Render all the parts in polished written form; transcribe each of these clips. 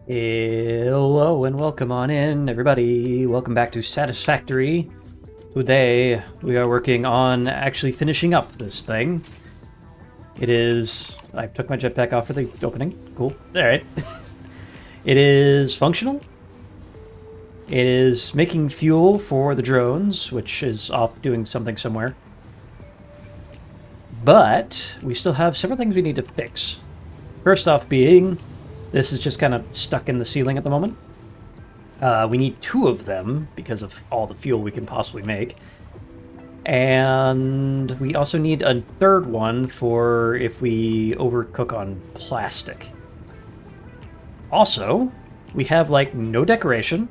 Hello and welcome on in, everybody. Welcome back to Satisfactory. Today we are working on actually finishing up this thing. It is... I took my jetpack off for the opening. Cool. Alright. It is functional. It is making fuel for the drones, which is off doing something somewhere. But we still have several things we need to fix. First off being... this is just kind of stuck in the ceiling at the moment. We need 2 of them because of all the fuel we can possibly make. And we also need a 3rd one for if we overcook on plastic. Also, we have like no decoration.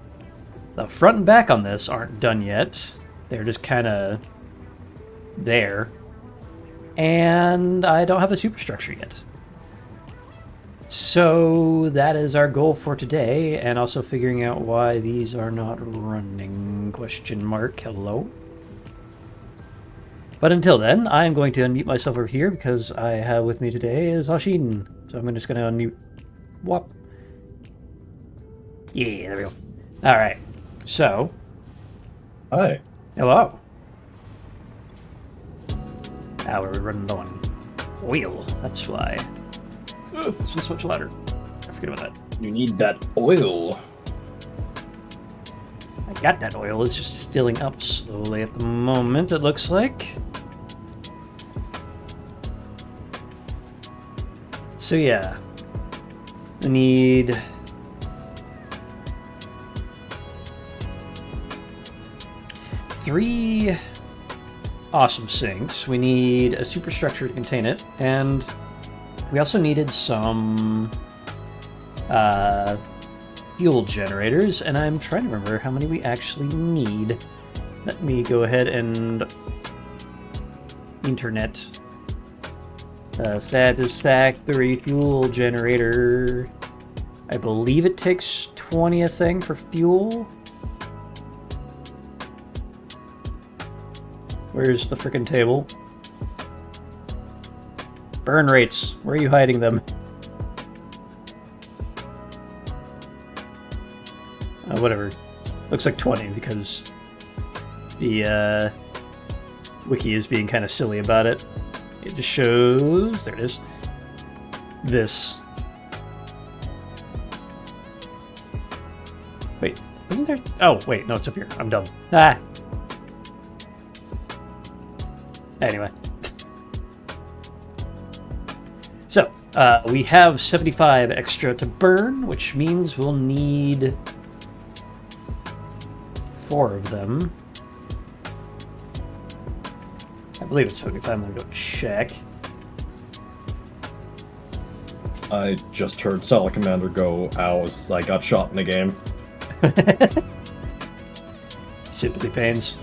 The front and back on this aren't done yet. They're just kind of there. And I don't have a superstructure yet. So that is our goal for today, and also figuring out why these are not running, question mark, hello. But until then, I'm going to unmute myself over here because I have with me today is Ashin. So I'm just going to unmute. Whop. Yeah, there we go. Alright, so. Hi. Hello. Now we're running low on oil, that's why. This one's much louder. I forget about that. You need that oil. I got that oil. It's just filling up slowly at the moment, it looks like. So yeah. I need... three awesome sinks. We need a superstructure to contain it, and... we also needed some fuel generators, and I'm trying to remember how many we actually need. Let me go ahead and internet satisfactory fuel generator. I believe it takes 20 a thing for fuel. Where's the frickin' table? Burn rates. Where are you hiding them? Whatever. Looks like 20 because the wiki is being kind of silly about it. It just shows... there it is. This. Wait, isn't there... oh, wait, no, it's up here. I'm dumb. Ah! Anyway. So, we have 75 extra to burn, which means we'll need 4 of them. I believe it's 75. I'm going to go check. I just heard Sala Commander go, ow, as I got shot in the game. Sympathy pains.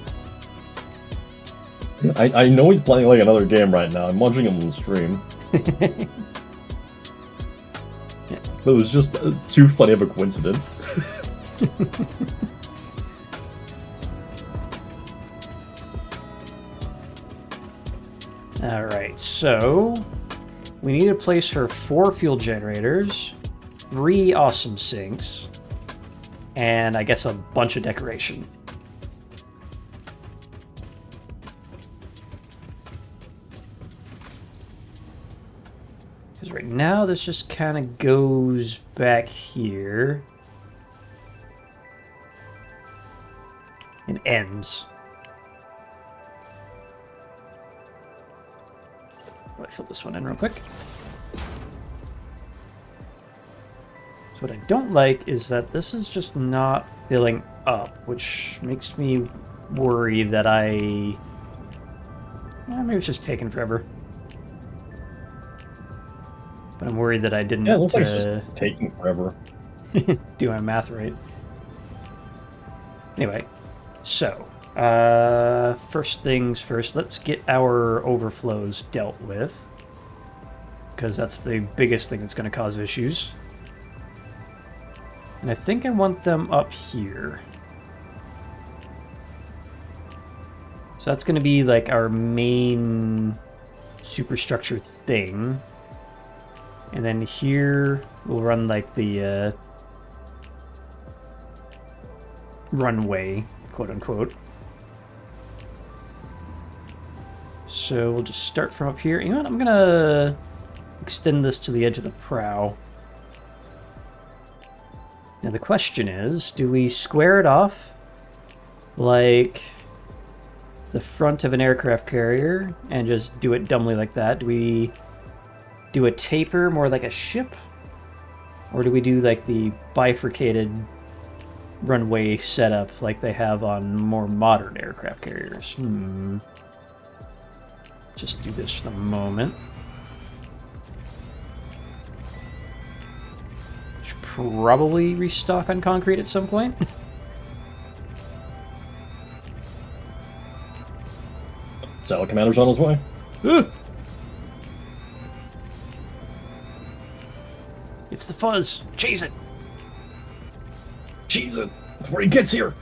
I know he's playing like another game right now. I'm watching him on the stream. But it was just too funny of a coincidence. Alright, so we need a place for 4 fuel generators, 3 awesome sinks, and I guess a bunch of decoration. Because right now this just kind of goes back here and ends. Let me fill this one in real quick. So what I don't like is that this is just not filling up, which makes me worry that maybe it's just taking forever. But I'm worried that I didn't... Yeah, it looks like it's just taking forever. do my math right. Anyway, so... first things first, let's get our overflows dealt with. Because that's the biggest thing that's going to cause issues. And I think I want them up here. So that's going to be like our main superstructure thing. And then here we'll run like the runway, quote unquote. So we'll just start from up here. You know what? I'm gonna extend this to the edge of the prow. Now the question is, do we square it off like the front of an aircraft carrier and just do it dumbly like that? Do we do a taper more like a ship? Or do we do like the bifurcated runway setup like they have on more modern aircraft carriers? Just do this for the moment. Should probably restock on concrete at some point. Sala Commander's on his way. It's the fuzz. Chase it. Cheese it before he gets here.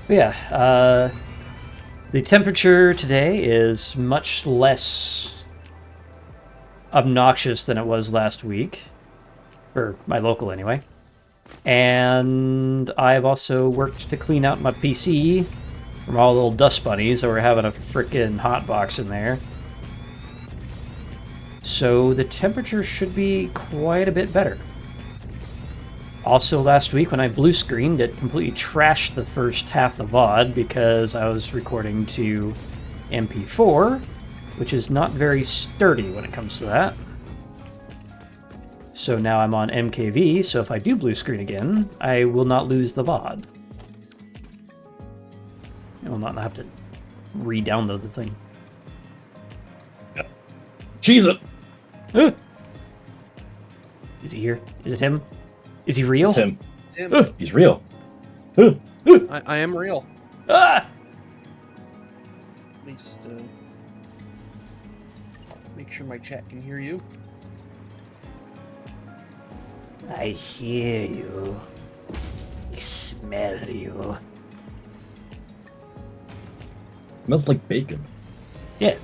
But yeah, the temperature today is much less obnoxious than it was last week. Or my local, anyway. And I've also worked to clean out my PC from all the little dust bunnies that were having a frickin' hot box in there. So the temperature should be quite a bit better. Also, last week when I blue screened, it completely trashed the first half of the VOD because I was recording to MP4, which is not very sturdy when it comes to that. So now I'm on MKV, so if I do blue screen again, I will not lose the VOD. I will not have to re-download the thing. Cheese it! Is he here? Is it him? Is he real? It's him. Tim, He's real. I am real. Ah! Let me just make sure my chat can hear you. I hear you. I smell you. Smells like bacon. Yeah.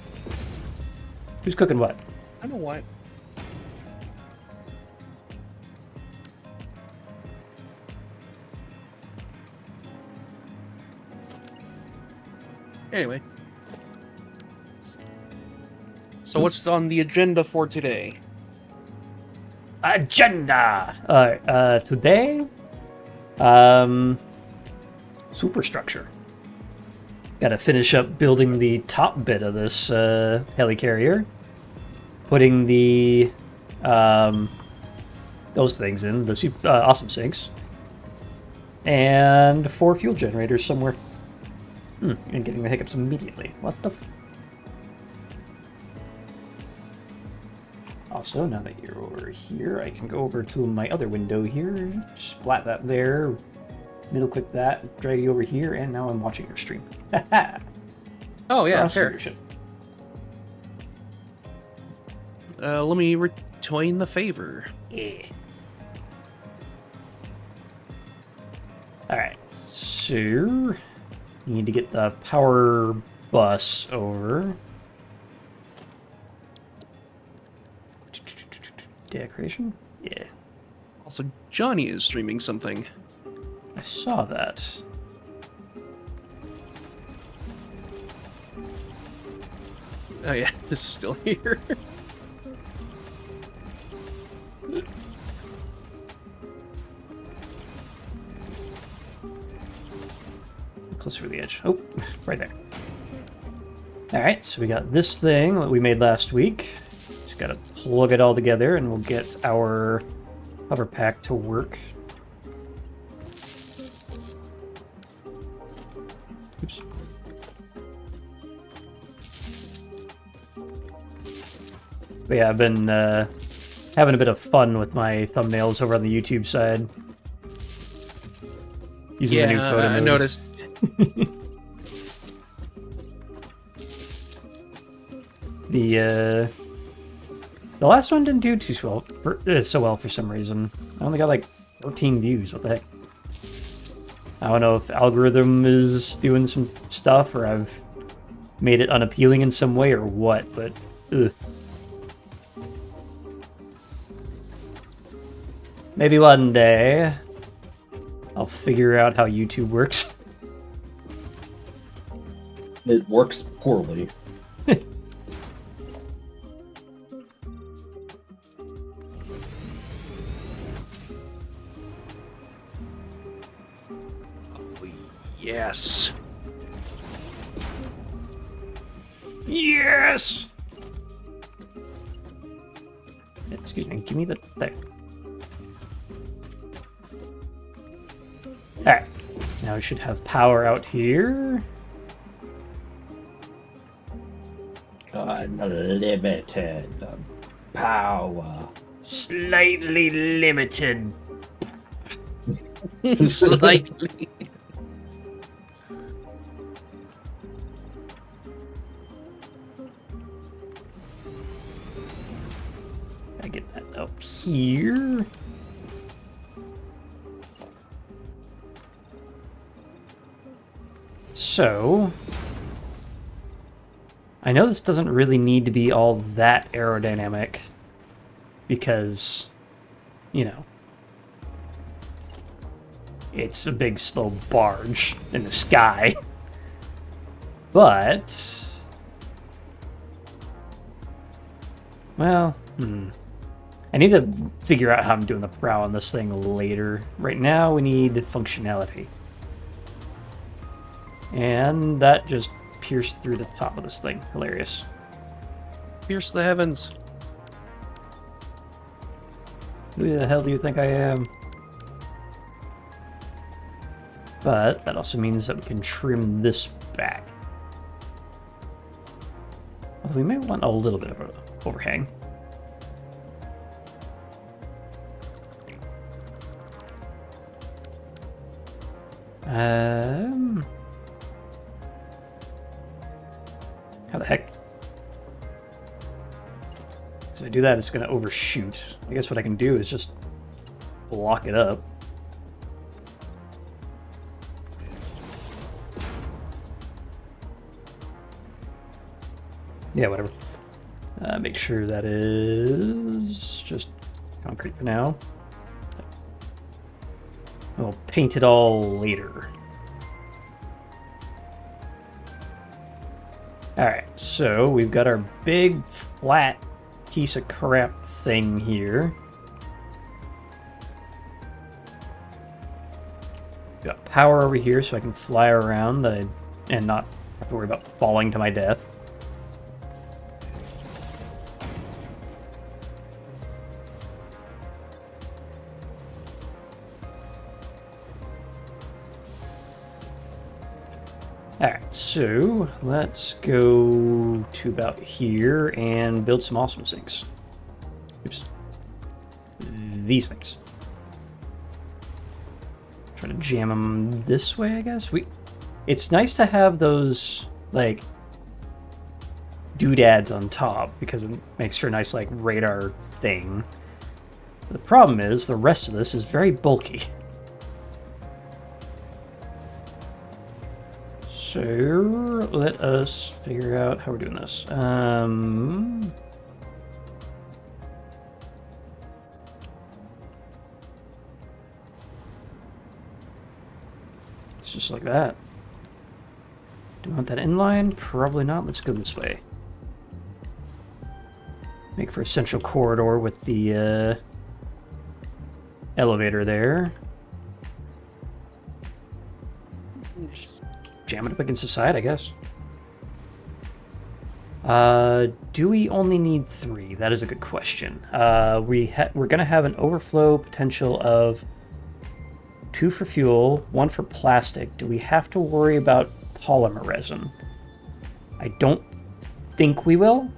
Who's cooking what? I know why. Anyway. So what's on the agenda for today? Agenda! Today, Superstructure. Gotta finish up building the top bit of this HeliCarrier. Putting the, those things in, the awesome sinks. And 4 fuel generators somewhere. And getting the hiccups immediately. What the Also, now that you're over here, I can go over to my other window here, splat that there, middle click that, drag you over here, and now I'm watching your stream. Oh yeah, Cross sure. solution. Let me return the favor. Yeah. Alright, so you need to get the power bus over. Decoration? Yeah. Also, Johnny is streaming something. I saw that. Oh yeah, this is still here. Closer to the edge. Oh, right there. Alright, so we got this thing that we made last week. Just gotta plug it all together and we'll get our hover pack to work. Oops. But yeah, I've been having a bit of fun with my thumbnails over on the YouTube side. Using the new photo I mode. noticed. The last one didn't do too well, so well for some reason. I only got like 14 views. What the heck? I don't know if algorithm is doing some stuff or I've made it unappealing in some way or what, but ugh. Maybe one day I'll figure out how YouTube works. It works poorly. Yes. Yes! Excuse me, give me the thing. Alright, now we should have power out here. Unlimited power. Slightly limited. Slightly. Gotta get that up here. So, I know this doesn't really need to be all that aerodynamic because, you know, it's a big slow barge in the sky. But, well, I need to figure out how I'm doing the prow on this thing later. Right now, we need functionality. And that just pierced through the top of this thing. Hilarious. Pierce the heavens. Who the hell do you think I am? But that also means that we can trim this back. Although we may want a little bit of an overhang. How the heck? So if I do that, it's going to overshoot. I guess what I can do is just block it up. Yeah, whatever. Make sure that is just concrete for now. We'll paint it all later. Alright, so we've got our big flat piece of crap thing here. Got power over here so I can fly around and not have to worry about falling to my death. Alright, so let's go to about here and build some awesome things. Oops. These things. Try to jam them this way, I guess. It's nice to have those, like, doodads on top because it makes for a nice, like, radar thing. The problem is the rest of this is very bulky. So let us figure out how we're doing this. It's just like that. Do we want that inline? Probably not. Let's go this way. Make for a central corridor with the elevator there. Jam it up against the side, I guess. Do we only need 3? That is a good question. We're going to have an overflow potential of 2 for fuel, 1 for plastic. Do we have to worry about polymer resin? I don't think we will,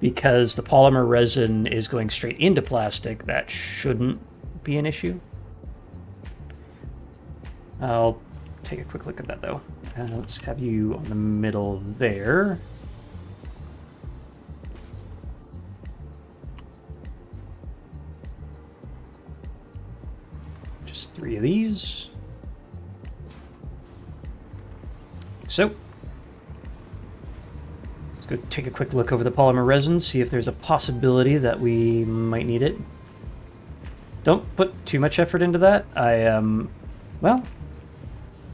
because the polymer resin is going straight into plastic. That shouldn't be an issue. I'll take a quick look at that, though. Let's have you on the middle there. Just 3 of these. So, let's go take a quick look over the polymer resin, see if there's a possibility that we might need it. don't put too much effort into that. Well,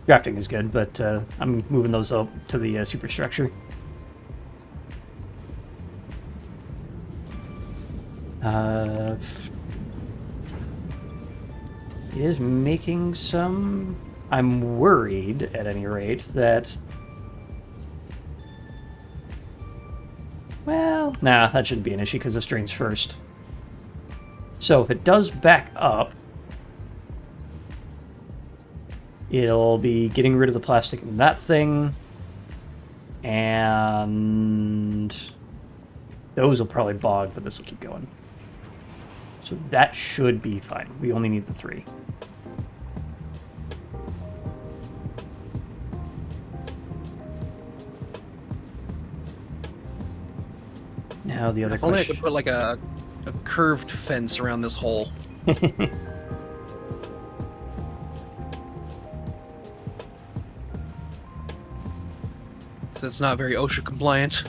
drafting is good, but I'm moving those up to the superstructure. It is making some... I'm worried, at any rate, that... Well, nah, that shouldn't be an issue because this drains first. So if it does back up, it'll be getting rid of the plastic in that thing, and those will probably bog, but this will keep going. So that should be fine. We only need the 3. Now the other If only I question. could put like a curved fence around this hole. So it's not very OSHA compliant.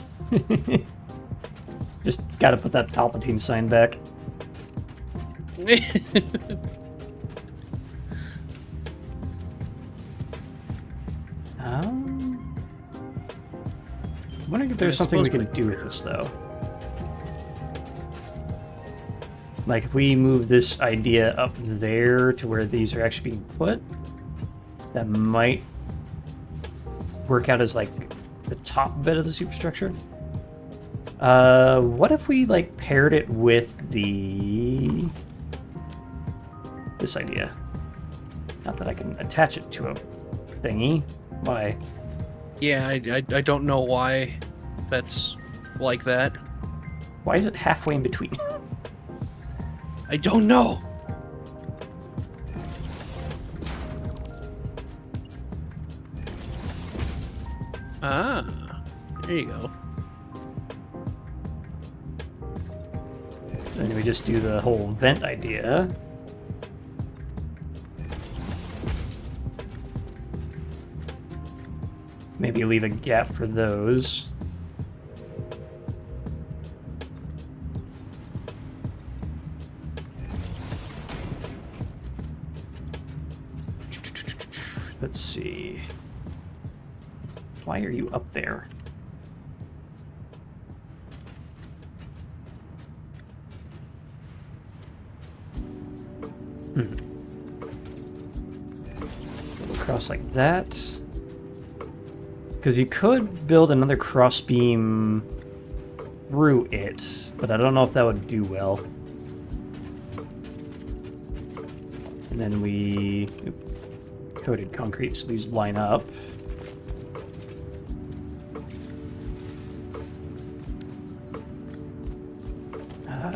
Just gotta put that Palpatine sign back. I'm wondering if there's something we can do with this, though. Like, if we move this idea up there to where these are actually being put, that might work out as, like, the top bit of the superstructure. What if we, like, paired it with this idea? Not that I can attach it to a thingy. Why? Yeah, I don't know why that's like that. Why is it halfway in between? I don't know. Ah, there you go. Then we just do the whole vent idea. Maybe leave a gap for those. Let's see. Why are you up there? Across like that. Because you could build another cross beam through it, but I don't know if that would do well. And then we coated concrete, so these line up.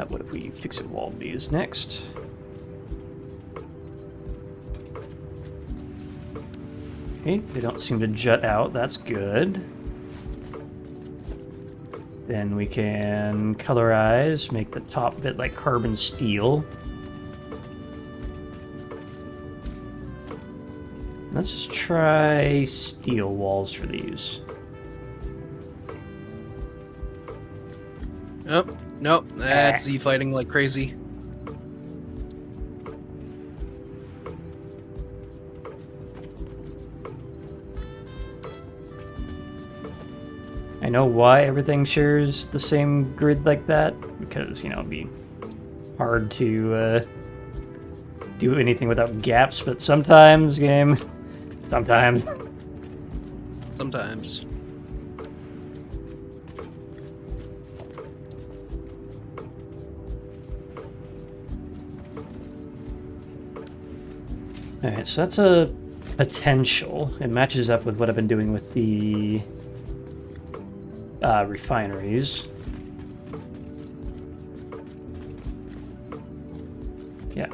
What if we fix it wall these next? Okay, they don't seem to jut out. That's good. Then we can colorize, make the top bit like carbon steel. Let's just try steel walls for these. Oh, nope, that's Z fighting like crazy. I know why everything shares the same grid like that, because, you know, it'd be hard to do anything without gaps, but sometimes, game, sometimes. Sometimes. Alright, so that's a potential. It matches up with what I've been doing with the refineries. Yeah.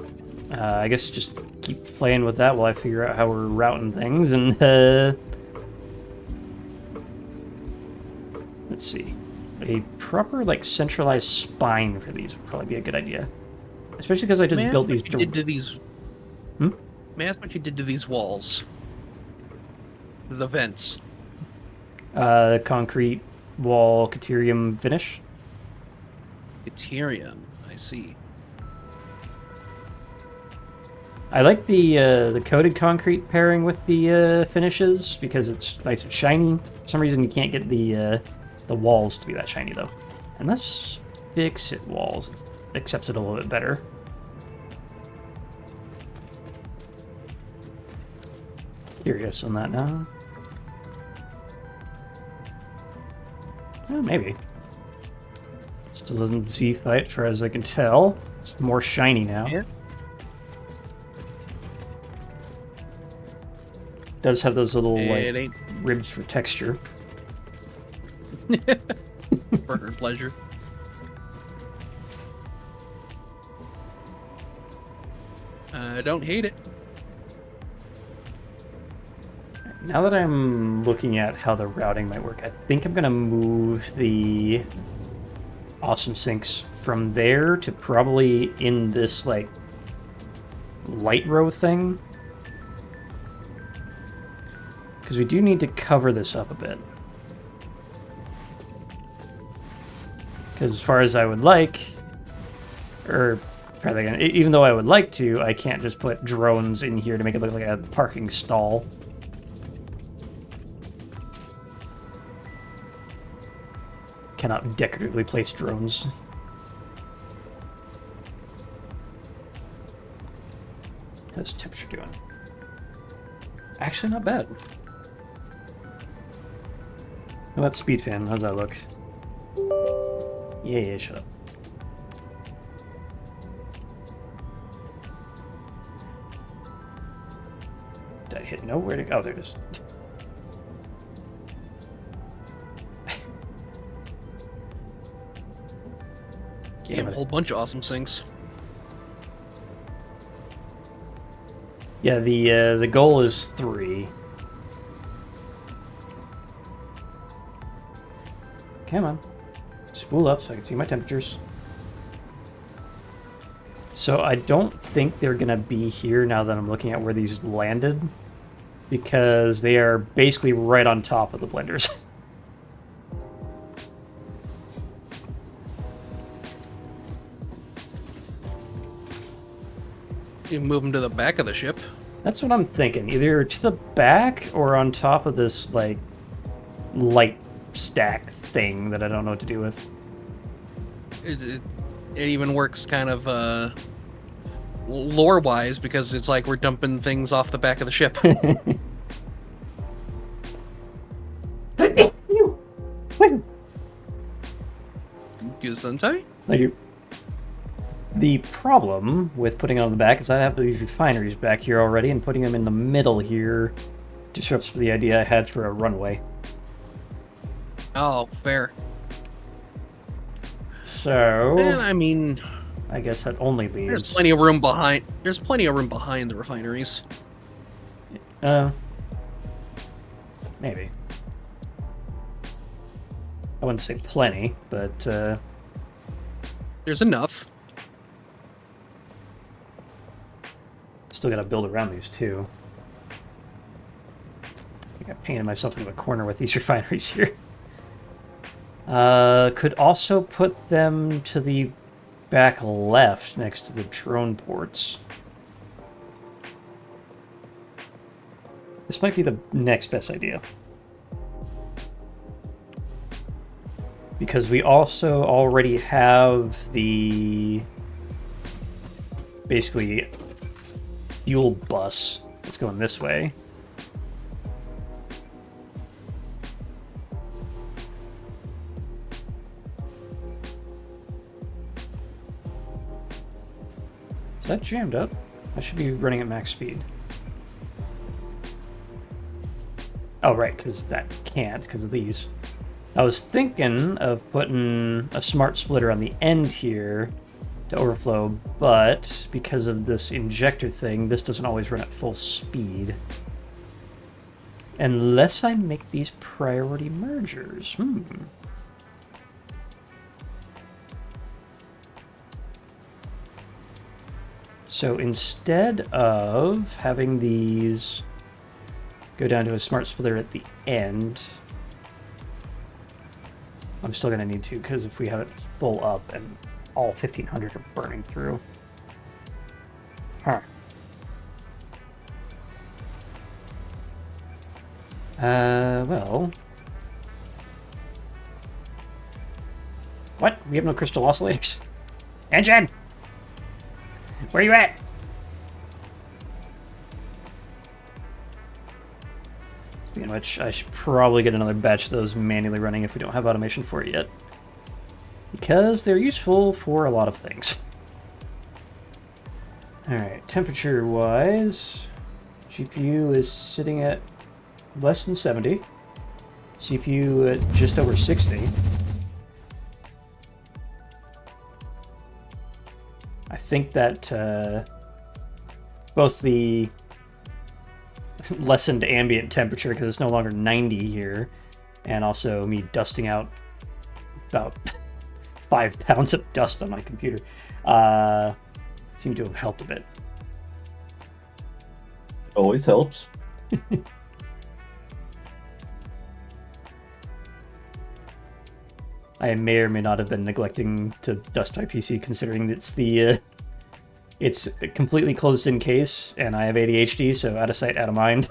I guess just keep playing with that while I figure out how we're routing things, and let's see. A proper, like, centralized spine for these would probably be a good idea. Especially because I just built these... Did to these... Hmm? May I ask what you did to these walls? The vents. Concrete wall Caterium finish. Ethereum, I see. I like the coated concrete pairing with the finishes because it's nice and shiny. For some reason, you can't get the walls to be that shiny though. And let's fix it walls. It accepts it a little bit better. Curious on that now. Maybe. Still doesn't Z-fight, as far as I can tell. It's more shiny now. Yeah. Does have those little It like ain't ribs for texture. for her pleasure. I don't hate it. Now that I'm looking at how the routing might work, I think I'm gonna move the awesome sinks from there to probably in this like light row thing. Because we do need to cover this up a bit. Because as far as I would like, or rather than, even though I would like to, I can't just put drones in here to make it look like a parking stall. Cannot decoratively place drones. How's temperature doing? Actually, not bad. How about speed fan? How's that look? Yeah, shut up. Did I hit no? Where to go? Oh, there it is. You have a whole bunch of awesome sinks. Yeah, the goal is 3. Come on. Spool up so I can see my temperatures. So I don't think they're going to be here now that I'm looking at where these landed. Because they are basically right on top of the blenders. You move them to the back of the ship. That's what I'm thinking. Either to the back or on top of this, like, light stack thing that I don't know what to do with. It even works kind of lore-wise because it's like we're dumping things off the back of the ship. Gesundheit? Thank you. The problem with putting it on the back is I have these refineries back here already, and putting them in the middle here disrupts the idea I had for a runway. Oh, fair. So, And I mean, I guess that only leaves... there's plenty of room behind. There's plenty of room behind the refineries. Maybe. I wouldn't say plenty, but There's enough. still gotta build around these too. I think I painted myself into a corner with these refineries here. Could also put them to the back left next to the drone ports. This might be the next best idea. Because we also already have the basically fuel bus that's going this way. Is that jammed up? I should be running at max speed. Oh, right, because that can't because of these. I was thinking of putting a smart splitter on the end here to overflow, but because of this injector thing, this doesn't always run at full speed. Unless I make these priority mergers. So instead of having these go down to a smart splitter at the end, I'm still going to need to, because if we have it full up and all 1,500 are burning through. Huh. Well... What? We have no crystal oscillators? Engine! Where you at? Speaking of which, I should probably get another batch of those manually running if we don't have automation for it yet. Because they're useful for a lot of things. Alright, temperature-wise, GPU is sitting at less than 70. CPU at just over 60. I think that both the lessened ambient temperature, because it's no longer 90 here, and also me dusting out about 5 pounds of dust on my computer, seem to have helped a bit. Always helps. I may or may not have been neglecting to dust my PC, considering it's a completely closed-in case, and I have ADHD, so out of sight, out of mind.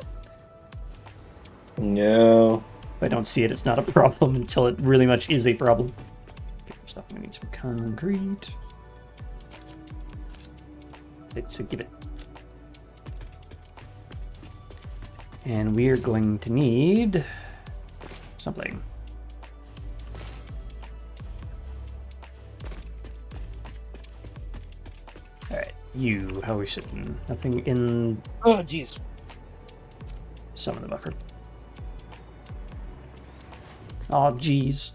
Yeah. If I don't see it, it's not a problem until it really much is a problem. Okay, first off, we need some concrete. It's a give it. And we are going to need something. Alright, you, how are we sitting? Nothing in... Oh, jeez. Some of the buffer. Oh, jeez.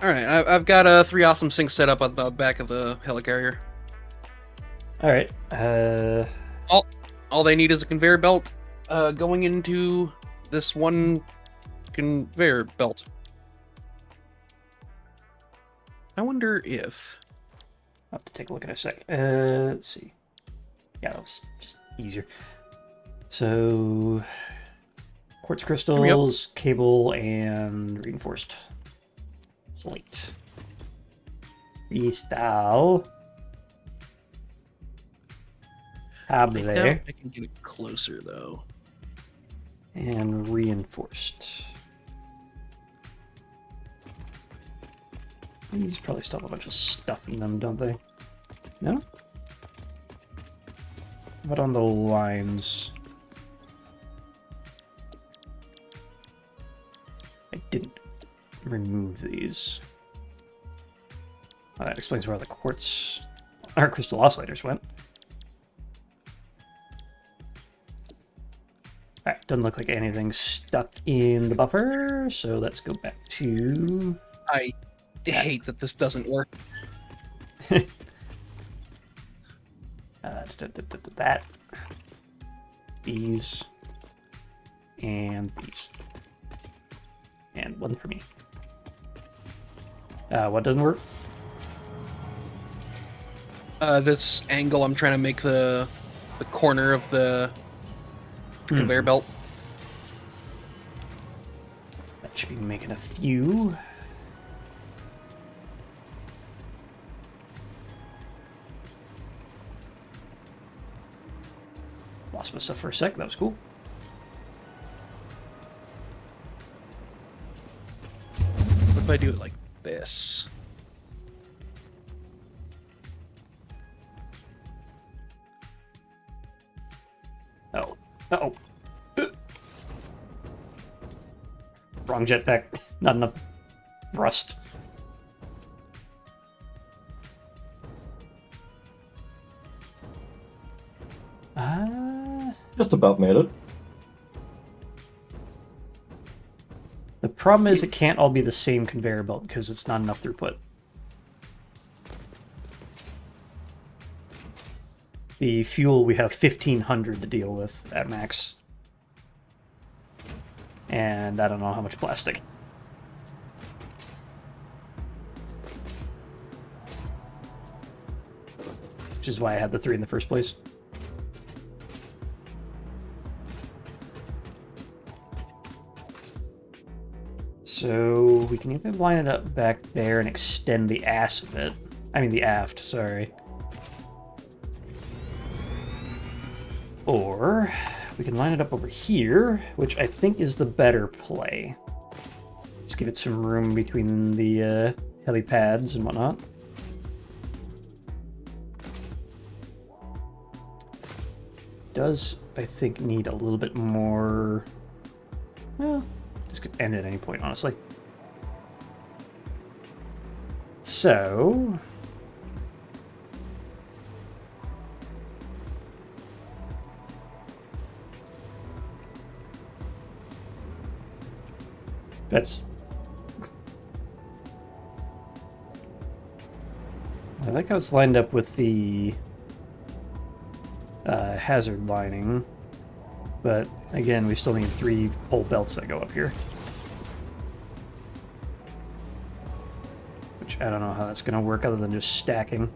Alright, I've got 3 awesome sinks set up on the back of the HeliCarrier. Alright, All they need is a conveyor belt going into this one conveyor belt. I wonder if... I'll have to take a look in a sec. Let's see. Yeah, that was just easier. So, quartz crystals, cable, and reinforced plate. Freestyle. Tab I there. doubt I can get it closer, though. And reinforced. These probably still have a bunch of stuff in them, don't they? No? What on the lines? I didn't remove these. Oh, that explains where the quartz... our crystal oscillators went. Alright, doesn't look like anything's stuck in the buffer, so let's go back to... I hate that this doesn't work. That. These. And these. And one for me. What doesn't work? This angle, I'm trying to make the corner of the conveyor belt. That should be making a few. Lost myself for a sec, that was cool. What if I do it like this? Oh. Uh-oh. Wrong jetpack. Not enough rust. Just about made it. The problem is it can't all be the same conveyor belt because it's not enough throughput. The fuel, we have 1,500 to deal with at max. And I don't know how much plastic. Which is why I had the 3 in the first place. So we can either line it up back there and extend the ass of it. I mean the aft, sorry. Or we can line it up over here, which I think is the better play. Just give it some room between the helipads and whatnot. Does, I think, need a little bit more... Well, this could end at any point, honestly. So... That's... I like how it's lined up with the hazard lining, but again, we still need 3 pole belts that go up here. Which I don't know how that's going to work other than just stacking.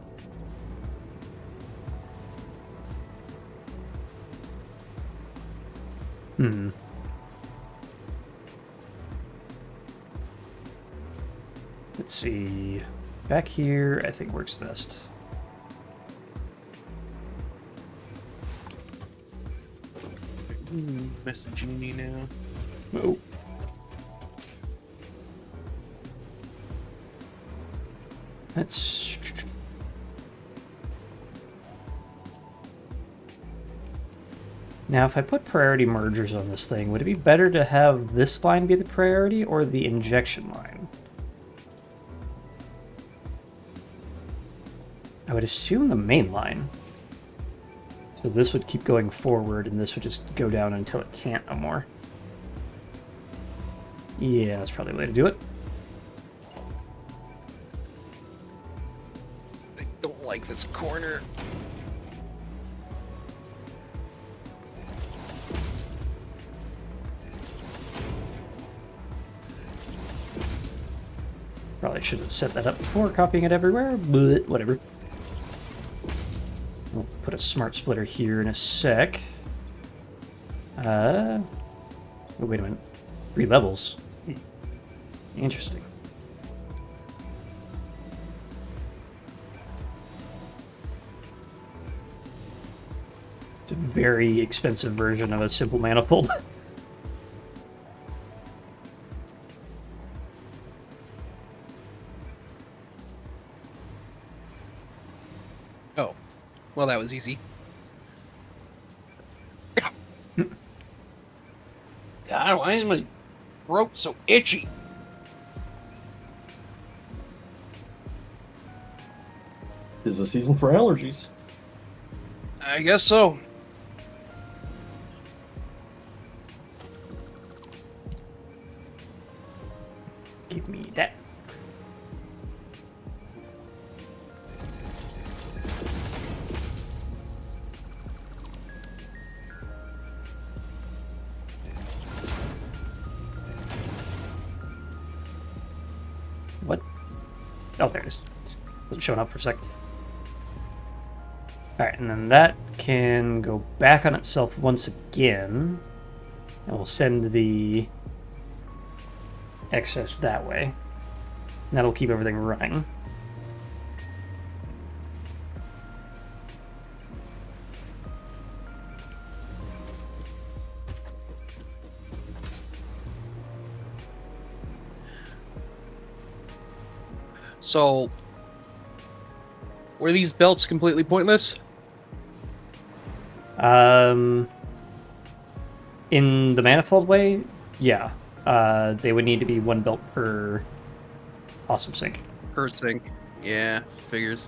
Let's see. Back here, I think works best. Messaging me now. Oh. That's... Now, if I put priority mergers on this thing, would it be better to have this line be the priority or the injection line? I would assume the main line. So this would keep going forward, and this would just go down until it can't no more. Yeah, that's probably the way to do it. I don't like this corner. Probably should have set that up before copying it everywhere, but whatever. We'll put a smart splitter here in a sec. Oh, wait a minute. 3 levels. Interesting. It's a very expensive version of a simple manifold. Oh, well, that was easy. God, why is my throat so itchy? Is the season for allergies. I guess so. Give me that. What? Oh, there it is. Wasn't showing up for a sec. Alright, and then that can go back on itself once again. And we'll send the excess that way. And that'll keep everything running. So, were these belts completely pointless? In the manifold way, yeah. They would need to be 1 belt per awesome sink. Per sink. Yeah, figures.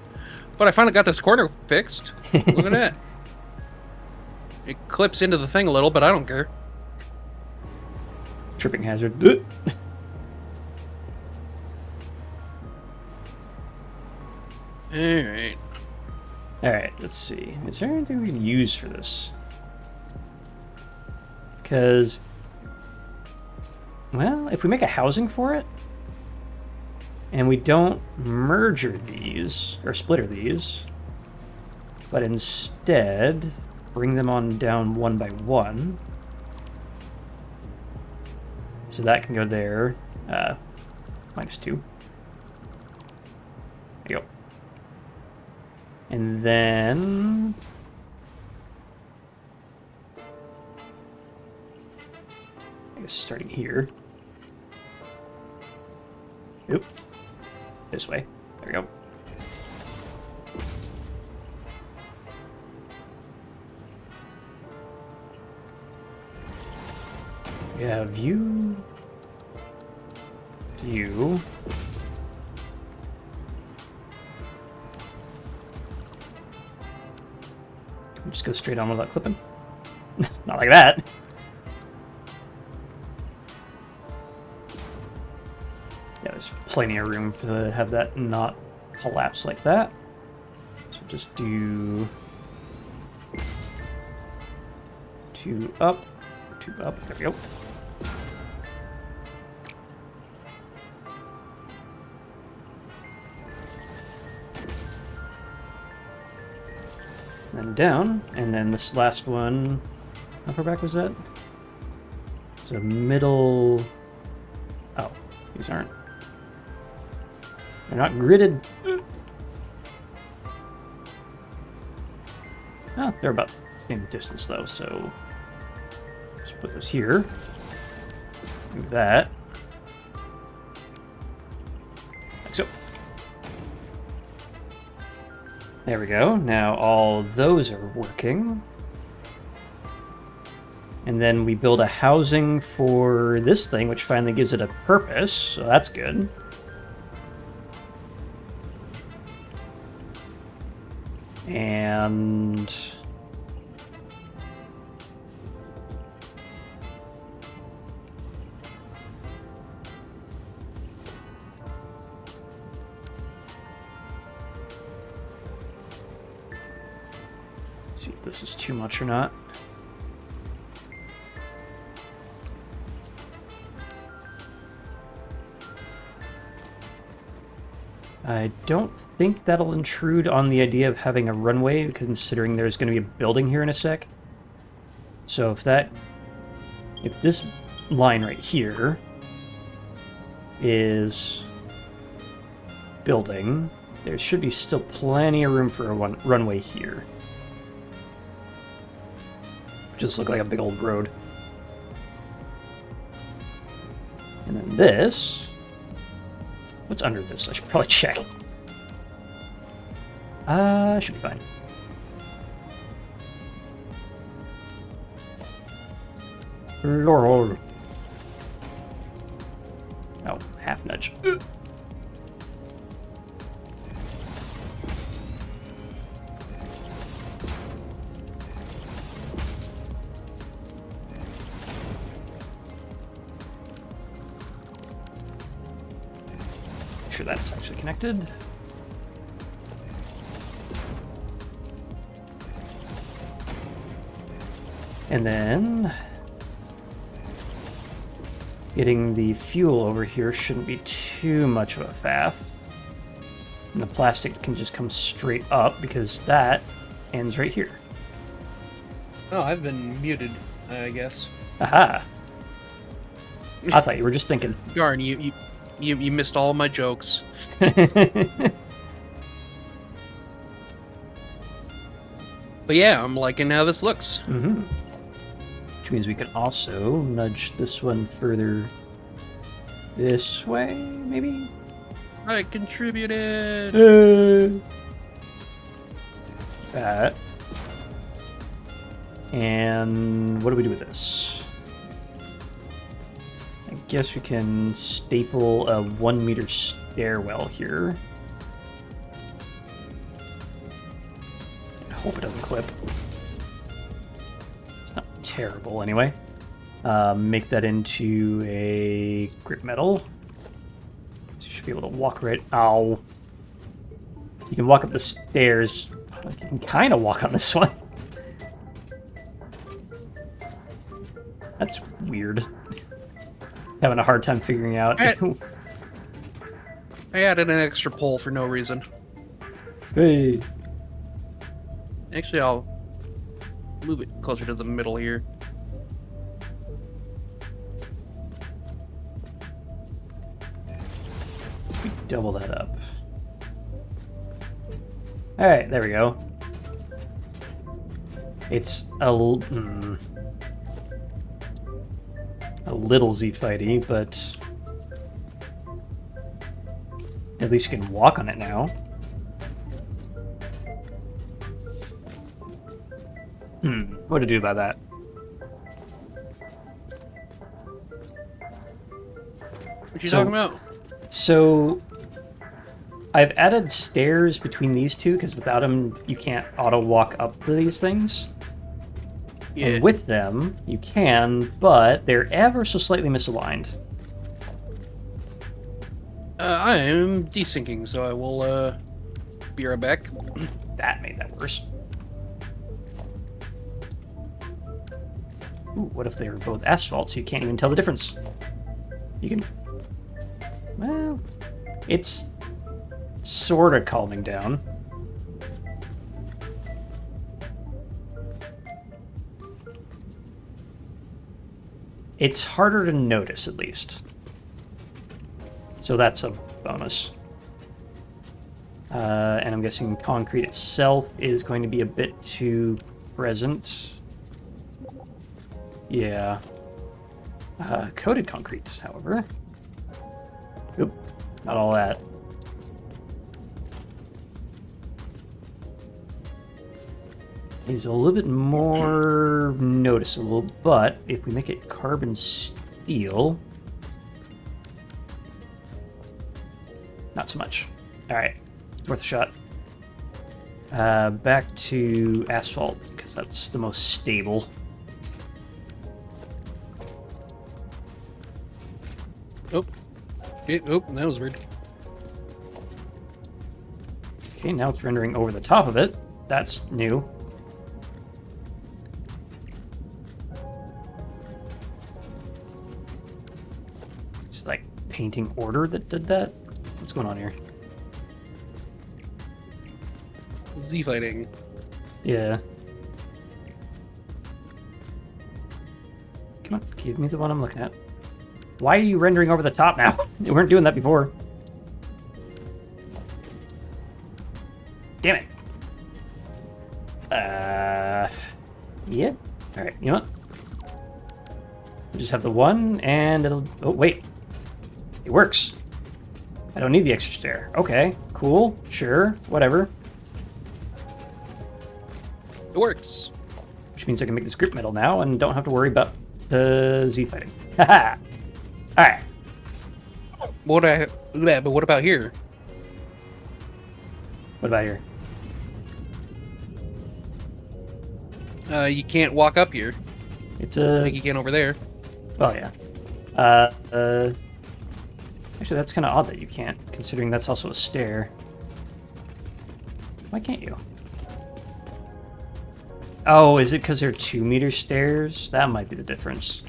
But I finally got this corner fixed. Look at that. It clips into the thing a little, but I don't care. Tripping hazard. Alright. Alright, let's see. Is there anything we can use for this? Because, well, if we make a housing for it, and we don't merger these, or splitter these, but instead bring them on down 1 by 1, so that can go there, -2. There you go. And then starting here. Oop. This way. There we go. We have you. You. Just go straight on without clipping. Not like that. Yeah, there's plenty of room to have that not collapse like that. So just do 2 up, 2 up. There we go. Then down, and then this last one, how far back was that? So middle, oh, these aren't, they're not gridded. Oh, they're about the same distance though, so just put this here, move that, like so. There we go. Now all those are working. And then we build a housing for this thing, which finally gives it a purpose, so that's good. And see if this is too much or not. I don't think that'll intrude on the idea of having a runway, considering there's going to be a building here in a sec. So if this line right here is building, there should be still plenty of room for a runway here. Just look like a big old road. And then this, what's under this? I should probably check. Should be fine. Laurel. Oh, half nudge. Sure that's actually connected. And then getting the fuel over here shouldn't be too much of a faff. And the plastic can just come straight up because that ends right here. Oh, I've been muted, I guess. Aha! I thought you were just thinking. Darn, you missed all my jokes. But yeah, I'm liking how this looks. Mm-hmm. Which means we can also nudge this one further this way, maybe? I contributed! That. And what do we do with this? I guess we can staple a 1 meter stairwell here. I hope it doesn't clip. It's not terrible anyway. Make that into a grip metal. So you should be able to walk right... Ow. You can walk up the stairs. You can kind of walk on this one. That's weird. Having a hard time figuring out. I added an extra pole for no reason. Hey. Actually, I'll move it closer to the middle here. We double that up. All right, there we go. It's a a little Z-fighty, but at least you can walk on it now. What to do about that? What you talking about? So, I've added stairs between these two, because without them, you can't auto-walk up to these things. Yeah. And with them, you can, but they're ever so slightly misaligned. I am desyncing, so I will be right back. That made that worse. Ooh, what if they're both asphalt, so you can't even tell the difference? You can... Well, it's sort of calming down. It's harder to notice, at least. So that's a bonus. And I'm guessing concrete itself is going to be a bit too present. Yeah. Coated concrete, however. Oop, not all that. Is a little bit more noticeable, but if we make it carbon steel, not so much. All right, it's worth a shot. Back to asphalt, because that's the most stable. Oh, that was weird. Okay, now it's rendering over the top of it. That's new. It's like painting order that did that. What's going on here? Z fighting. Yeah. Come on, give me the one I'm looking at. Why are you rendering over the top now? You weren't doing that before. Damn it. Yeah. Alright, you know what? We'll just have the one, and it'll... Oh, wait. It works. I don't need the extra stair. Okay, cool, sure, whatever. It works. Which means I can make this grip metal now and don't have to worry about the Z fighting. Haha! Alright. But what about here? What about here? You can't walk up here. It's a... Like you can over there. Well, yeah. Actually, that's kind of odd that you can't, considering that's also a stair. Why can't you? Oh, is it because they're 2-meter stairs? That might be the difference.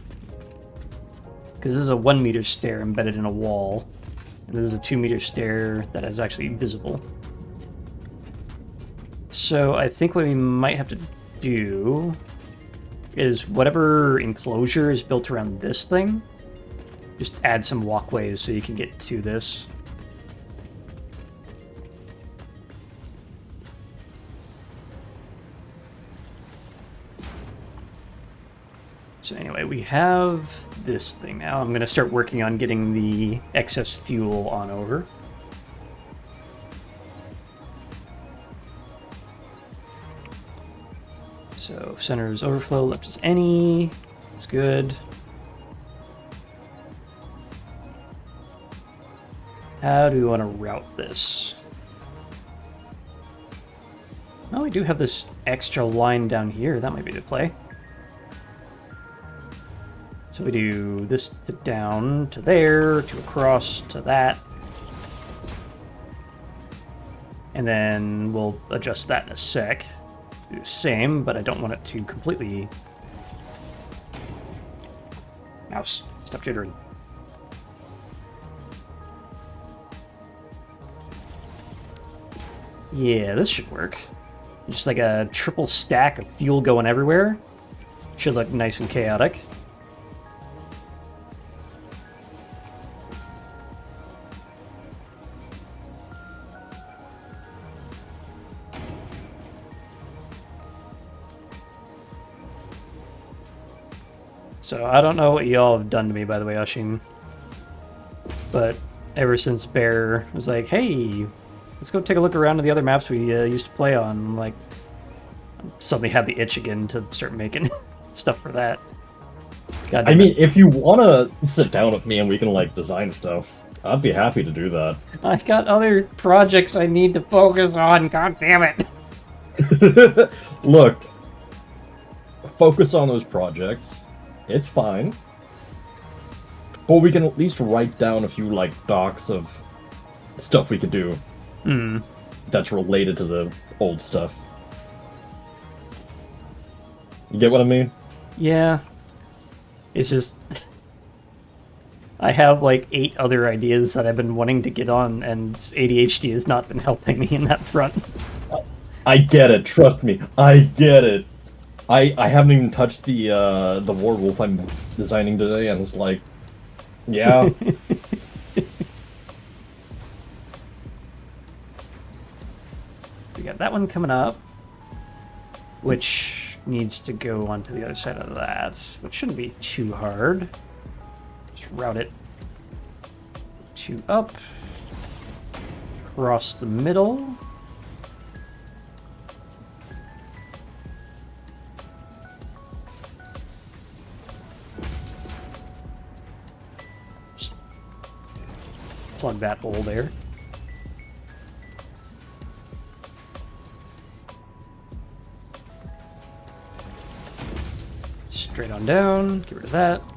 Because this is a 1-meter stair embedded in a wall, and this is a 2-meter stair that is actually visible. So I think what we might have to do is whatever enclosure is built around this thing, just add some walkways so you can get to this. So anyway, we have this thing now. I'm going to start working on getting the excess fuel on over. So center is overflow, left is any. That's good. How do we want to route this? Oh, we do have this extra line down here. That might be the play. So we do this to down to there, to across to that. And then we'll adjust that in a sec. Do the same, but I don't want it to completely... Mouse, stop jittering. Yeah, this should work. Just like a triple stack of fuel going everywhere. Should look nice and chaotic. So I don't know what y'all have done to me, by the way, Ashin. But ever since Bear was like, hey, let's go take a look around at the other maps we used to play on, I'm like, suddenly have the itch again to start making stuff for that. I mean, if you want to sit down with me and we can, like, design stuff, I'd be happy to do that. I've got other projects I need to focus on, god damn it! Look, focus on those projects. It's fine. But we can at least write down a few, like, docs of stuff we could do. That's related to the old stuff. You get what I mean? Yeah. It's just... I have, like, 8 other ideas that I've been wanting to get on, and ADHD has not been helping me in that front. I get it, trust me. I get it. I haven't even touched the werewolf I'm designing today, and it's like... Yeah. We got that one coming up, which needs to go onto the other side of that, which shouldn't be too hard. Just route it 2 up, across the middle. Just plug that hole there. Straight on down, get rid of that.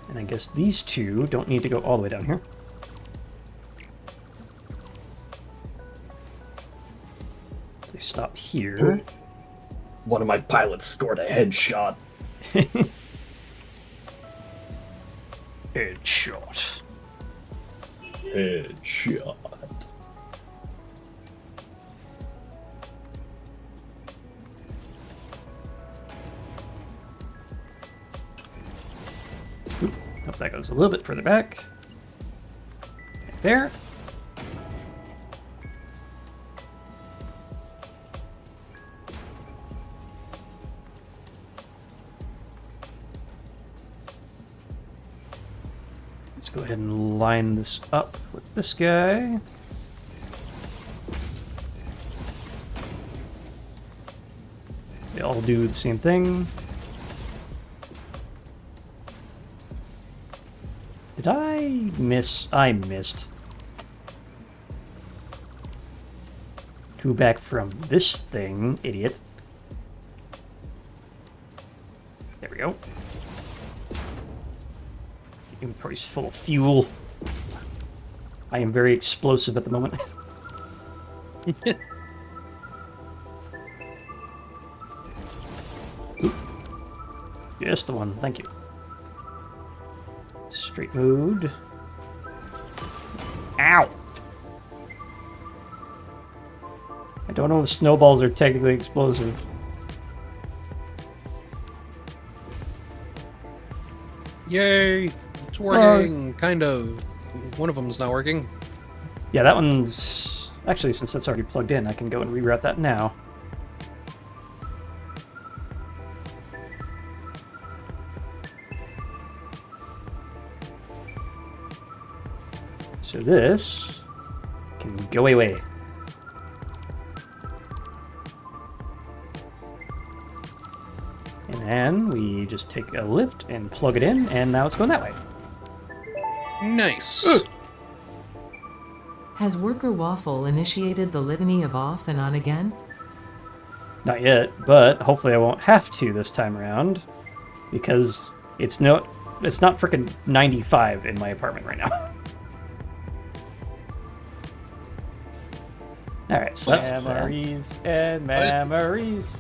And I guess these 2 don't need to go all the way down here. They stop here. One of my pilots scored a headshot. Headshot. Headshot. Hope that goes a little bit further back. Right there. Let's go ahead and line this up with this guy. They all do the same thing. Did I miss? I missed. Go back from this thing, idiot. There we go. Inventory's full of fuel. I am very explosive at the moment. Just the one, thank you. Straight mode. Ow! I don't know if snowballs are technically explosive. Yay! It's working, kind of. One of them's not working. Yeah, that one's... Actually, since that's already plugged in, I can go and reroute that now. So this can go away. And then we just take a lift and plug it in, and now it's going that way. Nice. Has worker Waffle initiated the litany of off and on again? Not yet, but hopefully I won't have to this time around, because it's not freaking 95 in my apartment right now. Alright, so that's memories and memories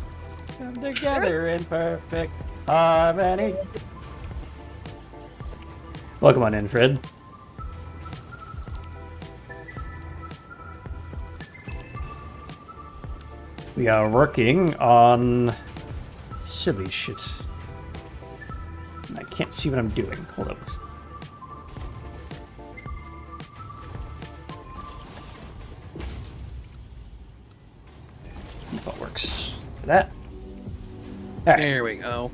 come together in perfect harmony. Welcome on in, Fred. We are working on silly shit. I can't see what I'm doing. Hold up. Default works. for that. All right. There we go.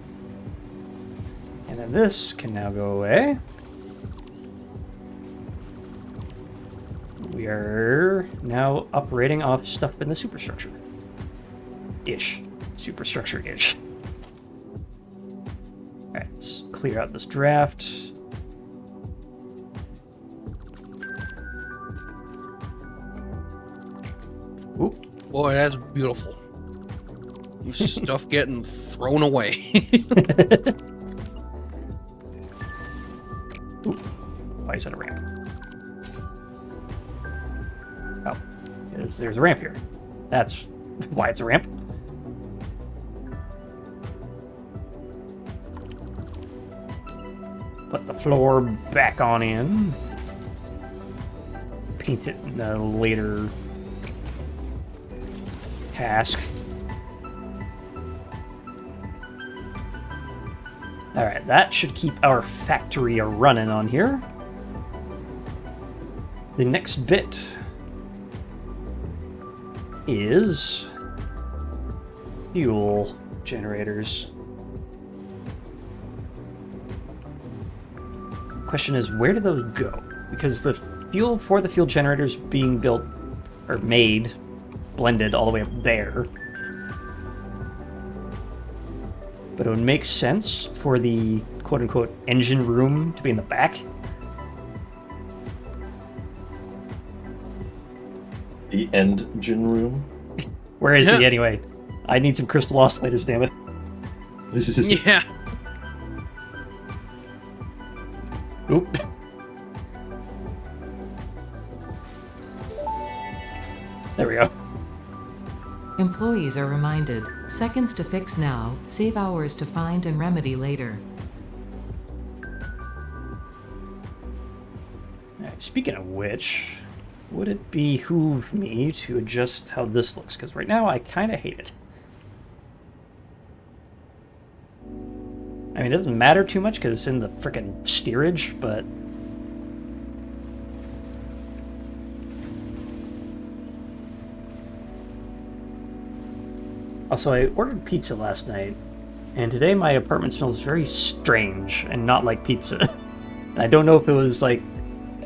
And then this can now go away. We are now operating off stuff in the superstructure. Ish. Superstructure-ish. Alright, let's clear out this draft. Oop. Boy, that's beautiful. Stuff getting thrown away. Oop. Why is that a ramp? Oh, there's a ramp here. That's why it's a ramp. Put the floor back on in. Paint it in a later task. Alright, that should keep our factory a-running on here. The next bit is fuel generators. Question is, where do those go? Because the fuel for the fuel generators being built, or made, blended all the way up there. But it would make sense for the quote-unquote engine room to be in the back. The engine room? Where is he anyway? I need some crystal oscillators, damn it. Yeah. Oop. There we go. Employees are reminded, seconds to fix now, save hours to find and remedy later. Alright, speaking of which, would it behoove me to adjust how this looks? Because right now I kind of hate it. I mean, it doesn't matter too much because it's in the frickin' steerage, but... Also, I ordered pizza last night, and today my apartment smells very strange and not like pizza. And I don't know if it was like...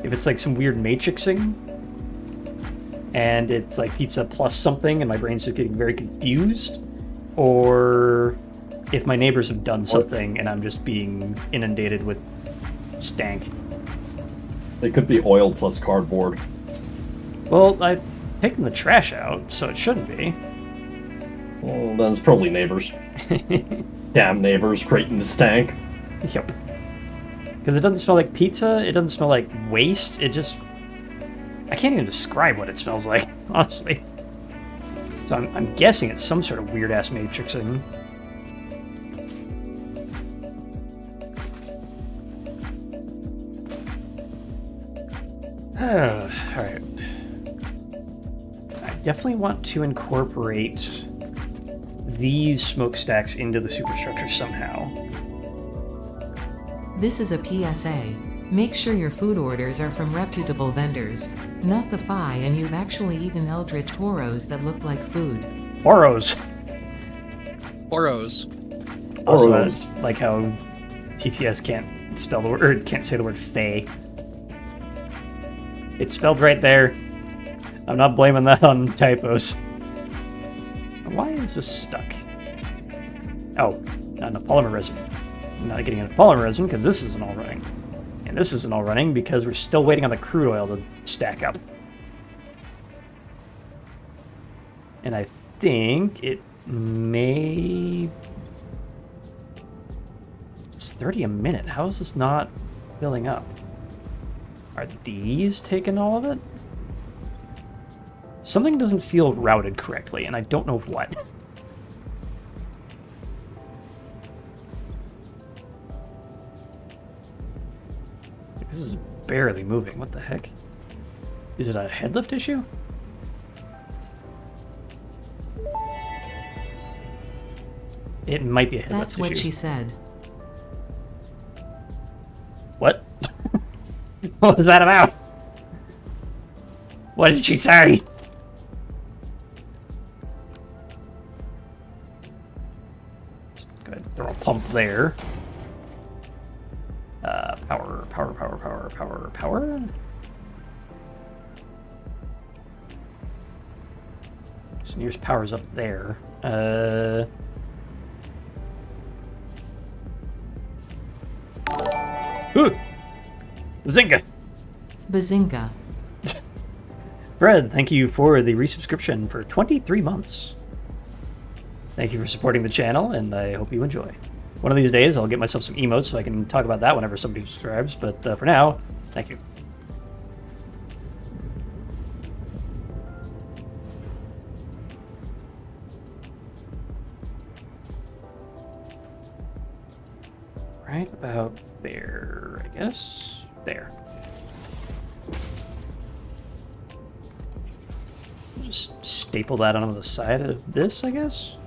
if it's like some weird matrixing, and it's like pizza plus something, and my brain's just getting very confused, or if my neighbors have done something and I'm just being inundated with stank. It could be oil plus cardboard. Well, I've taken the trash out, so it shouldn't be. Well, then it's probably neighbors. Damn neighbors creating the stank. Yep. Because it doesn't smell like pizza, it doesn't smell like waste, it just... I can't even describe what it smells like, honestly. So I'm guessing it's some sort of weird-ass matrixing. Alright. I definitely want to incorporate these smokestacks into the superstructure somehow. This is a PSA. Make sure your food orders are from reputable vendors, not the FI and you've actually eaten eldritch toros that look like food. Oros! Oros. Also, Oros. I like how TTS can't spell the word, or can't say the word Fae. It's spelled right there. I'm not blaming that on typos. Why is this stuck? Oh, not enough polymer resin. I'm not getting enough polymer resin because this isn't all running. And this isn't all running because we're still waiting on the crude oil to stack up. And I think it may... It's 30 a minute. How is this not filling up? Are these taking all of it? Something doesn't feel routed correctly, and I don't know what. This is barely moving. What the heck? Is it a headlift issue? It might be a headlift issue. That's what she said. What? What was that about? What did she say? there. Power. So nearest power's up there. Ooh! Bazinga! Bazinga. Fred, thank you for the resubscription for 23 months. Thank you for supporting the channel, and I hope you enjoy. One of these days, I'll get myself some emotes so I can talk about that whenever somebody subscribes, but for now, thank you. Right about there, I guess. There. Just staple that onto the side of this, I guess?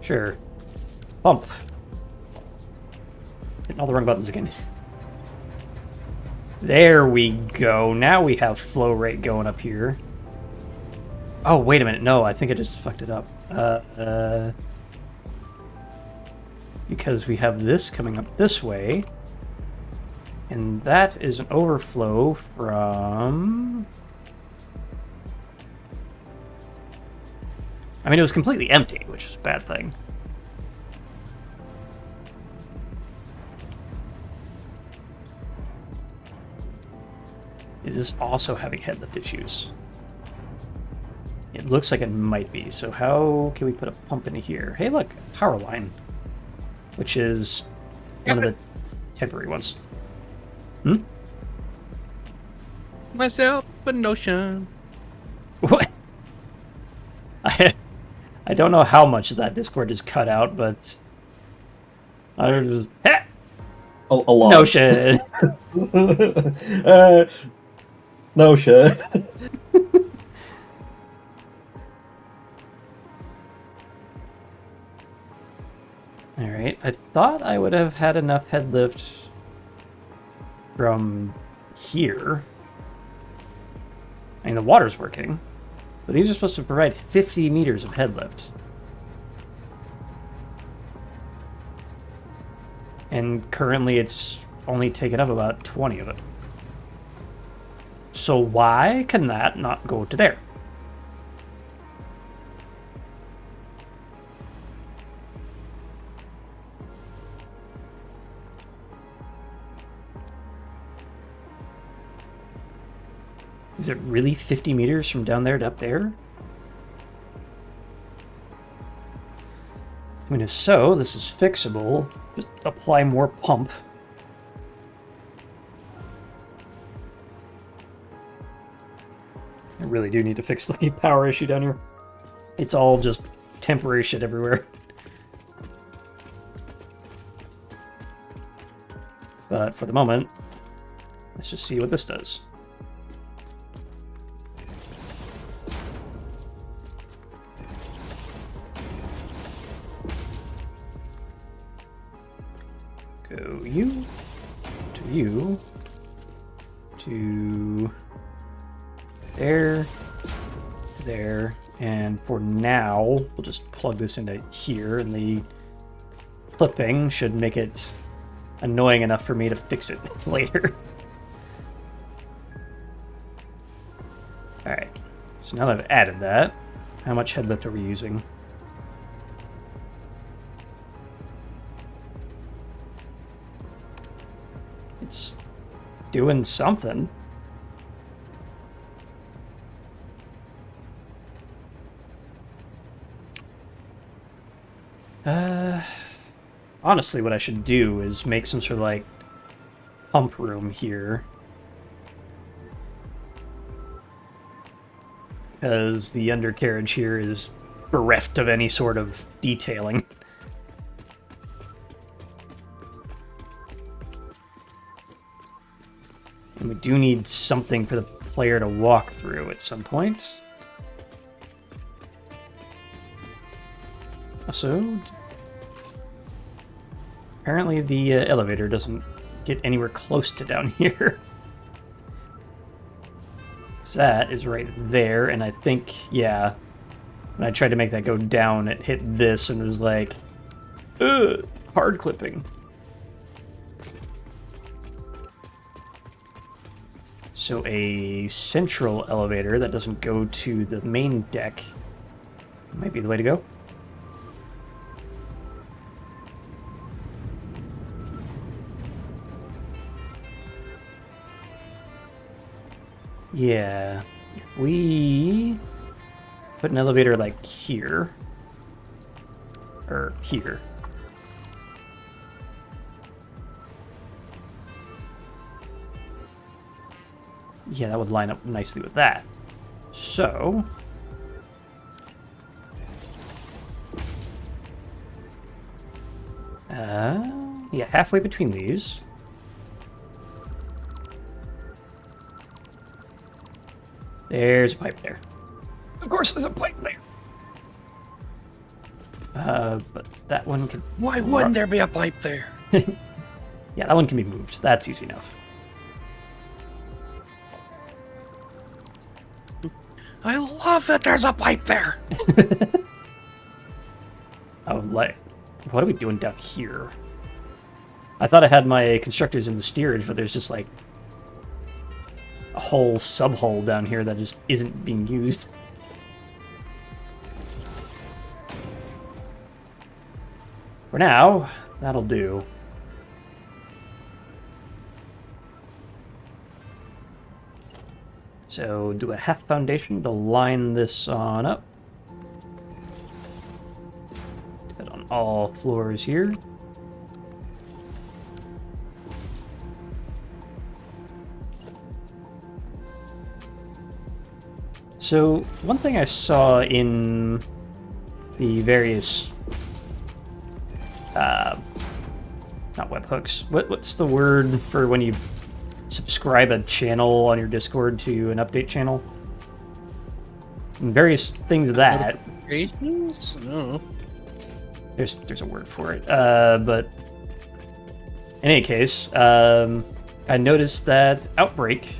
Sure. Pump. Hitting all the wrong buttons again. There we go. Now we have flow rate going up here. Oh, wait a minute. No, I think I just fucked it up. Because we have this coming up this way. And that is an overflow from... I mean, it was completely empty, which is a bad thing. Is this also having head lift issues? It looks like it might be. So how can we put a pump in here? Hey, look, power line, which is one of the temporary ones. Myself a notion. What? I don't know how much of that Discord is cut out, but I was A lot. no shit. No shit. All right, I thought I would have had enough head lift from here. I mean, the water's working, but these are supposed to provide 50 meters of head lift. And currently it's only taken up about 20 of it. So why can that not go to there? Is it really 50 meters from down there to up there? I mean, if so, this is fixable. Just apply more pump. I really do need to fix the power issue down here. It's all just temporary shit everywhere. But for the moment, let's just see what this does. Go you, to there, there, and for now, we'll just plug this into here, and the clipping should make it annoying enough for me to fix it later. Alright, so now that I've added that, how much head lift are we using? It's doing something. Honestly, what I should do is make some sort of, like, pump room here. Because the undercarriage here is bereft of any sort of detailing. And we do need something for the player to walk through at some point. Also, apparently the elevator doesn't get anywhere close to down here. So that is right there, and I think, yeah, When I tried to make that go down, it hit this and it was like, ugh, hard clipping. So a central elevator that doesn't go to the main deck might be the way to go. Yeah, if we put an elevator like here, or here. Yeah, that would line up nicely with that. So, yeah, halfway between these. There's a pipe there. Of course there's a pipe there. But that one can... Why wouldn't there be a pipe there? Yeah, that one can be moved. That's easy enough. I love that there's a pipe there. Oh, like, what are we doing down here? I thought I had my constructors in the steerage, but there's just like a whole sub-hole down here that just isn't being used. For now, that'll do. So do a half foundation to line this on up. Do it on all floors here. So one thing I saw in the various not webhooks. What's the word for when you subscribe a channel on your Discord to an update channel? And various things of that. Notifications? No. There's a word for it. But in any case, I noticed that Outbreak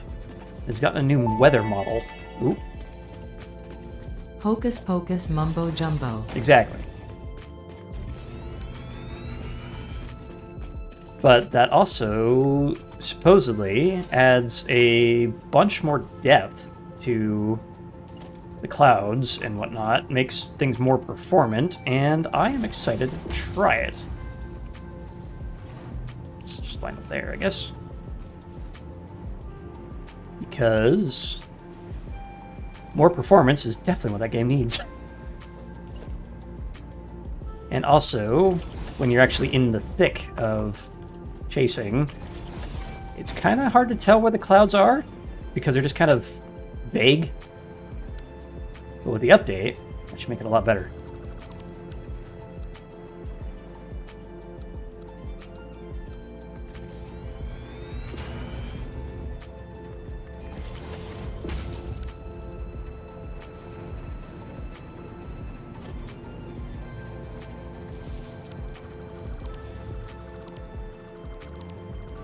has gotten a new weather model. Ooh. Hocus pocus mumbo jumbo. Exactly. But that also supposedly adds a bunch more depth to the clouds and whatnot, makes things more performant, and I am excited to try it. Let's just line up there, I guess. Because more performance is definitely what that game needs. And also, when you're actually in the thick of chasing, it's kind of hard to tell where the clouds are because they're just kind of vague. But with the update, that should make it a lot better.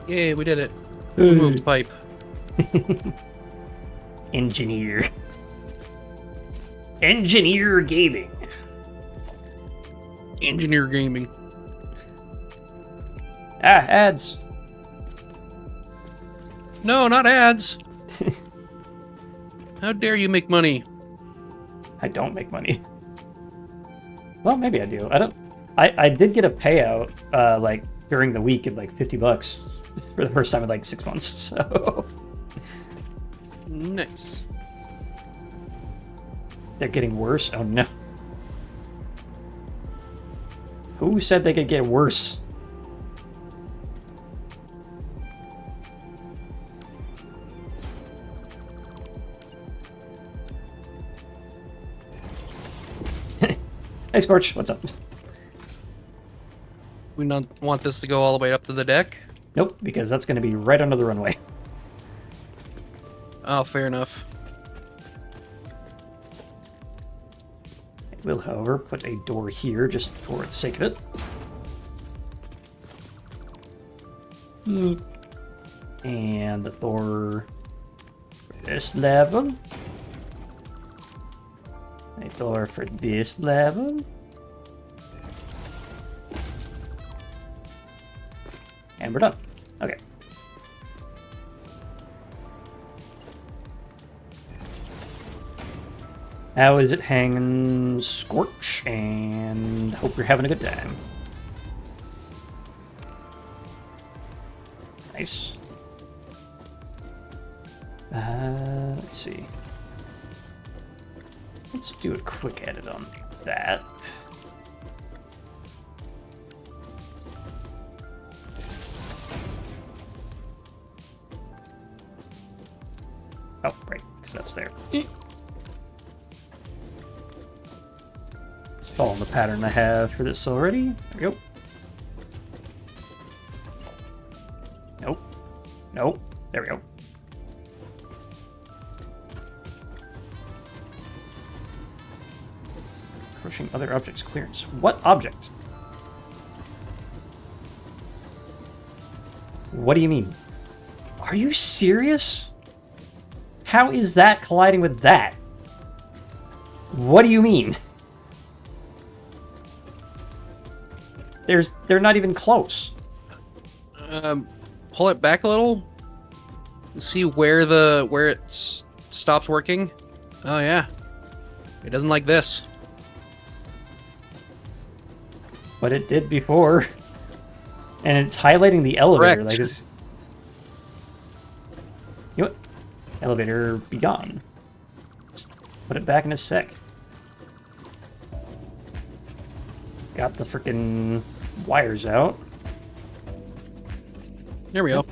Yay, we did it. We moved pipe. Engineer. Engineer gaming. Engineer gaming. Ah, ads. No, not ads. How dare you make money? I don't make money. Well, maybe I do. I don't. I did get a payout like during the week of like $50 for the first time in like 6 months. So Nice. they're getting worse. Oh no. Who said they could get worse? Hey Scorch, what's up? We not want this to go all the way up to the deck? Nope, because that's going to be right under the runway. Oh, fair enough. I will, however, put a door here just for the sake of it. And the door for this level. I door for this level. And we're done. Okay. How is it hanging, Scorch? And hope you're having a good time. Nice. Let's see. Let's do a quick edit on that. Oh, right, because that's there. It's following the pattern I have for this already. There we go. Nope. Nope. There we go. Pushing other objects clearance. What object? What do you mean? Are you serious? How is that colliding with that? What do you mean? They're not even close. Pull it back a little. See where it stops working. Oh yeah, it doesn't like this. But it did before. And it's highlighting the elevator. Correct. Like it's... You know what? Elevator be gone. Just put it back in a sec. Got the freaking wires out. There we go.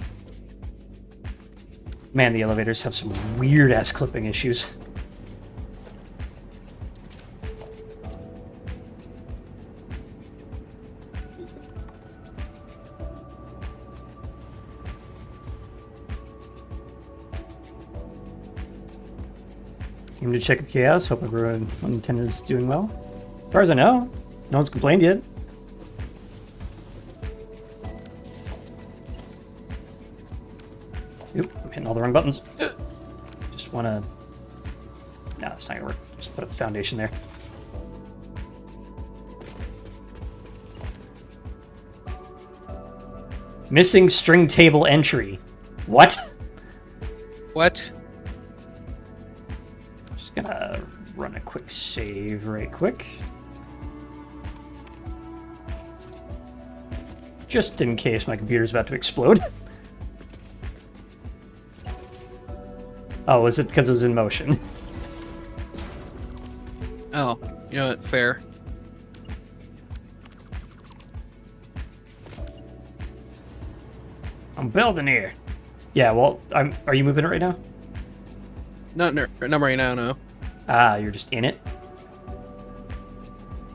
Man, the elevators have some weird-ass clipping issues. Came to check the chaos. Hope everyone on Nintendo is doing well. As far as I know, no one's complained yet. Oop, I'm hitting all the wrong buttons. Just want to... No, it's not going to work. Just put a foundation there. Missing string table entry. What? What? Just gonna run a quick save right quick. Just in case my computer's about to explode. Oh, was it because it was in motion? Oh, you know what? Fair. I'm building here. Yeah, well, are you moving it right now? Not right now, no. Ah, you're just in it?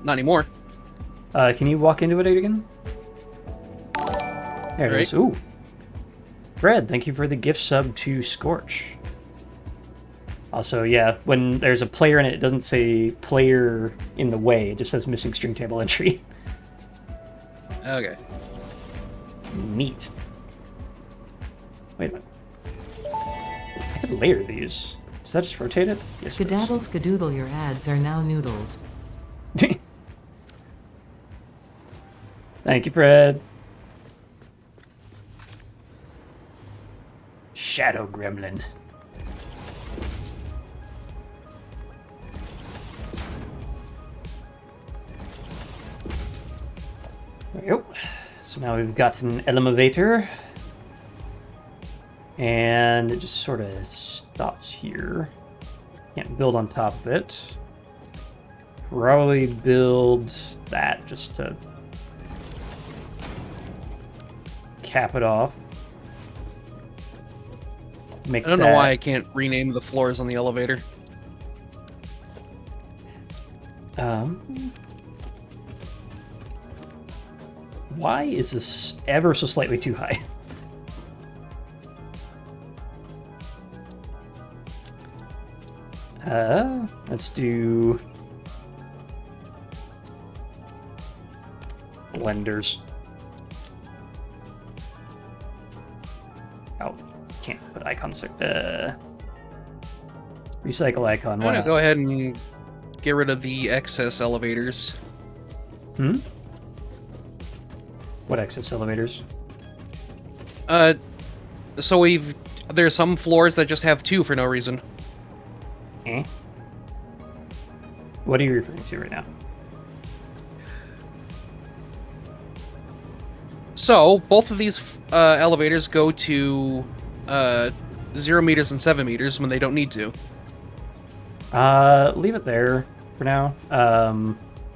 Not anymore. Can you walk into it again? There it Right. is. Ooh. Fred, thank you for the gift sub to Scorch. Also, yeah, when there's a player in it, it doesn't say player in the way. It just says missing string table entry. Okay. Neat. Wait a minute. I could layer these. Does that just rotate it? Yes, it does. Skedaddle skadoodle, your ads are now noodles. Thank you, Fred. Shadow Gremlin. There we go. So now we've got an elevator. And it just sort of stops here. Can't build on top of it. Probably build that just to cap it off. Make I don't know why I can't rename the floors on the elevator. Why is this ever so slightly too high? Let's do blenders. Oh, can't put icons. Recycle icon. I'm Why gonna not? go ahead and get rid of the excess elevators. Hmm? What excess elevators? So there's some floors that just have 2 for no reason. Eh? What are you referring to right now? So both of these elevators go to 0 meters and 7 meters when they don't need to. Leave it there for now.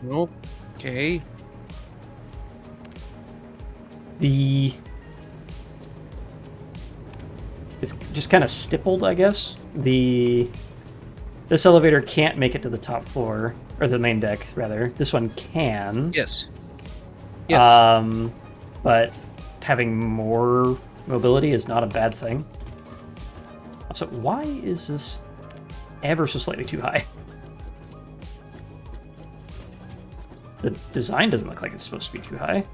Okay. It's just kind of stippled, I guess. This elevator can't make it to the top floor, or the main deck, rather. This one can. Yes. Yes. But having more mobility is not a bad thing. So why is this ever so slightly too high? The design doesn't look like it's supposed to be too high.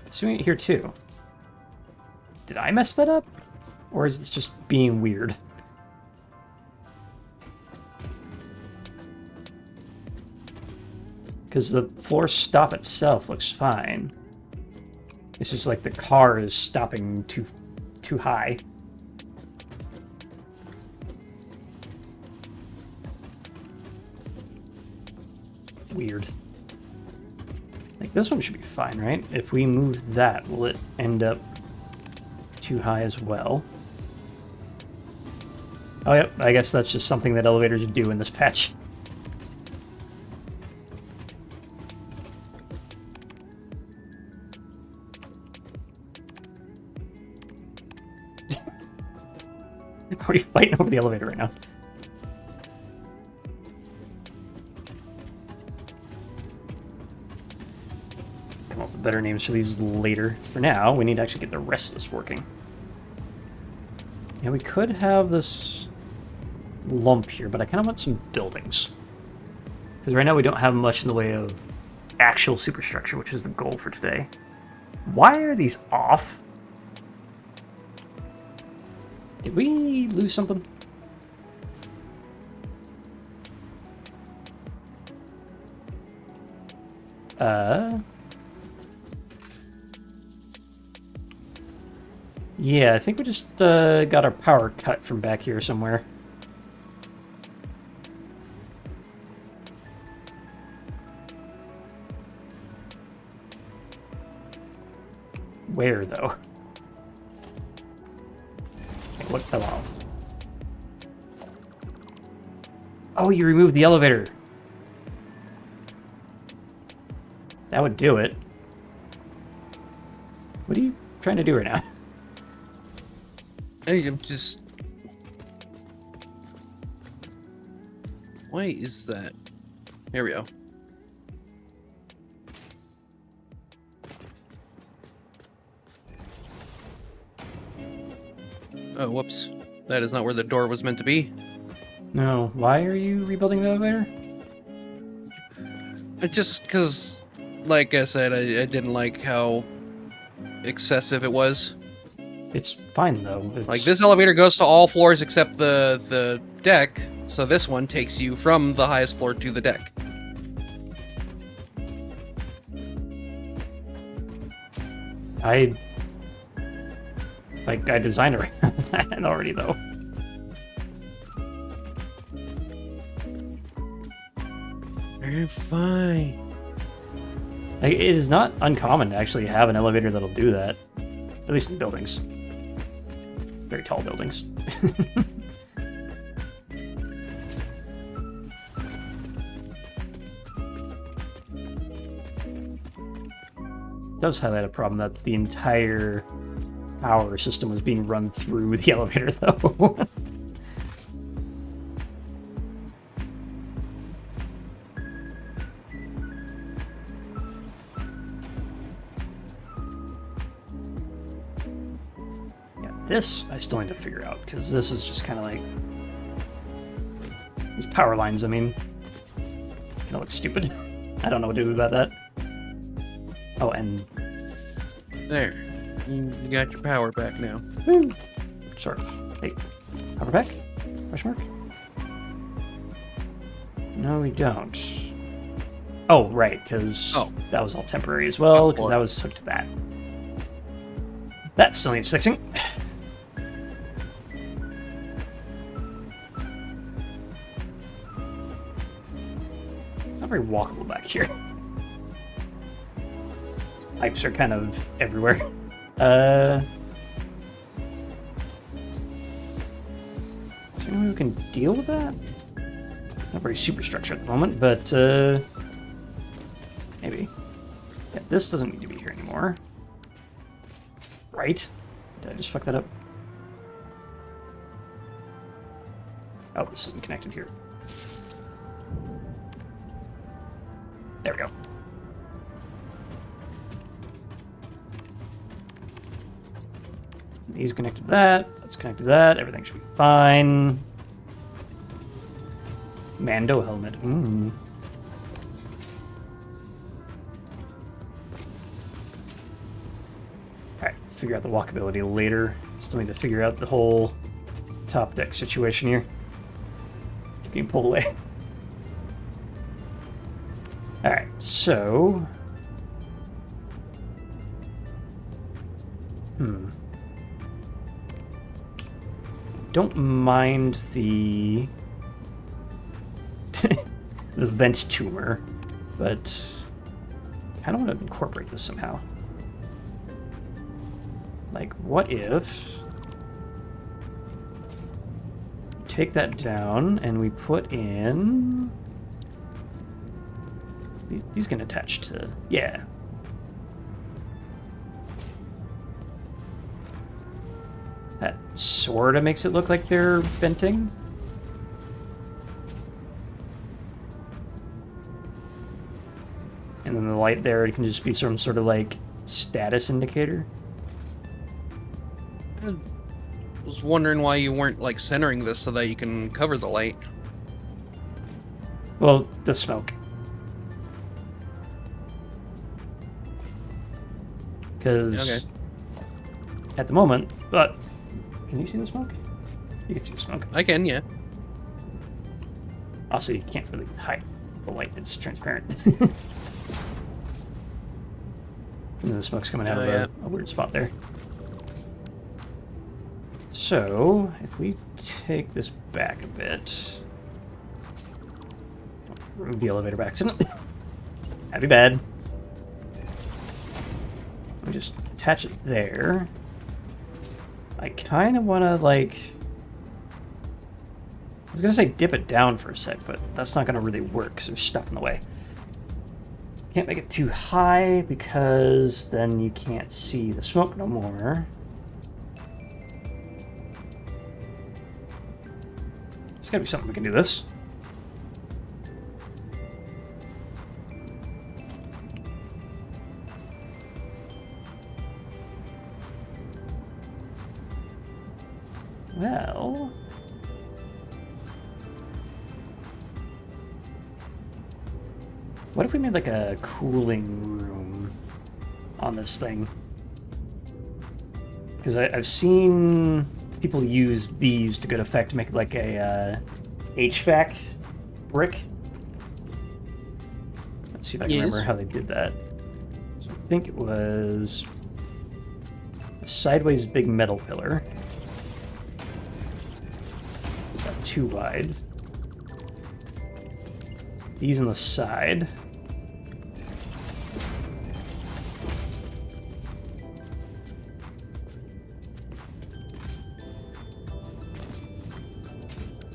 It's doing it here too. Did I mess that up? Or is this just being weird? Because the floor stop itself looks fine. It's just like the car is stopping too high. Weird. Like, this one should be fine, right? If we move that, will it end up too high as well? Oh, yep, I guess that's just something that elevators do in this patch. Are you fighting over the elevator right now? Come up with better names for these later. For now, we need to actually get the rest of this working. Yeah, we could have this lump here, but I kind of want some buildings. Because right now we don't have much in the way of actual superstructure, which is the goal for today. Why are these off? Did we lose something? Yeah, I think we just got our power cut from back here somewhere. Where, though? Okay, what fell off? Oh, you removed the elevator. That would do it. What are you trying to do right now? I'm just... Why is that? There we go. Oh, whoops. That is not where the door was meant to be. No, why are you rebuilding the elevator? Just because, like I said, I didn't like how excessive it was. It's fine, though. It's... Like, this elevator goes to all floors except the deck, so this one takes you from the highest floor to the deck. I designed it around that already, though. You're fine. Like, it is not uncommon to actually have an elevator that'll do that. At least in buildings. Very tall buildings. It does highlight a problem that the entire power system was being run through the elevator, though. Yeah, this I still need to figure out, because this is just kind of like... These power lines, I mean, kind of look stupid. I don't know what to do about that. Oh, and... There. You got your power back now. Sort of. Hey, power back? Question mark? No, we don't. Oh, right, because that was all temporary as well, because I was hooked to that. That still needs fixing. It's not very walkable back here. Pipes are kind of everywhere. Is there any way we can deal with that? Not very superstructure at the moment, but maybe. Yeah, this doesn't need to be here anymore. Right? Did I just fuck that up? Oh, this isn't connected here. There we go. These connected to that. That's connected to that. Everything should be fine. Mando helmet. Alright, figure out the walkability later. Still need to figure out the whole top deck situation here. Keep getting pulled away. Alright, so... Don't mind the... the vent tumor, but I kind of want to incorporate this somehow. Like, what if... take that down and we put in... These can attach to... yeah. That sort of makes it look like they're venting. And then the light there, it can just be some sort of like status indicator. I was wondering why you weren't like centering this so that you can cover the light. Well, the smoke. Because at the moment, but can you see the smoke? You can see the smoke. I can, yeah. Also, you can't really hide the light; it's transparent. And the smoke's coming out of a weird spot there. So, if we take this back a bit, don't remove the elevator by accident. That'd be bad. We just attach it there. I kind of want to, like... I was going to say dip it down for a sec, but that's not going to really work because there's stuff in the way. Can't make it too high because then you can't see the smoke no more. There's got to be something we can do this. Well... what if we made like a cooling room on this thing? Because I've seen people use these to good effect to make like a HVAC brick. Let's see if I can remember how they did that. So I think it was a sideways big metal pillar. About 2 wide. These on the side.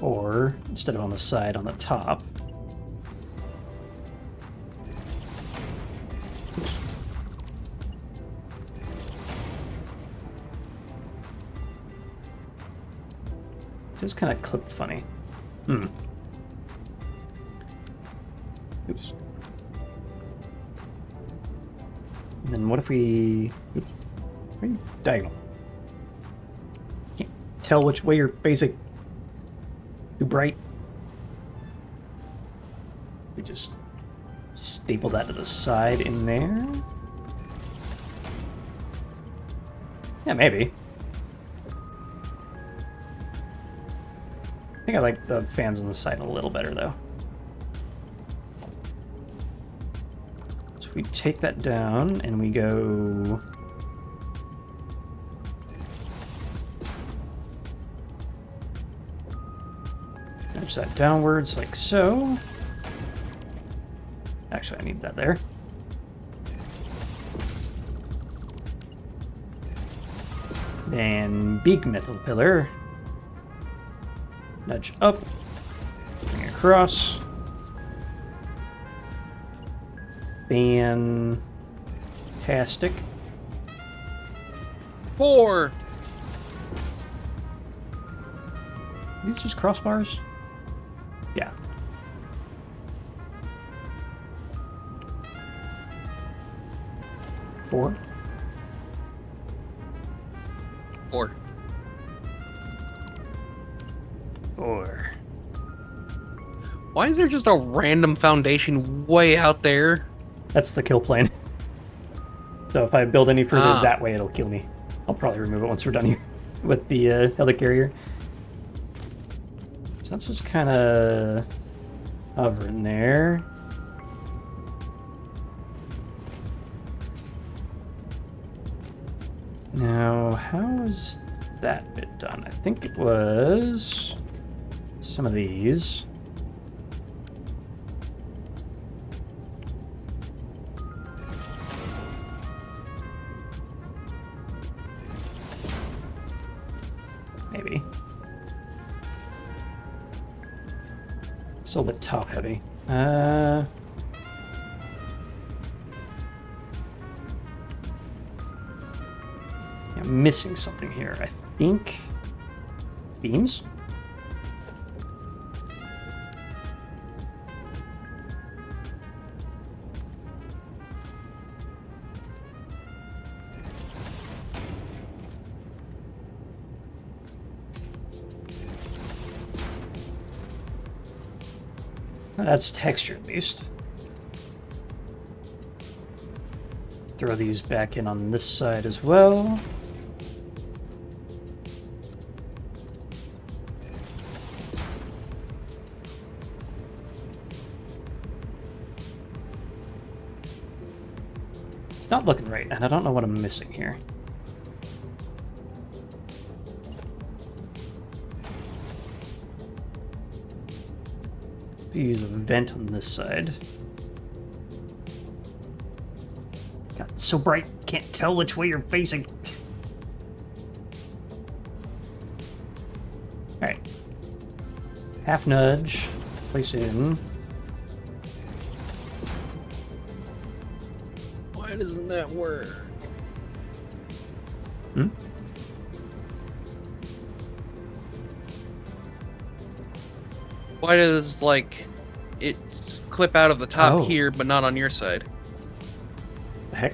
Or, instead of on the side, on the top. Just kind of clipped funny. Oops. And then what if we... oops. Diagonal. Can't tell which way you're facing. Too bright. We just staple that to the side in there. Yeah, maybe. I think I like the fans on the side a little better, though. So if we take that down and we go... nudge that downwards like so. Actually, I need that there. Then big metal pillar. Nudge up. Bring it across. Fantastic. 4. Are these just crossbars? Yeah. Four. 4. Why is there just a random foundation way out there? That's the kill plane. So if I build any further that way, it'll kill me. I'll probably remove it once we're done here with the HeliCarrier. So that's just kind of hovering there. Now, how is that bit done? I think it was some of these. Maybe. Still a bit top heavy. I'm missing something here. I think beams. That's texture at least. Throw these back in on this side as well. It's not looking right, and I don't know what I'm missing here. Use a vent on this side. God, it's so bright, can't tell which way you're facing. Alright. Half nudge, place in. Why doesn't that work? Hmm? Why does, like, it clip out of the top Oh. here, but not on your side? The heck?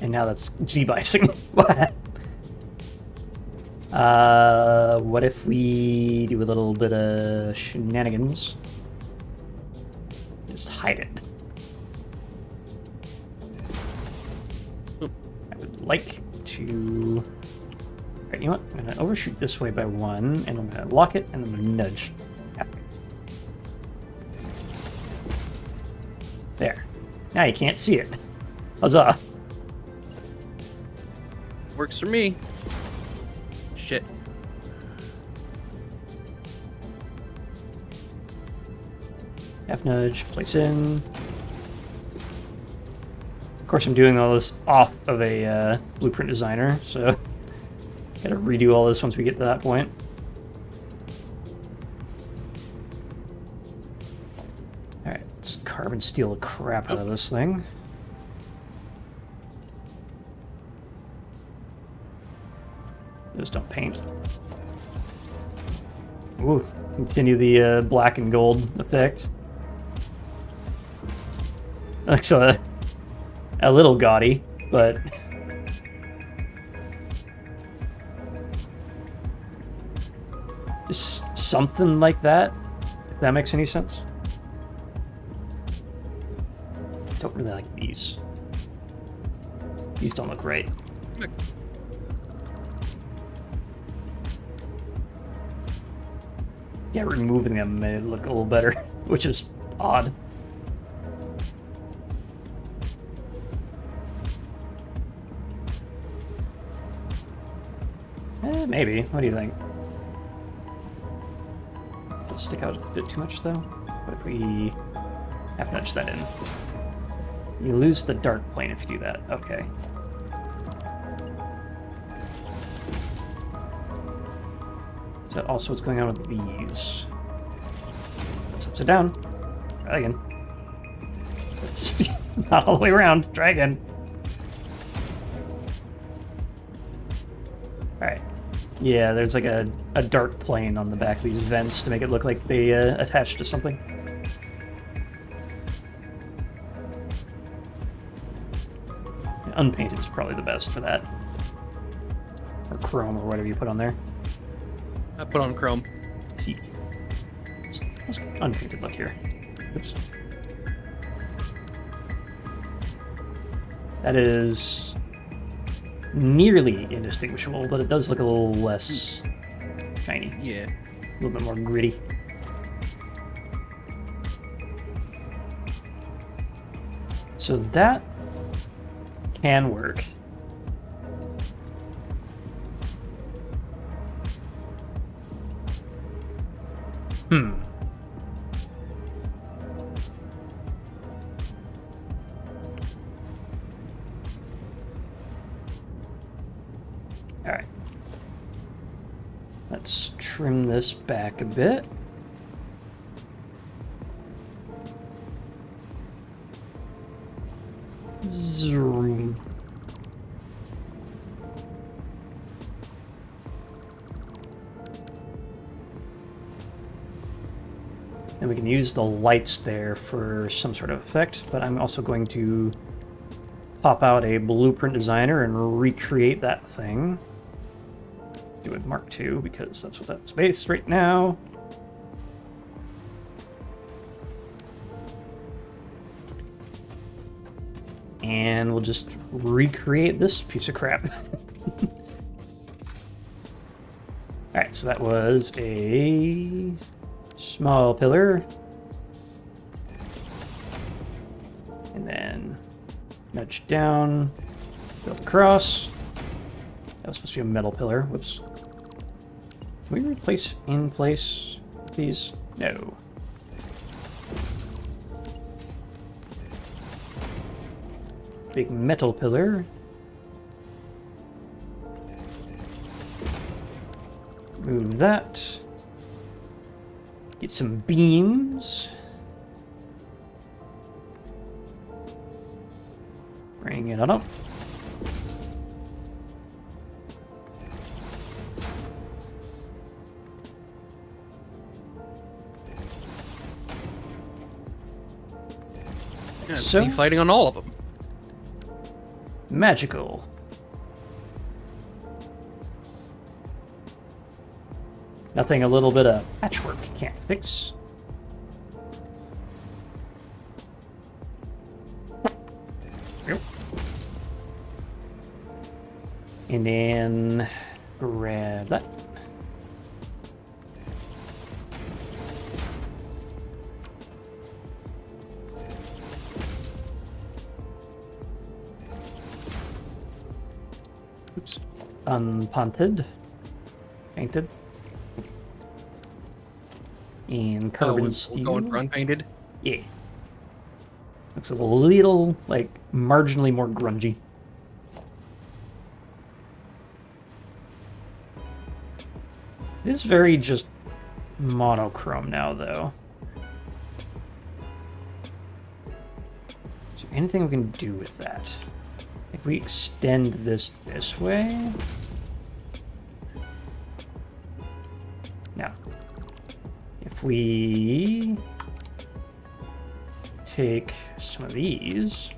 And now that's Z-bicing. What? What if we do a little bit of shenanigans? Just hide it. I would like to... Alright, you know what? I'm going to overshoot this way by 1, and I'm going to lock it, and I'm going to nudge. There. Now you can't see it. Huzzah. Works for me. Shit. Half nudge, place in. Of course, I'm doing all this off of a blueprint designer, so gotta redo all this once we get to that point. Alright, let's carbon steel the crap out of this thing. Those don't paint. Ooh, continue the black and gold effect. Looks a little gaudy, but just something like that, if that makes any sense. Don't really like these. These don't look right. Yeah, removing them made it look a little better, which is odd. Maybe. What do you think? Does it stick out a bit too much, though? What if we half nudge that in? You lose the dark plane if you do that. Okay. Is that also what's going on with these? That's upside down. Try again. It's not all the way around. Try again. Alright. Yeah, there's like a dark plane on the back of these vents to make it look like they attach to something. Unpainted is probably the best for that. Or chrome or whatever you put on there. I put on chrome. See. Let's unpainted look here. Oops. That is nearly indistinguishable, but it does look a little less shiny. Yeah. A little bit more gritty. So that can work. Alright. Let's trim this back a bit. Zoom. And we can use the lights there for some sort of effect, but I'm also going to pop out a blueprint designer and recreate that thing. Do it Mark II because that's what that's based right now. And we'll just recreate this piece of crap. Alright, so that was a small pillar. And then nudge down, build across. That was supposed to be a metal pillar. Whoops. Can we replace in place these? No. Big metal pillar. Move that. Get some beams. Bring it up. Yeah, So- sea fighting on all of them. Magical. Nothing a little bit of patchwork can't fix. Yep. And then grab that. Oops. Unpunted. Painted. And carbon we're steel. going for unpainted. Yeah. Looks a little, like, marginally more grungy. It is very just monochrome now, though. Is there anything we can do with that? If we extend this way... Now, if we take some of these...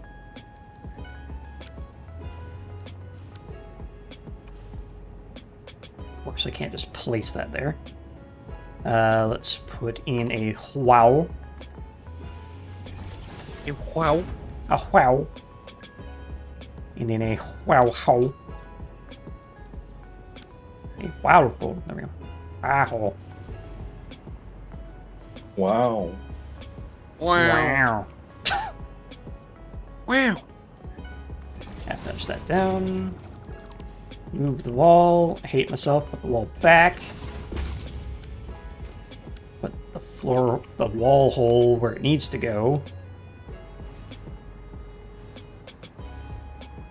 Of course, I can't just place that there. Let's put in a wow. Wow. A wow. And in a wow hole. A wow hole. There we go. Wow hole. Wow. Wow. Wow. Finish that down. Move the wall. Hate myself. Put the wall back. Put the wall hole where it needs to go.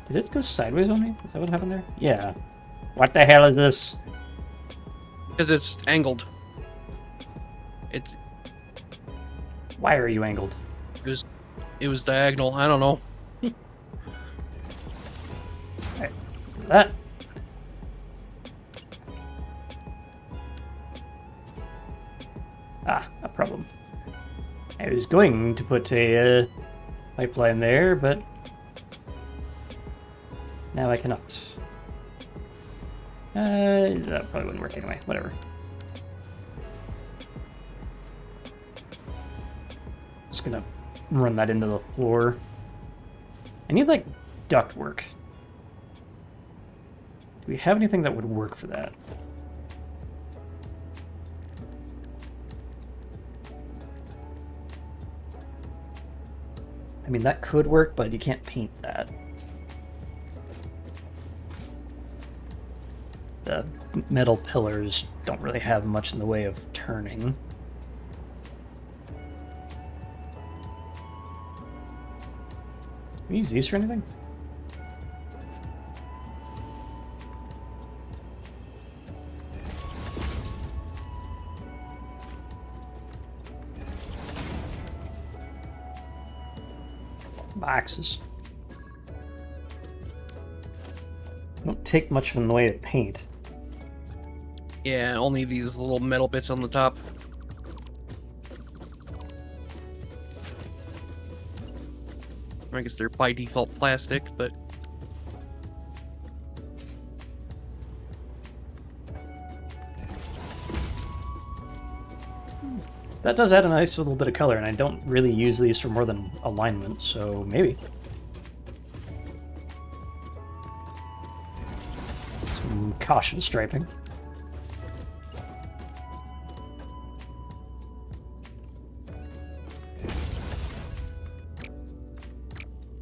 Did it go sideways on me? Is that what happened there? Yeah. What the hell is this? Because it's angled. It's Why are you angled? it was diagonal. I don't know. Alright. That. Ah, a problem. I was going to put a pipeline there, but now I cannot. That probably wouldn't work anyway. Whatever. Just gonna run that into the floor. I need, like, duct work. Do we have anything that would work for that? I mean, that could work, but you can't paint that. The metal pillars don't really have much in the way of turning. Can we use these for anything? Boxes. Don't take much in the way of paint. Yeah, only these little metal bits on the top. I guess they're by default plastic, but That does add a nice little bit of color, and I don't really use these for more than alignment, so maybe. Some caution striping.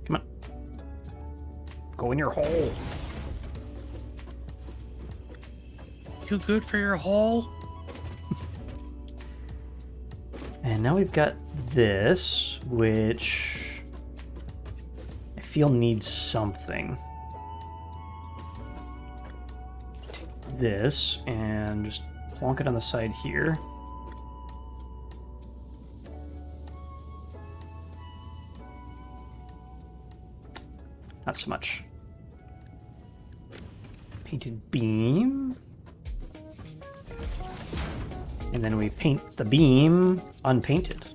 Come on. Go in your hole. too good for your hole. And now we've got this, which I feel needs something. Take this and just plonk it on the side here. Not so much. Painted beam. And then we paint the beam unpainted.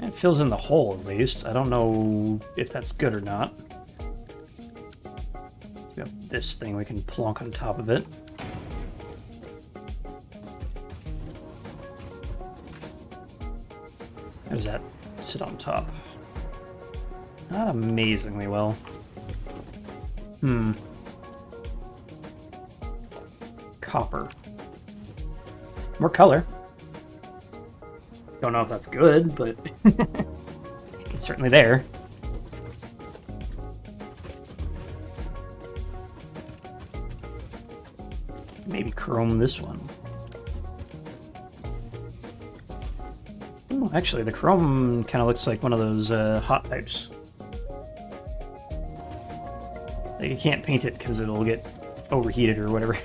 It fills in the hole at least. I don't know if that's good or not. We have this thing we can plonk on top of it. How does that sit on top? Not amazingly well. Copper. More color. Don't know if that's good, but it's certainly there. Maybe chrome this one. Ooh, actually, the chrome kind of looks like one of those hot pipes. Like you can't paint it because it'll get overheated or whatever.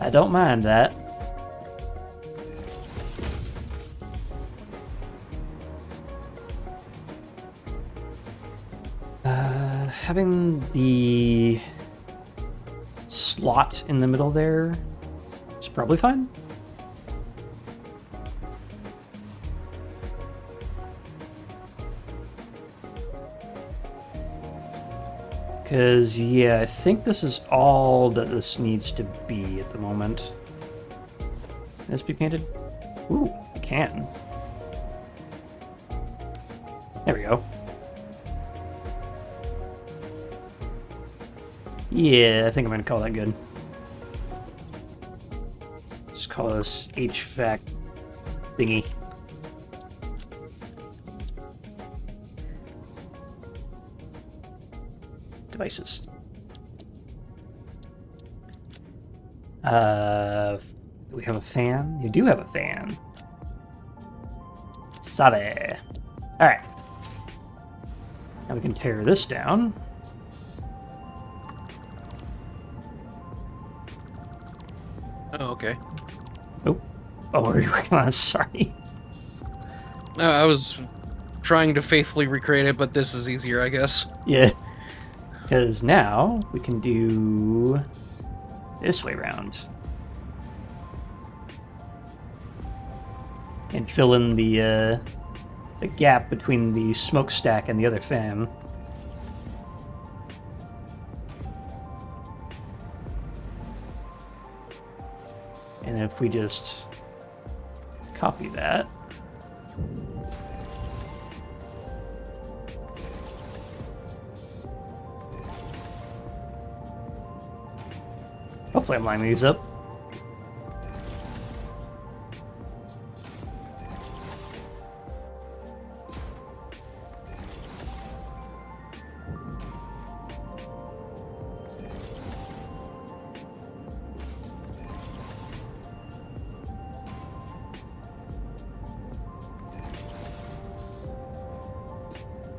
I don't mind that. Having the slot in the middle there is probably fine. Because, yeah, I think this is all that this needs to be at the moment. this be painted? Ooh, it can. There we go. Yeah, I think I'm gonna call that good. Just call this HVAC thingy. Devices. We have a fan? You do have a fan. Sabe. Alright. Now we can tear this down. Oh, okay. Oh, what are you working on? Sorry. No, I was trying to faithfully recreate it, but this is easier, I guess. Yeah. Because now we can do this way round. And fill in the gap between the smokestack and the other fan. And if we just copy that. Hopefully I'm lining these up.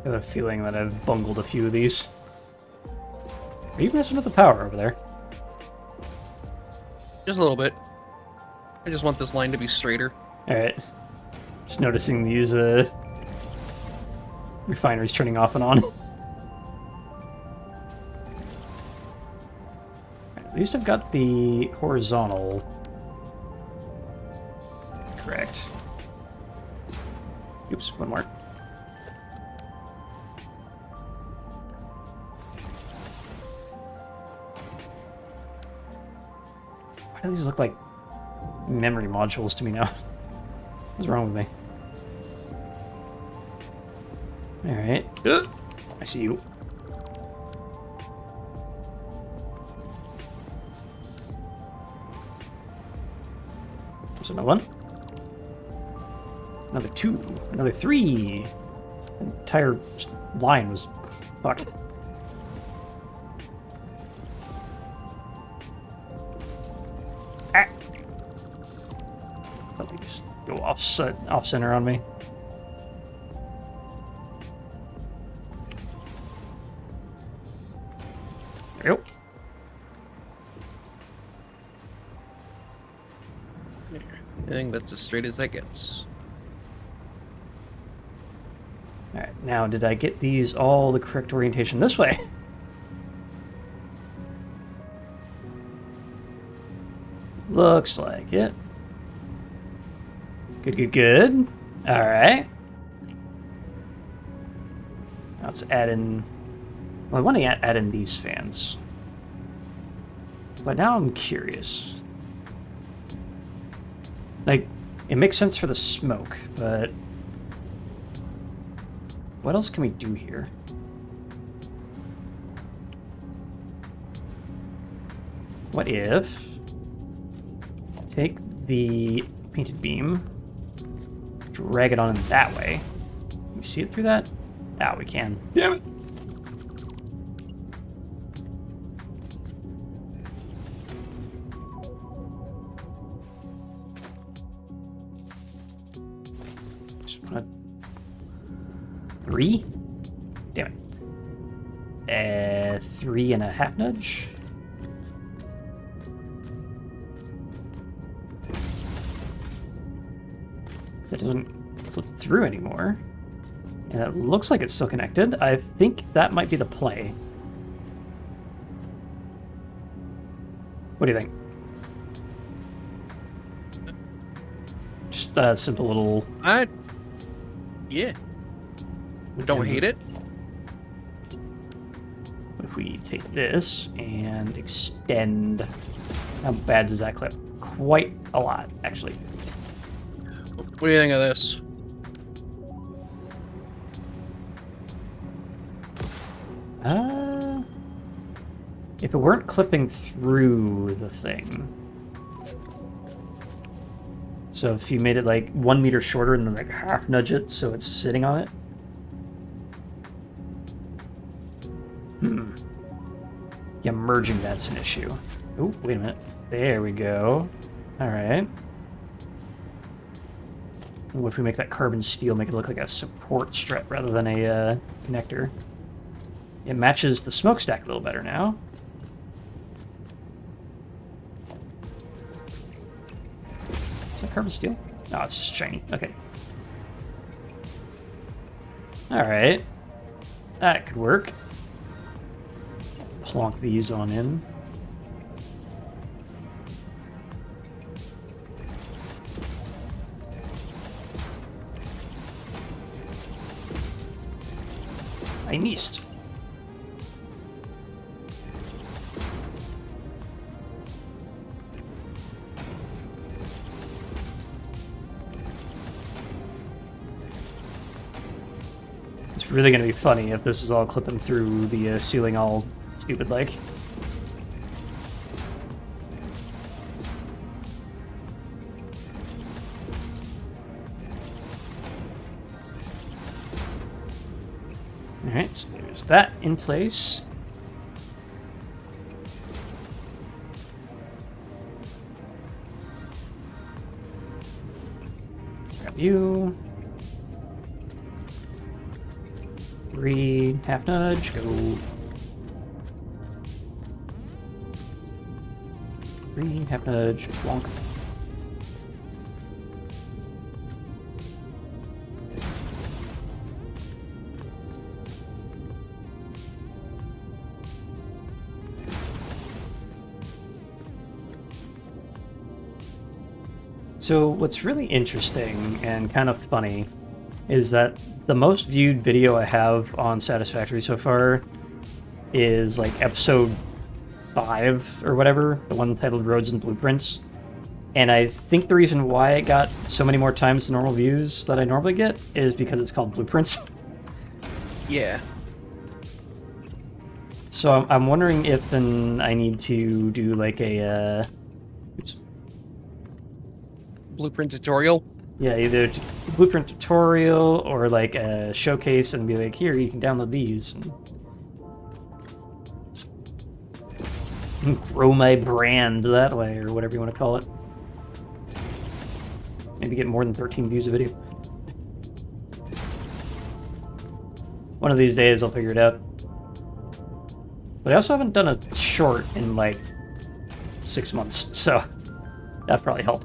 I have a feeling that I've bungled a few of these. Are you messing with the power over there? Just a little bit. I just want this line to be straighter. Alright. Just noticing these refineries turning off and on. At least I've got the horizontal correct. Oops, one more. Why do these look like memory modules to me now? What's wrong with me? Alright. I see you. There's another one. Another two. Another three. The entire line was fucked. These go off center on me. There we go. I think that's as straight as that gets. Alright, now did I get these all the correct orientation this way? Looks like it. Good, good, good. Alright. Now let's add in... Well, I want to add in these fans. But now I'm curious. Like, it makes sense for the smoke, but... What else can we do here? What if... Take the painted beam... Drag it on in that way. Can we see it through that? Ah, we can. Damn it! Just want 3? Damn it. 3.5 nudge. That doesn't flip through anymore. And it looks like it's still connected. I think that might be the play. What do you think? Just a simple little... Yeah. Don't hate it. What if we take this and extend... How bad does that clip? quite a lot, actually. What do you think of this? If it weren't clipping through the thing. So if you made it like 1 meter shorter and then like half nudge it so it's sitting on it. Yeah, merging that's an issue. Oh, wait a minute. There we go. Alright. What if we make that carbon steel, make it look like a support strip rather than a connector? It matches the smokestack a little better now. Is that carbon steel? No, it's just shiny. Okay. Alright. That could work. Plonk these on in. I missed. It's really going to be funny if this is all clipping through the ceiling all stupid-like. Alright, so there's that in place. Grab you. 3, half nudge, go. 3, half nudge, plonk. So what's really interesting and kind of funny is that the most viewed video I have on Satisfactory so far is like episode 5 or whatever, the one titled Roads and Blueprints. And I think the reason why it got so many more times the normal views that I normally get is because it's called Blueprints. Yeah. So I'm wondering if then I need to do like a Blueprint tutorial. yeah, either blueprint tutorial or like a showcase and be like, here, you can download these and grow my brand that way, or whatever you want to call it. Maybe get more than 13 views a video. One of these days I'll figure it out. But I also haven't done a short in like 6 months, so that'd probably help.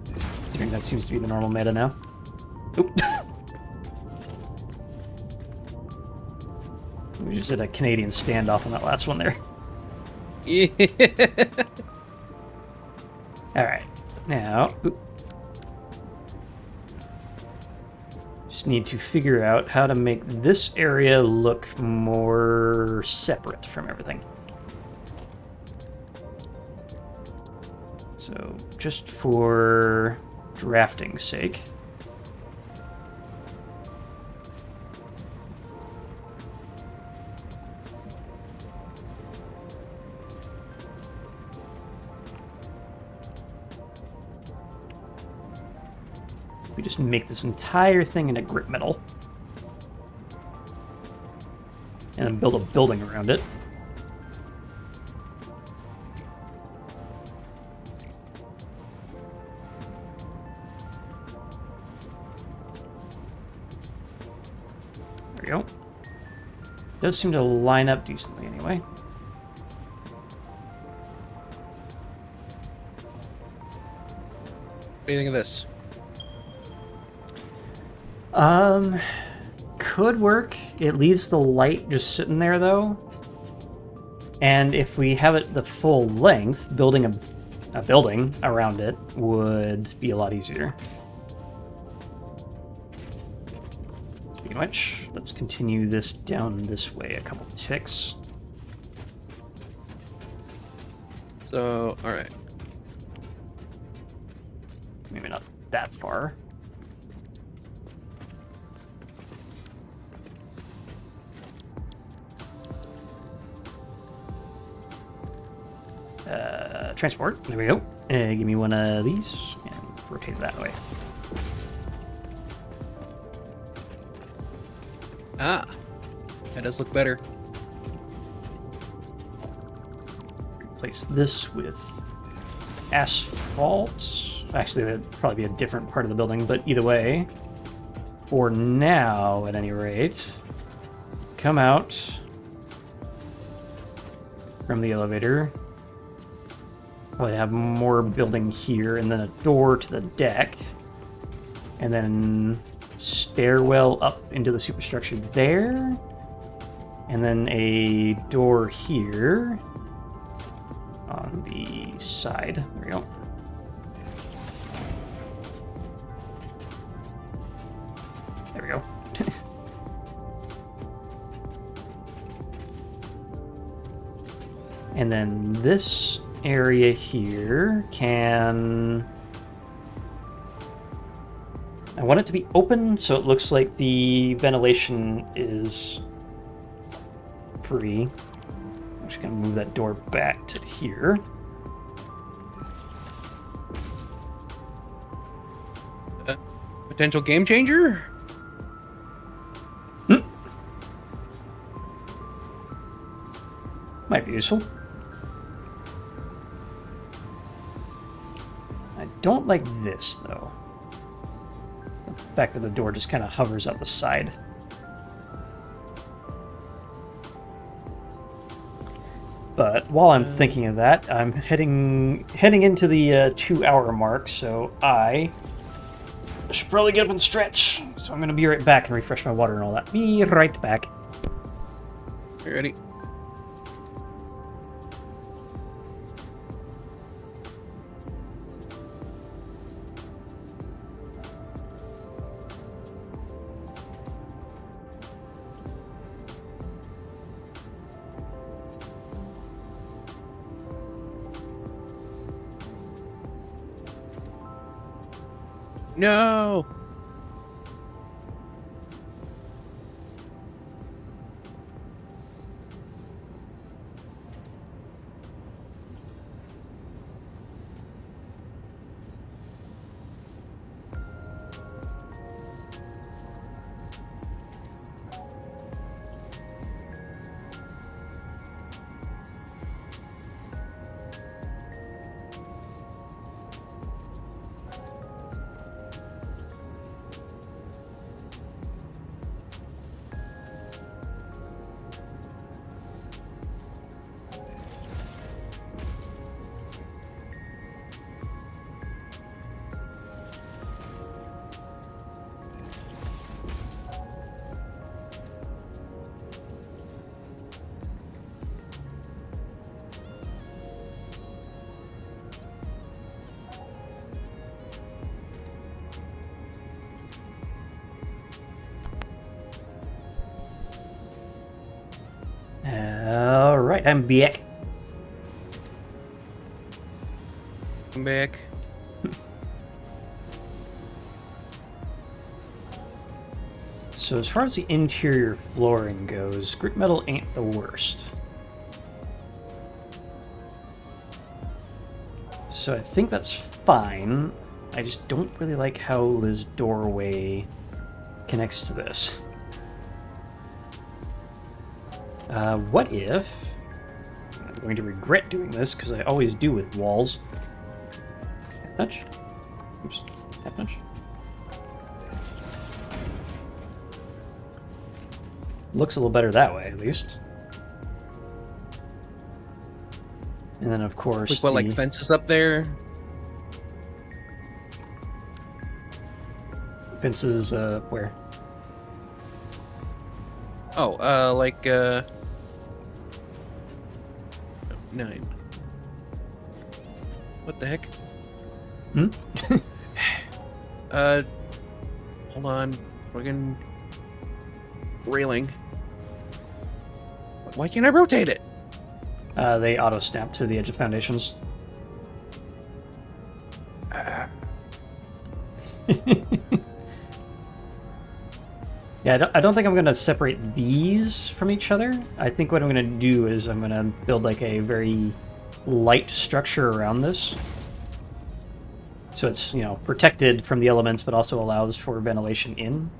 I think that seems to be the normal meta now. Oop. We just did a Canadian standoff on that last one there. Yeah. Alright, now... Oop. Just need to figure out how to make this area look more separate from everything. So, just for drafting's sake. We just make this entire thing into grip metal. And then build a building around it. There we go. Does seem to line up decently anyway. What do you think of this? Could work. It leaves the light just sitting there, though. And if we have it the full length, building a building around it would be a lot easier. Speaking of which, let's continue this down this way a couple ticks. So, alright. Maybe not that far. Transport. There we go. Give me one of these and rotate it that way. Ah, that does look better. Replace this with asphalt. Actually, that'd probably be a different part of the building, but either way, for now, at any rate, come out from the elevator. Probably have more building here, and then a door to the deck, and then stairwell up into the superstructure there, and then a door here on the side. There we go. There we go. And then this area here can... I want it to be open so it looks like the ventilation is free. I'm just going to move that door back to here. Potential game changer? Might be useful. I don't like this, though. The fact that the door just kind of hovers up the side. But while I'm thinking of that, I'm heading into the 2-hour mark, so I should probably get up and stretch. So I'm going to be right back and refresh my water and all that. Be right back. You ready? No! Alright, I'm back. I'm back. So as far as the interior flooring goes, grit metal ain't the worst. So I think that's fine. I just don't really like how this doorway connects to this. What if... I'm going to regret doing this, because I always do with walls. Touch. Oops. Tap touch. Looks a little better that way, at least. And then, of course, Like what, like fences up there? Fences, where? Oh, like, 9. What the heck? Hmm? Hold on. Friggin' railing. Why can't I rotate it? They auto-snap to the edge of foundations. Yeah, I don't think I'm going to separate these from each other. I think what I'm going to do is I'm going to build like a very light structure around this. So it's, you know, protected from the elements, but also allows for ventilation in.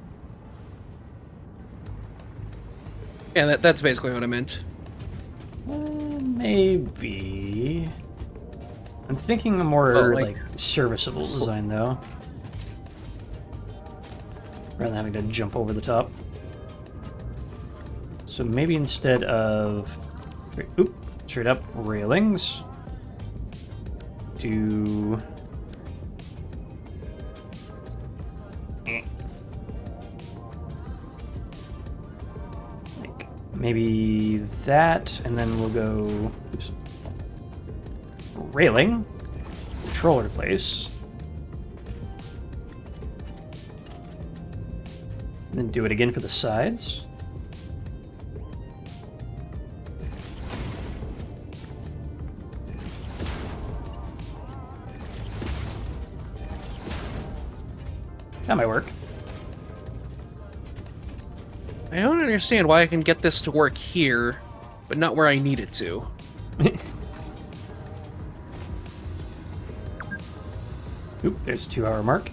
Yeah, that's basically what I meant. Maybe. I'm thinking a more Oh, like serviceable design though, rather than having to jump over the top. So maybe instead of straight up railings, do like maybe that, and then we'll go railing, controller place, and then do it again for the sides. That might work. I don't understand why I can get this to work here, but not where I need it to. Oop, there's a 2-hour mark.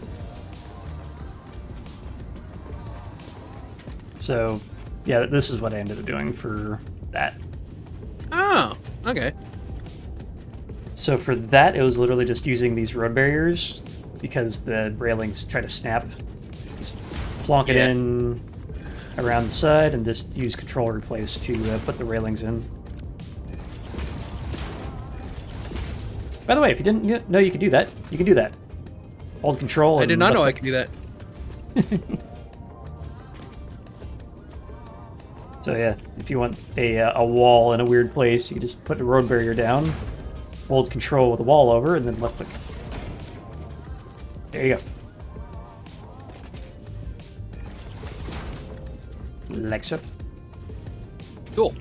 So, yeah, this is what I ended up doing for that. Oh, okay. So for that, it was literally just using these road barriers because the railings try to snap. Just plonk it in around the side and just use control replace to put the railings in. By the way, if you didn't know you could do that, you can do that. Hold control. I did not know I could do that. So yeah, if you want a wall in a weird place, you can just put a road barrier down, hold control with the wall over, and then left click. There you go. Like so. Cool.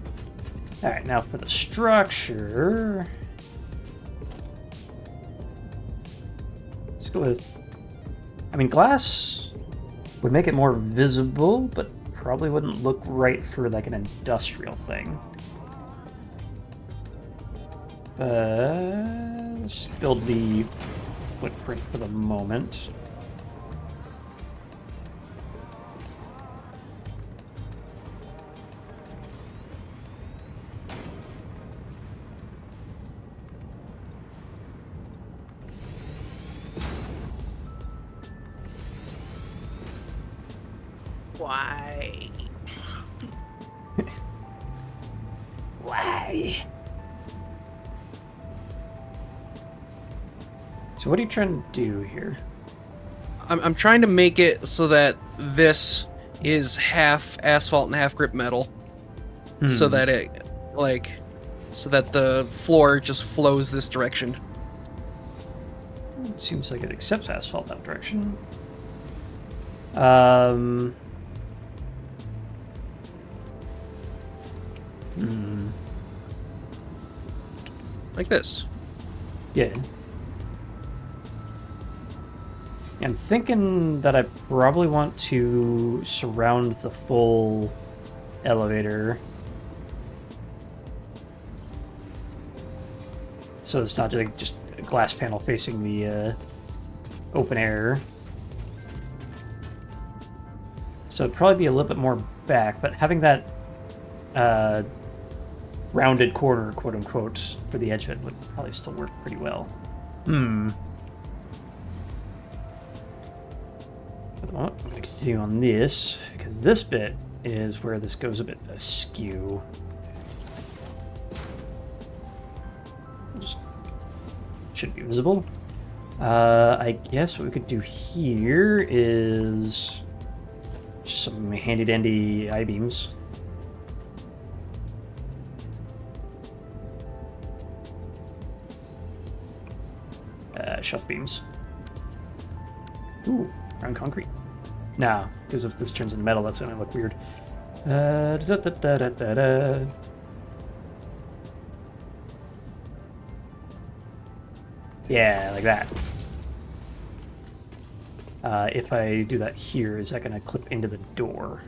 Alright, now for the structure. Let's go with... I mean, glass would make it more visible, but probably wouldn't look right for like an industrial thing. Let's build the footprint for the moment. Why? Why? So what are you trying to do here? I'm trying to make it so that this is half asphalt and half grip metal, so that it so that the floor just flows this direction. It seems like it accepts asphalt that direction. Like this. Yeah. I'm thinking that I probably want to surround the full elevator. So it's not like just a glass panel facing the open air. So it'd probably be a little bit more back, but having that rounded corner, quote unquote, for the edge of it would probably still work pretty well. For the moment, I'm going to continue on this, because this bit is where this goes a bit askew. Just should be visible. I guess what we could do here is some handy-dandy I-beams. Shelf beams. Ooh, around concrete. Nah, because if this turns into metal, that's gonna look weird. Yeah, like that. If I do that here, is that going to clip into the door?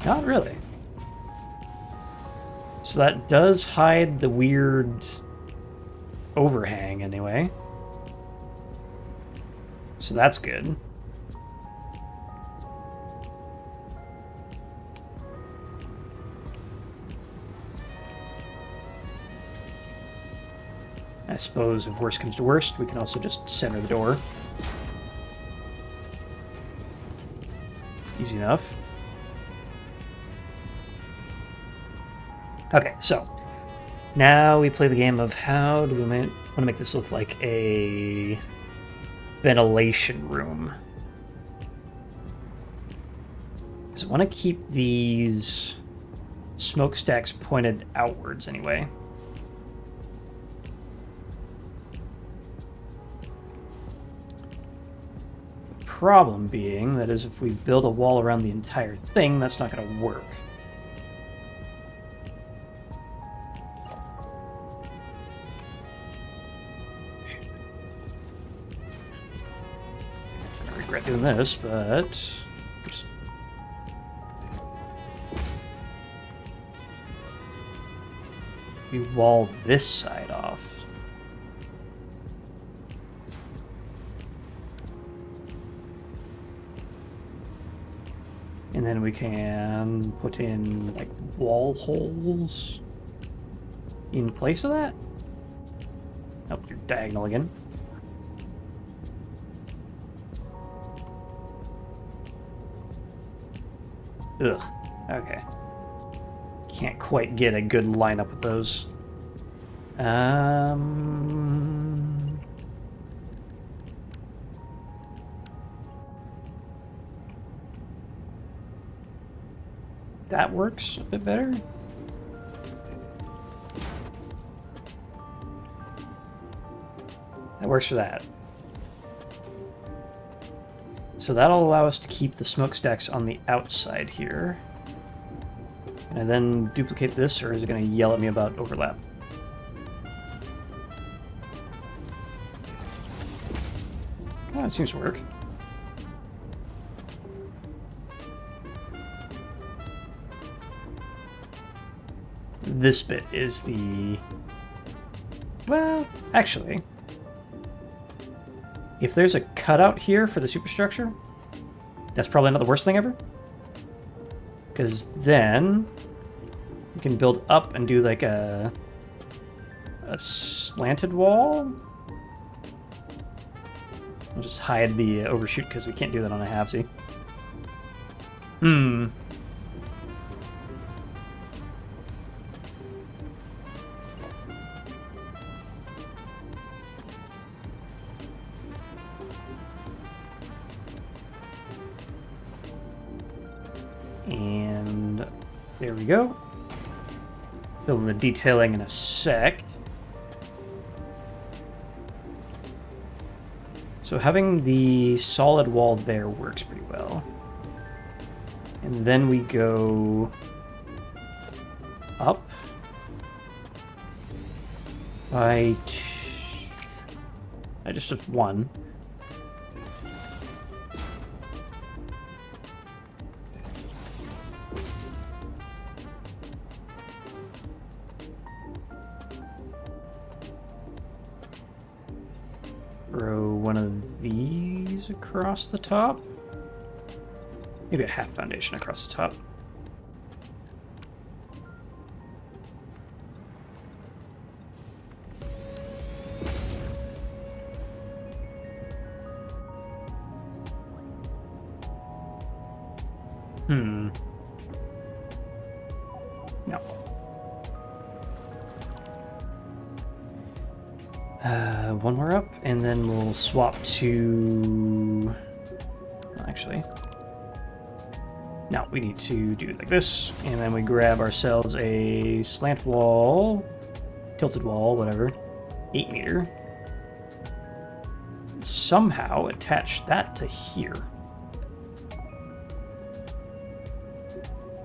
Not really. So that does hide the weird overhang anyway. So that's good. I suppose if worst comes to worst, we can also just center the door. Easy enough. Okay, so now we play the game of how do we want to make this look like a ventilation room. Because I want to keep these smokestacks pointed outwards anyway. The problem being that is if we build a wall around the entire thing, that's not going to work. Doing this, but oops. We wall this side off. And then we can put in like wall holes in place of that. Oh, you're diagonal again. Ugh, okay. Can't quite get a good lineup with those. That works a bit better. That works for that. So that'll allow us to keep the smokestacks on the outside here. Can I then duplicate this, or is it going to yell at me about overlap? Oh, it seems to work. This bit is the... Well, actually... If there's a cutout here for the superstructure, that's probably not the worst thing ever. Because then we can build up and do like a slanted wall. I'll just hide the overshoot because we can't do that on a halvesy. And there we go. Building the detailing in a sec. So having the solid wall there works pretty well. And then we go up by I just took one. Throw one of these across the top. Maybe a half foundation across the top. No. One more up, and then we'll swap to... Actually... No, we need to do it like this, and then we grab ourselves a slant wall, tilted wall, whatever, 8 meter. Somehow attach that to here.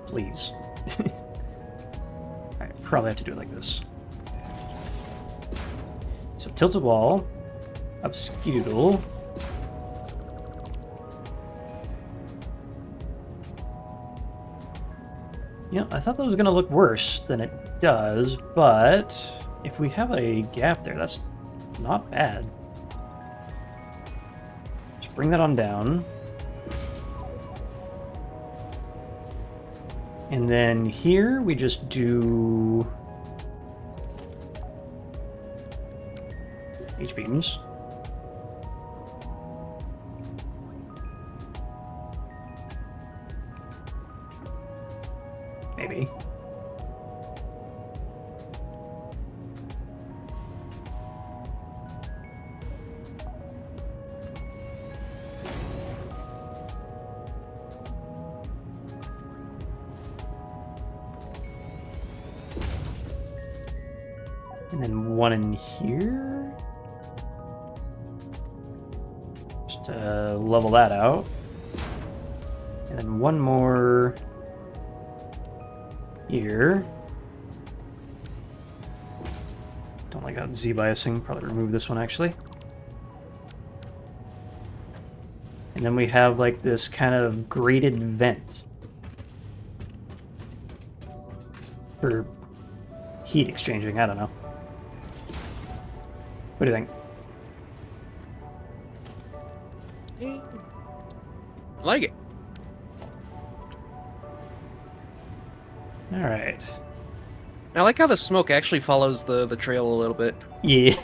Please. Alright, probably have to do it like this. So tilted wall, obscure. Yeah, I thought that was going to look worse than it does, but if we have a gap there, that's not bad. Just bring that on down. And then here we just do H-beams. Maybe. And then one in here. Just to level that out. And then one more here. Don't like that Z-biasing. Probably remove this one, actually. And then we have, like, this kind of grated vent for heat exchanging. I don't know. What do you think? I like it. All right. I like how the smoke actually follows the trail a little bit. Yeah.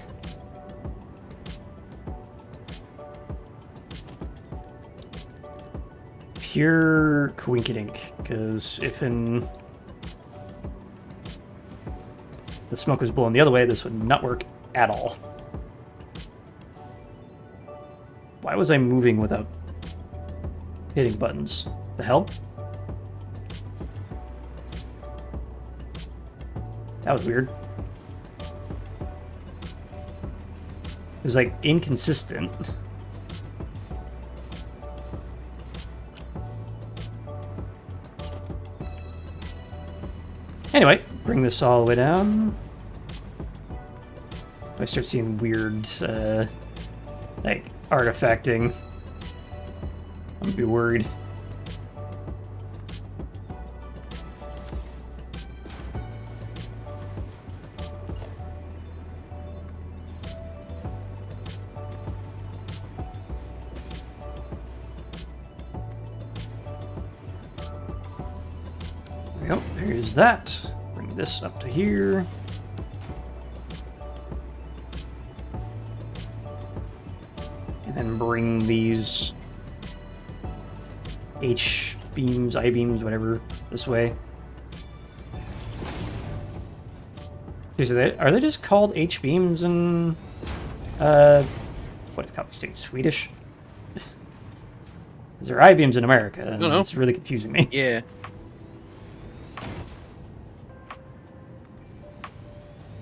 Pure coinkydink, because if the smoke was blowing the other way, this would not work at all. Why was I moving without hitting buttons? The hell? That was weird. It was like inconsistent. Anyway, bring this all the way down. I start seeing weird, like, artifacting. I'm gonna be worried. There we go. There's that. Bring this up to here. And bring these H-beams, I-beams, whatever, this way. Are they just called H-beams in, what is it called, state Swedish? Because they're I-beams in America, and it's really confusing me. Yeah.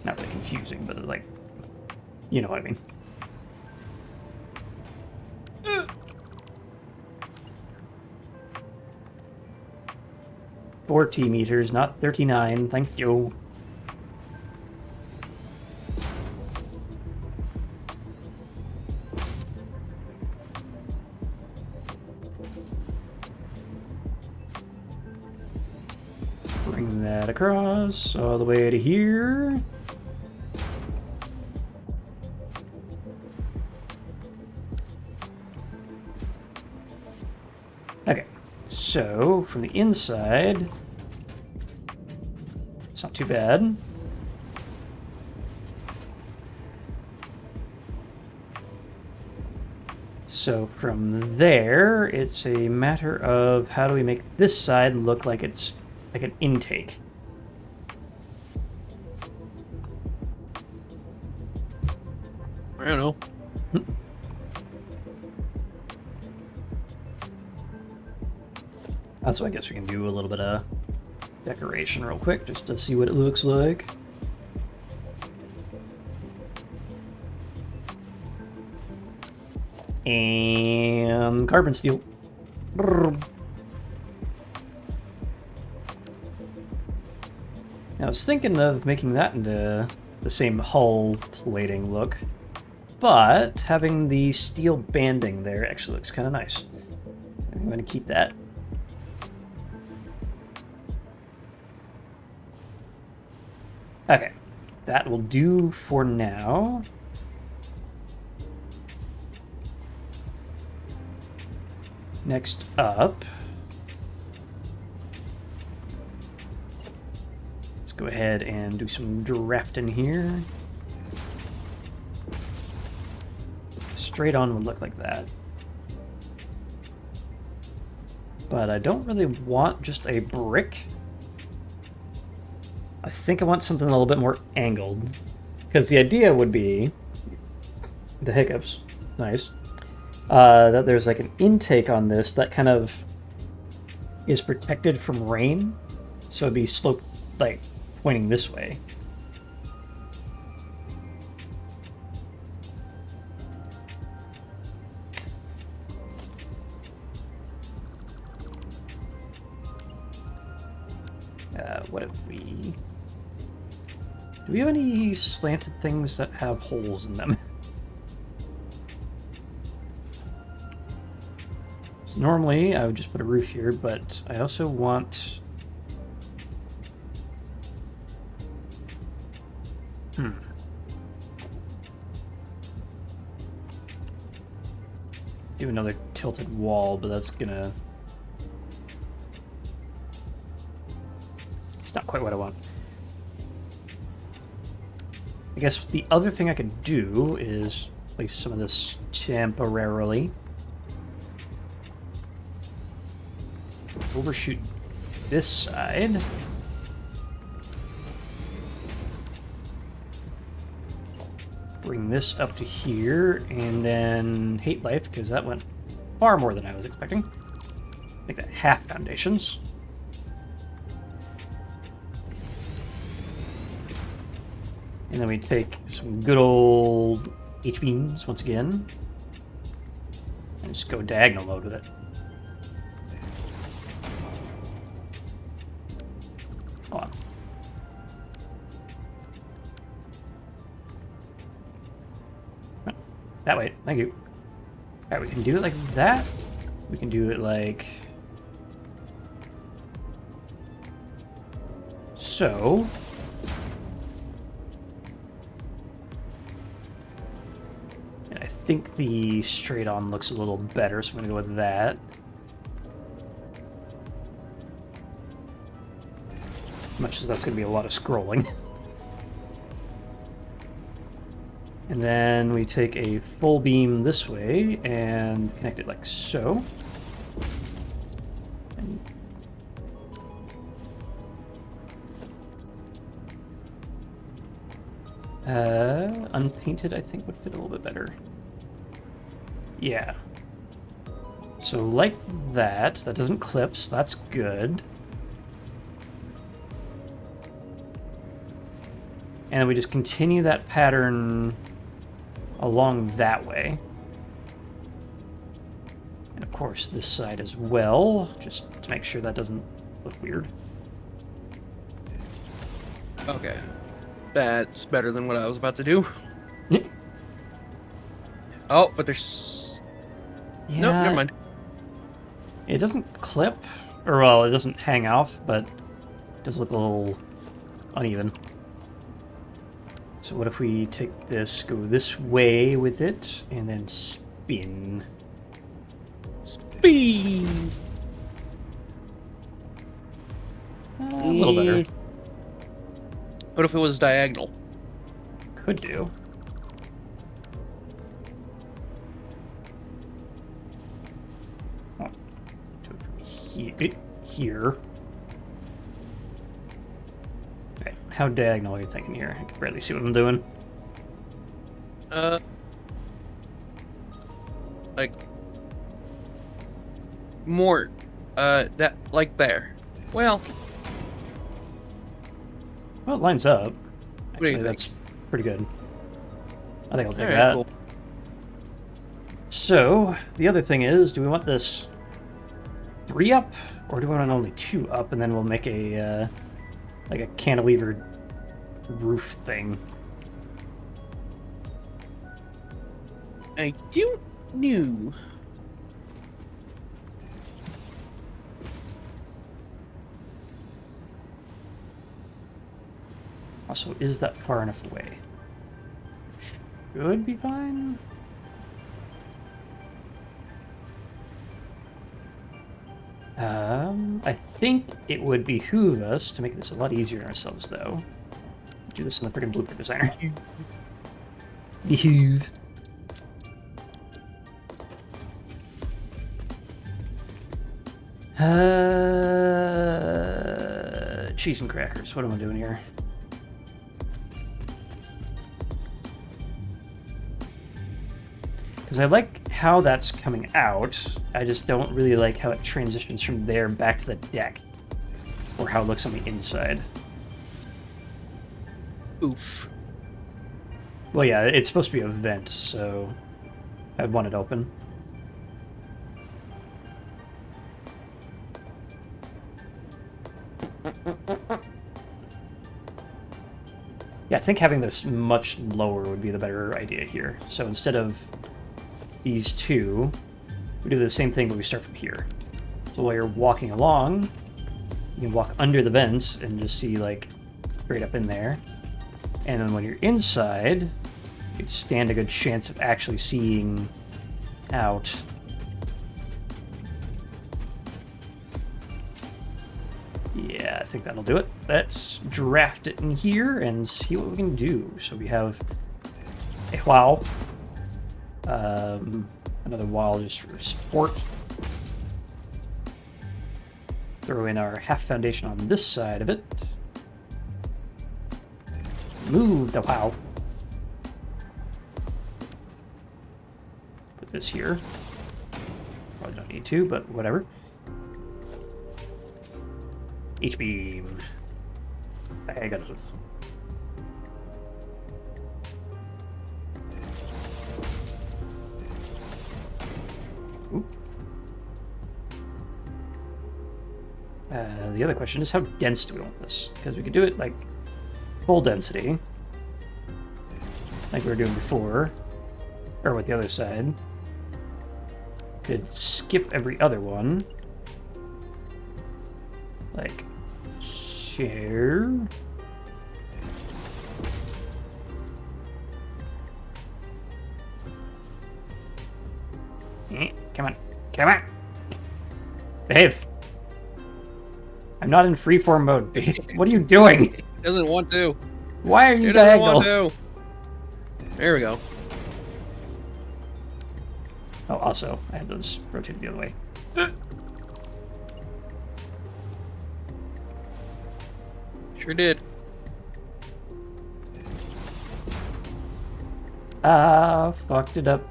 Not really confusing, but like, you know what I mean. 40 meters, not 39. Thank you. Bring that across all the way to here. Okay, so from the inside, it's not too bad. So from there, it's a matter of how do we make this side look like it's like an intake. I don't know. So I guess we can do a little bit of decoration real quick just to see what it looks like. And carbon steel. Brrr. I was thinking of making that into the same hull plating look. but having the steel banding there actually looks kind of nice. I'm going to keep that. Okay, that will do for now. Next up, let's go ahead and do some drafting here. Straight on would look like that. But I don't really want just a brick. I think I want something a little bit more angled. Because the idea would be, the hiccups, nice, that there's like an intake on this that kind of is protected from rain. So it'd be sloped, like, pointing this way. What if we... Do we have any slanted things that have holes in them? So normally I would just put a roof here, but I also want... Do another tilted wall, but that's gonna... Not quite what I want. I guess the other thing I could do is place some of this temporarily. Overshoot this side. Bring this up to here, and then hate life, because that went far more than I was expecting. Make that half foundations. And then we take some good old H-beams once again, and just go diagonal mode with it. Hold on. That way, thank you. Alright, we can do it like that. We can do it like... so. I think the straight on looks a little better, so I'm going to go with that. Much as that's going to be a lot of scrolling. And then we take a full beam this way and connect it like so. Unpainted, I think, would fit a little bit better. Yeah. So like that. That doesn't clip, so that's good. And then we just continue that pattern along that way. And of course this side as well, just to make sure that doesn't look weird. Okay. That's better than what I was about to do. Oh, but there's... Yeah, Nope, never mind. It doesn't clip, or well, it doesn't hang off, but it does look a little uneven. So what if we take this, go this way with it, and then spin? Spin! A little better. What if it was diagonal? Could do. Oh, do it from here. Okay, how diagonal are you thinking here? I can barely see what I'm doing. Like more, that like there. Well, it lines up. What do you Actually, think? that's pretty good. I think I'll take alright, that. cool. So, the other thing is, do we want this 3 up, or do we want only 2 up, and then we'll make a, like a cantilevered roof thing? I don't know. Also, is that far enough away? Should be fine. I think it would behoove us to make this a lot easier on ourselves, though. Do this in the freaking blueprint designer. Behoove. Cheese and crackers. What am I doing here? Because I like how that's coming out. I just don't really like how it transitions from there back to the deck. Or how it looks on the inside. Oof. Well, yeah, it's supposed to be a vent, so I'd want it open. Yeah, I think having this much lower would be the better idea here. So instead of these two, we do the same thing, but we start from here. So while you're walking along, you can walk under the vents and just see, like, straight up in there. And then when you're inside, you stand a good chance of actually seeing out. Yeah, I think that'll do it. Let's draft it in here and see what we can do. So we have a wow. Another wall just for support. Throw in our half foundation on this side of it. Move the wow. Put this here. Probably don't need to, but whatever. H-beam. Diagonal. The other question is, how dense do we want this? Because we could do it like full density, like we were doing before, or with the other side. Could skip every other one, like share. Come on, come on, behave. I'm not in freeform mode. What are you doing? Doesn't want to. Why are you It doesn't diagonal? want to. There we go. Oh, also, I had those rotated the other way. Sure did. Fucked it up.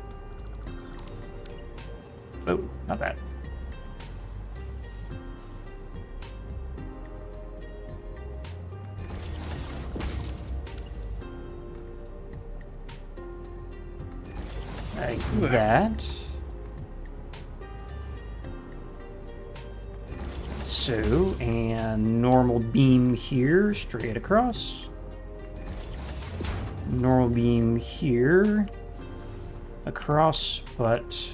Oh, not bad. Like that. So, and normal beam here, straight across. Normal beam here, across, but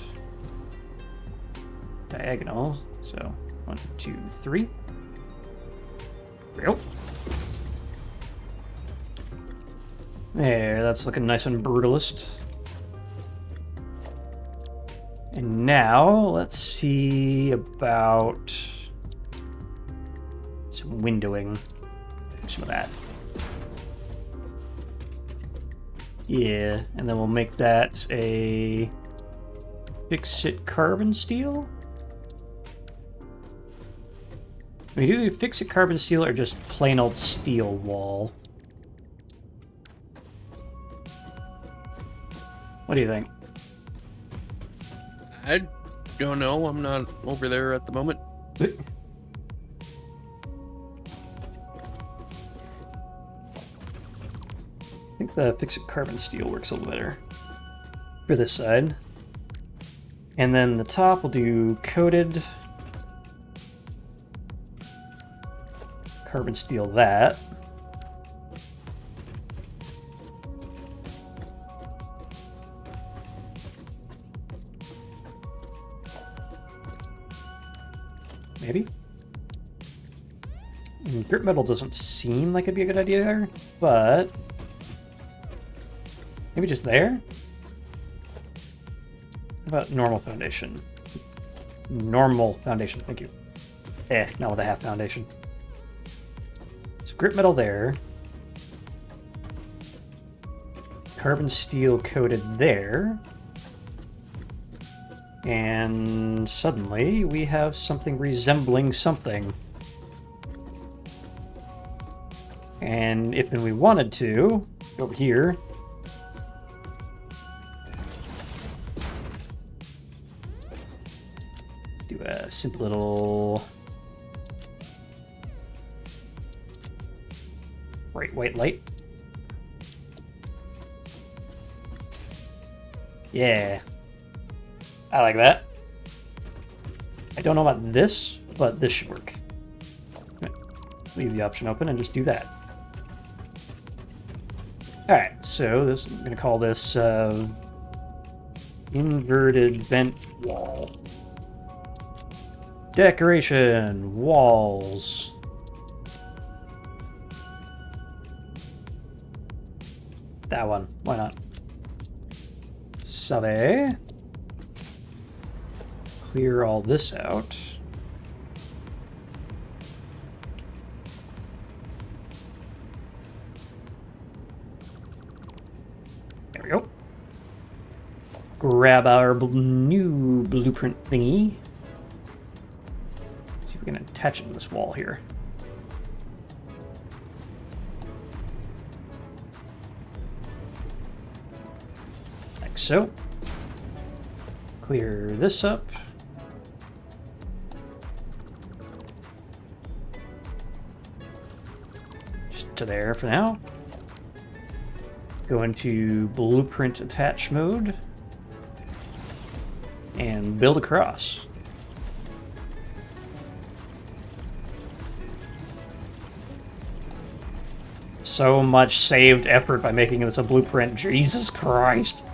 diagonal. So, 1, 2, 3. There we go. There, that's looking nice and brutalist. And now, let's see about some windowing. Some of that. Yeah, and then we'll make that a fix-it carbon steel. We do fix-it carbon steel or just plain old steel wall? What do you think? I don't know. I'm not over there at the moment. I think the fix-it carbon steel works a little better for this side. And then the top we'll do coated carbon steel that. maybe? Grip metal doesn't seem like it'd be a good idea there, but maybe just there? How about normal foundation? Normal foundation, thank you. Not with a half foundation. So grip metal there. Carbon steel coated there. And suddenly we have something resembling something. And if we wanted to, go over here. Do a simple little bright white light. Yeah. I like that. I don't know about this, but this should work. Leave the option open and just do that. Alright, so this, I'm going to call this inverted vent wall. Decoration, walls. That one, why not? Save. Clear all this out. There we go. Grab our new blueprint thingy. See if we can attach it to this wall here. Like so. Clear this up. Just to there for now. Go into blueprint attach mode and build across. So much saved effort by making this a blueprint. Jesus Christ.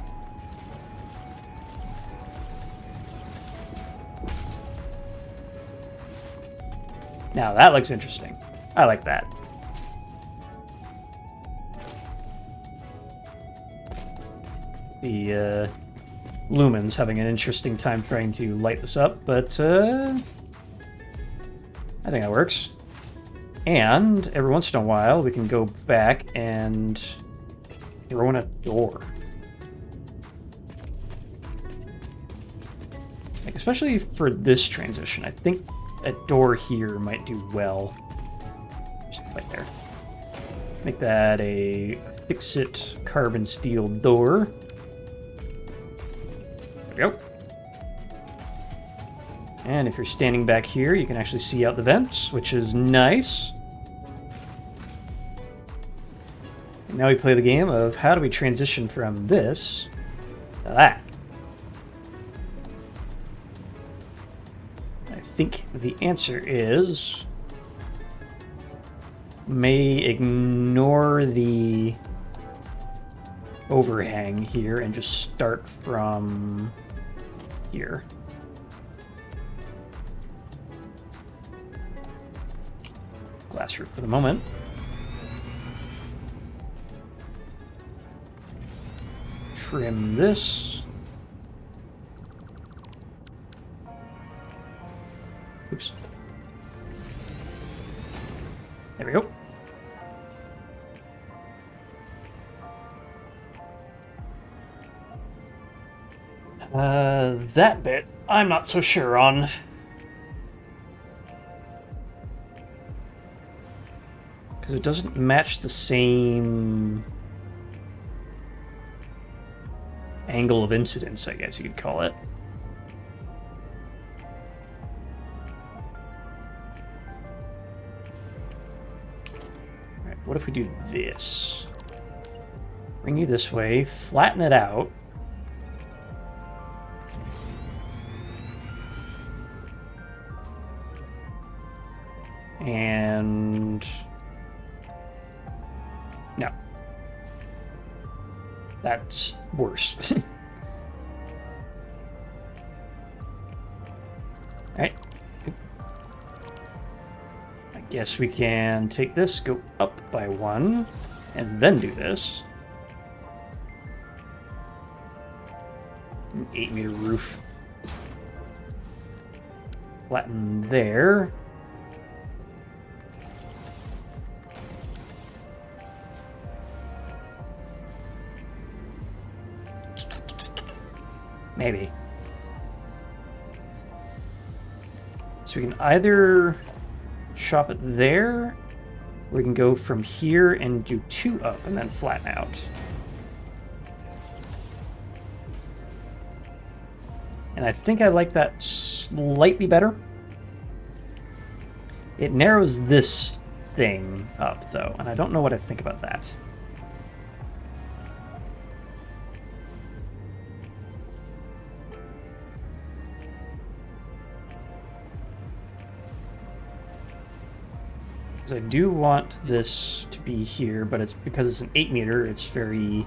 Now that looks interesting. I like that. The lumen's having an interesting time trying to light this up, but I think that works. And every once in a while, we can go back and throw in a door. Like, especially for this transition, I think a door here might do well. Just right there. Make that a fix-it carbon steel door. There we go. And if you're standing back here, you can actually see out the vents, which is nice. And now we play the game of how do we transition from this to that. I think the answer is may ignore the overhang here and just start from here. Glass roof for the moment. Trim this. Oops. There we go. That bit, I'm not so sure on. Because it doesn't match the same angle of incidence, I guess you could call it. Alright, what if we do this? Bring you this way, flatten it out. And no, that's worse. All right, Yes, we can take this, go up by 1, and then do this. An 8-meter roof. Flatten there. Maybe. So we can either chop it there, or we can go from here and do 2 up and then flatten out. And I think I like that slightly better. It narrows this thing up, though, and I don't know what I think about that. Because I do want this to be here, but it's because it's an 8-meter, it's very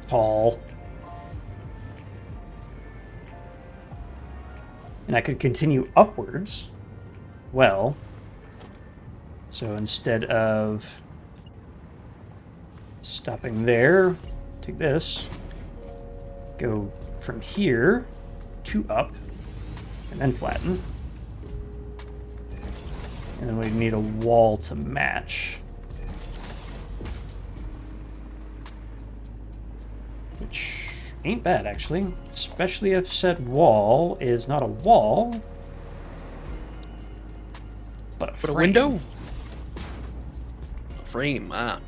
tall. And I could continue upwards. Well, so instead of stopping there, take this, go from here to up, and then flatten. And then we need a wall to match. Which ain't bad, actually. Especially if said wall is not a wall, but a frame. A window? A frame, ah.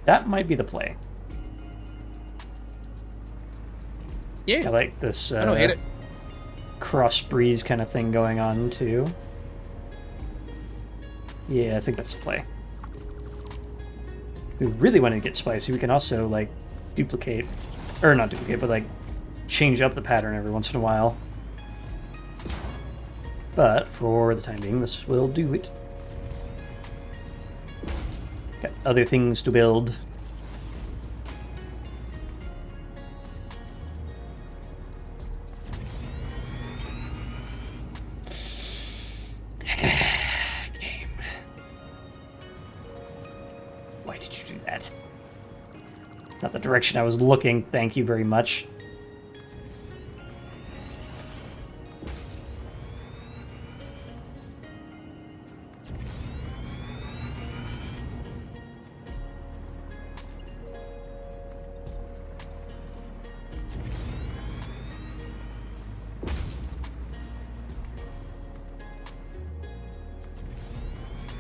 That might be the play. Yeah. I like this I don't hate it. cross breeze kind of thing going on, too. Yeah, I think that's the play. If we really want to get spicy, we can also, like, duplicate, or not duplicate, but, like, change up the pattern every once in a while. But, for the time being, this will do it. Got other things to build. Not the direction I was looking. Thank you very much.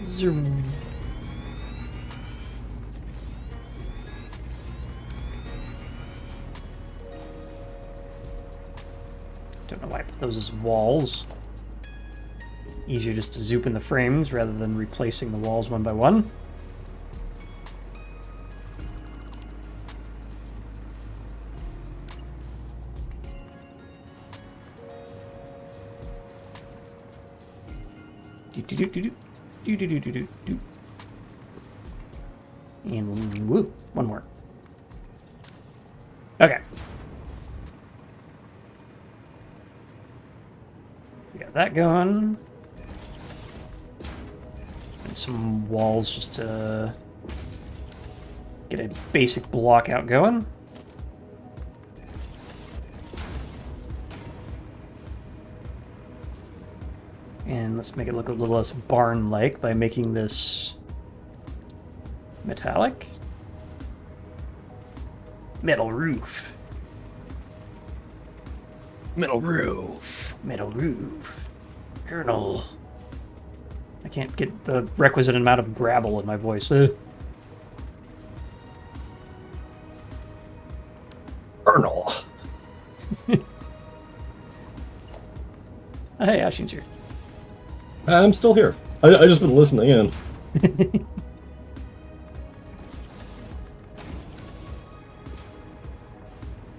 Zoom. Don't know why I put those as walls. Easier just to zoop in the frames rather than replacing the walls one by one. And woo, one more. Okay. We got that going. And some walls just to get a basic block out going. And let's make it look a little less barn-like by making this metallic. Metal roof. Metal roof. Metal roof. Colonel. I can't get the requisite amount of grabble in my voice. Colonel. Hey, Ashin's here. I'm still here. I just been listening in.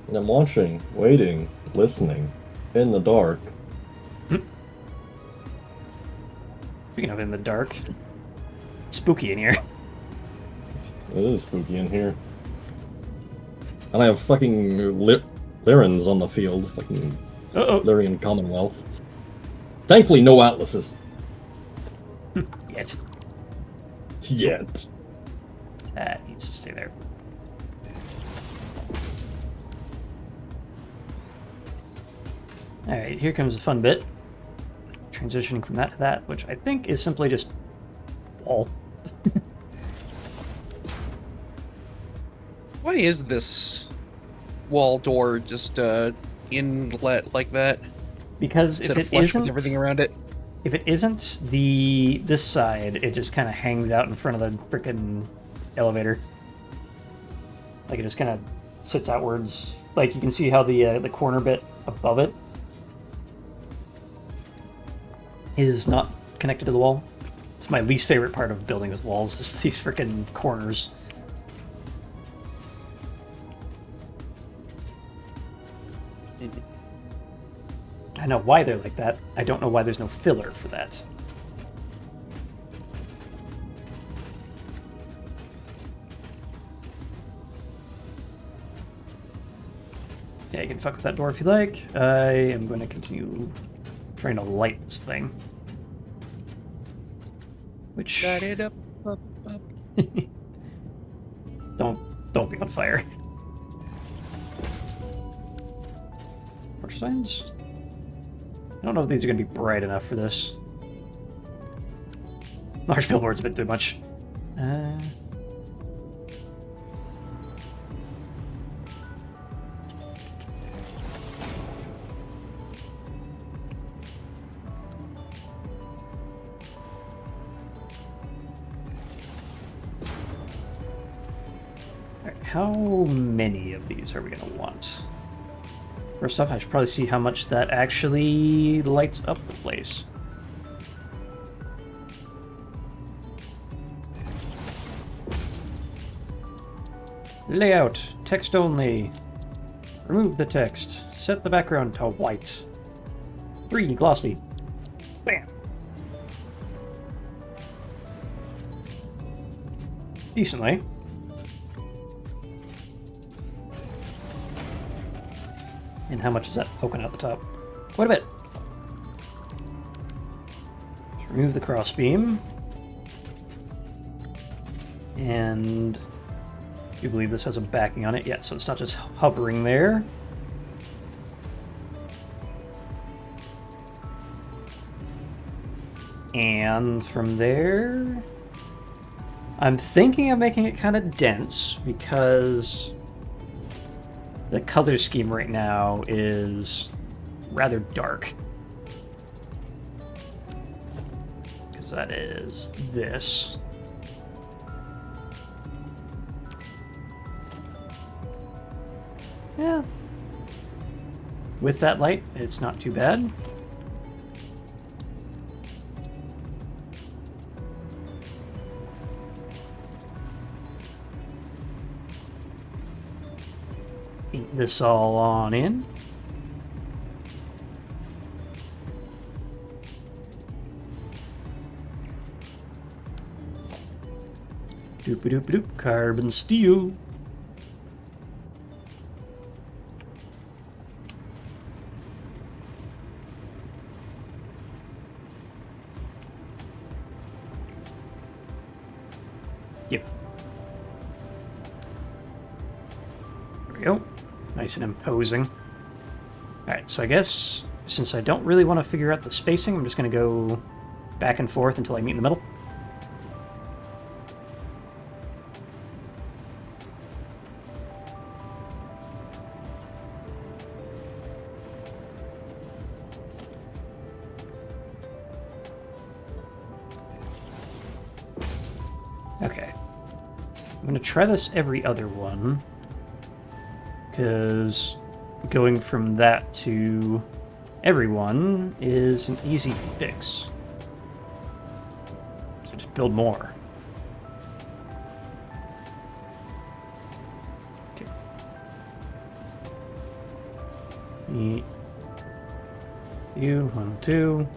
And I'm watching, waiting, listening, in the dark. Speaking of in the dark, it's spooky in here. It is spooky in here. And I have fucking Lyrans on the field. Fucking Uh-oh. Lyrian Commonwealth. Thankfully, no atlases. Yet. Yet. That needs to stay there. Alright, here comes the fun bit. Transitioning from that to that, which I think is simply just wall. Why is this wall door just inlet like that? Because Instead if of it flush isn't, with everything around it? if it isn't this side, it just kind of hangs out in front of the frickin' elevator. Like it just kind of sits outwards. Like you can see how the corner bit above it is not connected to the wall. It's my least favorite part of building with walls, is these frickin' corners. I know why they're like that. I don't know why there's no filler for that. Yeah, you can fuck with that door if you like. I am going to continue trying to light this thing. Which... Light it up, up. Don't be on fire. Torch signs? I don't know if these are going to be bright enough for this. Large billboard's a bit too much. Alright, how many of these are we going to want? First off, I should probably see how much that actually lights up the place. Layout. Text only. Remove the text. Set the background to white. 3. Glossy. Bam. Decently. And how much is that poking out the top? Quite a bit. Let's remove the crossbeam. And do you believe this has a backing on it? Yeah, so it's not just hovering there. And from there, I'm thinking of making it kind of dense because the color scheme right now is rather dark. Because that is this. Yeah. With that light, it's not too bad. Paint this all on in. Doop-a-doop-a-doop, carbon steel. Yep. There we go. Nice and imposing. Alright, so I guess since I don't really want to figure out the spacing, I'm just going to go back and forth until I meet in the middle. Okay. I'm going to try this every other one, because going from that to everyone is an easy fix. So just build more. Okay. You, 1, 2.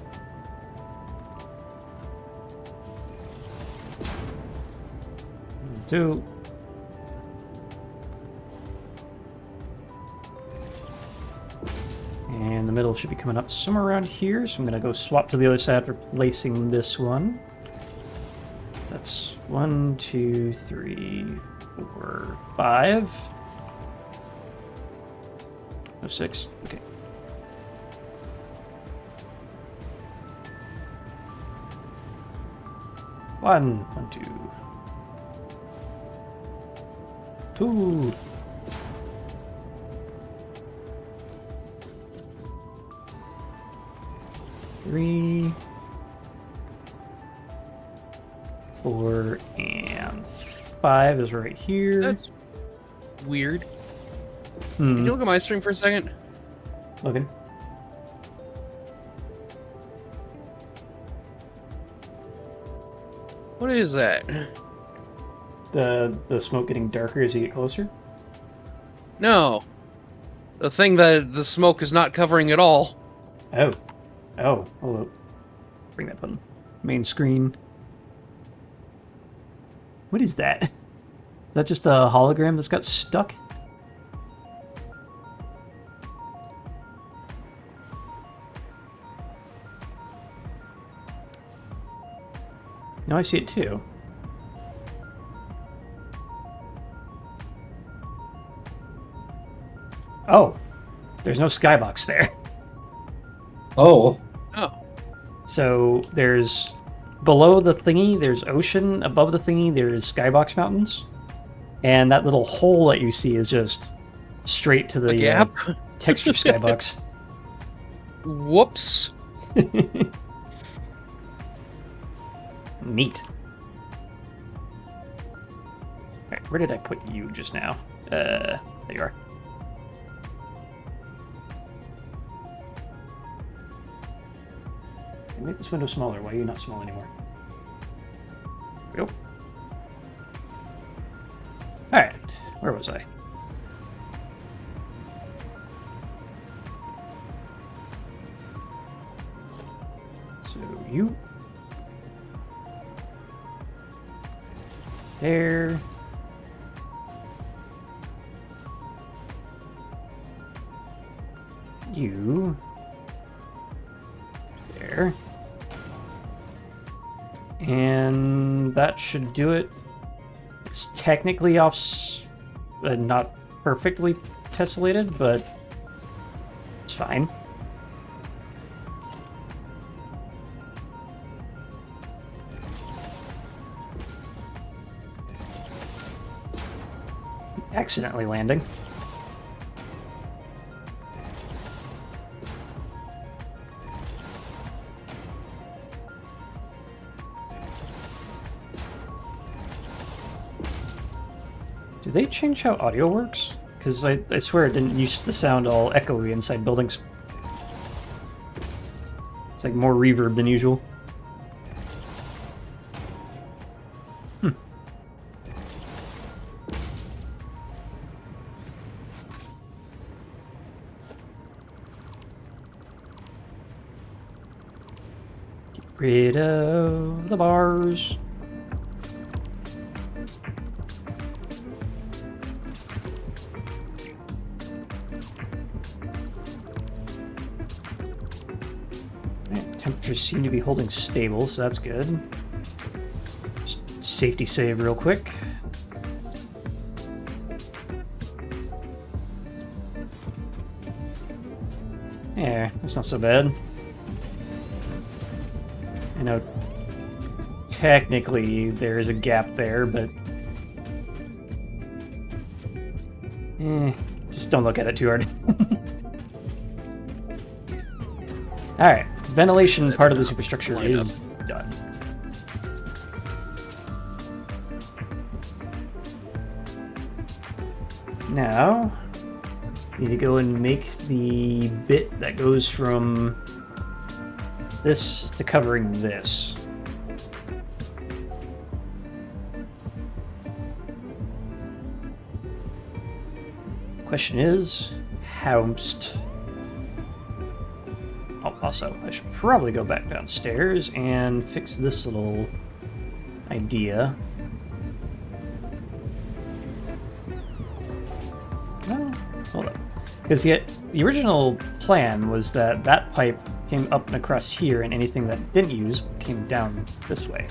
Two. And the middle should be coming up somewhere around here, so I'm going to go swap to the other side, replacing this one. that's 1, 2, 3, 4, 5. No, 6. Okay. One, 2. 3, 4, and 5 is right here. That's weird. Can you look at my string for a second? Looking. What is that? The smoke getting darker as you get closer? No. The thing that the smoke is not covering at all. Oh. Oh, hold up. Bring that button. Main screen. What is that? Is that just a hologram that's got stuck? No, I see it too. Oh, there's no skybox there. Oh. Oh. So there's below the thingy, there's ocean. Above the thingy, there's skybox mountains. And that little hole that you see is just straight to the A gap? texture skybox. Whoops. Neat. Alright, where did I put you just now? There you are. Make this window smaller. Why are you not small anymore? There we go. Alright, where was I? So you. There. You. There. And that should do it. It's technically not perfectly tessellated, but it's fine. Accidentally landing. Do they change how audio works? Because I swear it didn't use the sound all echoey inside buildings. It's like more reverb than usual. Rid of the bars. Temperatures seem to be holding stable, so that's good. Just safety save real quick. Yeah, that's not so bad. I know technically there is a gap there, but just don't look at it too hard. Alright, ventilation part of the superstructure is done. Now, we need to go and make the bit that goes from this to covering this. Question is, howst? Oh, also, I should probably go back downstairs and fix this little idea. No, hold up. Because the original plan was that that pipe came up and across here, and anything that didn't use came down this way.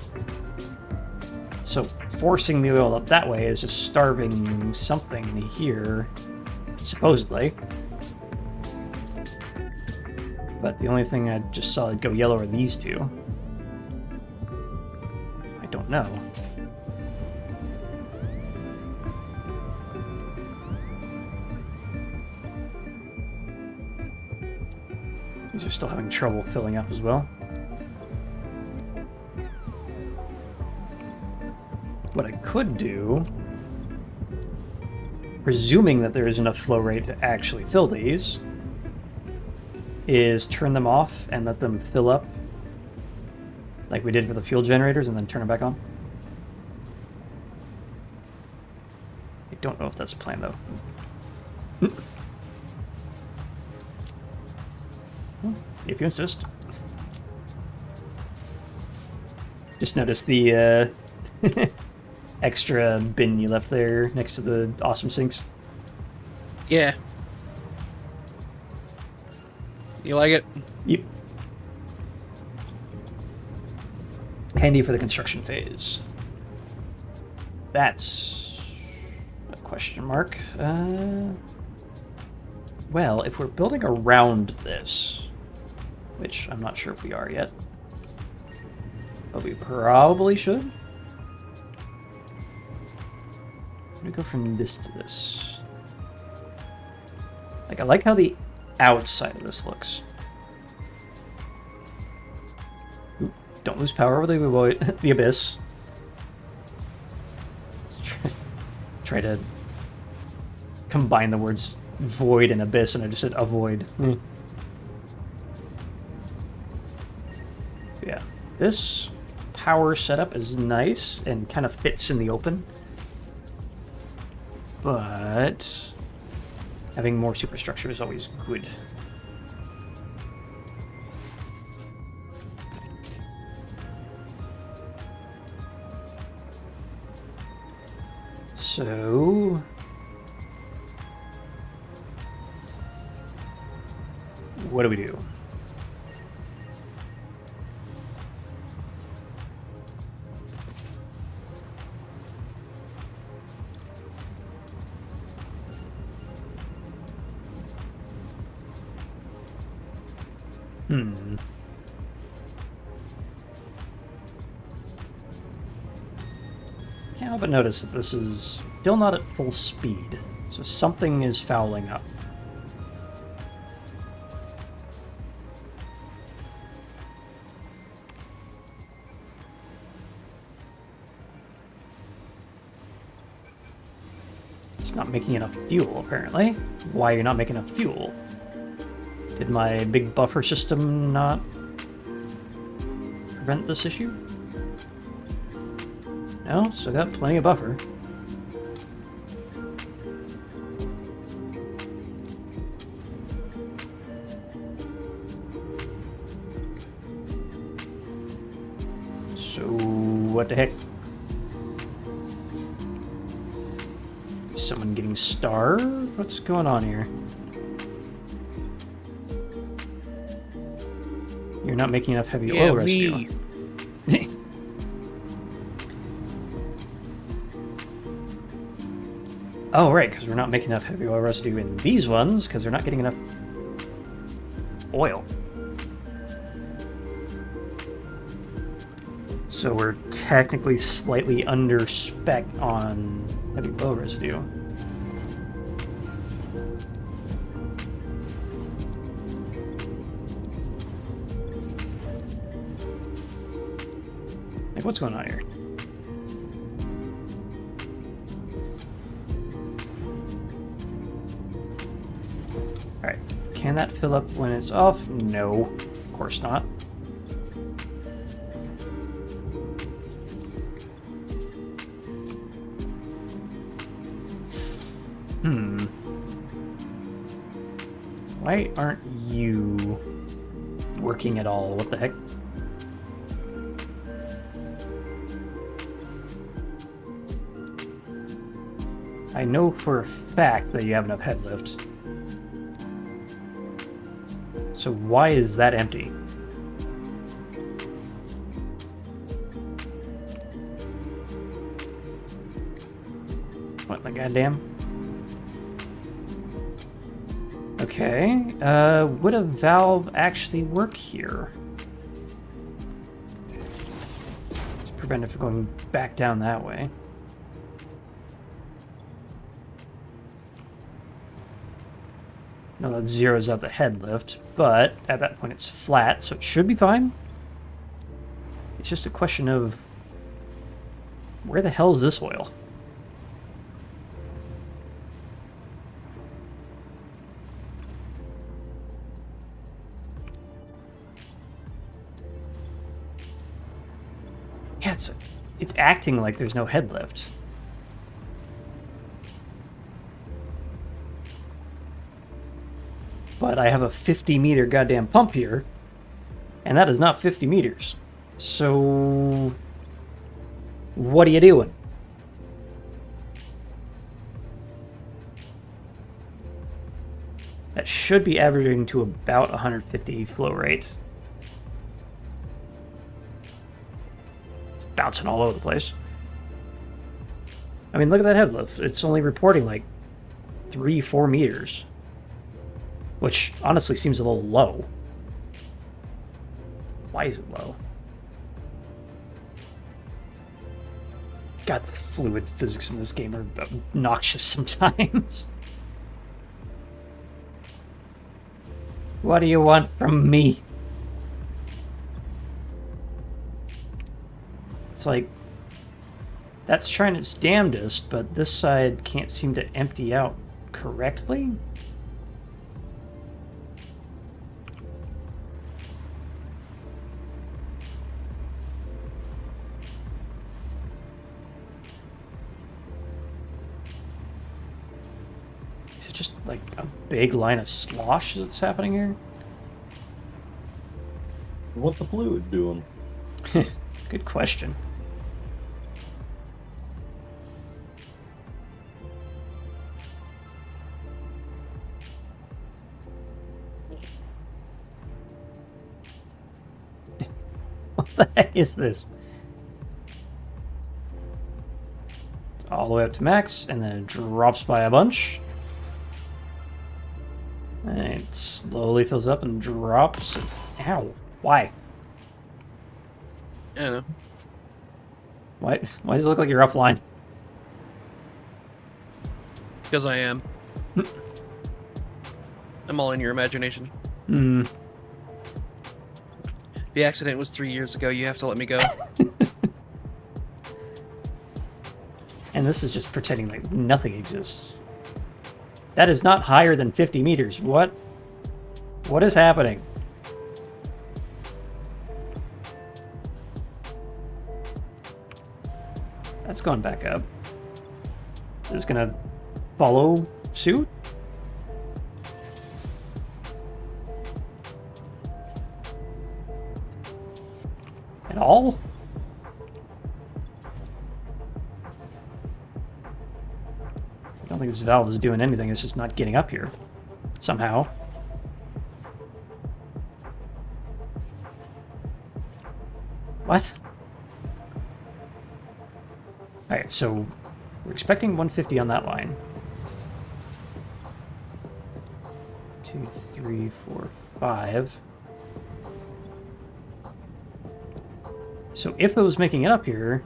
So forcing the oil up that way is just starving something here, supposedly. But the only thing I just saw go yellow are these two. I don't know. These are still having trouble filling up as well. What I could do, presuming that there is enough flow rate to actually fill these, is turn them off and let them fill up like we did for the fuel generators and then turn them back on. I don't know if that's the plan though. If you insist. Just noticed the extra bin you left there next to the awesome sinks. Yeah. You like it? Yep. Handy for the construction phase. That's a question mark. Well, if we're building around this, which I'm not sure if we are yet, but we probably should. I'm gonna go from this to this. Like, I like how the outside of this looks. Ooh, don't lose power over the abyss. Let's try to combine the words void and abyss, and I just said avoid. Yeah, this power setup is nice and kind of fits in the open, but having more superstructure is always good. So what do we do? Can't help but notice that this is still not at full speed, so something is fouling up. It's not making enough fuel, apparently. Why are you not making enough fuel? Did my big buffer system not prevent this issue? No, still got plenty of buffer. So, what the heck? Is someone getting starved? What's going on here? You're not making enough heavy oil residue. Oh, right, because we're not making enough heavy oil residue in these ones, because they're not getting enough oil. So we're technically slightly under spec on heavy oil residue. Like, what's going on here? Alright, can that fill up when it's off? No, of course not. Why aren't you working at all? What the heck? I know for a fact that you have enough head lift. So why is that empty? What in the goddamn? Okay. Would a valve actually work here? To prevent it from going back down that way. No, that zeroes out the head lift, but at that point it's flat, so it should be fine. It's just a question of where the hell is this oil? Yeah, it's acting like there's no head lift. But I have a 50-meter goddamn pump here, and that is not 50 meters. So, what are you doing? That should be averaging to about 150 flow rate. It's bouncing all over the place. I mean, look at that head lift. It's only reporting like 3-4 meters. Which honestly seems a little low. Why is it low? God, the fluid physics in this game are obnoxious sometimes. What do you want from me? It's like, that's trying its damnedest, but this side can't seem to empty out correctly? Just like a big line of slosh that's happening here? What's the fluid doing? Good question. What the heck is this? All the way up to max, and then it drops by a bunch. And it slowly fills up and drops. Ow. Why? I don't know. Why does it look like you're offline? Because I am. I'm all in your imagination. Hmm. The accident was 3 years ago. You have to let me go. And this is just pretending like nothing exists. That is not higher than 50 meters. What? What is happening? That's gone back up. Is this gonna follow suit? At all? I don't think this valve is doing anything. It's just not getting up here. Somehow. What? Alright, so we're expecting 150 on that line. 2, 3, 4, 5. So if it was making it up here,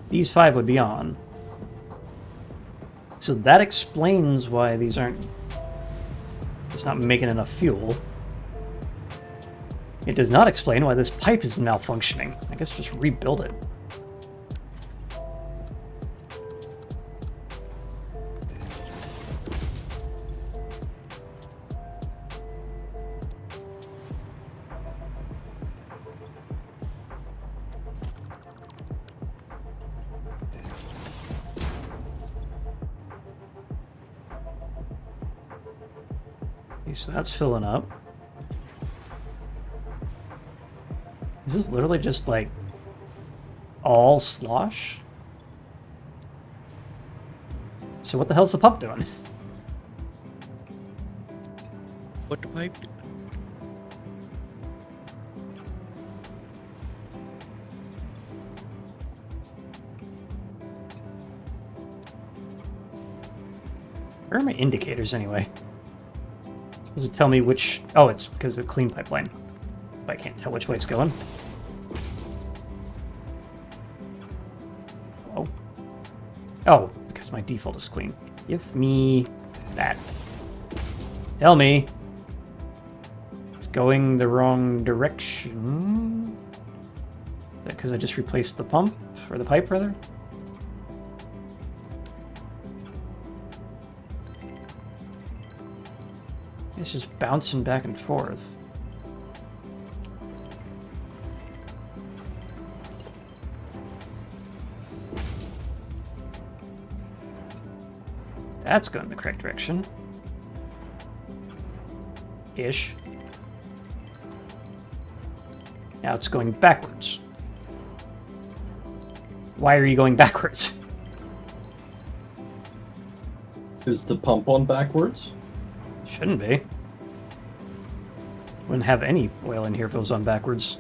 these 5 would be on. So that explains why these aren't... It's not making enough fuel. It does not explain why this pipe is malfunctioning. I guess just rebuild it. Okay, so that's filling up. Is this literally just like all slosh? So what the hell's the pump doing? What the pipe do? Where are my indicators anyway? Does it tell me which... Oh, it's because of the clean pipeline. I can't tell which way it's going. Oh. Oh, because my default is clean. Give me that. Tell me. It's going the wrong direction. Is that because I just replaced the pump? Or the pipe, rather? It's just bouncing back and forth. That's going in the correct direction. Ish. Now it's going backwards. Why are you going backwards? Is the pump on backwards? Shouldn't be. Wouldn't have any oil in here if it was on backwards.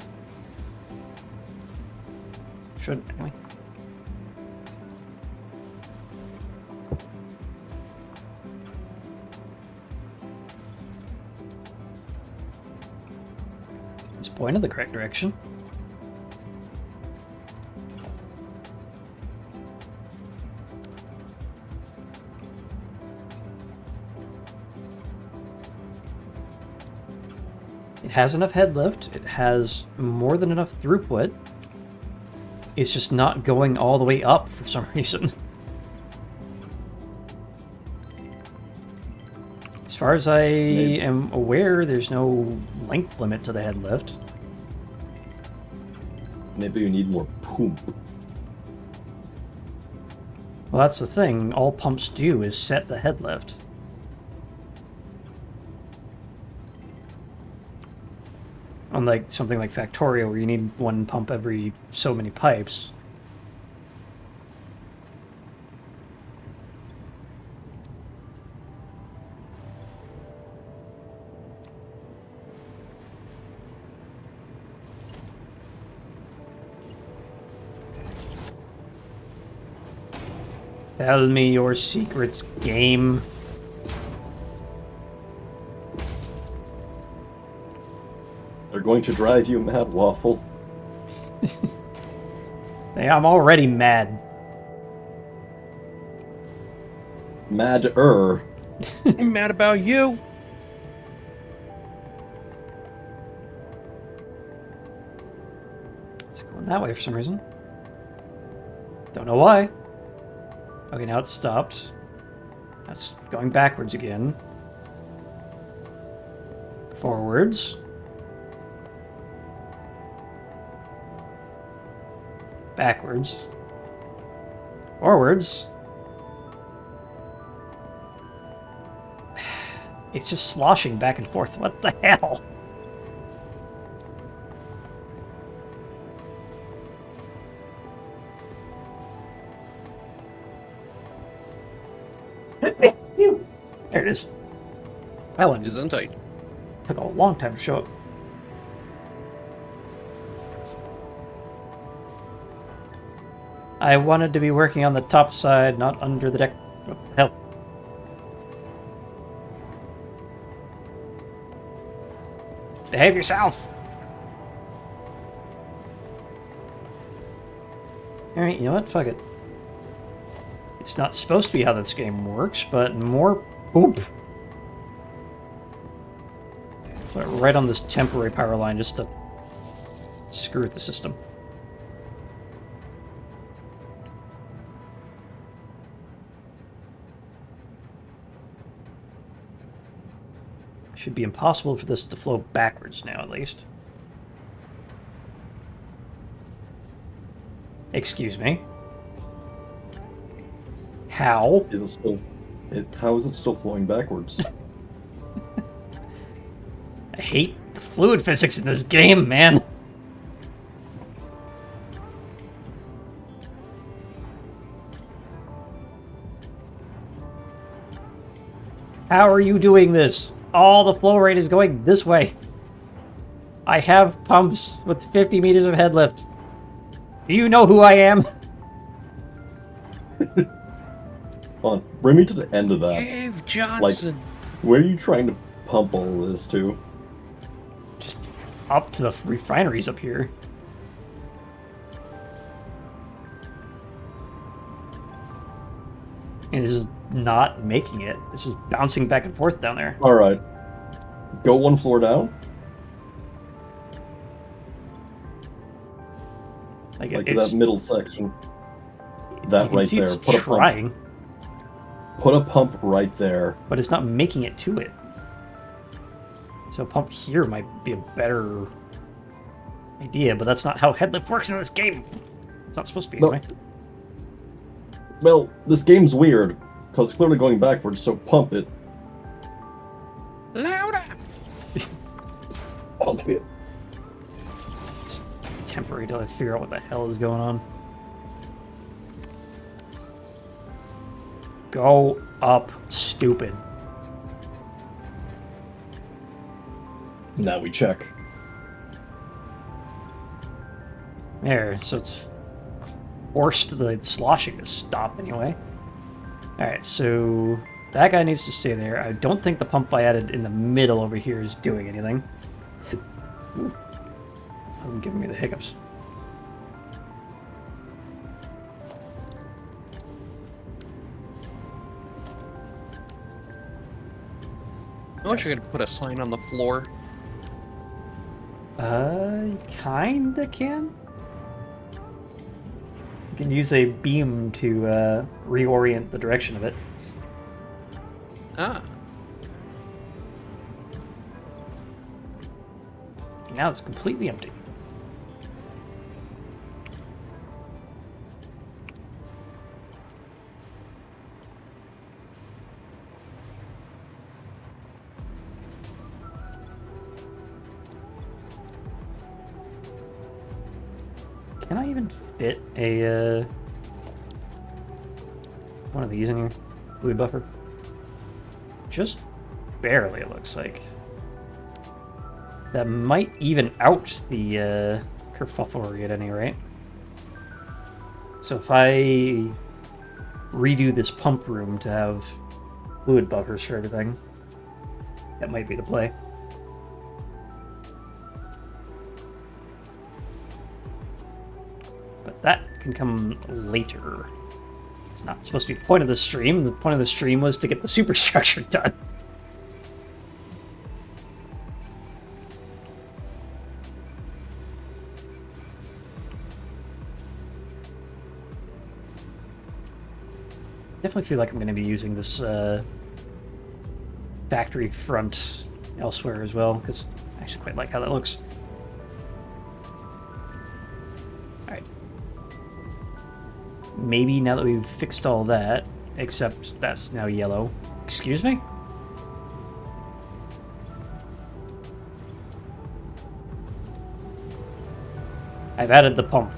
Shouldn't, anyway. It's pointed the correct direction. It has enough head lift, it has more than enough throughput. It's just not going all the way up for some reason. As far as I am aware, there's no length limit to the head lift. Maybe you need more pump. Well, that's the thing. All pumps do is set the head lift. Unlike something like Factorio, where you need one pump every so many pipes. Tell me your secrets, game. They're going to drive you mad, Waffle. Hey, I'm already mad. Mad-er. I'm mad about you. It's going that way for some reason. Don't know why. Okay, now it's stopped. That's going backwards again. Forwards. Backwards. Forwards. It's just sloshing back and forth. What the hell? There it is. That one Isn't tight. took a long time to show up. I wanted to be working on the top side, not under the deck. What the hell? Behave yourself! Alright, you know what? Fuck it. It's not supposed to be how this game works, but more poop. Put it right on this temporary power line just to screw with the system. Should be impossible for this to flow backwards now, at least. Excuse me. How? Is it still? How is it still flowing backwards? I hate the fluid physics in this game, man. How are you doing this? All the flow rate is going this way. I have pumps with 50 meters of head lift. Do you know who I am? Hold on, bring me to the end of that. Cave Johnson. Where are you trying to pump all this to? Just up to the refineries up here. And it's just not making it. It's just bouncing back and forth down there. Alright. Go one floor down. Like to it's, that middle section. you That can right see there. it's Put a trying, pump. Put a pump right there. but it's not making it to it. So a pump here might be a better idea, but that's not how headlift works in this game. It's not supposed to be No. anyway. Well, this game's weird, because it's clearly going backwards, so pump it. Louder. Pump it. Temporary till I figure out what the hell is going on. Go up, stupid. Now we check. There, so it's forced the sloshing to stop anyway. Alright, so that guy needs to stay there. I don't think the pump I added in the middle over here is doing anything. Ooh. Giving me the hiccups. I wish I could put a sign on the floor. Kinda can. You can use a beam to reorient the direction of it. Ah. Now it's completely empty. Can I even fit a one of these in here? Fluid buffer? Just barely, it looks like. That might even out the kerfufflery at any rate. So if I redo this pump room to have fluid buffers for everything, that might be the play. But that can come later. It's not supposed to be the point of the stream. The point of the stream was to get the superstructure done. Definitely feel like I'm going to be using this factory front elsewhere as well, because I actually quite like how that looks. Alright. Maybe now that we've fixed all that, except that's now yellow. Excuse me? I've added the pump.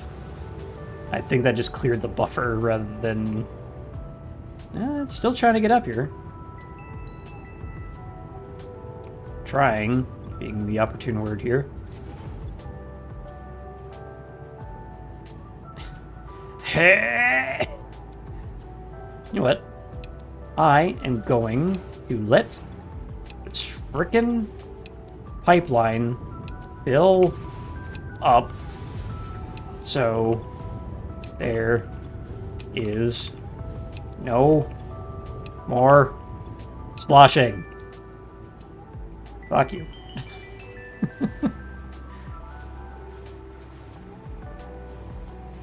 I think that just cleared the buffer rather than... it's still trying to get up here. Trying, being the opportune word here. You know what? I am going to let this frickin' pipeline fill up so there is no more sloshing. Fuck you.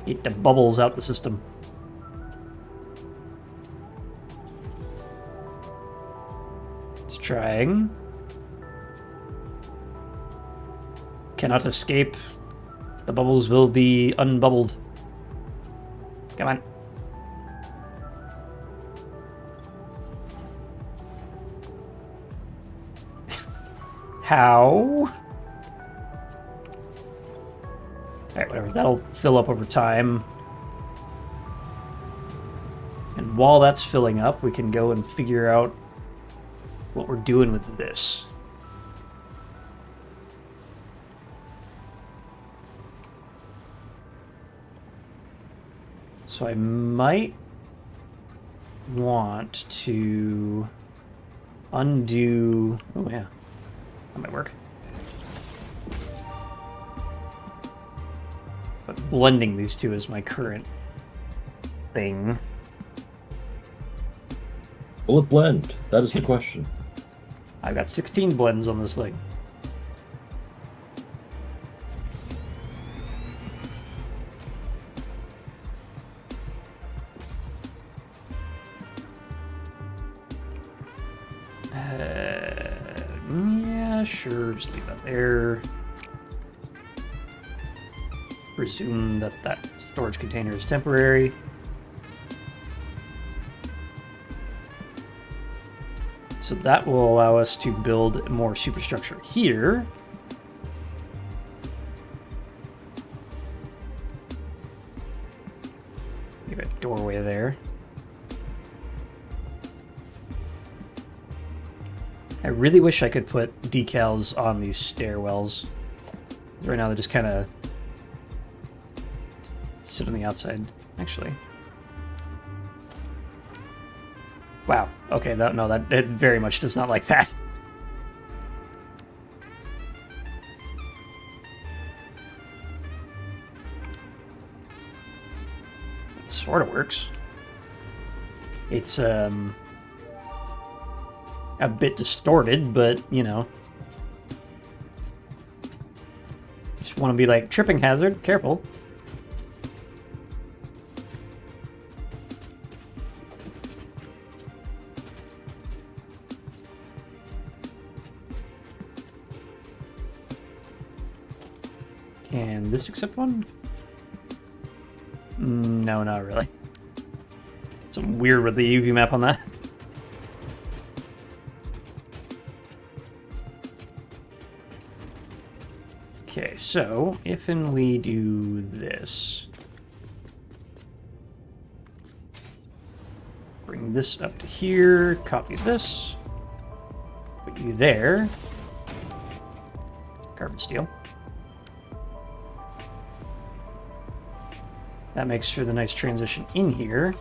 Get the bubbles out the system. It's trying. Cannot escape. The bubbles will be unbubbled. Come on. How? Alright, whatever. That'll fill up over time. And while that's filling up, we can go and figure out what we're doing with this. So I might want to undo... Oh, yeah. That might work. But blending these two is my current thing. Will it blend? That is the question. I've got 16 blends on this thing. Yeah, sure, just leave that there. Presume that that storage container is temporary. So that will allow us to build more superstructure here. Give a doorway there. I really wish I could put decals on these stairwells. Right now they're just kind of sit on the outside, actually. Wow. Okay, that it very much does not like that. It sort of works. It's a bit distorted, but you know. Just want to be like tripping hazard, careful. Can this accept one? No, not really. Something weird with the UV map on that. Okay, so if and we do this, bring this up to here, copy this, put you there, carbon steel. That makes for the nice transition in here.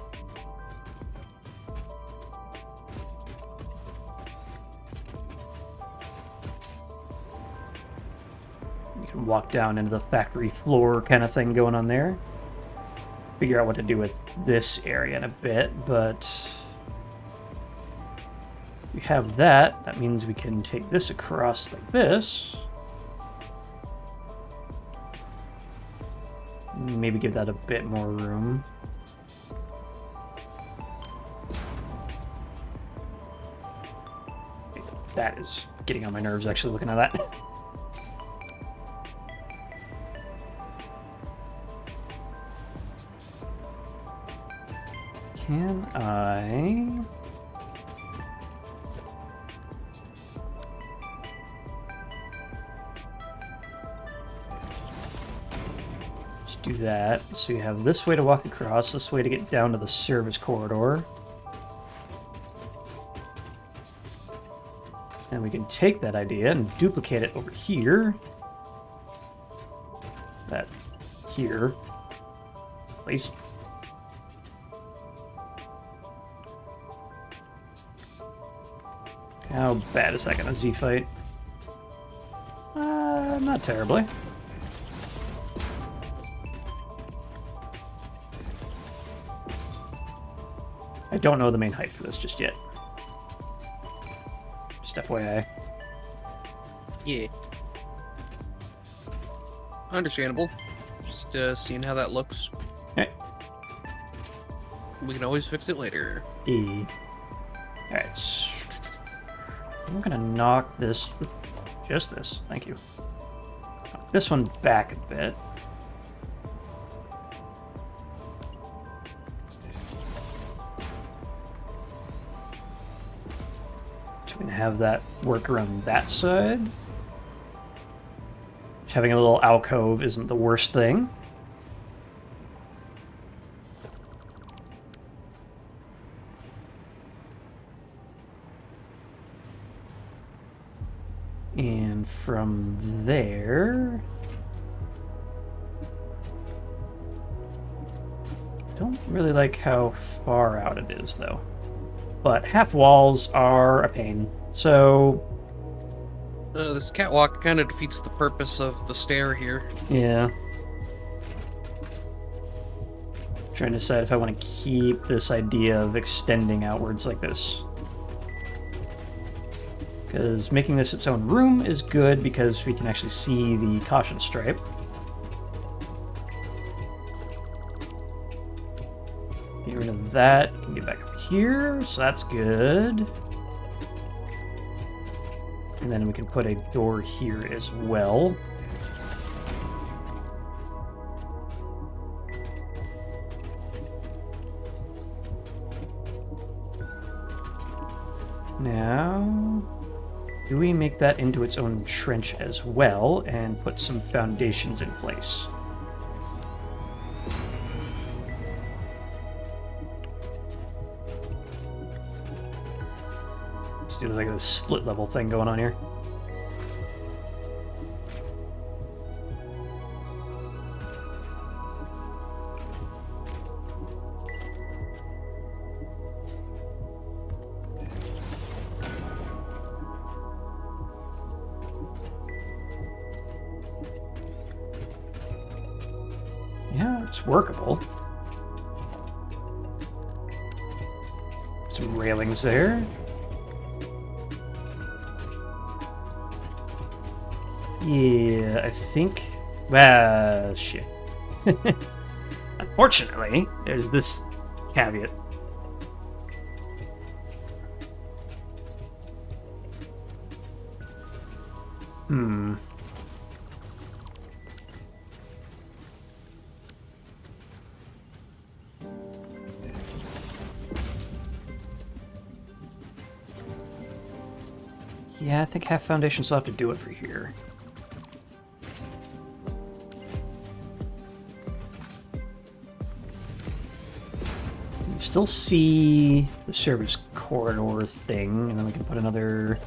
You can walk down into the factory floor kind of thing going on there. Figure out what to do with this area in a bit, but we have that. That means we can take this across like this. Maybe give that a bit more room. That is getting on my nerves, actually, looking at that. Can I... do that. So you have this way to walk across, this way to get down to the service corridor. And we can take that idea and duplicate it over here. That here, please. How bad is that gonna Z-fight? Not terribly. I don't know the main height for this just yet. Just FYI. Yeah. Understandable. Just seeing how that looks. Okay. We can always fix it later. Alright. I'm gonna knock this... Just this. Thank you. Knock this one back a bit. So we can have that work around that side. Having a little alcove isn't the worst thing. And from there... Don't really like how far out it is, though. but half walls are a pain. So, This catwalk kind of defeats the purpose of the stair here. yeah. Trying to decide if I want to keep this idea of extending outwards like this. Because making this its own room is good because we can actually see the caution stripe. Get rid of that. Can get back up here, so that's good. And then we can put a door here as well. Now, do we make that into its own trench as well and put some foundations in place? Just do like a split level thing going on here. Yeah, it's workable. Some railings there. Yeah, I think... shit. Unfortunately, there's this caveat. Yeah, I think half foundations will have to do it for here. You can still see the service corridor thing, and then we can put another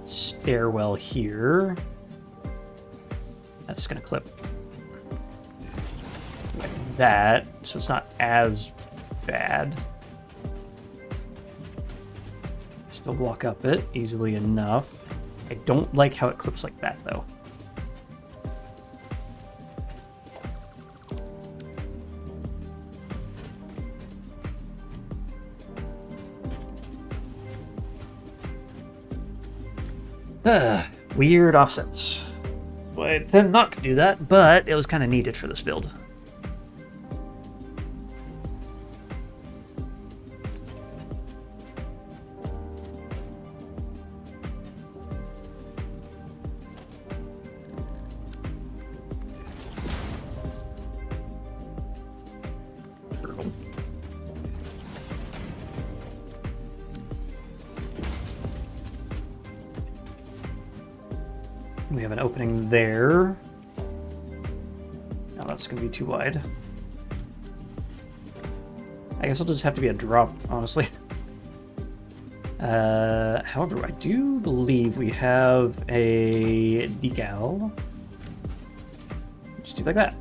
stairwell here. That's gonna clip like that, so it's not as bad. Still walk up it easily enough. I don't like how it clips like that, though. Weird offsets. Well, I tend not to do that, but it was kind of needed for this build. We have an opening there. Now that's going to be too wide. I guess it'll just have to be a drop, honestly. However, I do believe we have a decal. Just do like that.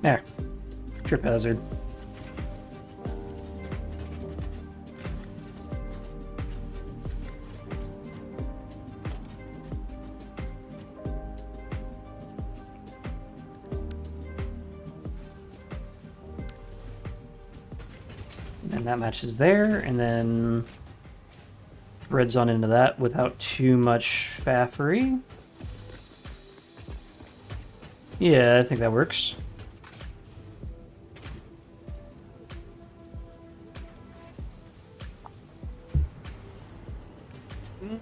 There. Trip hazard. And that matches there, and then threads on into that without too much faffery. Yeah, I think that works.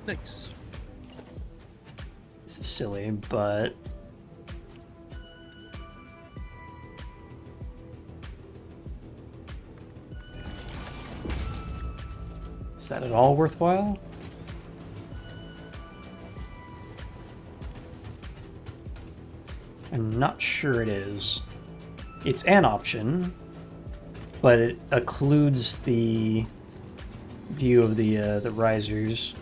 Nice. This is silly, but... is that at all worthwhile? I'm not sure it is. It's an option, but it occludes the view of the risers.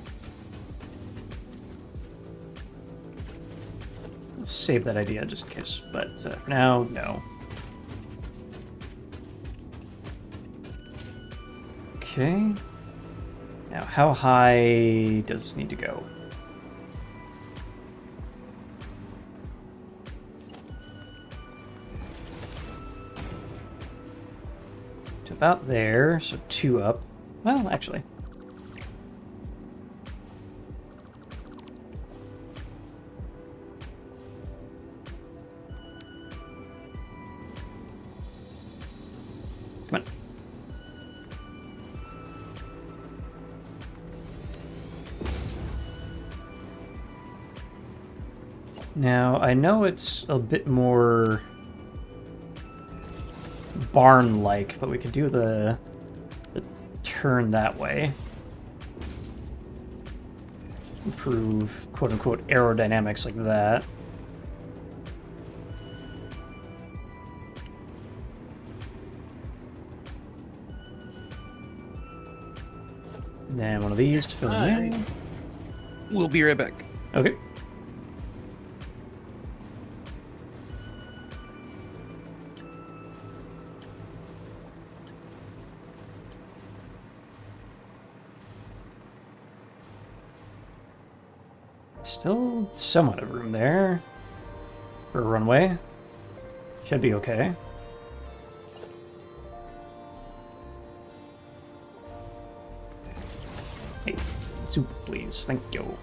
Let's save that idea just in case, but for now, no. Okay. Now, how high does this need to go? To about there, so 2 up. Well, actually. Come on. Now, I know it's a bit more barn-like, but we could do the turn that way. Improve, quote-unquote, aerodynamics like that. Then one of these to fill in. We'll be right back. Okay. Still somewhat of room there for a runway. Should be okay. Hey, soup, please. Thank you.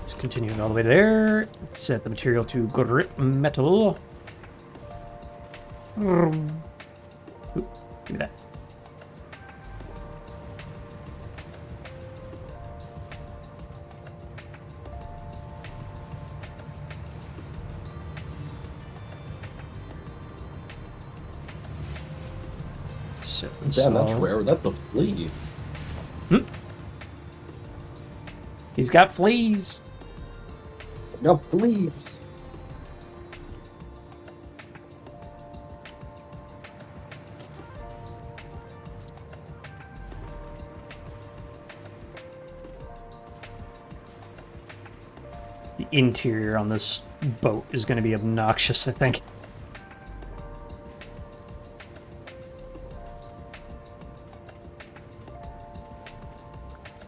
Just continuing all the way there. Set the material to grip metal. Ooh, give me that. Damn, that's rare. That's a flea. He's got fleas. Got fleas. The interior on this boat is going to be obnoxious, I think.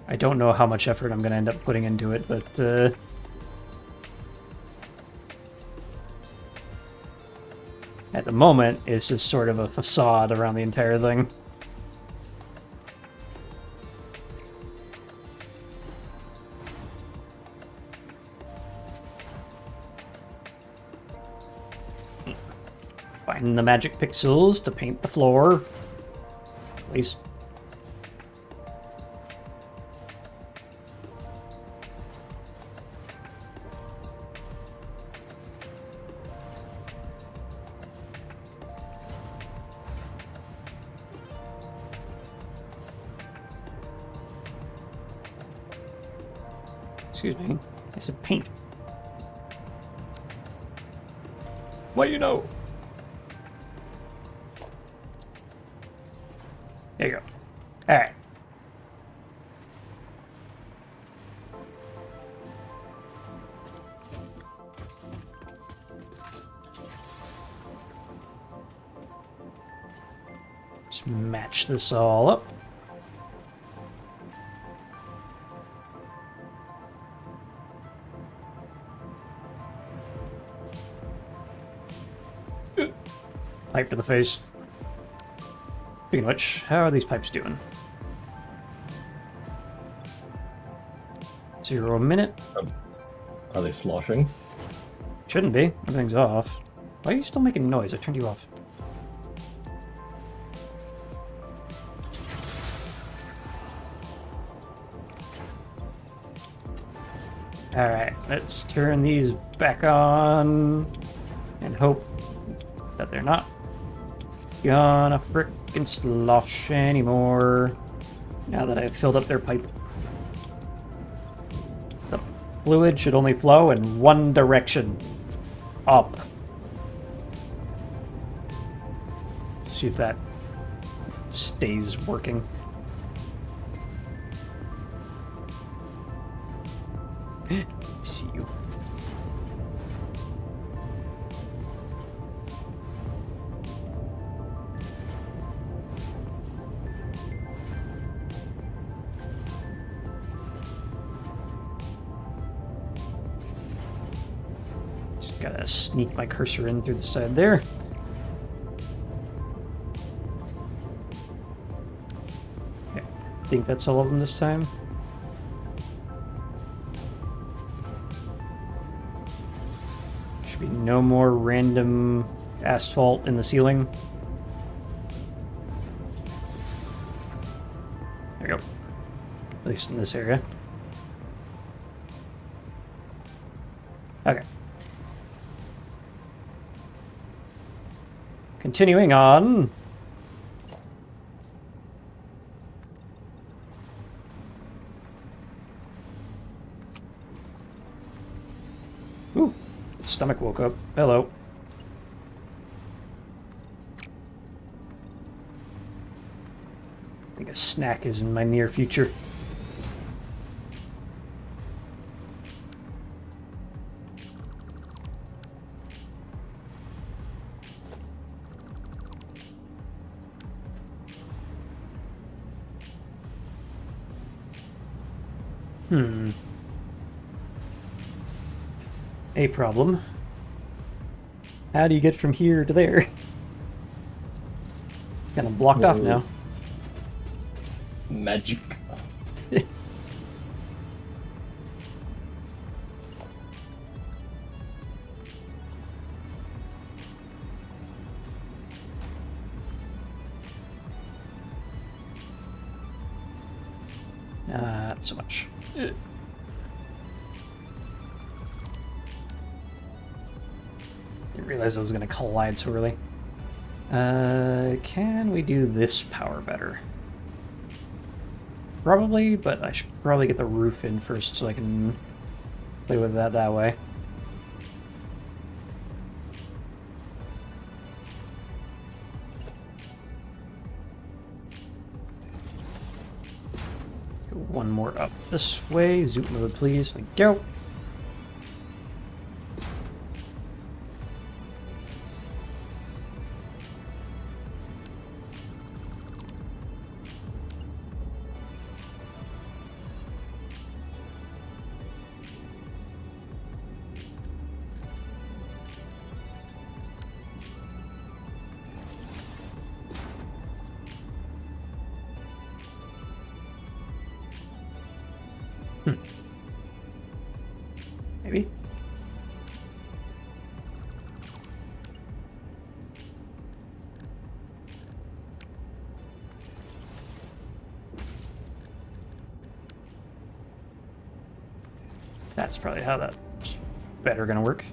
I don't know how much effort I'm going to end up putting into it, but at the moment, it's just sort of a facade around the entire thing. Find the magic pixels to paint the floor. Please. Excuse me. I said paint. What do you know? There you go. Alright. Just match this all up. Pipe to the face. Speaking of which, how are these pipes doing? 0 a minute. Are they sloshing? Shouldn't be. Everything's off. Why are you still making noise? I turned you off. Alright, let's turn these back on and hope that they're not gonna frickin' slosh anymore now that I've filled up their pipe. The fluid should only flow in one direction. Up. See if that stays working. See you. Gotta sneak my cursor in through the side there. Okay, I think that's all of them this time. Should be no more random asphalt in the ceiling. There we go. At least in this area. Okay. Continuing on. Ooh, stomach woke up. Hello. I think a snack is in my near future. A problem. How do you get from here to there? Kind of blocked off now. Magic. Not so much. Didn't realize I was going to collide so early. Can we do this power better? Probably, but I should probably get the roof in first so I can play with that way. One more up this way. Zoop mode, please. Thank you. Maybe. That's probably how that's better gonna work.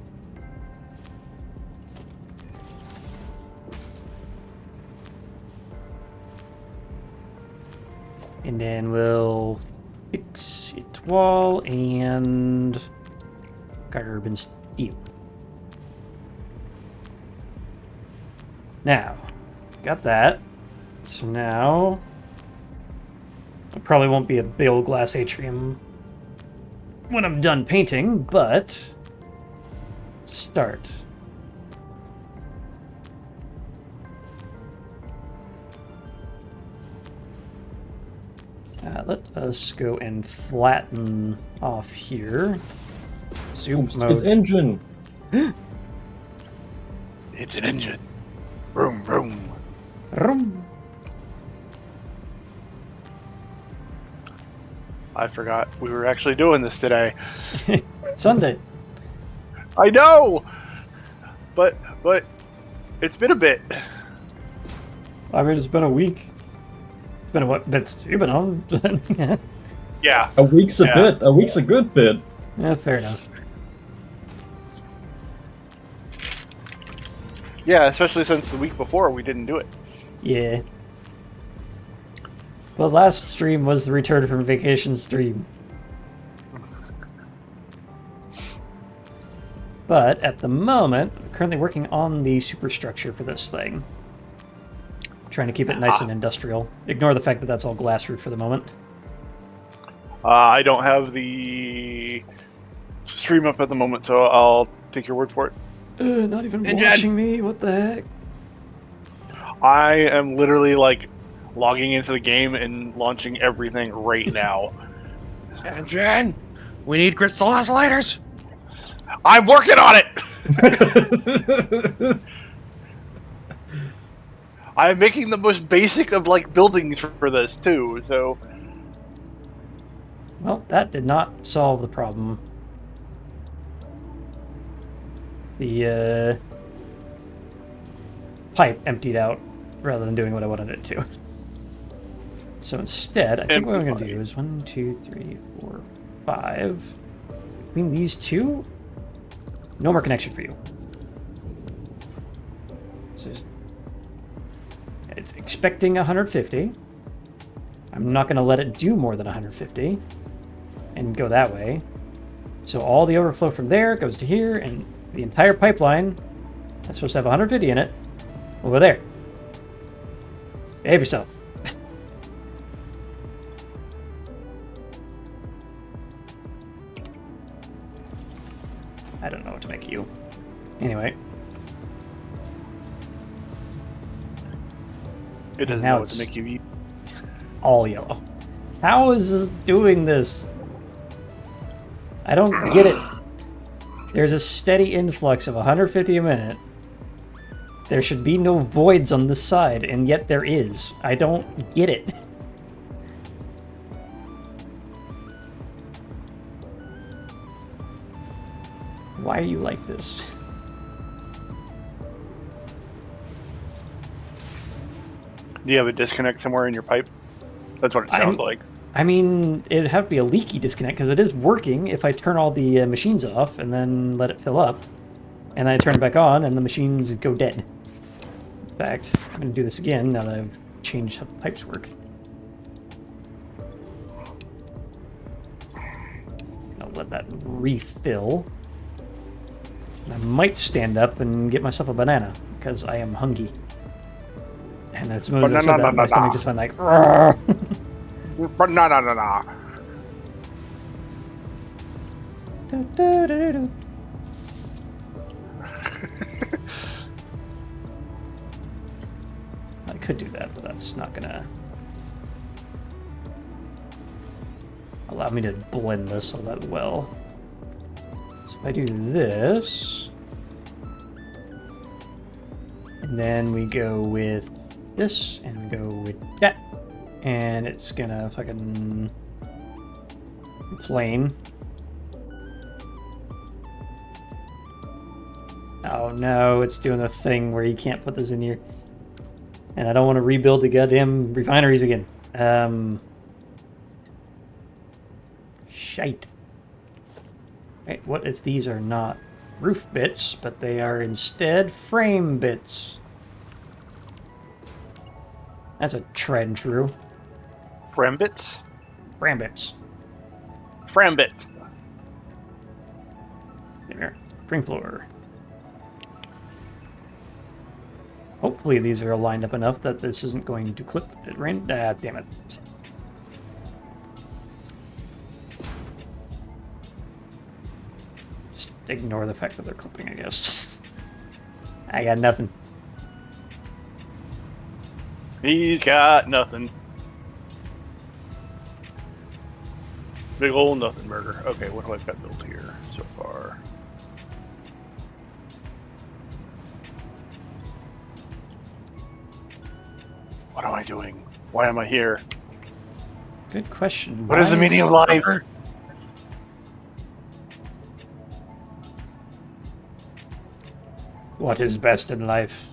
And then we'll fix it wall and urban steel. Now, got that. So now, it probably won't be a big old glass atrium when I'm done painting, but let's start. Let us go and flatten off here. Zoom mode. His engine. It's an engine. Vroom, vroom. Vroom. I forgot we were actually doing this today. Sunday. I know, but it's been a bit. I mean, it's been a week. It's been a what? Bits you've been on. Yeah. A week's a bit. A week's a good bit. Yeah, fair enough. Yeah, especially since the week before we didn't do it. Yeah. Well, last stream was the return from vacation stream. But at the moment, I'm currently working on the superstructure for this thing. Trying to keep it nice and industrial. Ignore the fact that that's all glass roof for the moment. I don't have the stream up at the moment, so I'll take your word for it. Not even watching me? What the heck? I am literally like logging into the game and launching everything right now. Jen, we need crystal oscillators. I'm working on it. I'm making the most basic of like buildings for this too. So. Well, that did not solve the problem. The pipe emptied out rather than doing what I wanted it to. So instead, I think what I'm going to do is 1, 2, 3, 4, 5. Between these two, no more connection for you. So it's expecting 150. I'm not going to let it do more than 150 and go that way. So all the overflow from there goes to here, and the entire pipeline that's supposed to have 150 in it will go there. Behave yourself. I don't know what to make you. Anyway. It doesn't now know what it's to make you eat. all yellow. How is this doing this? I don't get it. There's a steady influx of 150 a minute. There should be no voids on this side, and yet there is. I don't get it. Why are you like this? Do you have a disconnect somewhere in your pipe? That's what it sounds like. I mean, it'd have to be a leaky disconnect, because it is working if I turn all the machines off and then let it fill up. And then I turn it back on, and the machines go dead. In fact, I'm going to do this again now that I've changed how the pipes work. I'll let that refill. I might stand up and get myself a banana, because I am hungry. And as soon as I said that, my stomach just went like, Banana. I could do that, but that's not gonna allow me to blend this all that well. So if I do this, and then we go with this, and we go with that, and it's gonna fucking plane. Oh no, it's doing a thing where you can't put this in here. And I don't want to rebuild the goddamn refineries again. Shite. Wait, what if these are not roof bits, but they are instead frame bits? That's a tried and true. Frambits? Frame bits. Frambits. There. Frame floor. Hopefully these are lined up enough that this isn't going to clip at random. Ah, damn it. Just ignore the fact that they're clipping, I guess. I got nothing. He's got nothing. Big old nothing burger. Okay, what do I got built here so far? What am I doing? Why am I here? Good question. What is the meaning of life? What is best in life?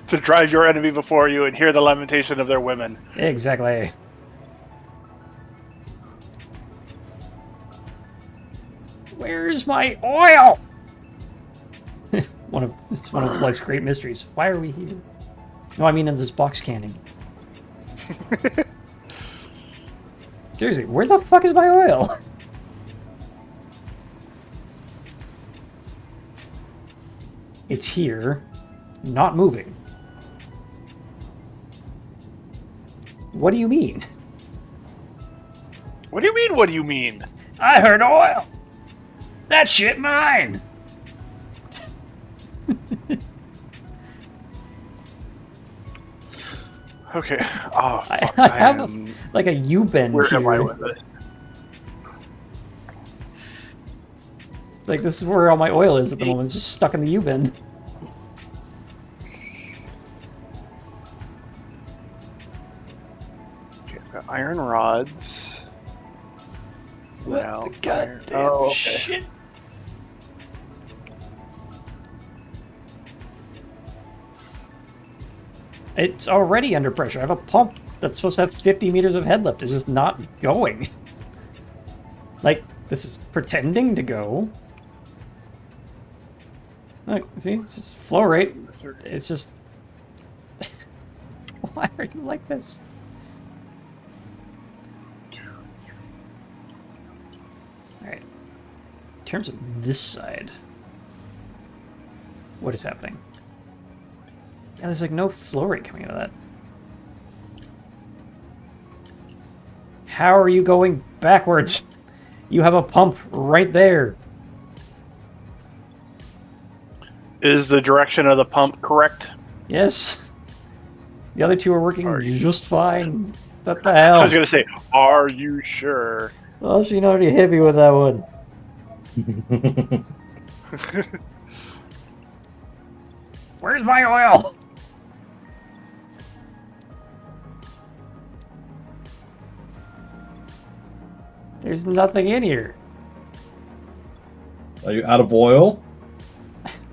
To drive your enemy before you and hear the lamentation of their women. Exactly. Where's my oil? It's one of life's great mysteries. Why are we here? No, I mean in this box canning. Seriously, where the fuck is my oil? It's here, not moving. What do you mean? What do you mean, what do you mean? I heard oil! That shit mine! Okay. Oh, fuck. I have like a U-bend Where am I here. with it? Like, this is where all my oil is at the moment. It's just stuck in the U-bend. Okay, I've got iron rods. What Now, the goddamn okay. shit? It's already under pressure. I have a pump that's supposed to have 50 meters of head lift. It's just not going. Like, this is pretending to go. Look, see? It's just flow rate. It's just... Why are you like this? Alright. In terms of this side, what is happening? Yeah, there's like no flow rate coming out of that. How are you going backwards? You have a pump right there. Is the direction of the pump correct? Yes. The other two are working just fine. What the I hell? was gonna say, are you sure? Well, she already hit me with that one. Where's my oil? There's nothing in here. Are you out of oil?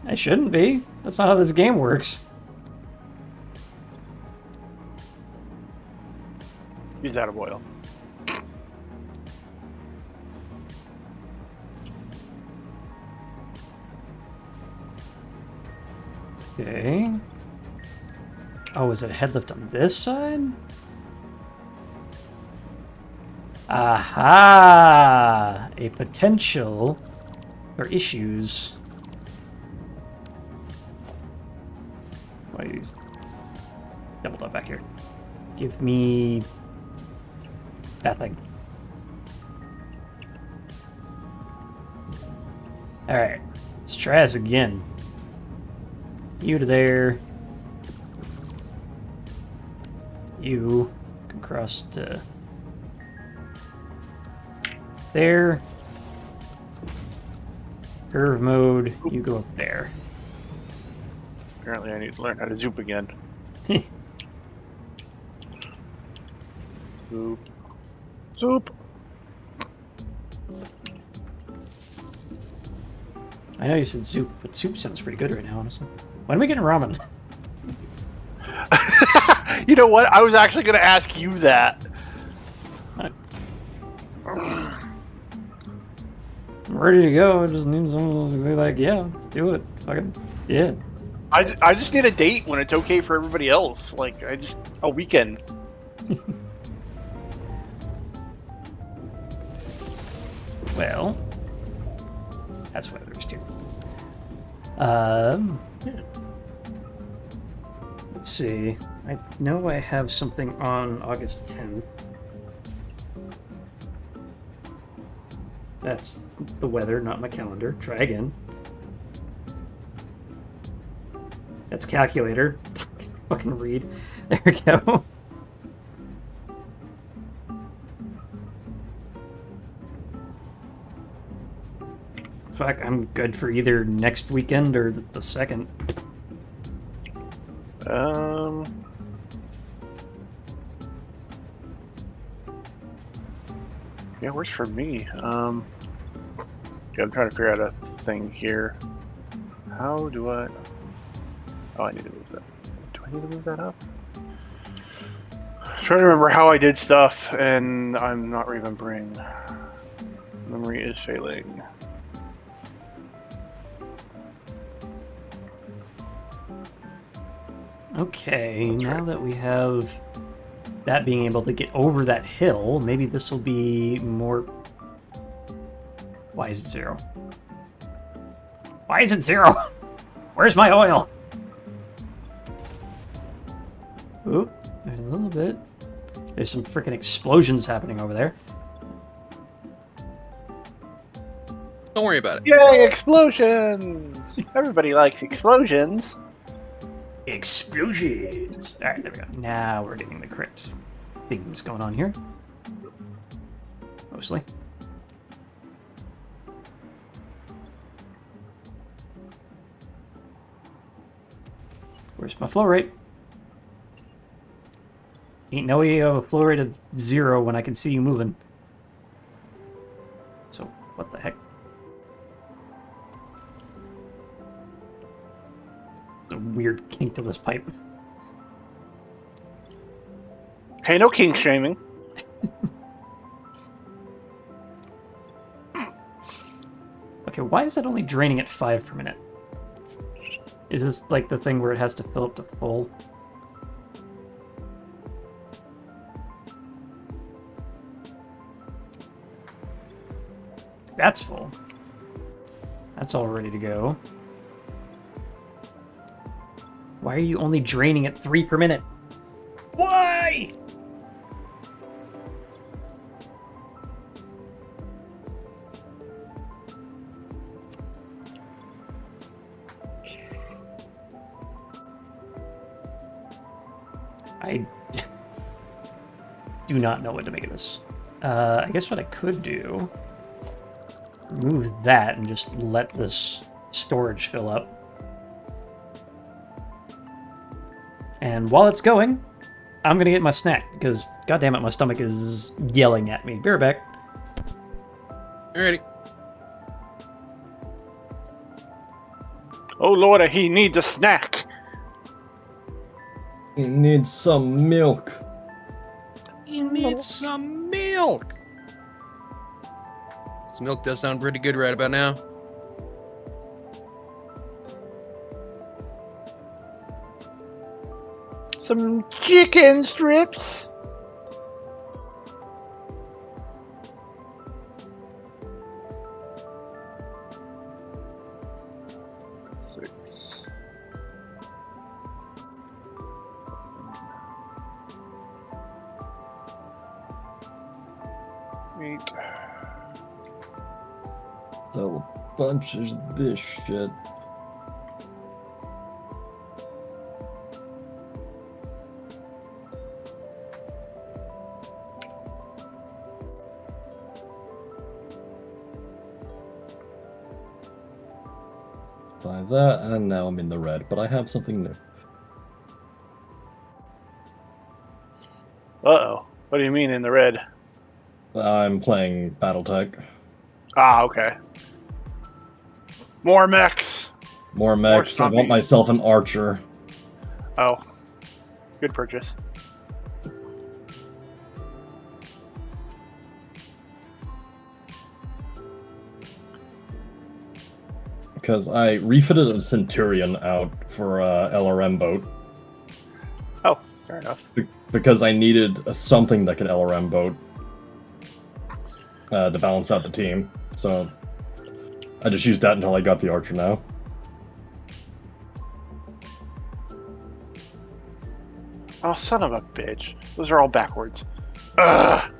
I shouldn't be. That's not how this game works. He's out of oil. Okay. Oh, is it a head lift on this side? Aha! A potential for issues. Why are these doubled up back here? Give me that thing. Alright, let's try this again. You to there. You can cross to there. Curve mode, you go up there. Apparently I need to learn how to zoop again. Zoop. Zoop! I know you said soup, but soup sounds pretty good right now, honestly. When are we getting ramen? You know what? I was actually going to ask you that. I'm ready to go. I just need someone to be like, yeah, let's do it. Fucking, yeah. I just need a date when it's okay for everybody else. Like, a weekend. Well, that's why there's two. Let's see. I know I have something on August 10th. That's the weather, not my calendar. Try again. That's calculator. Fucking read. There we go. Fuck, I'm good for either next weekend or the second. Yeah, works for me. Yeah, I'm trying to figure out a thing here. How do I... Oh, I need to move that. Do I need to move that up? I'm trying to remember how I did stuff, and I'm not remembering. Memory is failing. Okay, now that we have that being able to get over that hill, maybe this will be more... Why is it 0? Why is it 0? Where's my oil? Oop, there's a little bit. There's some freaking explosions happening over there. Don't worry about it. Yay, explosions! Everybody likes explosions. Explosions! Alright, there we go. Now we're getting the correct things going on here. Mostly. Where's my flow rate? Ain't no way you have a flow rate of 0 when I can see you moving. So, what the heck? It's a weird kink to this pipe. Hey, no kink shaming. Okay, why is it only draining at 5 per minute? Is this like the thing where it has to fill up to full? That's full. That's all ready to go. Why are you only draining at 3 per minute? Why? I do not know what to make of this. I guess what I could do, remove that and just let this storage fill up. And while it's going, I'm gonna get my snack because, goddammit, my stomach is yelling at me. Be right back. Alrighty. Oh Lord, he needs a snack. He needs some milk. You need some milk. This milk does sound pretty good right about now. Some chicken strips. Six. Eight. So a bunch of this shit. By that, and now I'm in the red, but I have something new. Uh-oh. What do you mean in the red? I'm playing BattleTech. Ah, okay. More mechs. More mechs. I want zombies. myself an archer. Oh. Good purchase. Because I refitted a Centurion out for a LRM boat. Oh, fair enough. Because I needed something that could LRM boat to balance out the team. So I just used that until I got the archer now. Oh, son of a bitch. Those are all backwards. Ugh.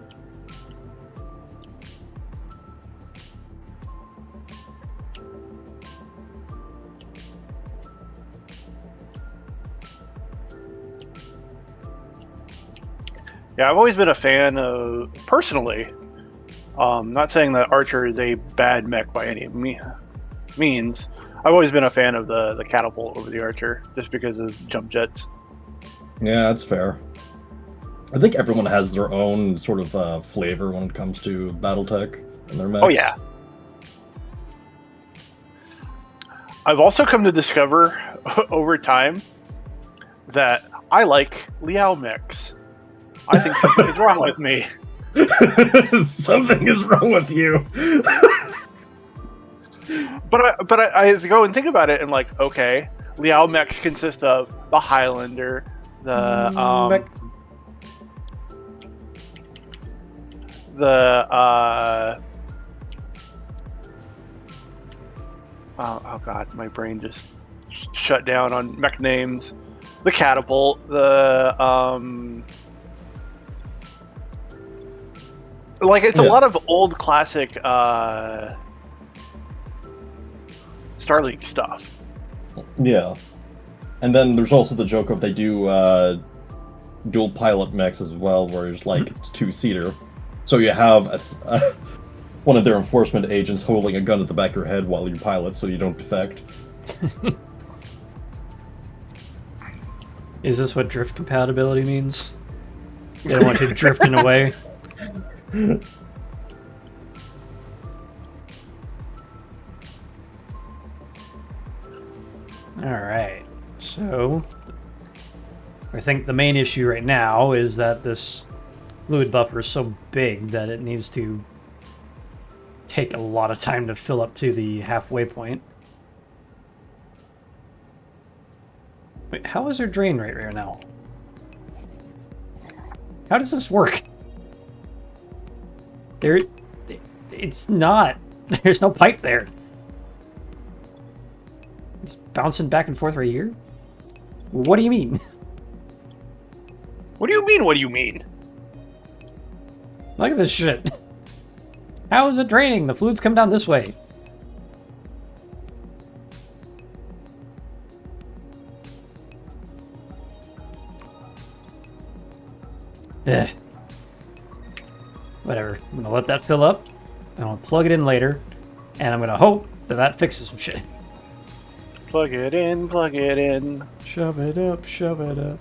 Yeah, I've always been a fan of, personally, not saying that Archer is a bad mech by any means. I've always been a fan of the catapult over the Archer, just because of jump jets. Yeah, that's fair. I think everyone has their own sort of flavor when it comes to BattleTech and their mechs. Oh yeah. I've also come to discover over time that I like Liao mechs. I think something is wrong with me. Something is wrong with you. But I go and think about it and like, okay, Liao mechs consist of the Highlander, the oh god, my brain just shut down on mech names. The catapult, the like it's a lot of old classic Starlink stuff. Yeah. And then there's also the joke of they do dual pilot mechs as well, where it's like it's two-seater. So you have one of their enforcement agents holding a gun at the back of your head while you pilot so you don't defect. Is this what drift compatibility means? They don't want you drifting away. Alright, so I think the main issue right now is that this fluid buffer is so big that it needs to take a lot of time to fill up to the halfway point. Wait, how is there drain right now? How does this work? It's not. There's no pipe there. It's bouncing back and forth right here? What do you mean? What do you mean? What do you mean? Look at this shit. How is it draining? The fluids come down this way. Eh. Whatever. I'm gonna let that fill up. I'm gonna plug it in later. And I'm gonna hope that that fixes some shit. Plug it in, plug it in. Shove it up, shove it up.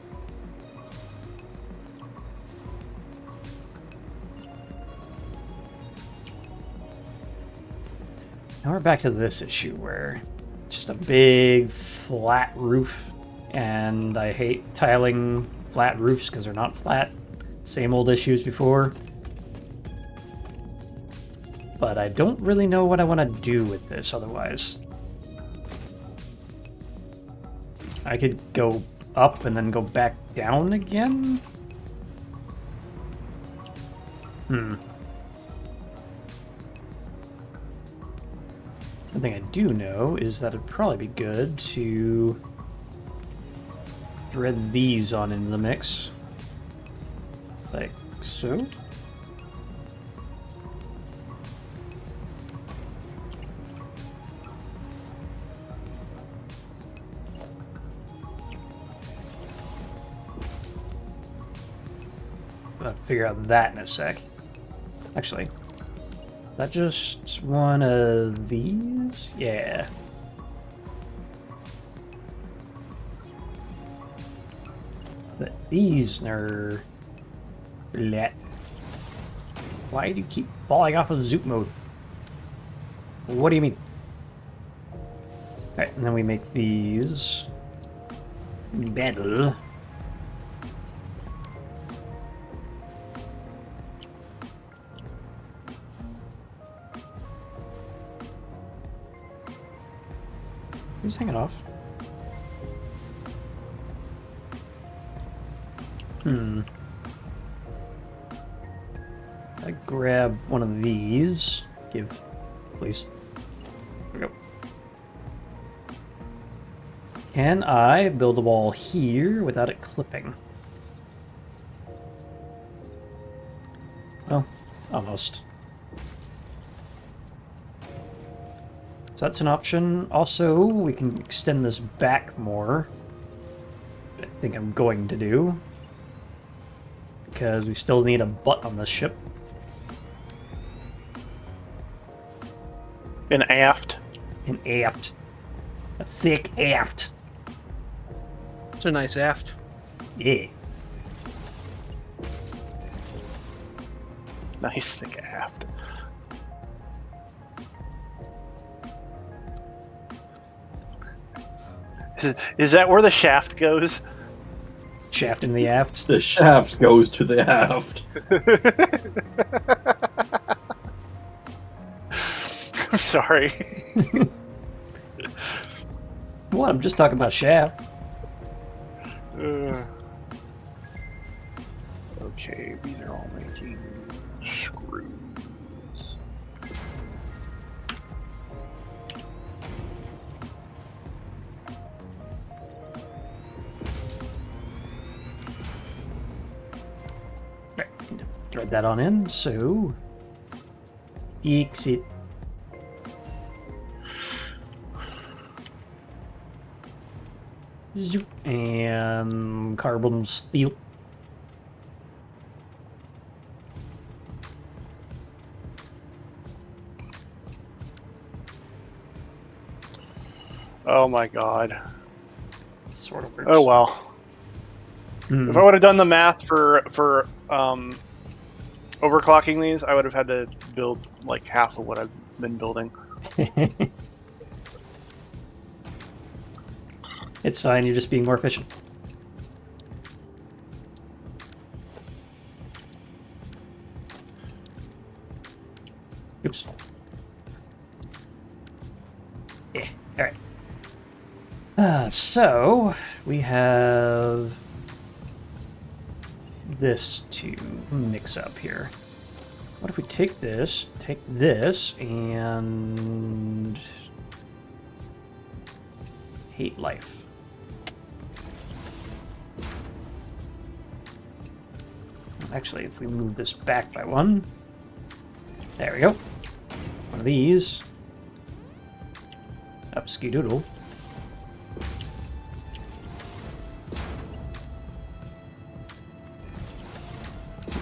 Now we're back to this issue where it's just a big flat roof, and I hate tiling flat roofs because they're not flat. Same old issues before. But I don't really know what I want to do with this otherwise. I could go up and then go back down again? One thing I do know is that it'd probably be good to thread these on into the mix. Like so. I'll figure out that in a sec. Actually, is that just one of these? Yeah. But these are... Bleh. Why do you keep falling off of zoop mode? What do you mean? Alright, and then we make these metal. He's hanging off. I grab one of these. Give, please. There we go. Can I build a wall here without it clipping? Well, almost. So that's an option. Also, we can extend this back more. I think I'm going to do. Because we still need a butt on this ship. An aft. An aft. A thick aft. It's a nice aft. Yeah. Nice thick aft. Is that where the shaft goes? Shaft in the aft. The shaft goes to the aft. I'm sorry. What? I'm just talking about shaft. Okay, these are all making screws. Right, thread that on in, so exit. Zoop. And carbon steel. Oh my god. Sort of works. Oh well. If I would have done the math for overclocking these, I would have had to build like half of what I've been building. It's fine, you're just being more efficient. Oops. Yeah, alright. So, we have this to mix up here. What if we take this, and hate life? Actually, if we move this back by one, there we go. One of these. Up ski-doodle.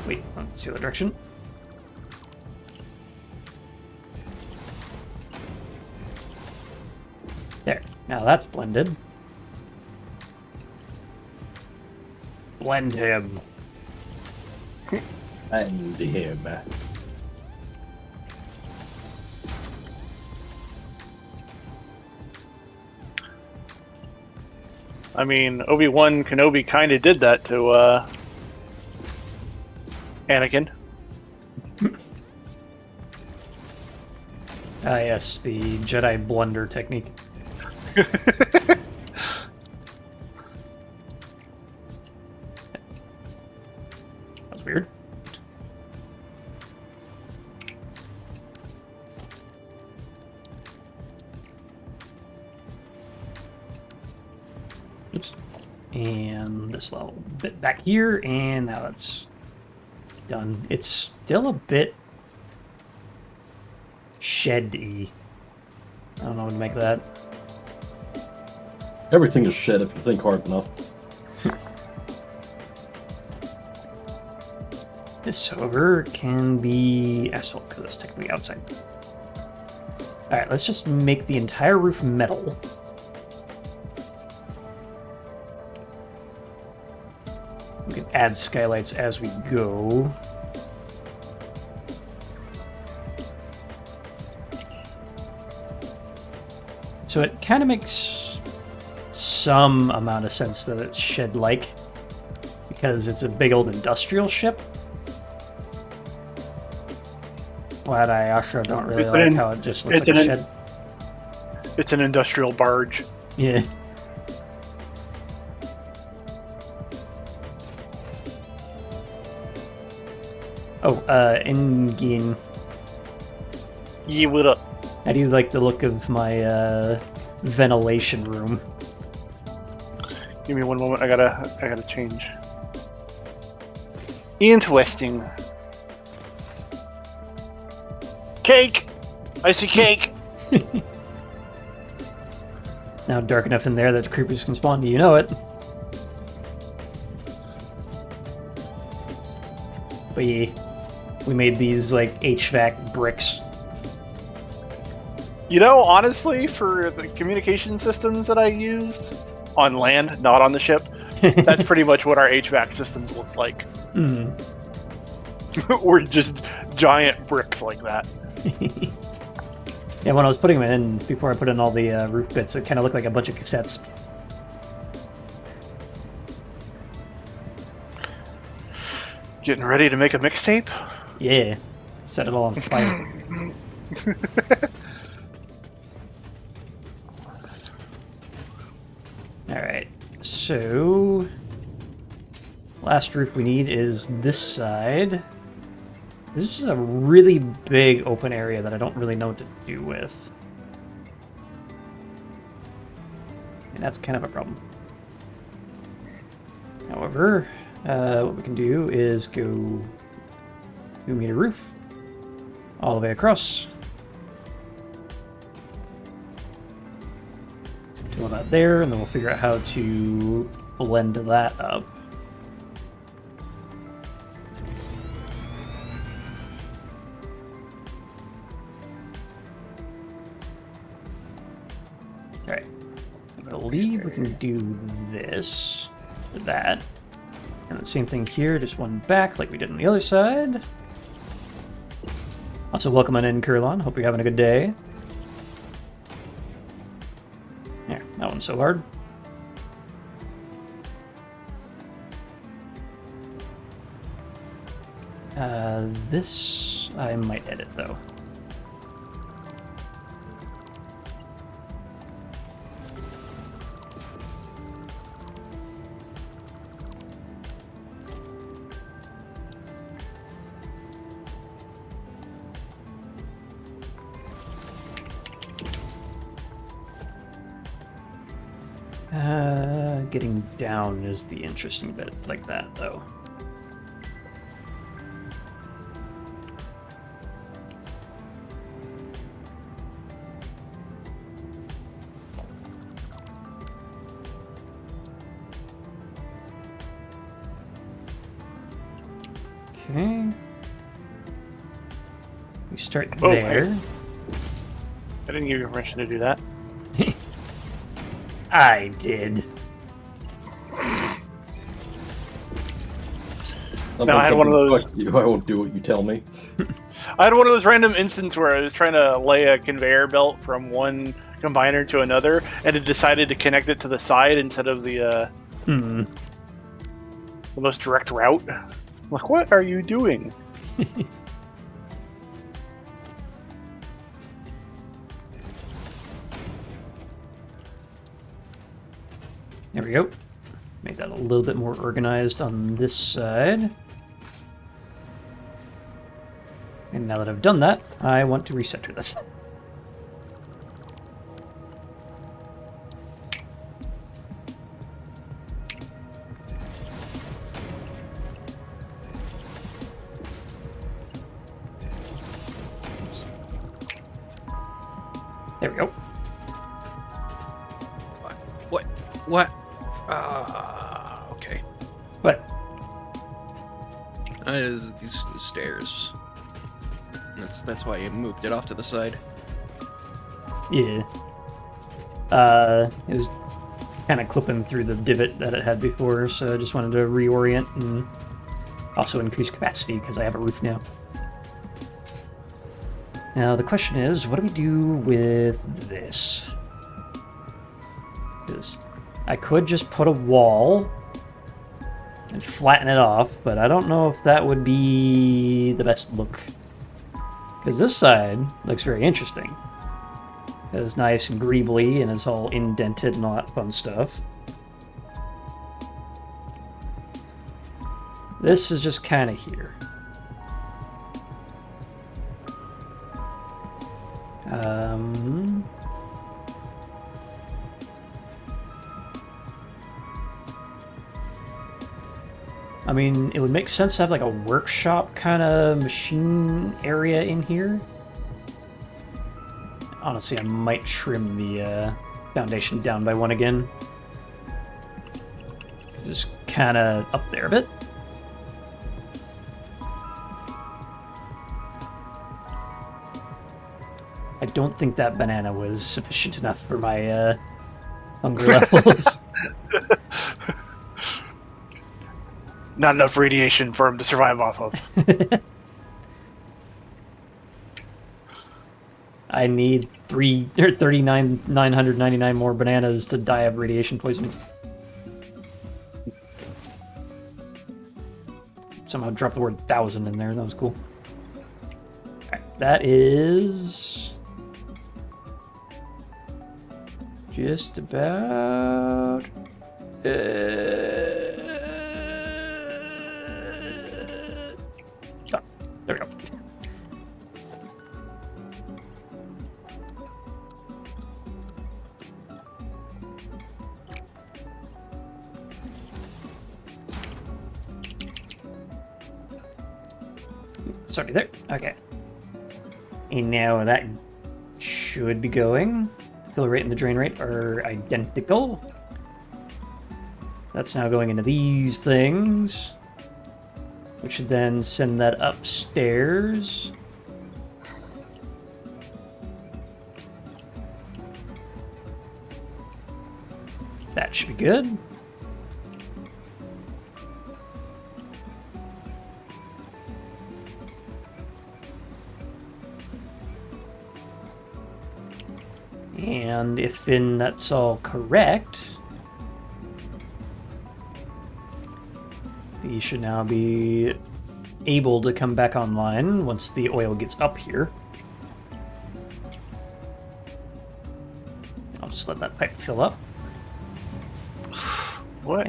Wait, let's see the direction. There. Now that's blended. Blend him. And him. I mean, Obi-Wan Kenobi kind of did that to Anakin. Ah, yes, the Jedi blunder technique. That's weird. Oops. And this little bit back here, and now that's done. It's still a bit shed-y. I don't know what to make of that. Everything is shed if you think hard enough. This, however, can be asphalt because it's technically outside. Alright, let's just make the entire roof metal. We can add skylights as we go. So it kind of makes some amount of sense that it's shed-like, because it's a big old industrial ship. But I also don't really like how it just looks like a shed. It's an industrial barge. Yeah. Oh, Engin. Ye, what up? How do you like the look of my ventilation room? Give me one moment. I gotta change. Interesting. Cake. I see cake. It's now dark enough in there that creepers can spawn. Do you know it? We made these like HVAC bricks. You know, honestly, for the communication systems that I used on land, not on the ship, that's pretty much what our HVAC systems look like. Mm. We're just giant bricks like that. Yeah, when I was putting them in, before I put in all the roof bits, it kind of looked like a bunch of cassettes. Getting ready to make a mixtape? Yeah. Set it all on fire. Alright, so last roof we need is this side. This is a really big open area that I don't really know what to do with. And that's kind of a problem. However, what we can do is go 2-meter roof all the way across. Do all that there, and then we'll figure out how to blend that up. Alright. I believe we can do this, that. And the same thing here, just one back like we did on the other side. Also, welcome on in, Kurlon. Hope you're having a good day. Yeah, that one's so hard. This I might edit, though. Getting down is the interesting bit, like that, though. Okay. We start Oh, there. I didn't give you permission to do that. I did. No, I had one of those. I won't do what you tell me. I had one of those random instances where I was trying to lay a conveyor belt from one combiner to another, and it decided to connect it to the side instead of the most direct route. I'm like, what are you doing? There we go. Make that a little bit more organized on this side. And now that I've done that, I want to recenter this. There we go. What? Okay. What? These stairs. That's why you moved it off to the side. Yeah. It was kind of clipping through the divot that it had before, so I just wanted to reorient and also increase capacity because I have a roof now. Now the question is, what do we do with this? Because I could just put a wall and flatten it off, but I don't know if that would be the best look. Because this side looks very interesting. It's nice and greebly, and it's all indented and all that fun stuff. This is just kind of here. I mean, it would make sense to have like a workshop kind of machine area in here. Honestly, I might trim the foundation down by one again. It's kind of up there a bit. I don't think that banana was sufficient enough for my hunger levels. Not enough radiation for him to survive off of. I need 39,999 more bananas to die of radiation poisoning. Somehow dropped the word 1,000 in there. That was cool. Okay, that is just about. There we go. Sorry there. Okay. And now that should be going. Fill rate and the drain rate are identical. That's now going into these things, which should then send that upstairs. That should be good. And if that's all correct, these should now be able to come back online once the oil gets up here. I'll just let that pipe fill up. What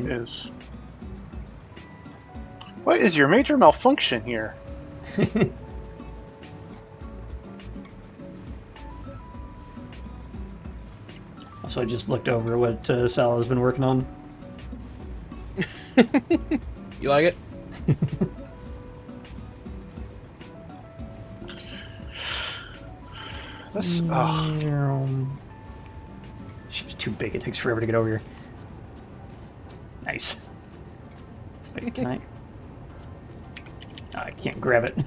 is your major malfunction here? Also, I just looked over what Sala's been working on. You like it? This, Ship's too big. It takes forever to get over here. Nice. Wait, can I? Oh, I can't grab it.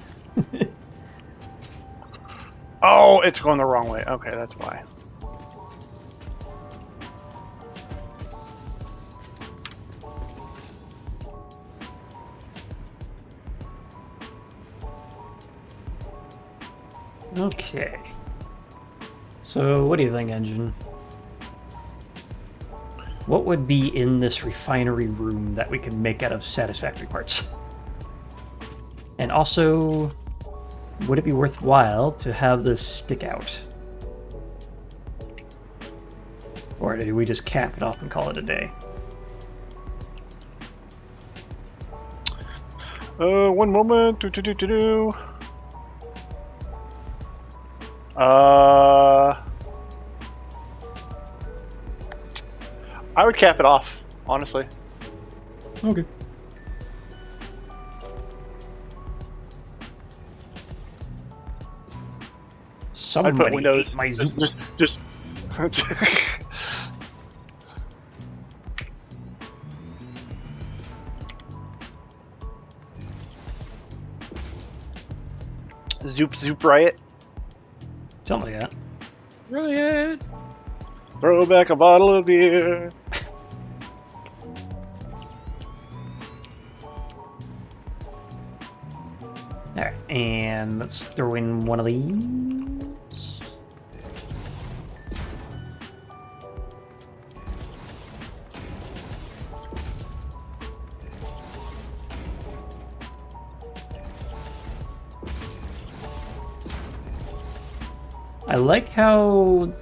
oh, it's going the wrong way. Okay, that's why. Okay. So, what do you think, Engine? What would be in this refinery room that we can make out of satisfactory parts? And also, would it be worthwhile to have this stick out? Or do we just cap it off and call it a day? One moment. I would cap it off, honestly. Okay. I'd put Somebody Windows. ate my Just. Zoop riot. something like that. Riot. Throw back a bottle of beer. Alright, and let's throw in one of these. I like how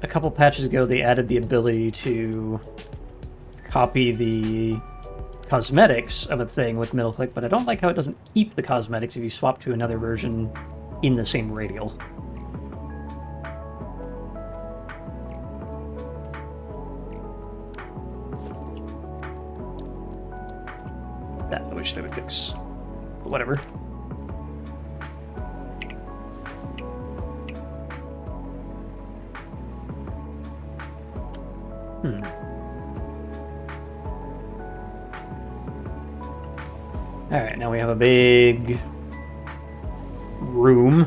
a couple patches ago they added the ability to copy the cosmetics of a thing with middle click, but I don't like how it doesn't keep the cosmetics if you swap to another version in the same radial. That I wish they would fix. But whatever. Alright, now we have a big room.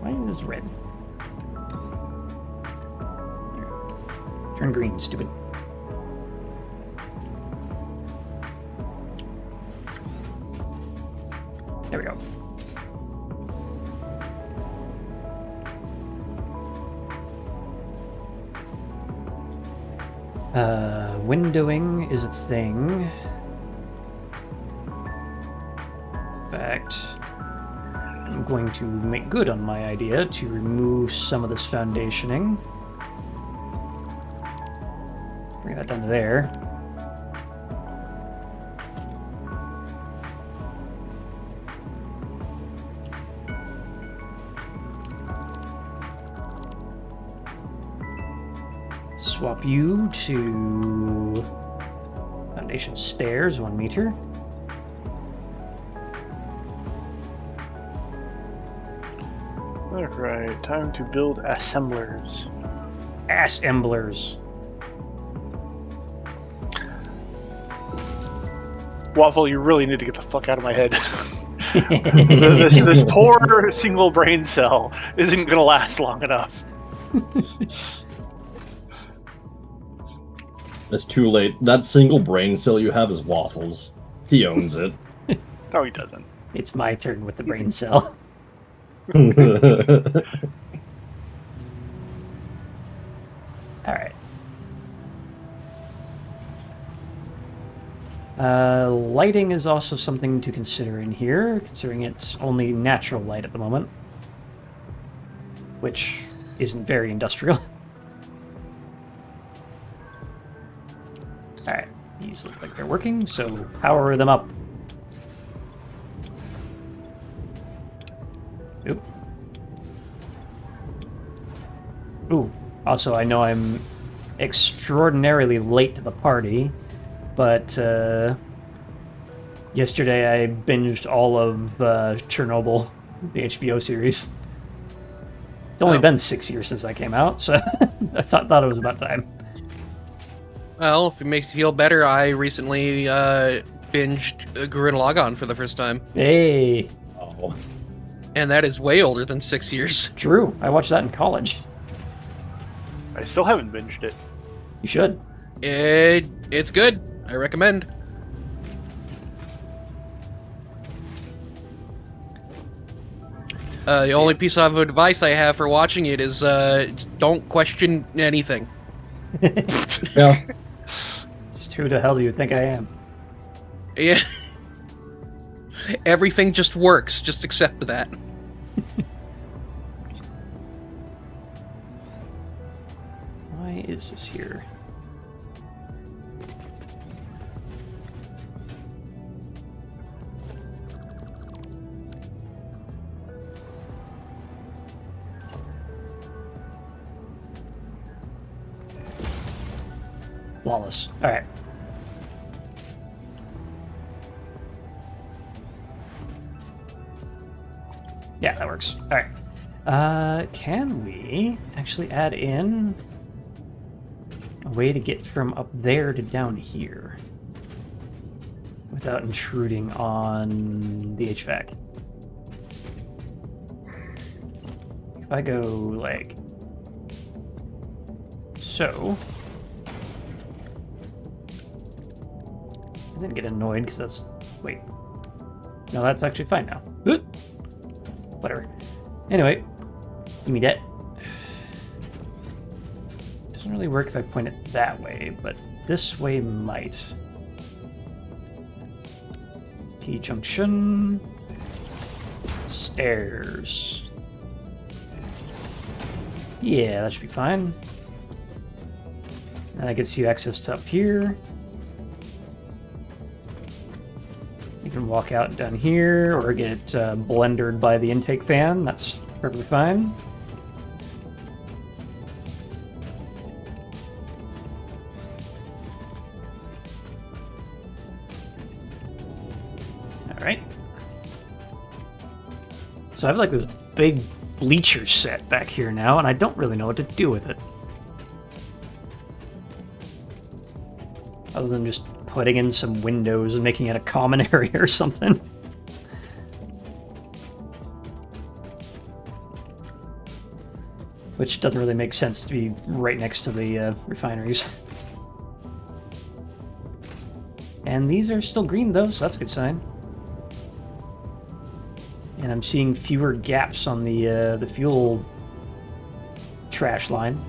Why is this red? Turn green, stupid. There we go. Windowing is a thing. In fact, I'm going to make good on my idea to remove some of this foundationing. Bring that down to there. Swap you to foundation stairs, 1 meter. Alright, time to build assemblers. Assemblers. Waffle, you really need to get the fuck out of my head. this poor single brain cell isn't gonna last long enough. It's too late. That single brain cell you have is Waffles. He owns it. No, he doesn't. It's my turn with the brain cell. Alright. Lighting is also something to consider in here, considering it's only natural light at the moment. Which isn't very industrial. Alright, these look like they're working, so power them up. Oop. Ooh, also I know I'm extraordinarily late to the party, but yesterday I binged all of Chernobyl, the HBO series. It's only been 6 years since I came out, so I thought it was about time. Well, if it makes you feel better, I recently binged Gurren Lagann for the first time. Hey, Oh. And that is way older than 6 years. true. I watched that in college. I still haven't binged it. You should. It's good. I recommend. The only piece of advice I have for watching it is just don't question anything. Yeah. Just who the hell do you think I am? Yeah. Everything just works. Just accept that. Why is this here? Flawless. Alright. Yeah, that works. Alright. Can we actually add in a way to get from up there to down here without intruding on the HVAC? If I go like so, I didn't get annoyed because that's, wait, no, that's actually fine now. Whatever. Anyway, give me that. Doesn't really work if I point it that way, but this way might. T-junction. Stairs. Yeah, that should be fine. And that gets you access to up here. You can walk out down here or get blendered by the intake fan. That's perfectly fine. Alright. So I have like this big bleacher set back here now, and I don't really know what to do with it. Other than just putting in some windows and making it a common area or something. Which doesn't really make sense to be right next to the refineries. And these are still green though, so that's a good sign. And I'm seeing fewer gaps on the fuel trash line.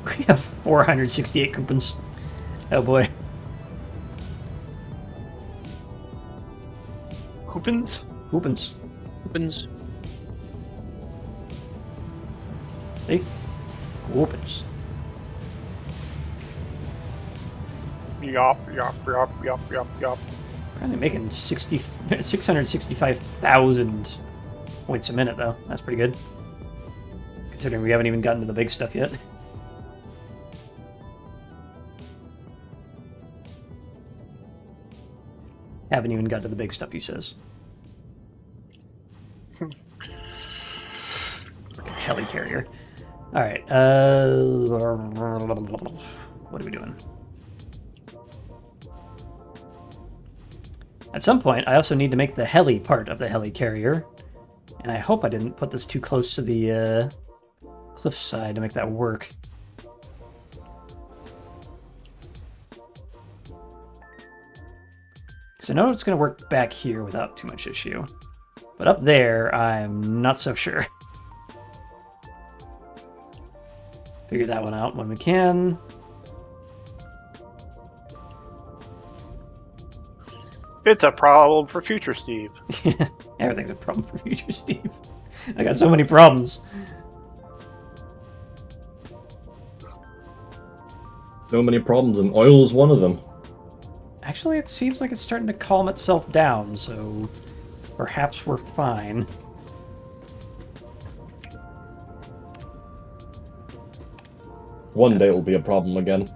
We have 468 coupons. Oh boy. Coupons? Coupons. Opens. See? Coupons. Yop, yop, yop, yop, yop, yop. Probably making 665,000 points a minute though. That's pretty good. Considering we haven't even gotten to the big stuff yet. Haven't even got to the big stuff, he says. HeliCarrier. Alright, what are we doing? At some point, I also need to make the heli part of the HeliCarrier. And I hope I didn't put this too close to the cliffside to make that work. Because So I know it's going to work back here without too much issue. But up there, I'm not so sure. Figure that one out when we can. It's a problem for future Steve. Everything's a problem for future Steve. I got so many problems. So many problems, and oil is one of them. Actually, it seems like it's starting to calm itself down, so perhaps we're fine. One day it will be a problem again.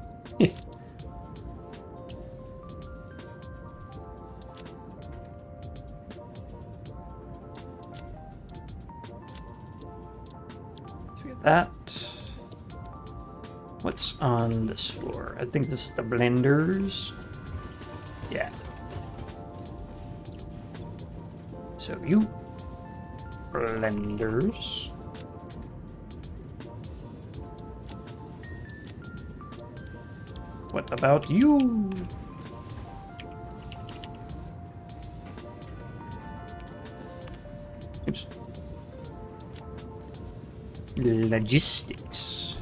That. What's on this floor? I think this is the blenders. Yeah. So you blenders. What about you? Oops. Logistics.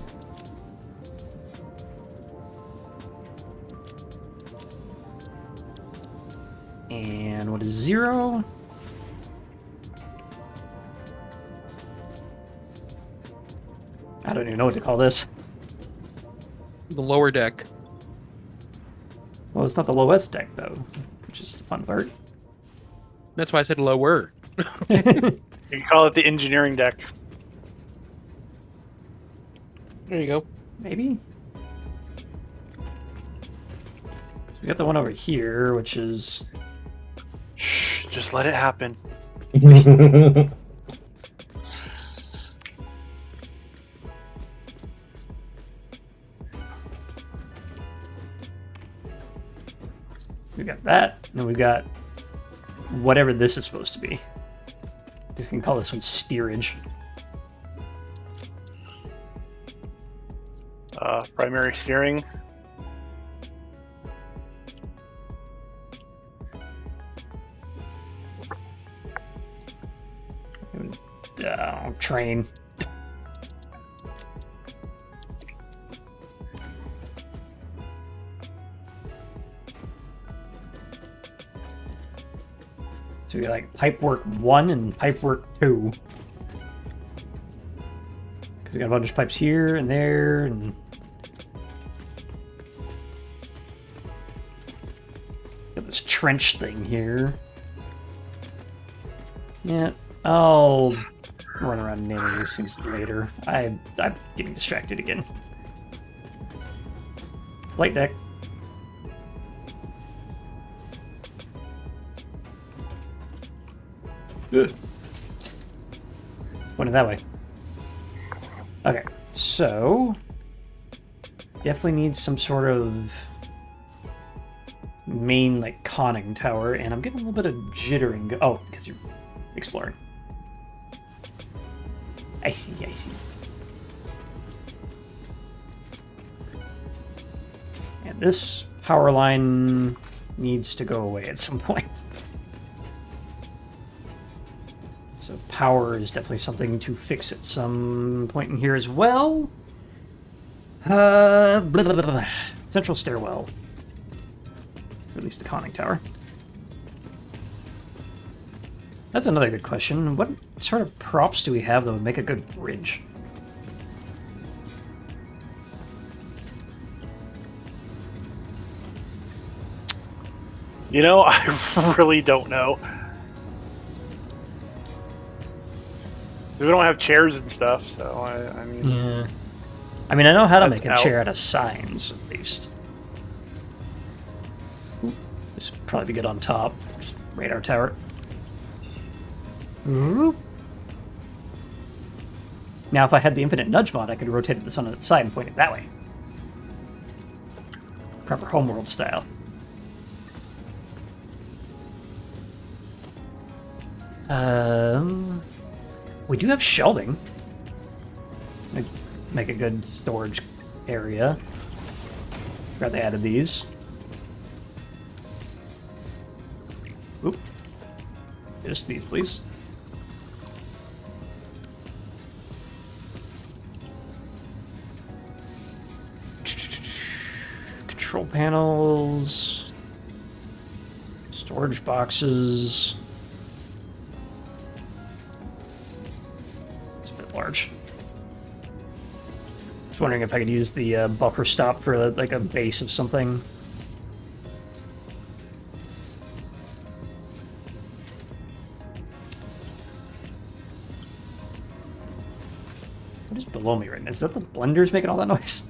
And what is 0? I don't even know what to call this. The lower deck. Well, it's not the lowest deck, though, which is the fun part. That's why I said lower. You can call it the engineering deck. There you go. Maybe? So we got the one over here, which is... Shh, just let it happen. We got that, and we got whatever this is supposed to be. We can call this one steerage. Primary steering. Train. So we got like pipework 1 and pipework 2. Because we got a bunch of pipes here and there and got this trench thing here. Yeah, I'll run around naming these things later. I'm getting distracted again. Flight deck. Good. Pointed that way. Okay, so definitely needs some sort of main like conning tower, and I'm getting a little bit of jittering. Oh, because you're exploring. I see, I see. And this power line needs to go away at some point. So power is definitely something to fix at some point in here as well. Blah, blah, blah, blah. Central stairwell. Or at least the conning tower. That's another good question. What sort of props do we have that would make a good bridge? You know, I really don't know. We don't have chairs and stuff, so I mean... Yeah. I mean, I know how to That's make a out. chair out of signs, at least. Ooh, this would probably be good on top. Just radar tower. Ooh. Now, if I had the infinite nudge mod, I could rotate this on its side and point it that way. Proper homeworld style. We do have shelving. Make a good storage area. Forgot they added these. Just these, please. Control panels. Storage boxes. It's a bit large. Just wondering if I could use the buffer stop for like a base of something. What is below me right now? Is that the blenders making all that noise?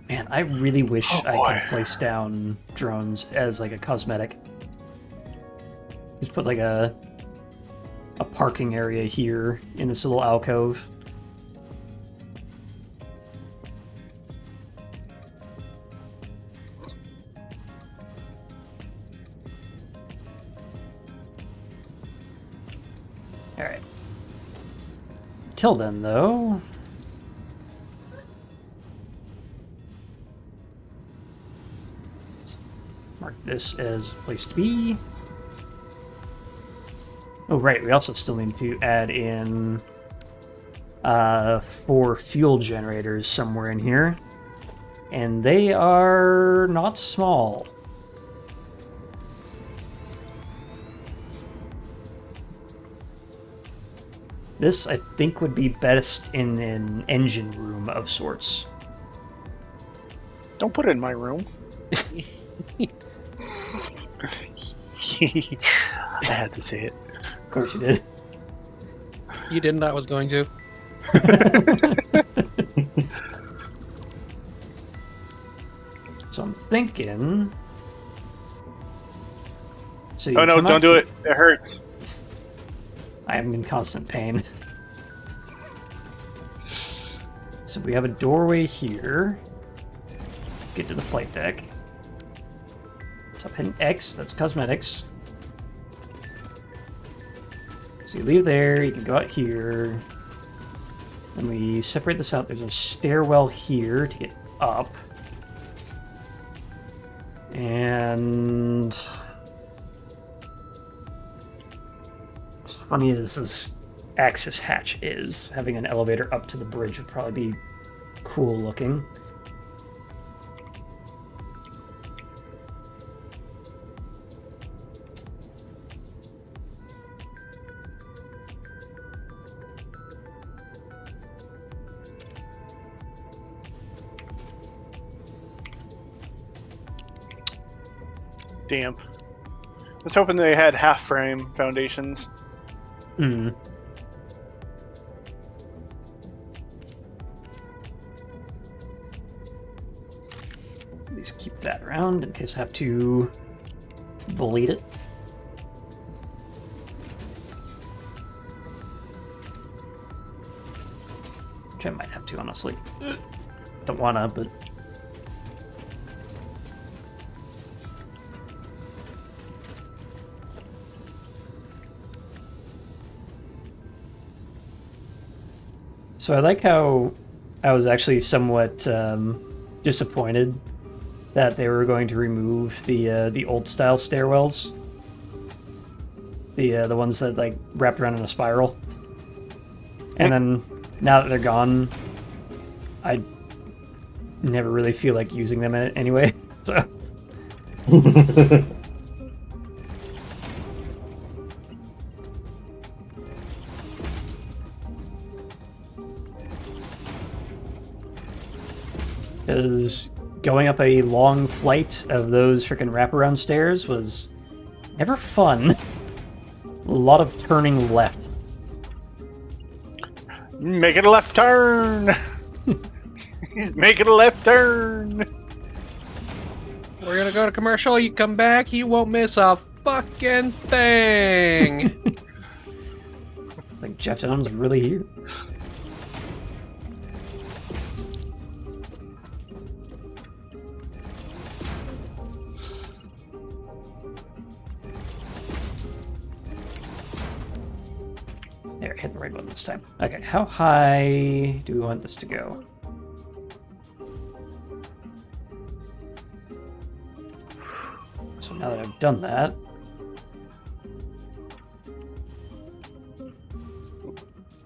Man, I really wish I could place down drones as like a cosmetic. Just put like a parking area here in this little alcove. Alright. Till then, though... mark this as place to be. Oh, right, we also still need to add in 4 fuel generators somewhere in here. And they are not small. This, I think, would be best in an engine room of sorts. Don't put it in my room. I had to say it. Of course you did. You didn't. I was going to. So I'm thinking... So Oh no, don't do it. It hurts. I am in constant pain. So we have a doorway here. Get to the flight deck. So I've hit an X, that's cosmetics. So you leave there, you can go out here. Then we separate this out. There's a stairwell here to get up. And... what's funny is this access hatch is. Having an elevator up to the bridge would probably be cool looking. Damn. I was hoping they had half-frame foundations. Hmm. At least keep that around in case I have to bleed it. Which I might have to, honestly. Don't wanna, but... So I like how I was actually somewhat disappointed that they were going to remove the old style stairwells, the ones that like wrapped around in a spiral. And then now that they're gone, I never really feel like using them anyway. So. Because going up a long flight of those freaking wraparound stairs was never fun. A lot of turning left. Make it a left turn! Make it a left turn! We're gonna go to commercial, you come back, you won't miss a fucking thing! It's like Jeff Dunham's really here. There, hit the right one this time. Okay, how high do we want this to go? Now that I've done that,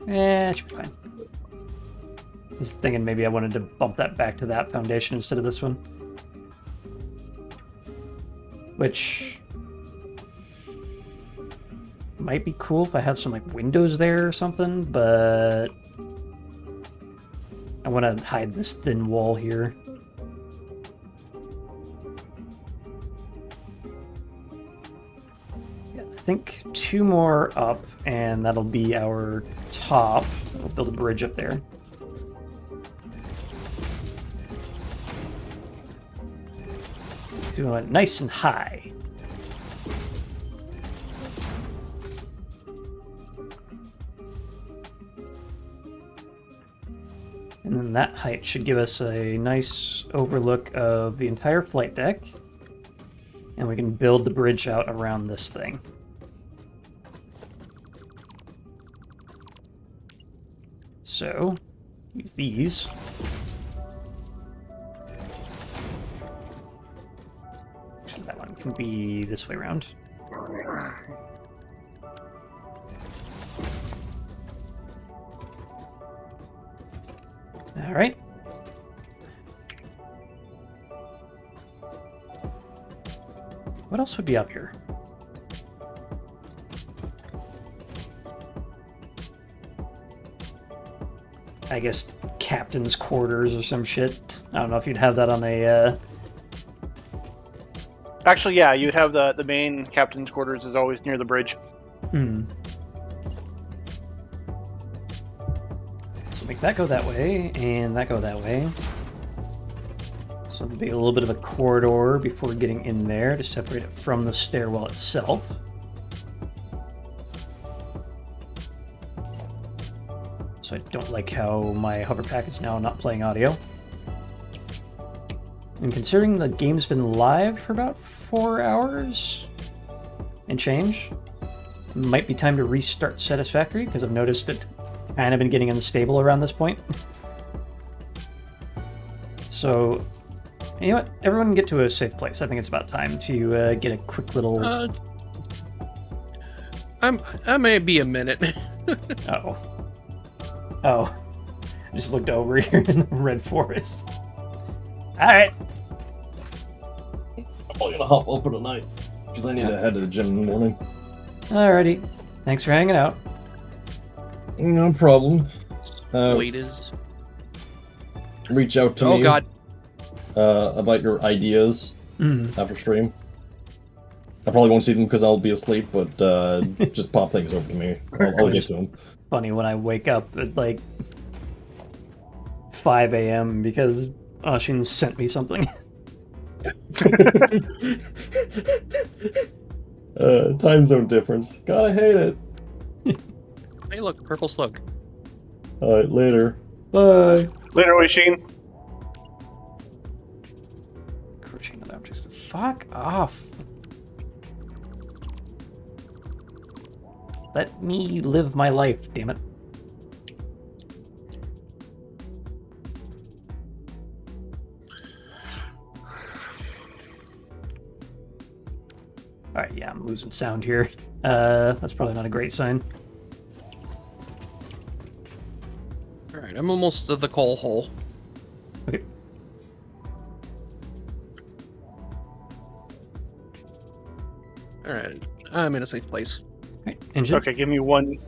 it should be fine. I was thinking maybe I wanted to bump that back to that foundation instead of this one. Which might be cool if I have some like windows there or something, but I want to hide this thin wall here. Yeah, I think 2 more up, and that'll be our top. We'll build a bridge up there. Doing it nice and high. And then that height should give us a nice overlook of the entire flight deck. And we can build the bridge out around this thing. So, use these. Actually, that one can be this way around. All right. What else would be up here? I guess captain's quarters or some shit. I don't know if you'd have that on a... Actually, yeah, you'd have the main captain's quarters is always near the bridge. So make that go that way, and that go that way. So there'll be a little bit of a corridor before getting in there to separate it from the stairwell itself. So I don't like how my hover pack is now not playing audio. And considering the game's been live for about 4 hours and change, it might be time to restart Satisfactory, because I've noticed it's kind of been getting unstable around this point. So, you know what? Everyone get to a safe place. I think it's about time to get a quick little... I may be a minute. Uh-oh. Oh. I just looked over here in the red forest. Alright. I'm probably gonna hop over tonight, because I need to head to the gym in the morning. Alrighty. Thanks for hanging out. No problem. Wait is. Reach out to me. Oh god. About your ideas after stream. I probably won't see them because I'll be asleep, but just pop things over to me. I'll get to them. Funny when I wake up at like 5 a.m. because Ashin sent me something. Time zone difference. God, I hate it. Hey, look, purple slug. Alright, later. Bye. Later, Oishin. Encroaching on objects. Fuck off. Let me live my life, damn it. Alright, yeah, I'm losing sound here. That's probably not a great sign. Alright, I'm almost to the coal hole. Okay. Alright, I'm in a safe place. Right, engine. Okay, give me one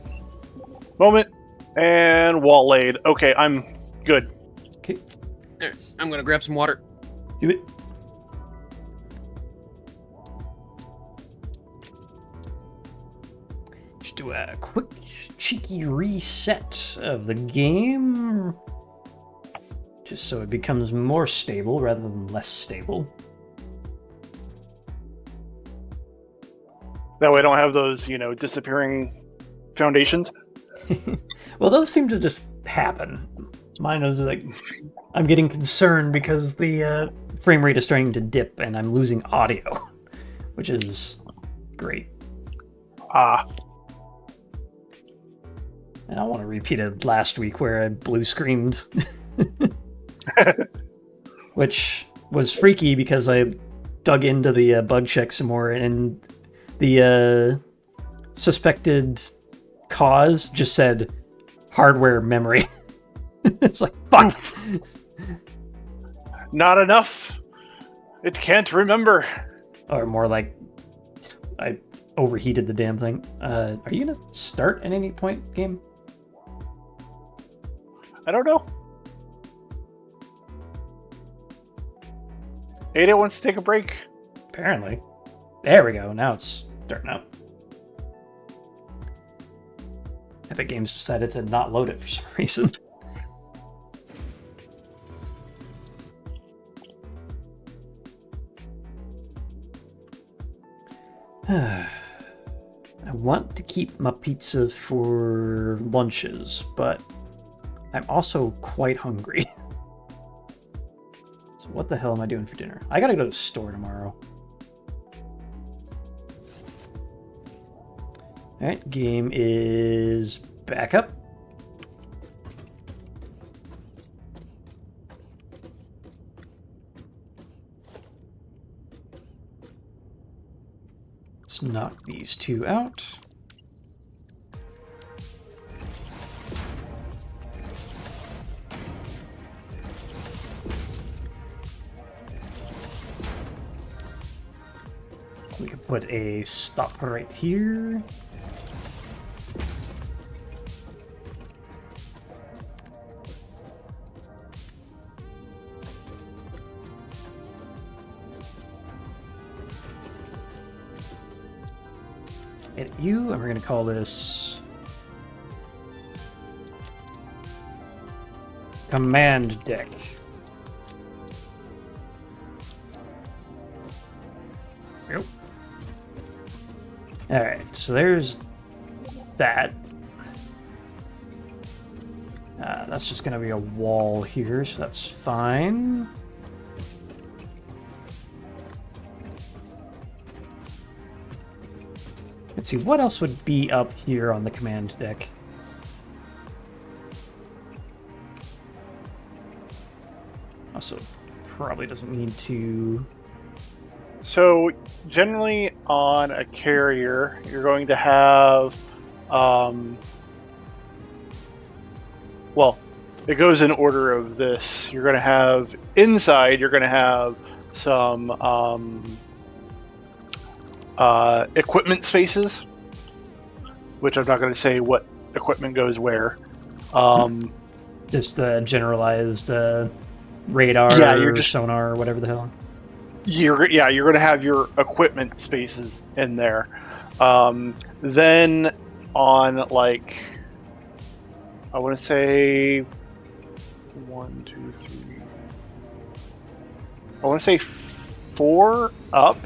moment. And wall laid. Okay, I'm good. Okay, Alright, I'm gonna grab some water. do it. Just do a quick, cheeky reset of the game. Just so it becomes more stable rather than less stable. That way I don't have those, disappearing foundations. Well, those seem to just happen. Mine is like, I'm getting concerned because the frame rate is starting to dip and I'm losing audio, which is great. Ah. And I want to repeat it last week where I blue screened. Which was freaky because I dug into the bug check some more, and the suspected cause just said hardware memory. It's like, fuck. Not enough. It can't remember. Or more like, I overheated the damn thing. Are you gonna start at any point, game? I don't know. Ada wants to take a break. Apparently. There we go. Now it's starting up. Epic Games decided to not load it for some reason. I want to keep my pizza for lunches, but I'm also quite hungry. So what the hell am I doing for dinner? I gotta go to the store tomorrow. Alright, game is back up. Let's knock these two out. We can put a stop right here. Hit you, and we're going to call this Command Deck. Yep. Alright, so there's that. That's just going to be a wall here, so that's fine. Let's see, what else would be up here on the command deck? Also, probably doesn't need to... So generally on a carrier, you're going to have, well, it goes in order of this. You're going to have inside, you're going to have some equipment spaces, which I'm not going to say what equipment goes where. Just the generalized radar, sonar, or whatever the hell. You're going to have your equipment spaces in there. Then on, like, I want to say 1, 2, 3. I want to say 4 up.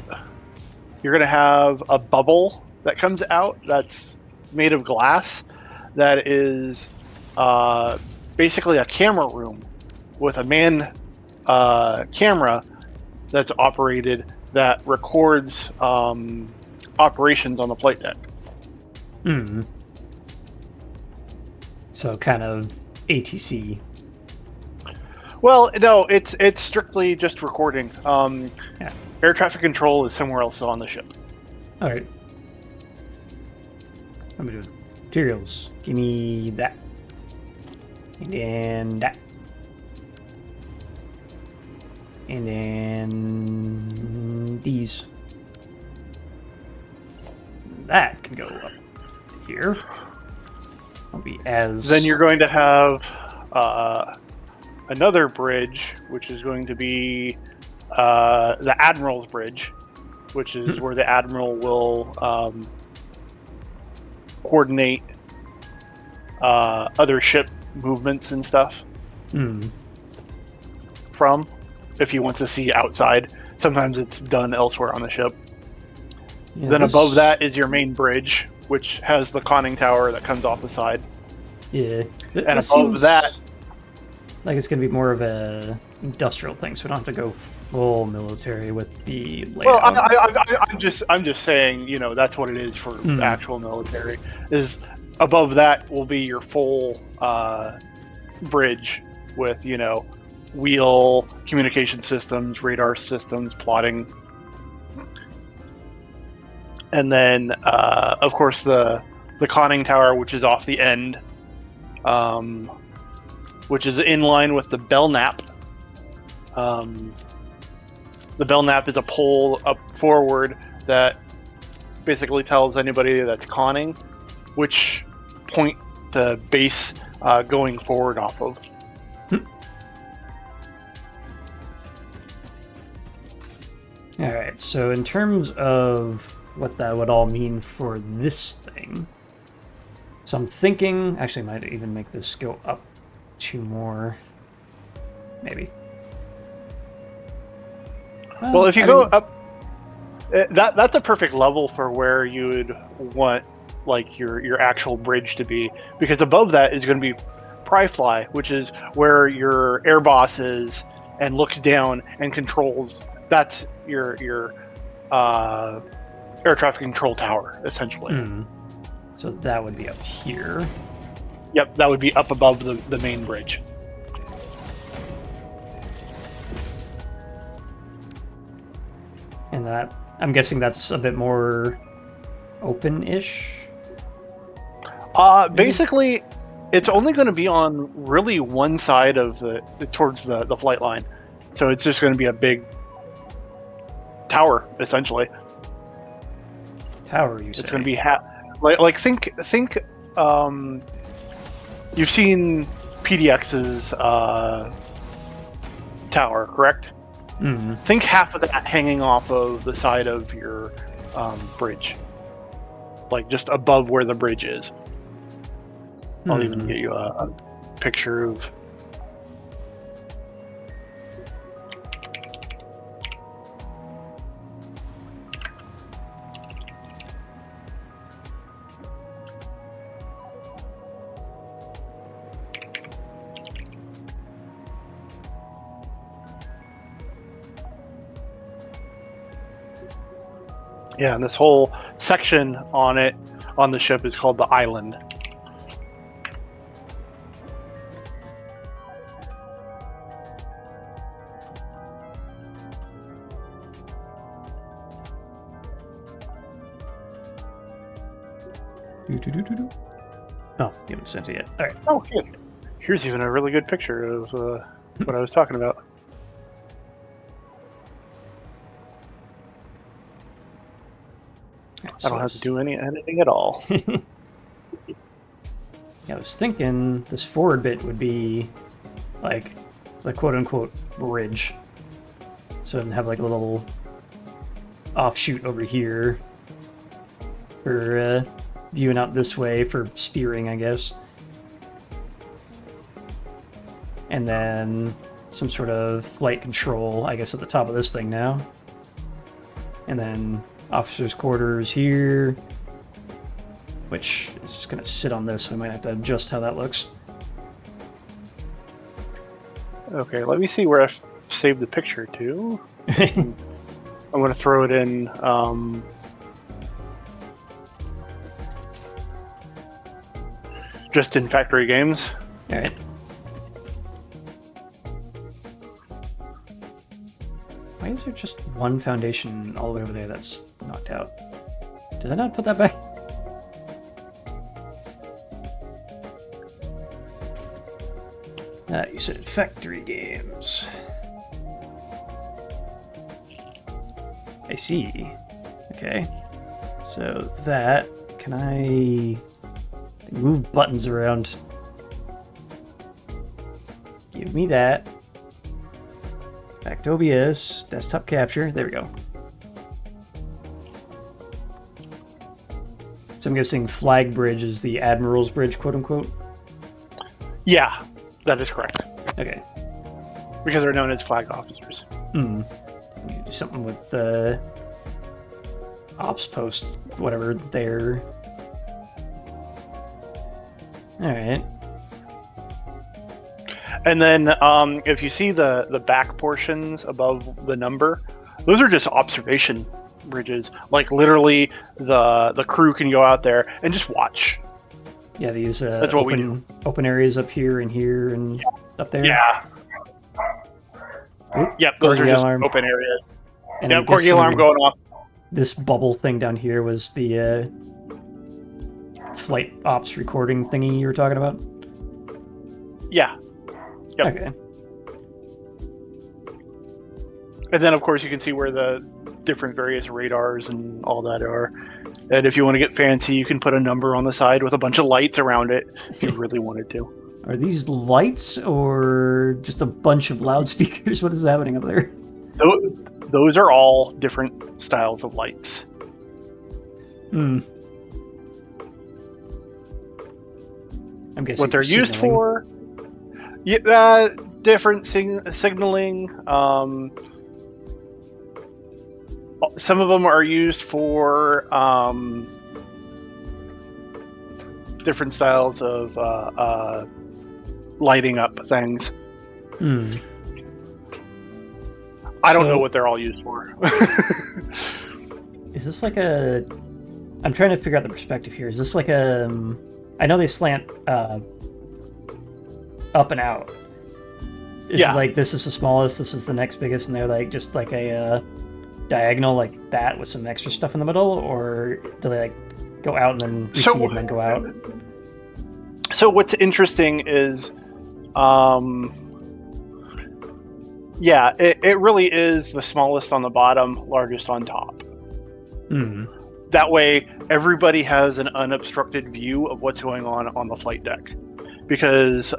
You're going to have a bubble that comes out that's made of glass that is basically a camera room with a manned camera that's operated that records operations on the flight deck. So kind of ATC. Well, no, it's strictly just recording. Air traffic control is somewhere else on the ship. All right. I'm gonna do materials. Give me that. And then that. And then these. That can go up here. I'll be as... Then you're going to have another bridge, which is going to be the Admiral's Bridge, which is where the Admiral will coordinate other ship movements and stuff from, if you want to see outside. Sometimes it's done elsewhere on the ship. Yeah, then above that is your main bridge, which has the conning tower that comes off the side. Yeah. And above that... like it's going to be more of a industrial thing, so we don't have to go full military with the layout. Well, I'm just saying, you know, that's what it is for actual military. Is above that will be your full bridge with, you know, wheel, communication systems, radar systems, plotting And then, of course, the conning tower, which is off the end, which is in line with the bell nap. The bell nap is a pole up forward that basically tells anybody that's conning which point the base going forward off of. All right, so in terms of what that would all mean for this thing, so I'm thinking, actually I might even make this go up 2 more, maybe. Well, if you go up, that's a perfect level for where you would want like your actual bridge to be, because above that is going to be pry fly, which is where your air boss is and looks down and controls. That's your air traffic control tower, essentially. So that would be up here. Yep, that would be up above the main bridge. And that, I'm guessing that's a bit more open-ish? Basically, it's only going to be on really one side of towards the flight line. So it's just going to be a big tower, essentially. Tower, you say? It's going to be like think you've seen PDX's tower, correct? Mm-hmm. Think half of that hanging off of the side of your bridge, like just above where the bridge is. I'll even get you a picture of. Yeah, and this whole section on the ship is called the island. Oh, you haven't sent it yet. All right. Oh, good. Here's even a really good picture of what I was talking about. I don't have to do anything at all. Yeah, I was thinking this forward bit would be like the quote-unquote bridge. So it'd have like a little offshoot over here for viewing out this way for steering, I guess. And then some sort of flight control, I guess, at the top of this thing now. And then officers' quarters here, which is just going to sit on this, so I might have to adjust how that looks. Okay, let me see where I've saved the picture to. I'm going to throw it in. Just in factory games. All right. Why is there just one foundation all the way over there that's knocked out? Did I not put that back? You said factory games. I see. Okay. So that, can I move buttons around? Give me that. Back to OBS, desktop capture, there we go. So I'm guessing Flag Bridge is the Admiral's Bridge, quote unquote? Yeah, that is correct. Okay. Because they're known as flag officers. Do something with the ops post, whatever they're. Alright. And then if you see the back portions above the number, those are just observation bridges. Like literally the crew can go out there and just watch. Yeah, these That's what we do. Open areas up here and up there. Yeah. Oop, Yep, those are corgi just alarm. open areas. And Yep, I'm corgi guessing alarm going off. this bubble thing down here was the flight ops recording thingy you were talking about? Yeah. Yep. Okay. And then, of course, you can see where the different various radars and all that are. And if you want to get fancy, you can put a number on the side with a bunch of lights around it if you really wanted to. Are these lights or just a bunch of loudspeakers? What is happening up there? Those are all different styles of lights. Hmm. I'm guessing What they're used signaling. for, yeah, different signaling. Some of them are used for different styles of lighting up things. Hmm. I don't know what they're all used for. Is this like a... I'm trying to figure out the perspective here. Is this like a... I know they slant up and out. Is it like this is the smallest, this is the next biggest, and they're like just like a diagonal like that with some extra stuff in the middle? Or do they like go out and then recede and then go out? So what's interesting is... yeah, it really is the smallest on the bottom, largest on top. Hmm. That way, everybody has an unobstructed view of what's going on the flight deck. Because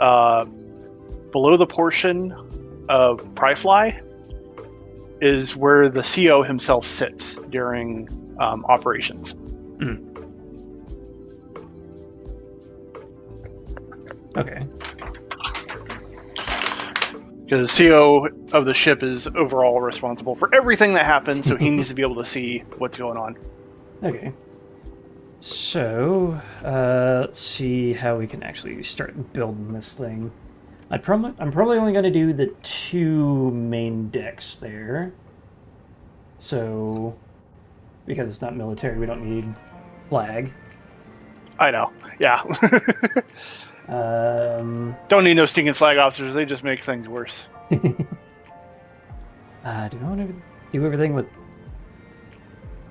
below the portion of Pryfly is where the CO himself sits during operations. Hmm. Okay. Because the CO of the ship is overall responsible for everything that happens, so he needs to be able to see what's going on. Okay. So, let's see how we can actually start building this thing. I'm probably only going to do the 2 main decks there. So, because it's not military, we don't need flag. I know, yeah. Don't need no stinking flag officers, they just make things worse. Do I want to do everything with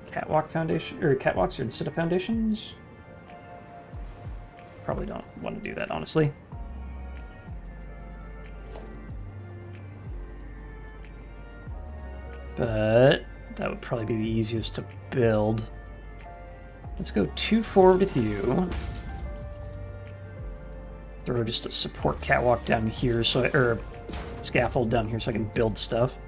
catwalk foundation, or catwalks instead of foundations? Probably don't want to do that, honestly. But that would probably be the easiest to build. Let's go 2 forward with you. Throw just a support catwalk down here, or scaffold down here so I can build stuff.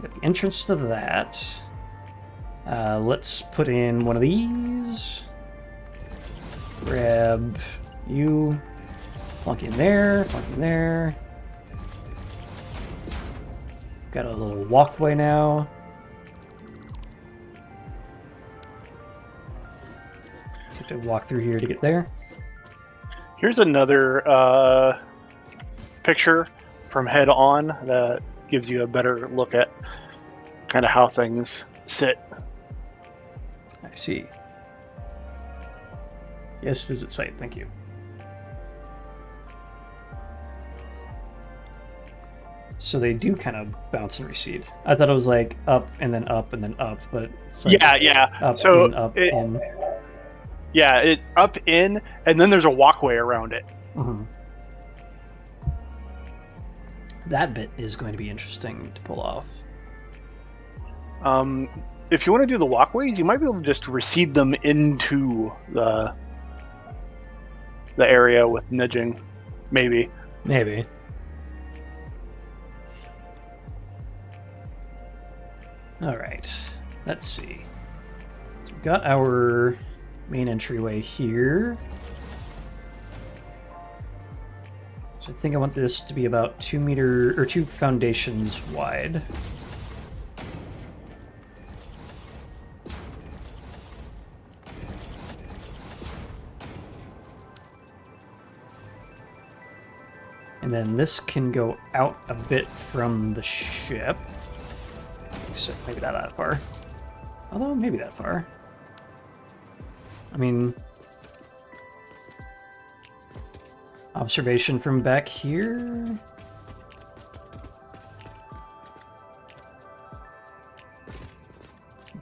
Got the entrance to that. Let's put in one of these. Grab you. Plunk in there, plunk in there. Got a little walkway now. To walk through here to get there. Here's another picture from head on that gives you a better look at kind of how things sit. I see. Yes, visit site, thank you. So they do kind of bounce and recede. I thought it was like up and then up and then up, but it's like yeah. Up So and up and... Yeah, it up in, and then there's a walkway around it. Mm-hmm. That bit is going to be interesting to pull off. If you want to do the walkways, you might be able to just recede them into the area with nudging, maybe. Maybe. All right, let's see. So we've got our main entryway here. So I think I want this to be about 2 foundations wide. And then this can go out a bit from the ship. So maybe not that far. Although, maybe that far. I mean... Observation from back here?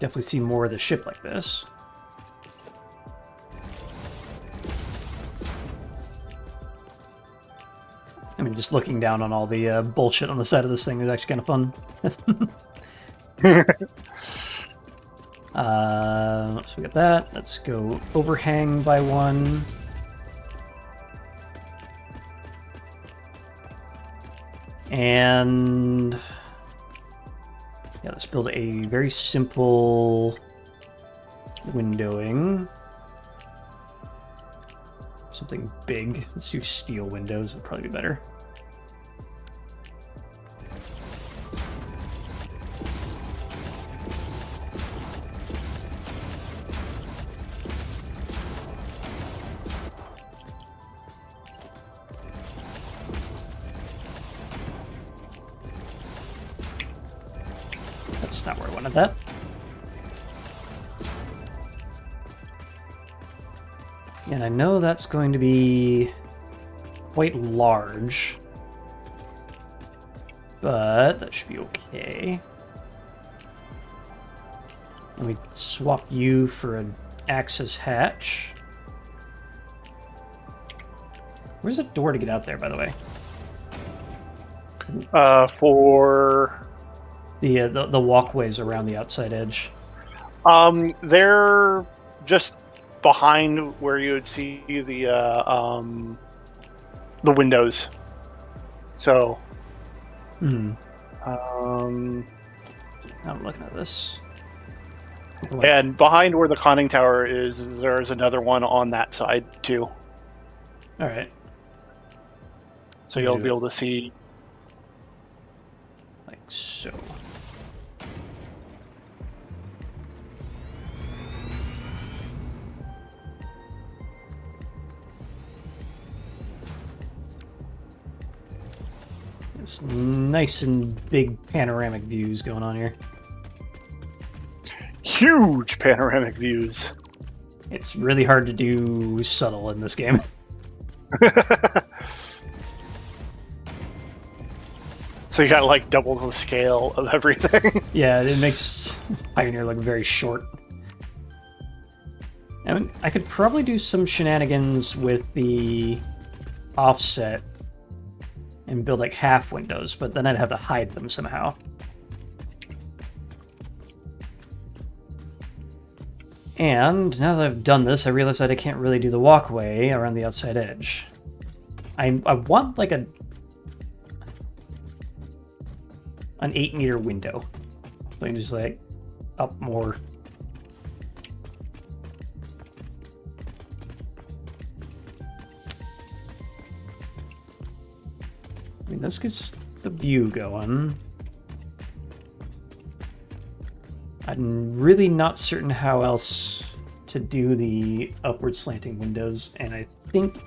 definitely see more of the ship like this. I mean, just looking down on all the bullshit on the side of this thing is actually kind of fun. So we got that. Let's go overhang by 1. And yeah, let's build a very simple windowing. Something big. Let's do steel windows. It'll probably be better. That's not where I wanted that. And I know that's going to be quite large, but that should be okay. Let me swap you for an access hatch. Where's the door to get out there, by the way? For The walkways around the outside edge. they're just behind where you would see the windows. So, I'm looking at this. and behind where the conning tower is, there's another one on that side too. All right. So you'll be able to see. Like so. It's nice and big panoramic views going on here. Huge panoramic views. It's really hard to do subtle in this game. So you got like double the scale of everything. Yeah, it makes Pioneer look very short. I mean, I could probably do some shenanigans with the offset and build like half windows, but then I'd have to hide them somehow. And now that I've done this, I realize that I can't really do the walkway around the outside edge. I want like an 8-meter window. So I can just like up more. I mean, this gets the view going. I'm really not certain how else to do the upward slanting windows, and I think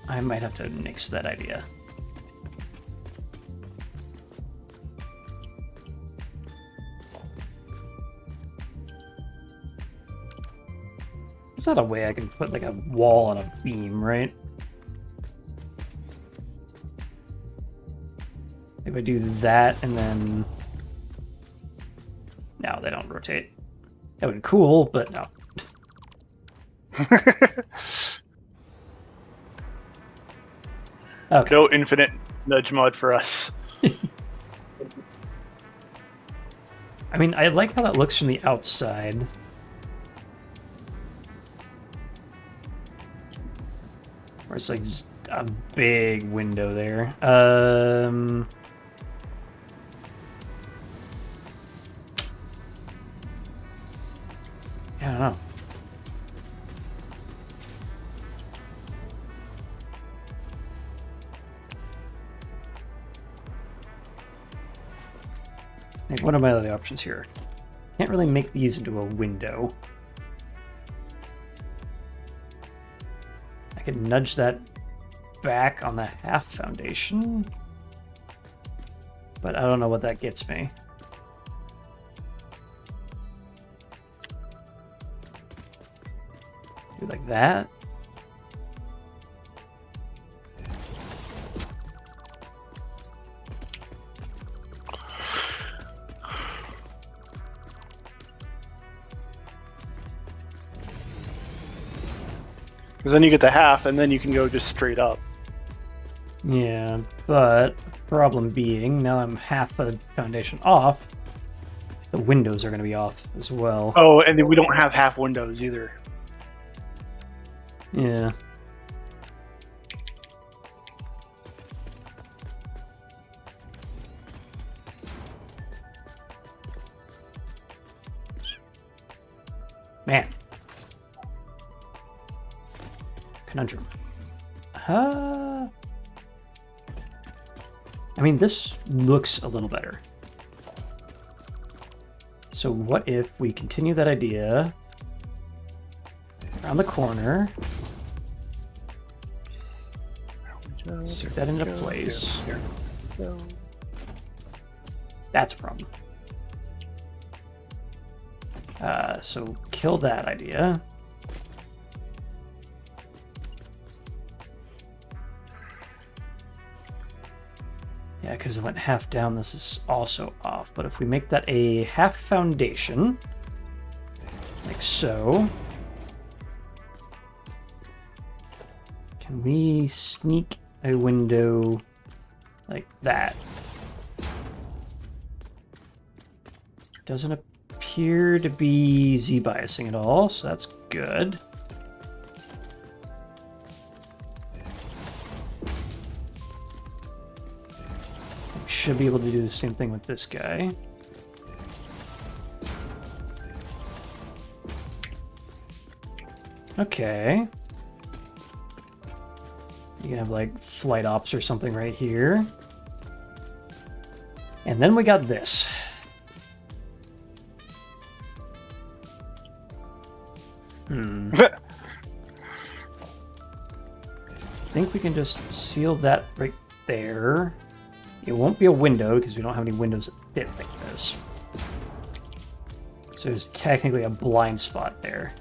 I might have to nix that idea. There's not a way I can put like a wall on a beam, right? If I do that and then... No, they don't rotate. That would be cool, but no. Okay. No infinite nudge mod for us. I mean, I like how that looks from the outside. Where it's like just a big window there. I don't know. Like, what are my other options here? Can't really make these into a window. I could nudge that back on the half foundation, but I don't know what that gets me. Do like that. Because then you get the half, and then you can go just straight up. Yeah, but problem being, now I'm half a foundation off. The windows are going to be off as well. Oh, and then we don't have half windows either. Yeah. Man. Conundrum. I mean, this looks a little better. So what if we continue that idea around the corner, stick that into place. That's a problem. So kill that idea. Yeah, because it went half down, this is also off. But if we make that a half foundation, like so, can we sneak a window like that? Doesn't appear to be Z-biasing at all, so that's good. Should be able to do the same thing with this guy. Okay. You can have like flight ops or something right here. And then we got this. I think we can just seal that right there. It won't be a window because we don't have any windows that fit like this. So there's technically a blind spot there.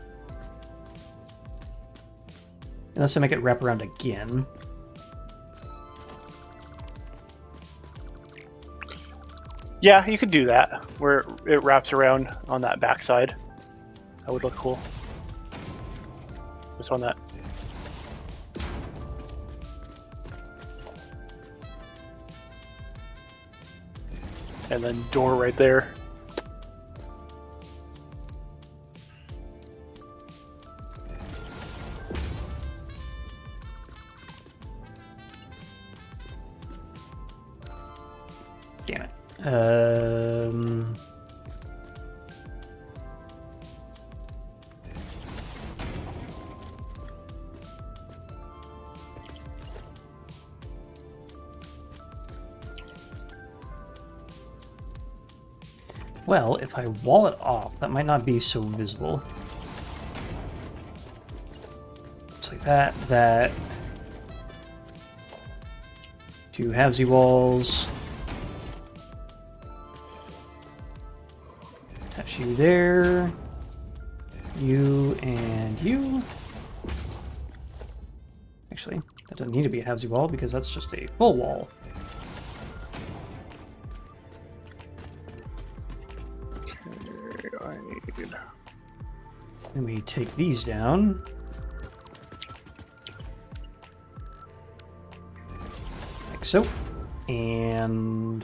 Unless I make it wrap around again. Yeah, you could do that, where it wraps around on that backside. That would look cool. Just on that. And then door right there. Damn it. Well, if I wall it off, that might not be so visible. It's like that, that. Two halvesy walls. Attach you there. You and you. Actually, that doesn't need to be a halvesy wall because that's just a full wall. Then we take these down. Like so. And...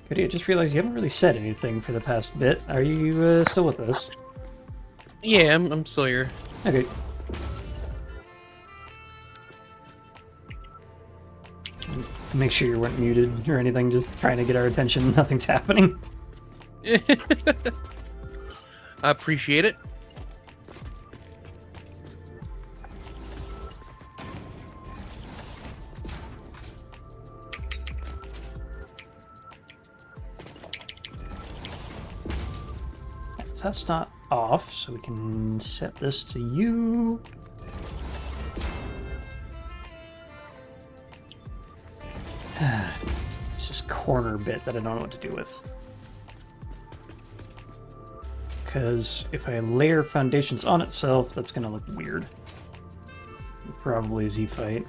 Goody, I just realized you haven't really said anything for the past bit. Are you still with us? Yeah, I'm still here. Okay. Make sure you weren't muted or anything, just trying to get our attention. Nothing's happening. I appreciate it. So that's not off, so we can set this to you. It's this corner bit that I don't know what to do with. Because if I layer foundations on itself, that's going to look weird. Probably Z-fight.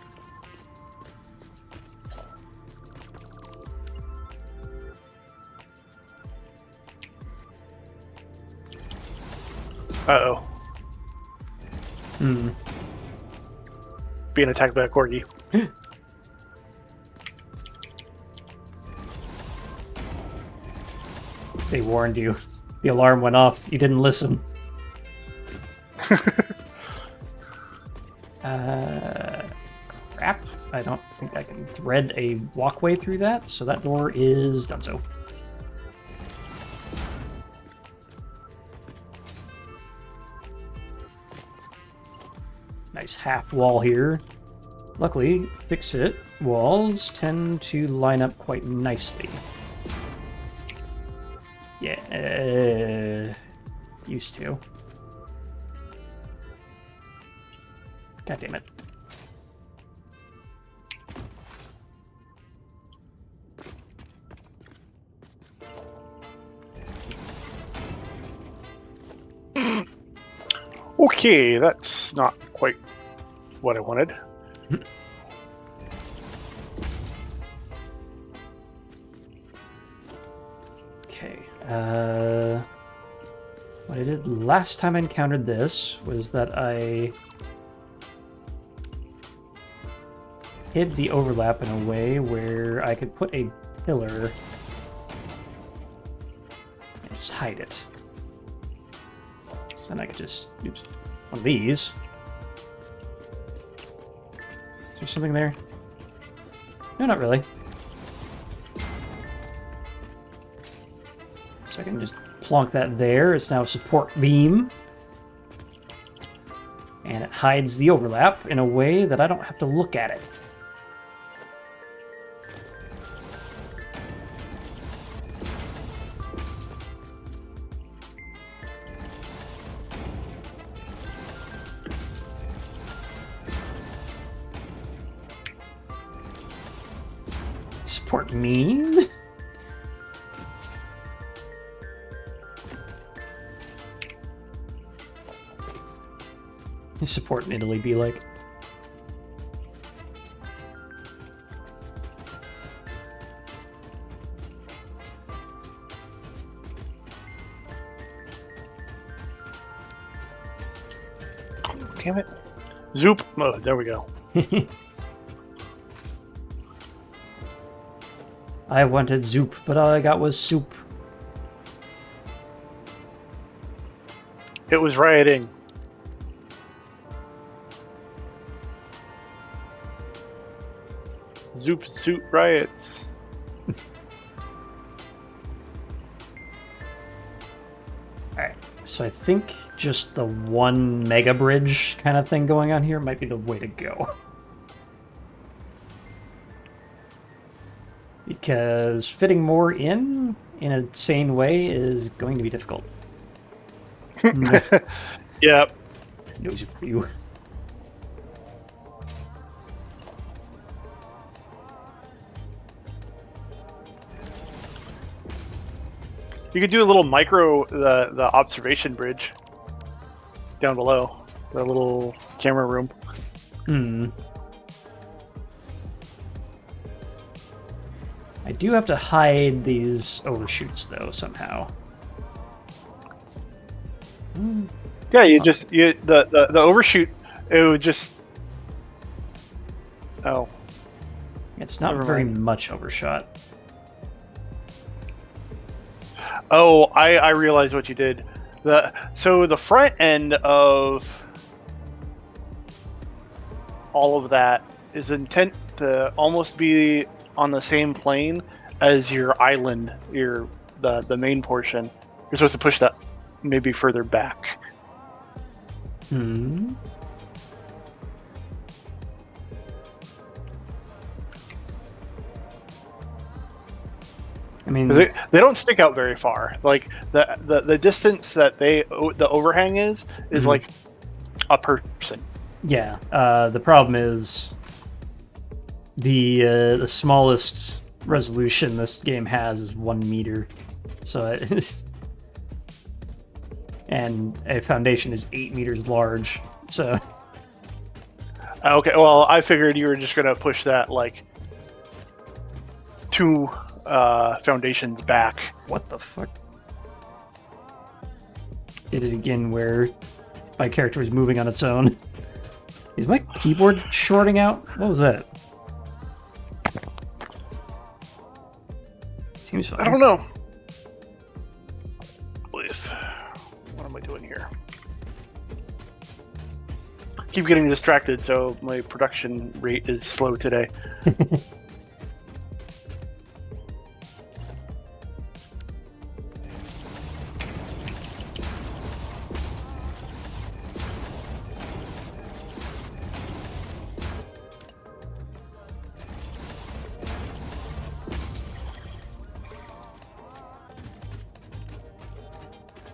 Uh-oh. Hmm. Being attacked by a corgi. They warned you. The alarm went off. You didn't listen. Crap. I don't think I can thread a walkway through that, so that door is done so. Nice half wall here. Luckily, fix-it walls tend to line up quite nicely. Yeah, used to. God damn it. Okay, that's not quite what I wanted. Okay. What I did last time I encountered this was that I hid the overlap in a way where I could put a pillar and just hide it. So then I could just, oops, one of these. Is there something there? No, not really. So I can just plonk that there. It's now a support beam. And it hides the overlap in a way that I don't have to look at it. Support mean? Support in Italy be like? Damn it. Zoop mode. There we go. I wanted zoop, but all I got was soup. It was rioting. Zoop suit riots. Alright, so I think just the one mega bridge kind of thing going on here might be the way to go. Because fitting more in a sane way is going to be difficult. Yep. Knows you. You could do a little micro, the observation bridge down below, the little camera room. Hmm. I do have to hide these overshoots though somehow. Yeah, the overshoot. It would just. Oh. It's not Never very mind. much overshot. Oh, I realized what you did. So the front end of all of that is intent to almost be on the same plane as your island, the main portion. You're supposed to push that maybe further back. Hmm. I mean, 'Cause they don't stick out very far. Like the distance that the overhang is Mhm. like a person. yeah. The problem is the smallest resolution this game has is 1 meter, so and a foundation is 8 meters large. So Okay, well, I figured you were just gonna push that like 2 foundations back. what the fuck? did it again where my character was moving on its own. Is my keyboard shorting out? What was that? Seems fine. I don't know. What am I doing here? Keep getting distracted, so my production rate is slow today.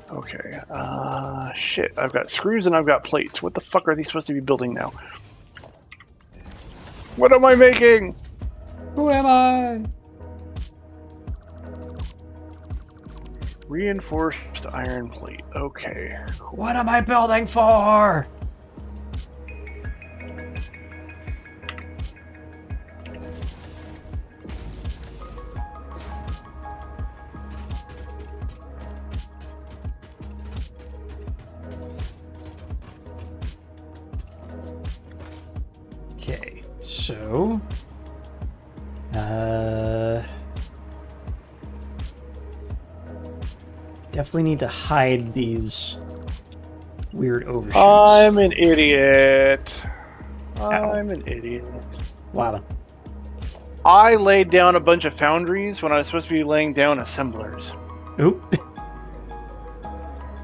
Okay, shit, I've got screws and I've got plates. What the fuck are these supposed to be building now? What am I making? Who am I? Reinforced iron plate, okay. What am I building for? Okay, so definitely need to hide these weird overshoots. I'm an idiot. I'm an idiot. Wow. I laid down a bunch of foundries when I was supposed to be laying down assemblers. Oop.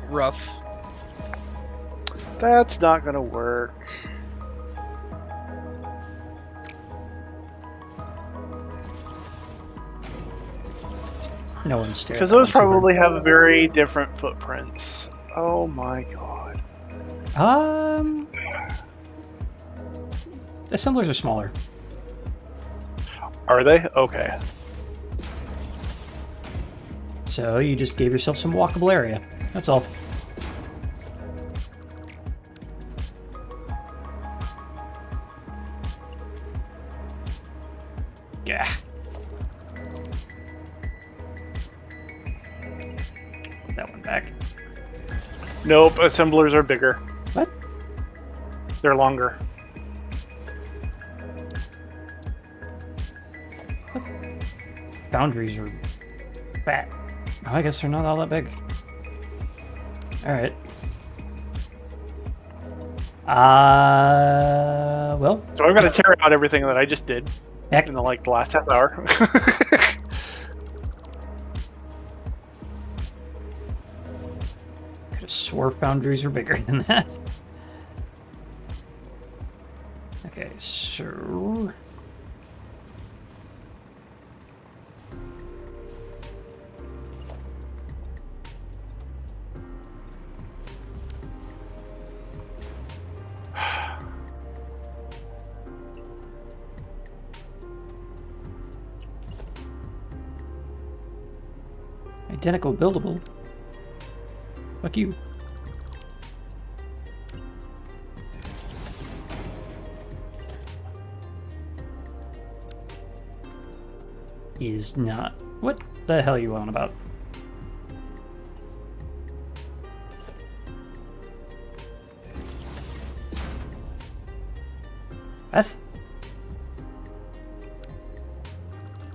Rough. That's not gonna work. No one's staring. Because those probably have very different footprints. Oh my god. Assemblers are smaller. Are they? Okay. So you just gave yourself some walkable area. That's all. Yeah. Put that one back. Nope, assemblers are bigger. What? They're longer. Boundaries are fat. Oh, I guess they're not all that big. Alright. Well. So I've got to tear out everything that I just did Heck. in the last half hour. Could have swore foundries were bigger than that. Okay, so... Identical buildable. Fuck you. Is not. What the hell are you on about? What?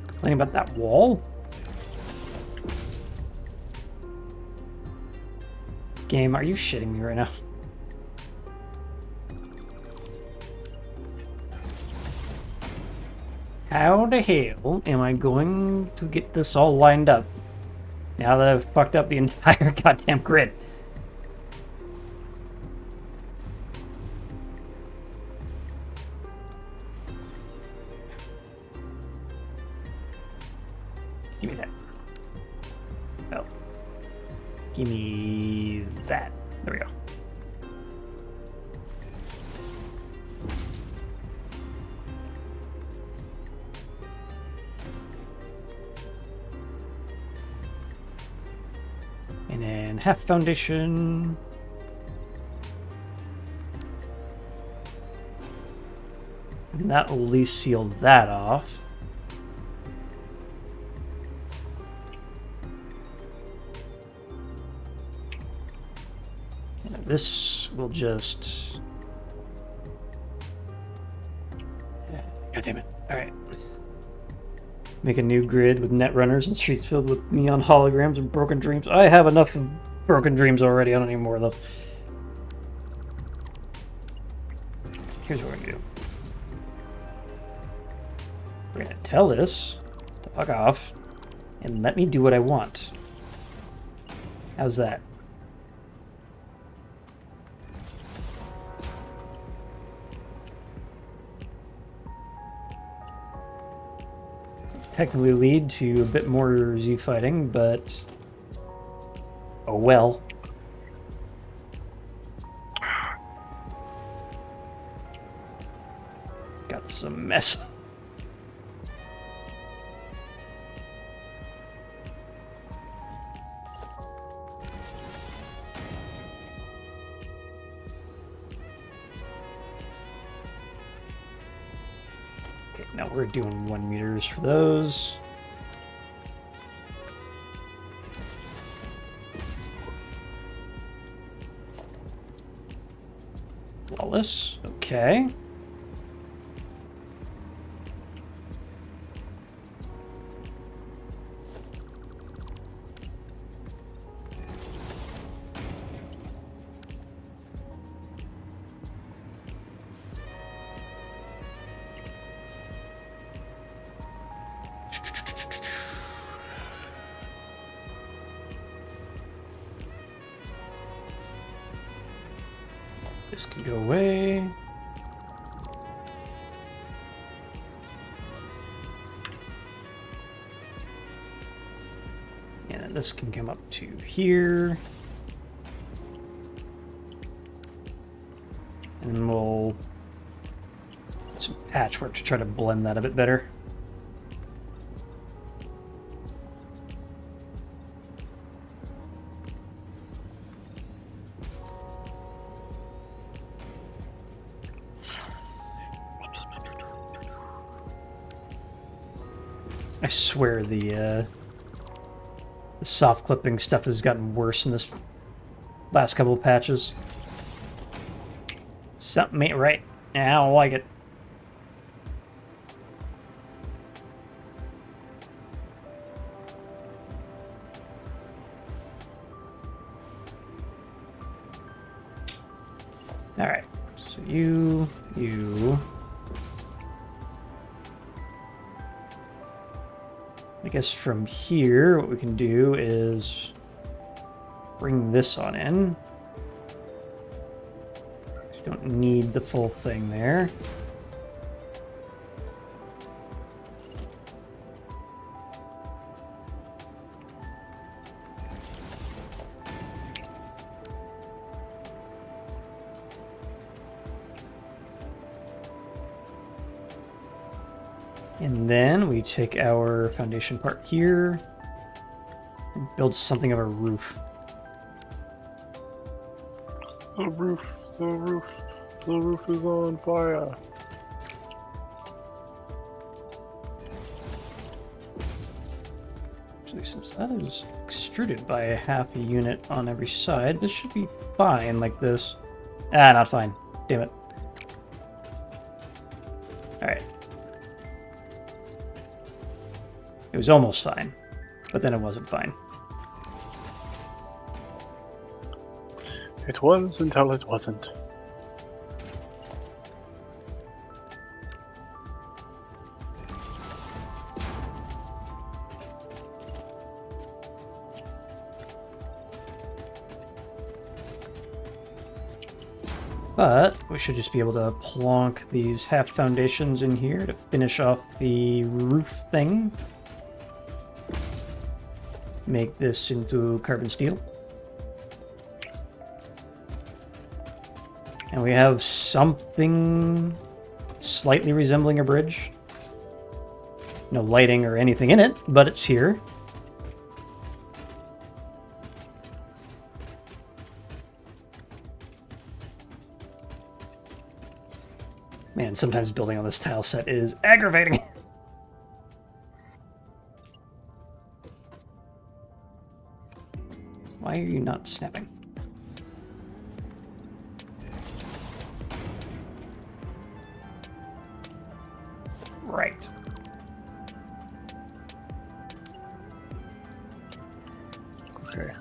Complaining about that wall? Game, are you shitting me right now? How the hell am I going to get this all lined up now that I've fucked up the entire goddamn grid? Give me that. Oh. Give me that. There we go. And then half foundation. And that will at least seal that off. And this will just... God damn it. Alright. Make a new grid with net runners and streets filled with neon holograms and broken dreams. I have enough of broken dreams already. I don't need more of those. Here's what we're gonna do. We're gonna tell this to fuck off and let me do what I want. How's that? Technically lead to a bit more Z fighting, but oh well. Got some mess. Okay, now we're doing 1 meters for those. Flawless. Okay. This can go away. And then this can come up to here. And we'll do some patchwork to try to blend that a bit better. I swear the soft clipping stuff has gotten worse in this last couple of patches. Something ain't right. I don't like it. Alright, so you... I guess from here, what we can do is bring this on in. You don't need the full thing there. And then we take our foundation part here and build something of a roof. The roof is on fire. Actually, since that is extruded by a half a unit on every side, this should be fine like this. Ah, not fine. Damn it. Alright. It was almost fine, but then it wasn't fine. It was until it wasn't. But we should just be able to plonk these half foundations in here to finish off the roof thing. Make this into carbon steel. And we have something slightly resembling a bridge. No lighting or anything in it, but it's here. Man, sometimes building on this tile set is aggravating. Why are you not snapping? Okay.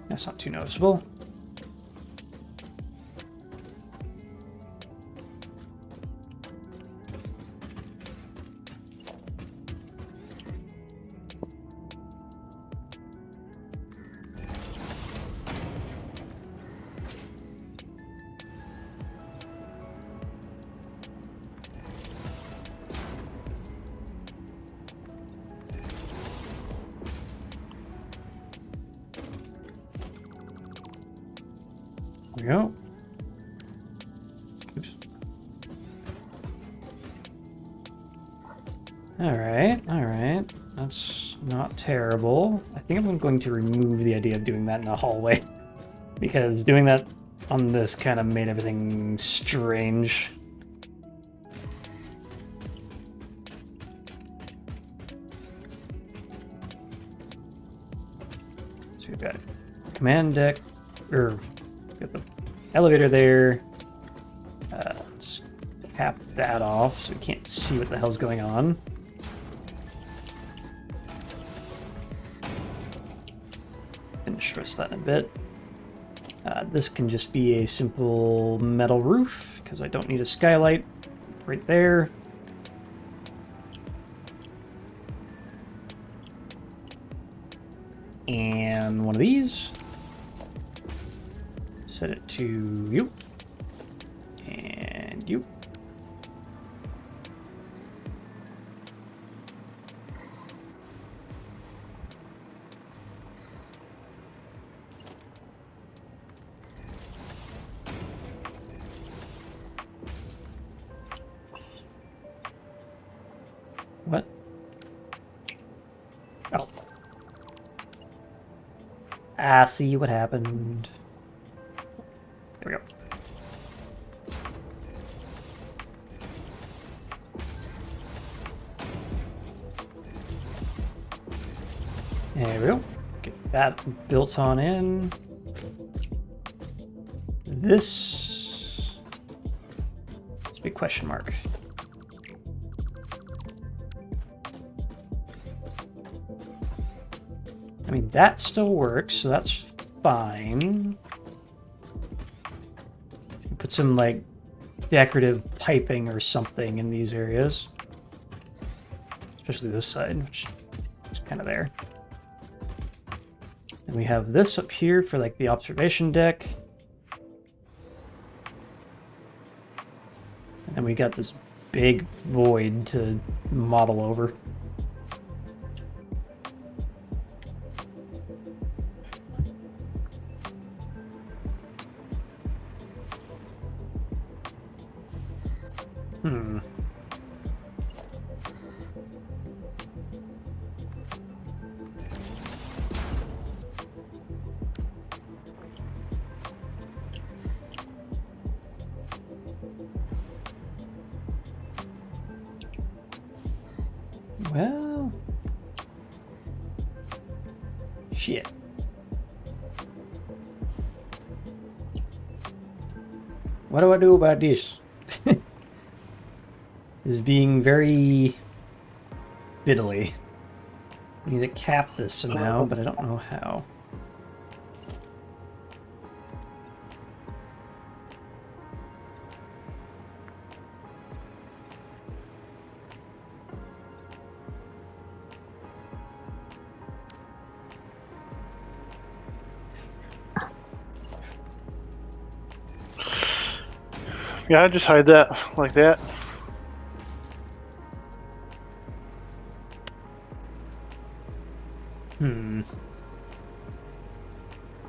That's not too noticeable. There we go. Oops. Alright. That's not terrible. I think I'm going to remove the idea of doing that in a hallway. Because doing that on this kind of made everything strange. So we've got command deck, or got the elevator there. Let's cap that off so we can't see what the hell's going on. Finish rest that in a bit. This can just be a simple metal roof because I don't need a skylight right there. And one of these. Set it to you. And you. What? Oh. I see what happened. There we go. There we go. Get that built on in. This is a big question mark. I mean, that still works, so that's fine. Put some, like, decorative piping or something in these areas. Especially this side, which is kind of there. And we have this up here for, like, the observation deck. And then we got this big void to model over. Well, shit. What do I do about this? This is being very fiddly. I need to cap this somehow, but I don't know how. Yeah, just hide that like that. The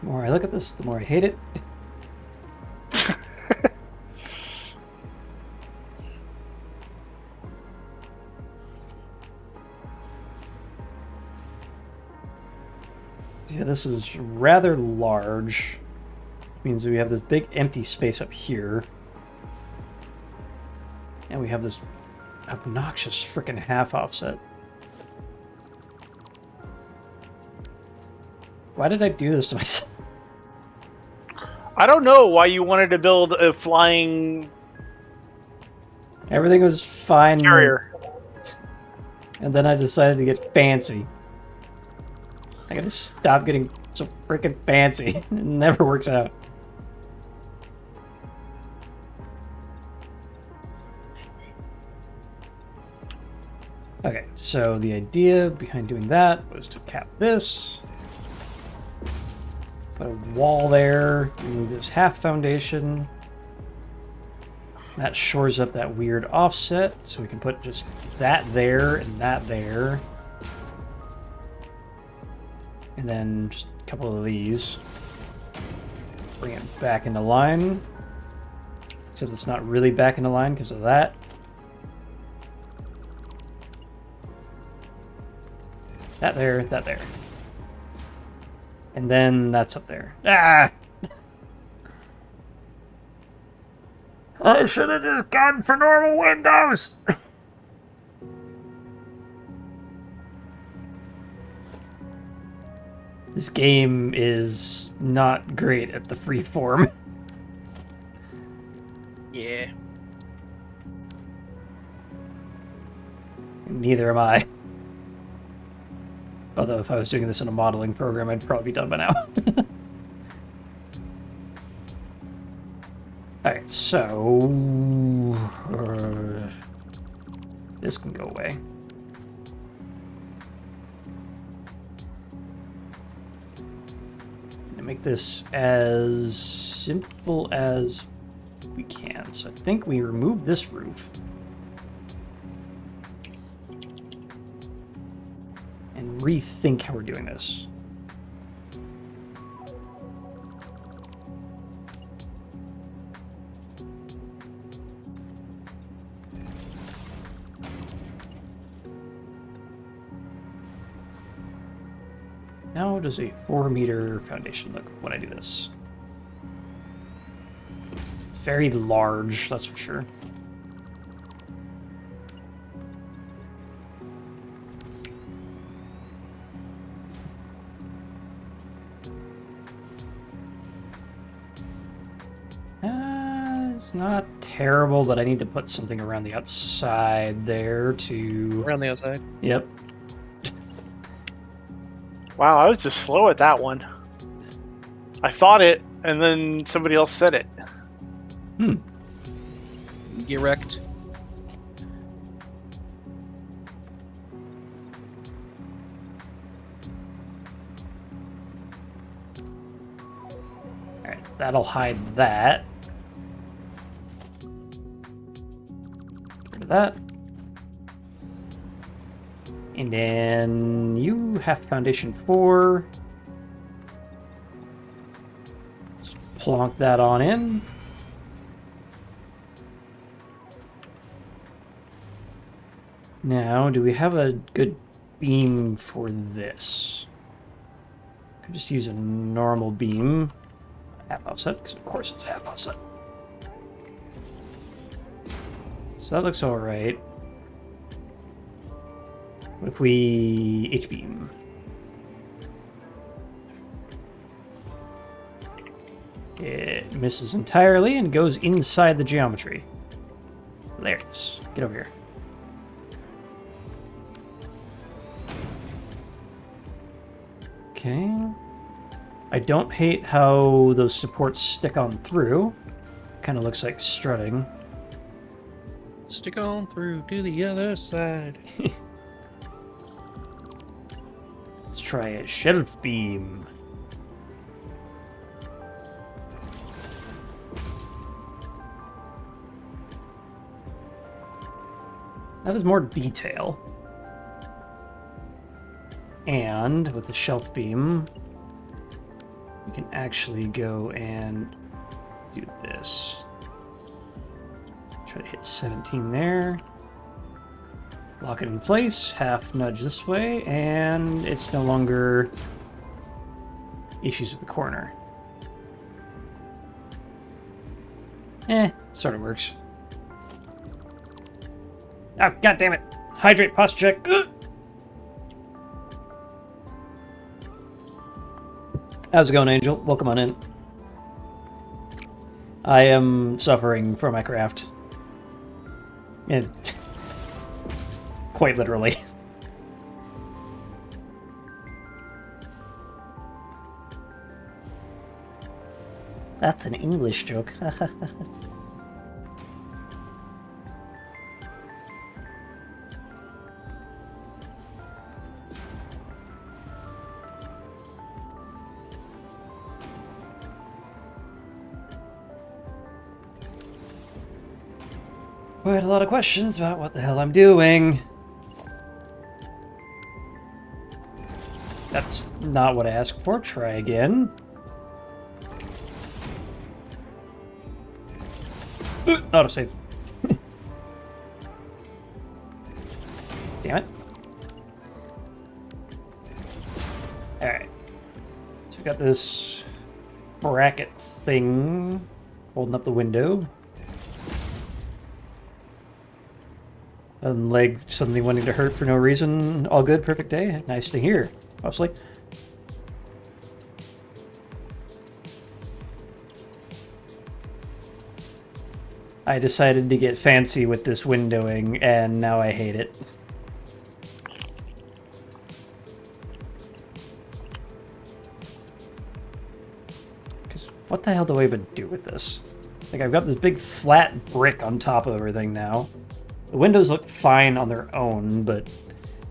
more I look at this, the more I hate it. Yeah, this is rather large. Which means we have this big empty space up here. And we have this obnoxious freaking half offset. Why did I do this to myself? I don't know why you wanted to build a flying Everything was fine. carrier. And then I decided to get fancy. I gotta stop getting so freaking fancy. It never works out. Okay, so the idea behind doing that was to cap this. Put a wall there, remove this half foundation. That shores up that weird offset, so we can put just that there and that there. And then just a couple of these. Bring it back into line. Except it's not really back into line because of that. That there, that there. And then that's up there. Ah! I should have just gone for normal windows! This game is not great at the freeform. Yeah. Neither am I. Although if I was doing this in a modeling program, I'd probably be done by now. Alright, so... this can go away. And make this as simple as we can. So I think we remove this roof. And rethink how we're doing this. How does a 4-meter foundation look when I do this? It's very large, that's for sure. It's not terrible, but I need to put something around the outside there to... Around the outside. Yep. Wow, I was just slow at that one. I thought it, and then somebody else said it. Get wrecked. Alright, that'll hide that. Get rid of that. And then you have foundation 4. Just plonk that on in. Now, do we have a good beam for this? Could just use a normal beam. Half offset, because of course it's half offset. So that looks alright. What if we H-beam? It misses entirely and goes inside the geometry. There it is. Get over here. Okay. I don't hate how those supports stick on through. Kind of looks like strutting. Stick on through to the other side. Let's try a shelf beam. That is more detail. And with the shelf beam, we can actually go and do this. Try to hit 17 there. Lock it in place, half nudge this way, and it's no longer issues with the corner. Sort of works. Oh, god damn it! Hydrate posture check. Ugh! How's it going, Angel? Welcome on in. I am suffering for my craft. And quite literally. That's an English joke. Quite a lot of questions about what the hell I'm doing. That's not what I asked for. Try again. Autosave. Damn it. Alright. So we've got this bracket thing holding up the window. And leg suddenly wanting to hurt for no reason. All good, perfect day. Nice to hear, mostly. I decided to get fancy with this windowing, and now I hate it. Because what the hell do I even do with this? Like, I've got this big flat brick on top of everything now. The windows look fine on their own, but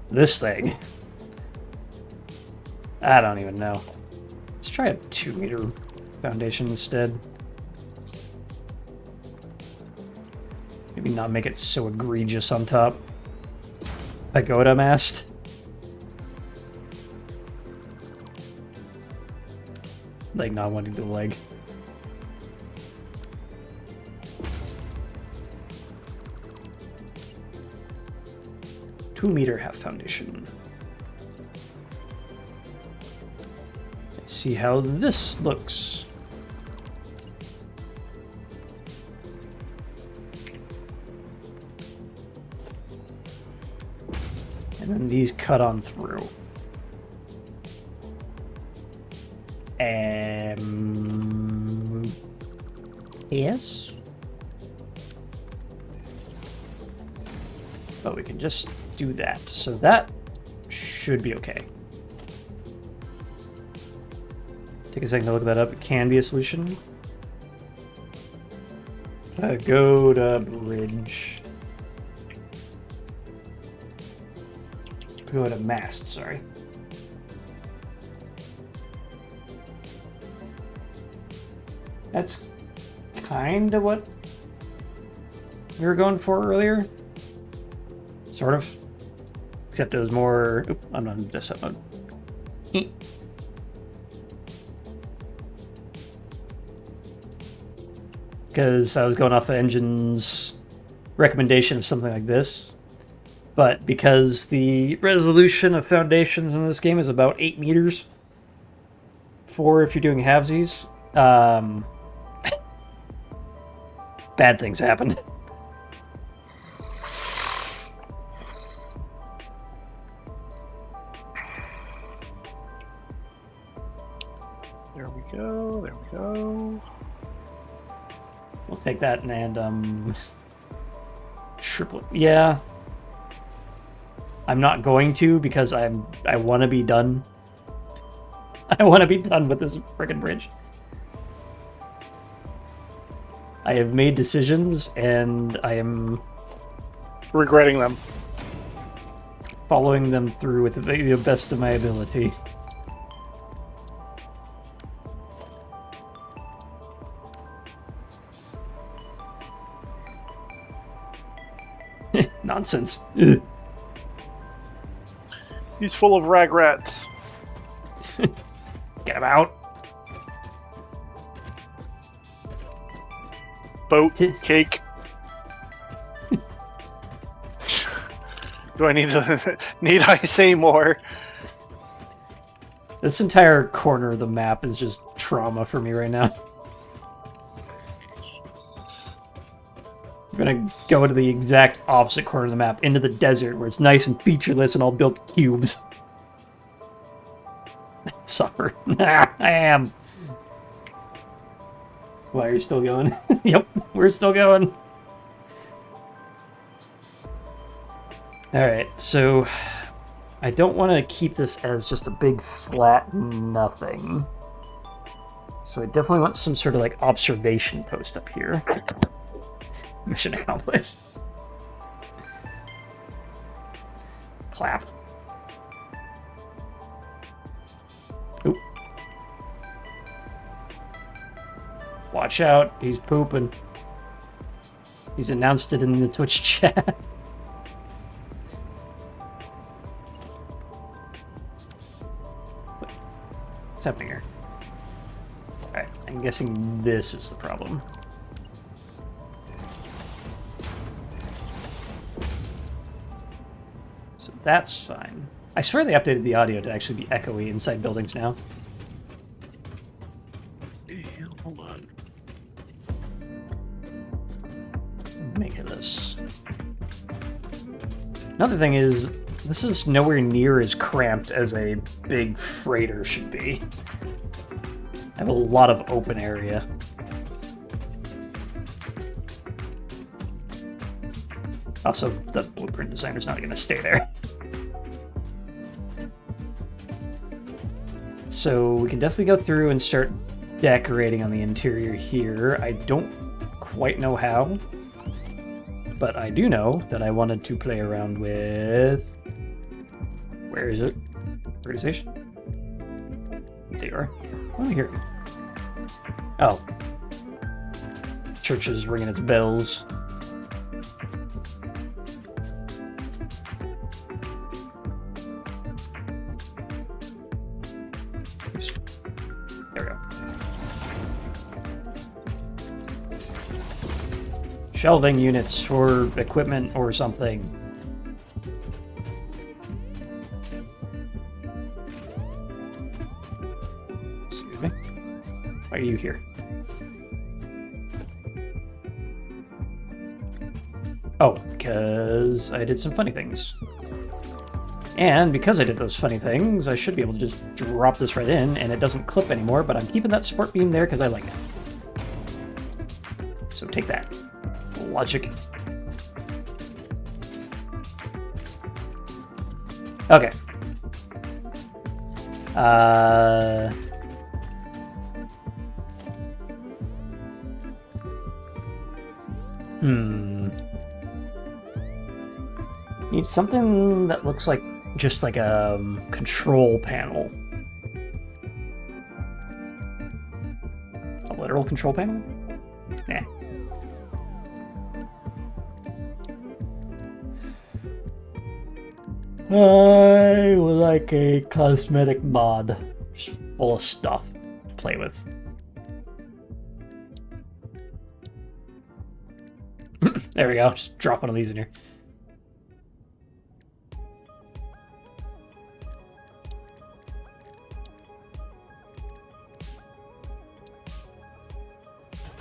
this thing... I don't even know. Let's try a 2-meter foundation instead. Maybe not make it so egregious on top. Pagoda mast. Like not wanting the leg. Two-meter half foundation. Let's see how this looks. And then these cut on through. Yes. But we can just do that. So that should be okay. Take a second to look that up. It can be a solution. Go to bridge. Go to mast, sorry. That's kind of what we were going for earlier. Sort of. Except it was more... Oop, I'm not in desktop mode. Because I was going off of Engine's recommendation of something like this. But because the resolution of foundations in this game is about 8 meters, for if you're doing halvesies, bad things happened. There we go, there we go. We'll take that and triple. Yeah. I'm not going to because I want to be done. I want to be done with this friggin' bridge. I have made decisions and I am Regretting them. following them through with the best of my ability. Nonsense. Ugh. He's full of rag rats. Get him out. Boat, cake. Do I need to... need I say more? This entire corner of the map is just trauma for me right now. I'm gonna go to the exact opposite corner of the map, into the desert, where it's nice and featureless and all built cubes. Suffer. I am. Why are you still going? Yep, we're still going. Alright, so I don't want to keep this as just a big flat nothing. So I definitely want some sort of like observation post up here. Mission accomplished. Clap. Oop. Watch out, he's pooping. He's announced it in the Twitch chat. What's happening here? Alright, I'm guessing this is the problem. So that's fine. I swear they updated the audio to actually be echoey inside buildings now. Hold on. Make it this. Another thing is, this is nowhere near as cramped as a big freighter should be. I have a lot of open area. Also, the blueprint designer's not going to stay there. So we can definitely go through and start decorating on the interior here. I don't quite know how, but I do know that I wanted to play around with... Where is it? Organization? There you are. What am I hearing? Oh. Church is ringing its bells. There we go. Shelving units for equipment or something. Excuse me. Why are you here? Oh, because I did some funny things. And because I did those funny things, I should be able to just drop this right in, and it doesn't clip anymore, but I'm keeping that support beam there because I like it. So take that. Logic. Okay. Need something that looks like just like a control panel. A literal control panel? Nah. I would like a cosmetic mod. Just full of stuff to play with. There we go. Just drop one of these in here.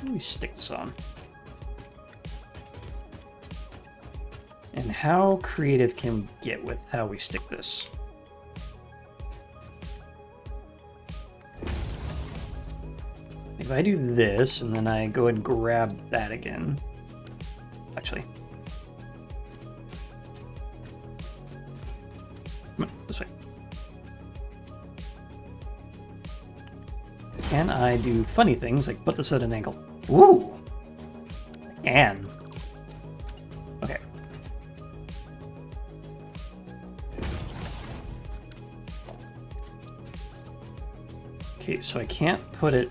Let me stick this on. And how creative can we get with how we stick this? If I do this, and then I go and grab that again. Actually. Come on, this way. Can I do funny things like put this at an angle? Ooh! And okay. Okay, so I can't put it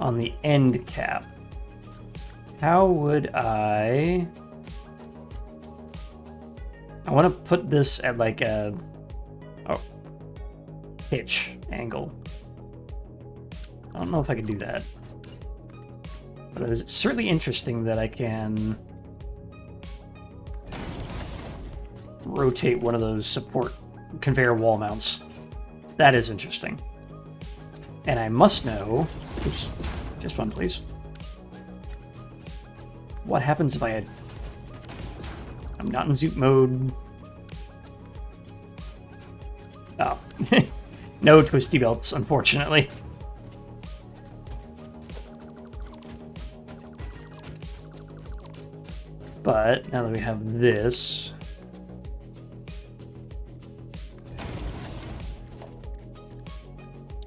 on the end cap. How would I want to put this at like a pitch angle. I don't know if I can do that. But it's certainly interesting that I can rotate one of those support conveyor wall mounts. That is interesting. And I must know... Oops. Just one, please. What happens if I'm not in zoot mode? Oh. No twisty belts, unfortunately. But now that we have this...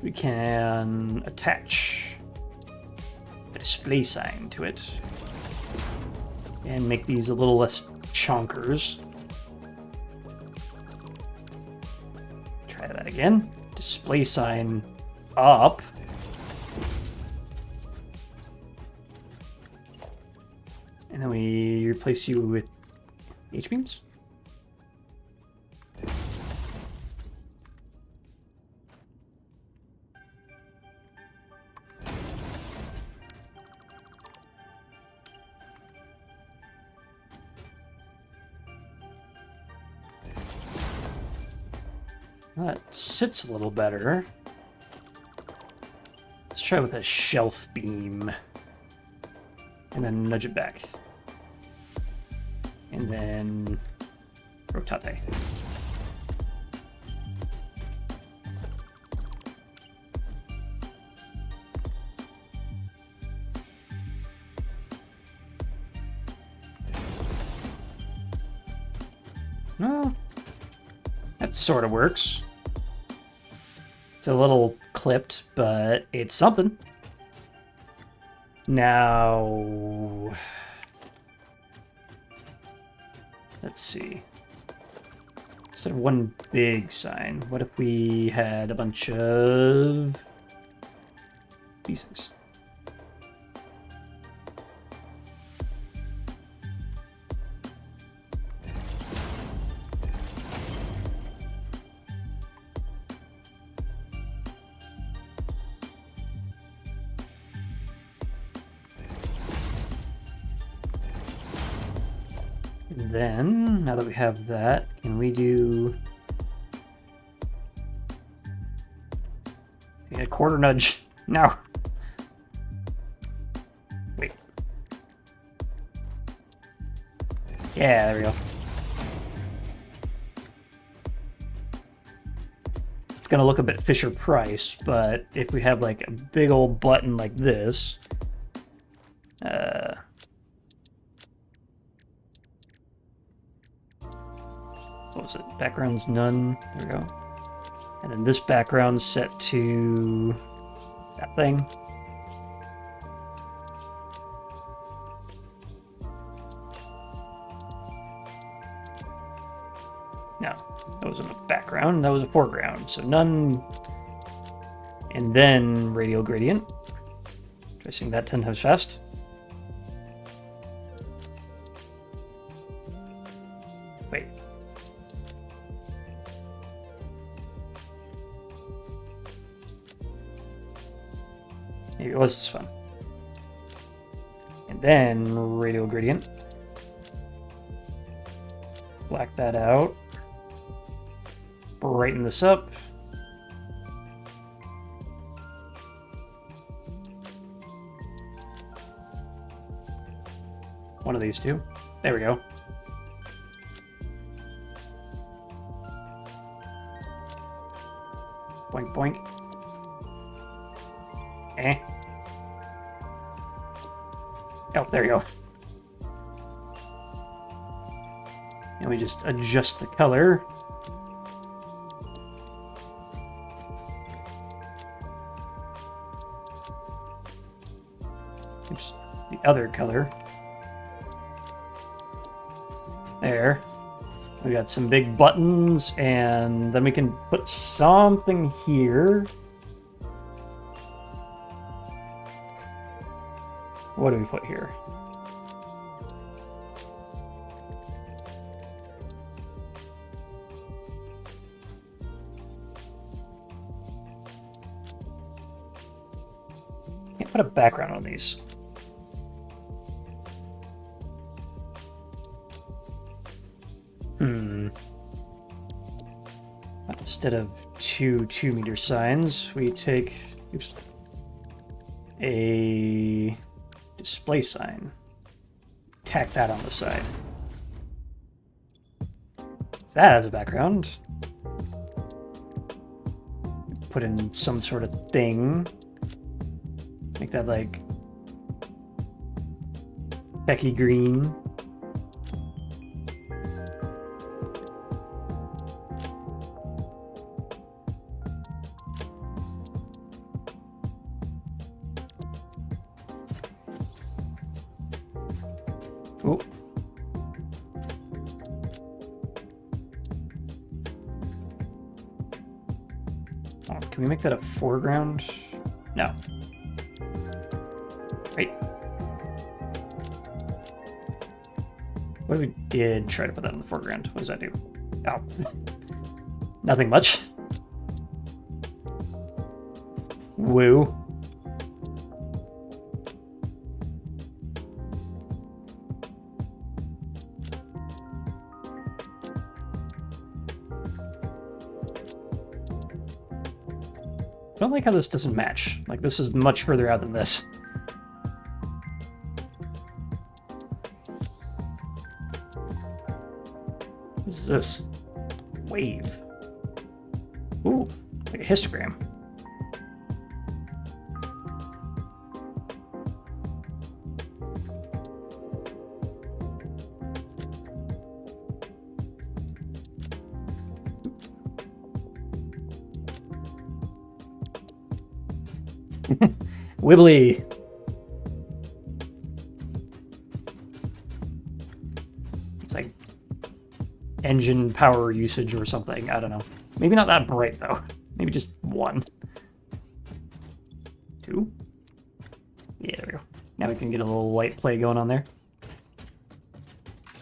we can attach a display sign to it and make these a little less chonkers. Try that again. Display sign up. And then we replace you with H-beams. That sits a little better. Let's try with a shelf beam. And then nudge it back. And then rotate. Well, that sort of works. It's a little clipped, but it's something. Now, let's see. Instead of one big sign, what if we had a bunch of these things? And then, now that we have that, can we do a quarter nudge? No. Wait. Yeah, there we go. It's gonna look a bit Fisher-Price, but if we have like a big old button like this, what was it? Background's none. There we go. And then this background set to that thing. No, that wasn't a background, that was a foreground. So none. And then radial gradient. Try saying that 10 times fast. Wait. Maybe it was this one. And then radial gradient. Black that out. Brighten this up. One of these two. There we go. Boink, boink. Eh. Oh, there you go. And we just adjust the color. Oops, the other color. There. We got some big buttons, and then we can put something here. What do we put here? Can't put a background on these. Instead of two 2-meter signs, we take a display sign, tack that on the side. So that has a background. Put in some sort of thing. Make that like Becky green. Oh. Oh, can we make that a foreground? No. Right. What if we did try to put that in the foreground? What does that do? Oh. Nothing much. Woo. I don't like how this doesn't match. Like, this is much further out than this. What is this? Wave. Ooh, like a histogram. Wibbly. It's like engine power usage or something. I don't know. Maybe not that bright though. Maybe just 1. 2. Yeah, there we go. Now we can get a little light play going on there.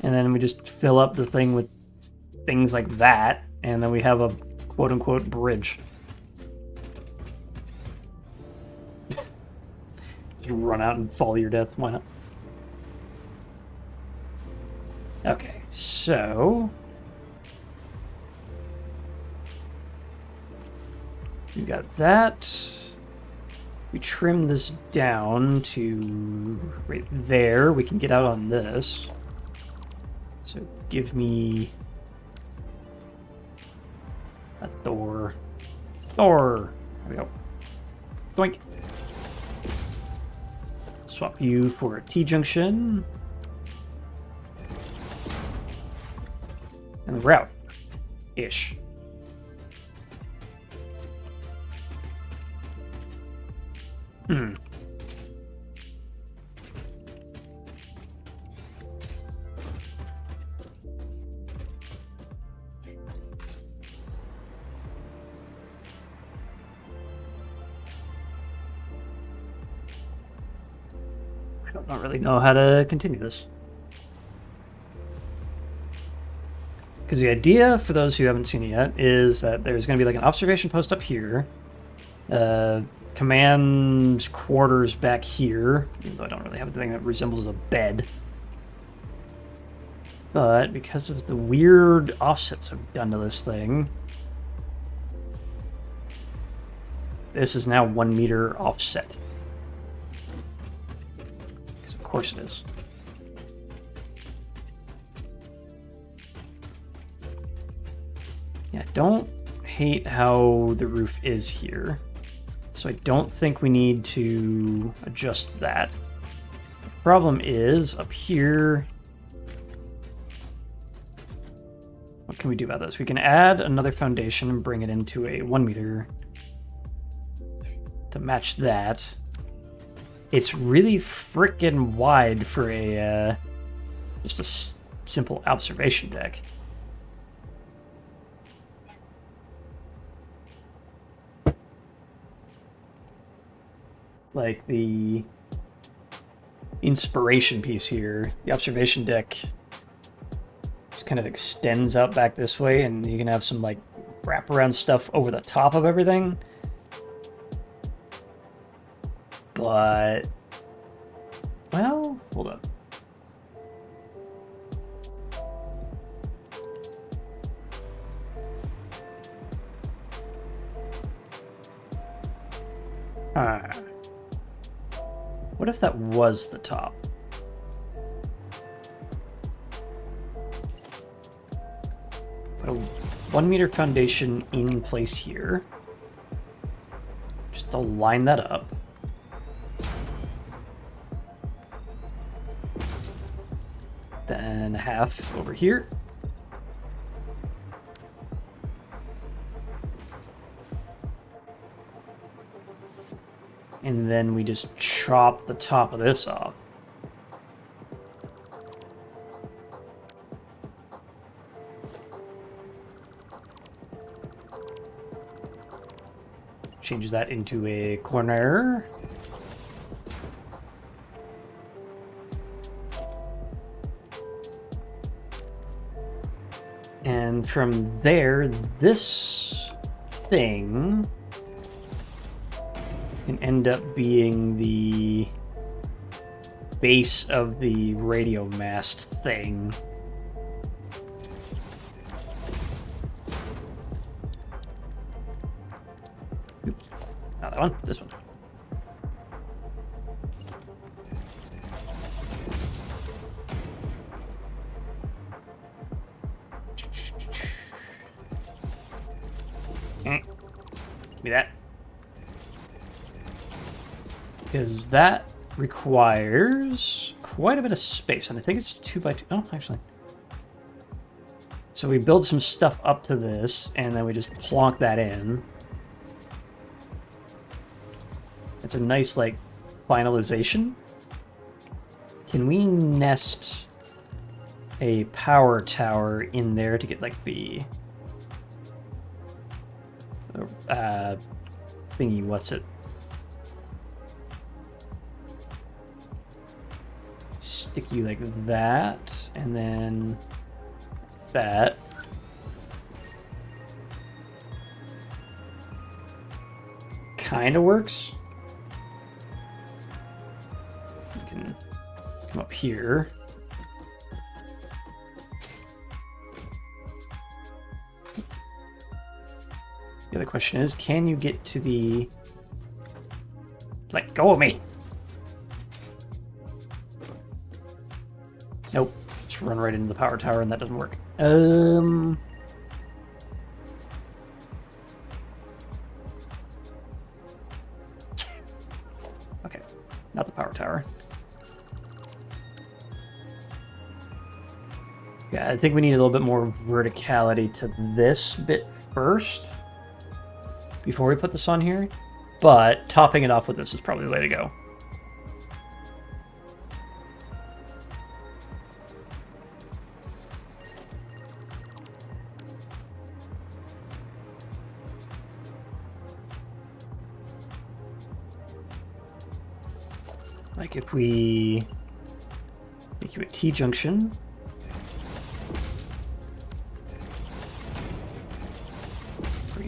And then we just fill up the thing with things like that, and then we have a quote-unquote bridge. Just run out and fall to your death. Why not? Okay, so we got that. We trim this down to right there. We can get out on this. So give me a Thor. Thor! There we go. Doink. Swap you for a T-junction. And the route. Ish. Hmm. I don't really know how to continue this. Because the idea, for those who haven't seen it yet, is that there's going to be like an observation post up here, command quarters back here, even though I don't really have anything that resembles a bed. But because of the weird offsets I've done to this thing, this is now 1 meter offset. Because of course it is. Yeah, I don't hate how the roof is here. So I don't think we need to adjust that. The problem is up here. What can we do about this? We can add another foundation and bring it into a 1 meter to match that. It's really frickin' wide for a just a simple observation deck. Like the inspiration piece here, the observation deck just kind of extends out back this way, and you can have some like wraparound stuff over the top of everything. But, well, hold up. What if that was the top? Put a 1 meter foundation in place here. Just to line that up. Then half over here. And then we just chop the top of this off. change that into a corner. And from there, this thing can end up being the base of the radio mast thing. Oops. Not that one, this one. Give me that. Because that requires quite a bit of space, and I think it's 2x2. Oh, actually. So we build some stuff up to this, and then we just plonk that in. It's a nice, like, finalization. Can we nest a power tower in there to get, like, the thingy, what's it? Sticky like that, and then that. Kind of works. We can come up here. The other question is, can you get to the... Let go of me! Nope. Just run right into the power tower and that doesn't work. Okay. Not the power tower. Yeah, I think we need a little bit more verticality to this bit first before we put this on here, but topping it off with this is probably the way to go. Like if we make you a T-junction,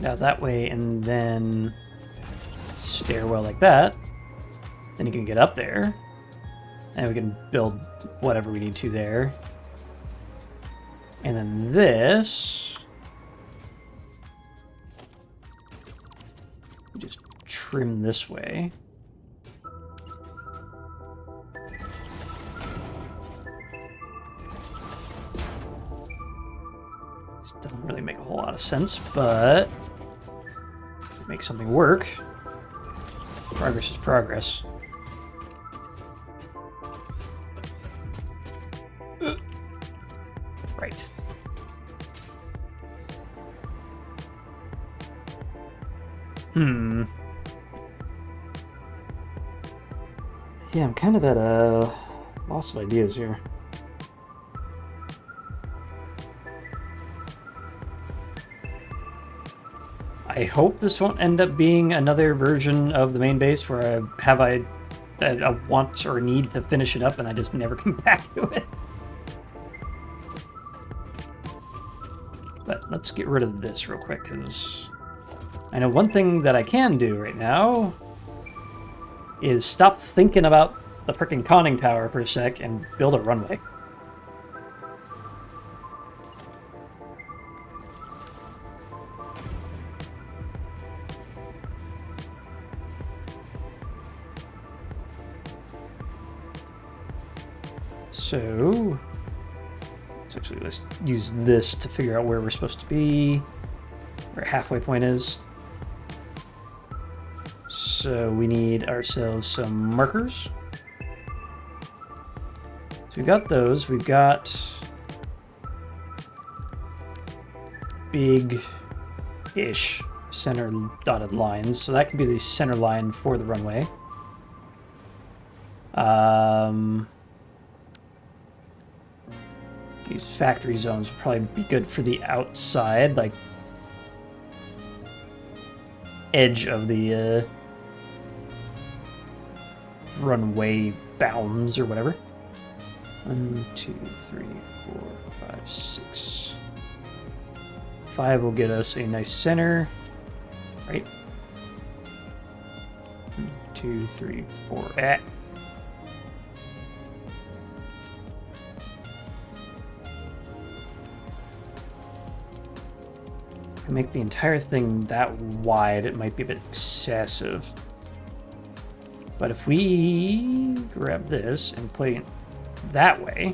out that way, and then stairwell like that, then you can get up there and we can build whatever we need to there. And then this, we just trim this way. This doesn't really make a whole lot of sense, but make something work. Progress is progress. Right. Yeah, I'm kind of at a loss of ideas here. I hope this won't end up being another version of the main base where I have a want or need to finish it up and I just never come back to it. But let's get rid of this real quick, because I know one thing that I can do right now is stop thinking about the frickin' conning tower for a sec and build a runway. So, let's use this to figure out where we're supposed to be, where halfway point is. So we need ourselves some markers. So we've got those. We've got big-ish center dotted lines. So that could be the center line for the runway. These factory zones would probably be good for the outside, like edge of the runway bounds or whatever. 1, 2, 3, 4, 5, 6. 5 will get us a nice center, right? 1, 2, 3, 4. If I make the entire thing that wide, it might be a bit excessive. But if we grab this and put it that way,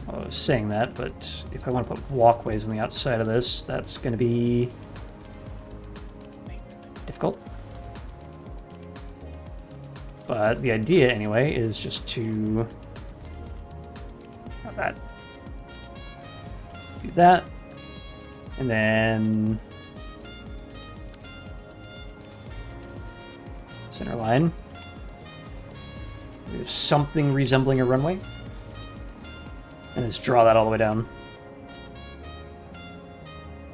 I was saying that, but if I want to put walkways on the outside of this, that's going to be difficult. But the idea, anyway, is just to that, do that, and then center line. There's something resembling a runway, and let's draw that all the way down.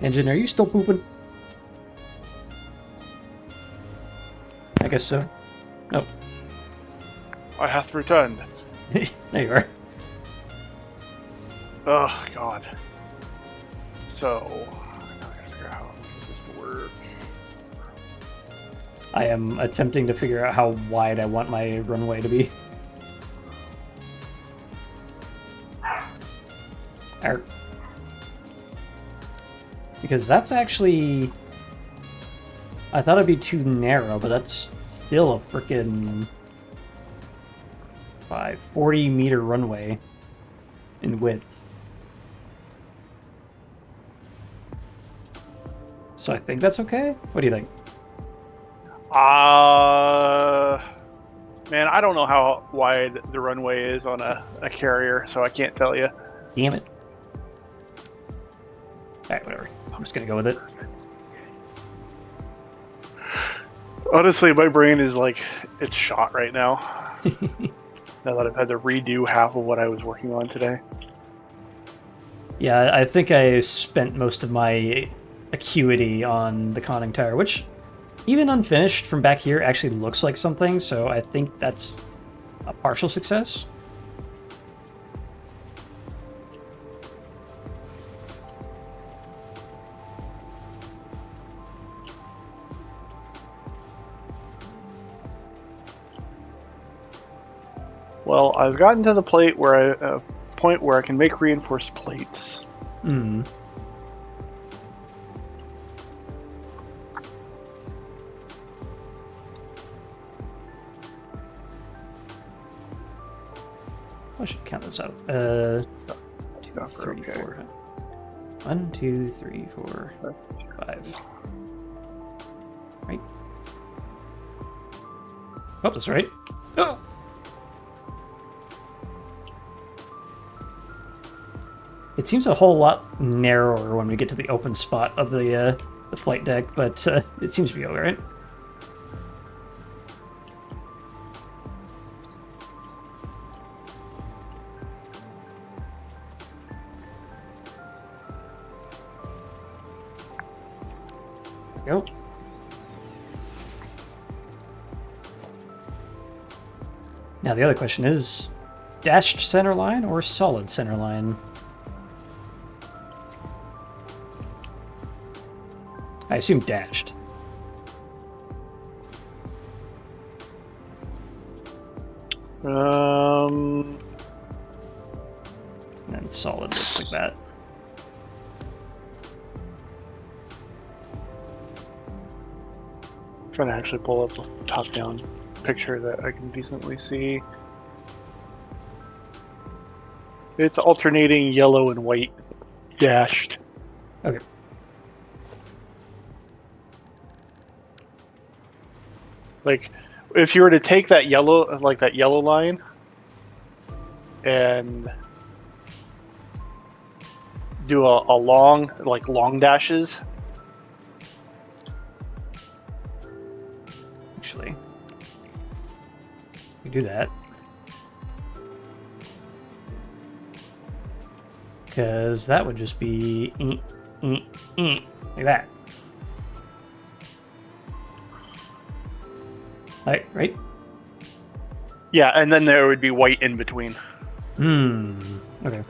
Engine, are you still pooping? I guess so. Oh, I hath returned. there you are. Oh God. So now I gotta figure out how this to work. I am attempting to figure out how wide I want my runway to be. Because that's actually... I thought it'd be too narrow, but that's still a frickin' 40-meter runway in width. So I think that's okay? What do you think? Man, I don't know how wide the runway is on a carrier, so I can't tell you. Damn it. Alright, whatever. I'm just gonna go with it. Honestly, my brain is like, it's shot right now. Now that I've had to redo half of what I was working on today. Yeah, I think I spent most of my acuity on the conning tower, which, even unfinished from back here, actually looks like something, so I think that's a partial success. Well, I've gotten to the point where I can make reinforced plates. Hmm. I should count this out. 2, 3, 4. 1, 2, 3, 4, 5. Right. Oh, that's right. Oh. It seems a whole lot narrower when we get to the open spot of the flight deck, but it seems to be alright. Go. Now the other question is, dashed center line or solid center line? I assume dashed. And then solid looks like that. Trying to actually pull up a top-down picture that I can decently see. It's alternating yellow and white dashed. Okay. Like, if you were to take that yellow, like that yellow line, and do a long, like long dashes. Actually, we do that. because that would just be like that. Right? Yeah, and then there would be white in between. Okay.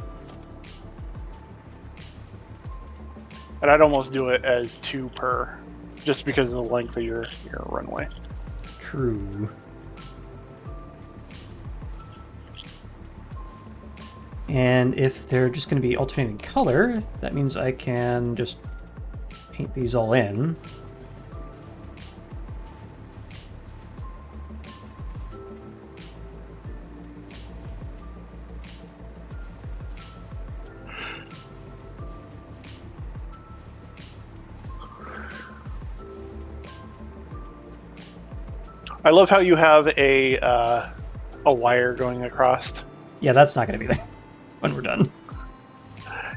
And I'd almost do it as 2 per, just because of the length of your runway. True. And if they're just going to be alternating color, that means I can just paint these all in. I love how you have a wire going across. Yeah, that's not going to be there when we're done.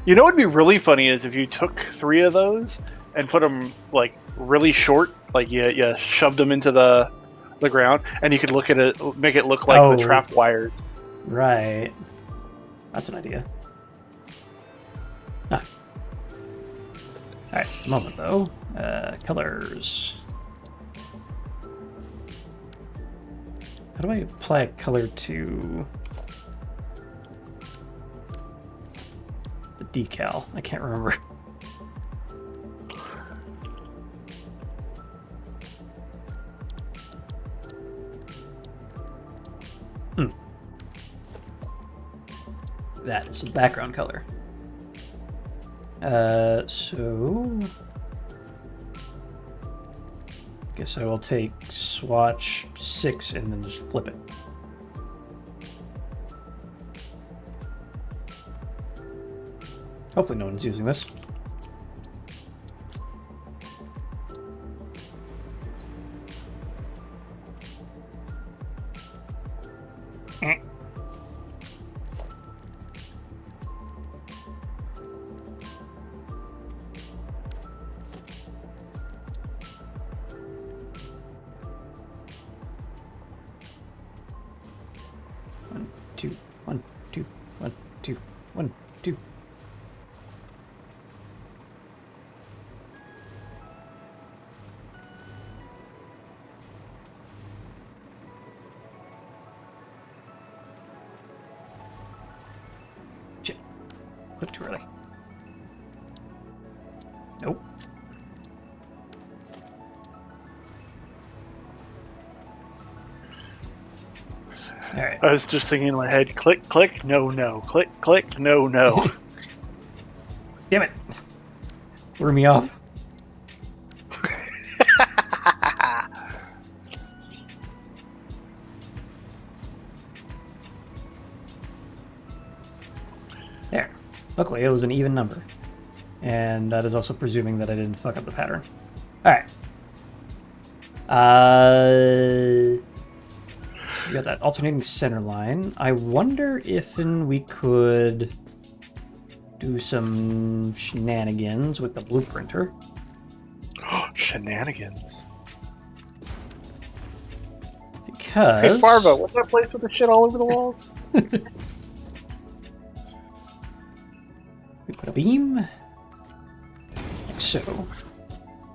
You know what would be really funny is if you took 3 of those and put them like really short, like you shoved them into the ground, and you could look at it, make it look like the trap wires. Right. That's an idea. Ah. Alright, a moment though. Colors. How do I apply a color to the decal? I can't remember. That is the background color. So guess I will take swatch 6 and then just flip it. Hopefully no one's using this. One, two. Shit. Click too early. Nope. All right. I was just thinking in my head, click, click, no, no. Click, click, no, no. Damn it. Threw me off. There. Luckily, it was an even number. And that is also presuming that I didn't fuck up the pattern. Alright. We got that alternating center line. I wonder if we could do some shenanigans with the blueprinter. Shenanigans. Because... Hey, Farva, what's that place with the shit all over the walls? We put a beam, like so,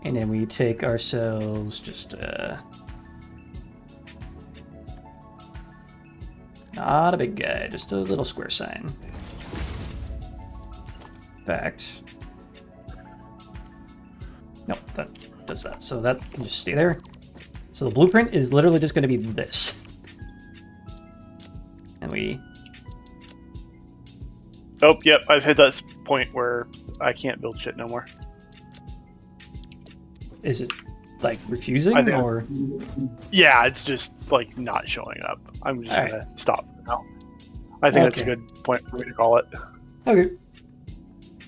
and then we take ourselves just not a big guy, just a little square sign. In fact, nope, that does that, so that can just stay there. So the blueprint is literally just going to be this, and we. Oh, yep, I've hit that point where I can't build shit no more. Is it like refusing or? Yeah, it's just like not showing up. I'm just gonna stop now. I think that's a good point for me to call it. Okay.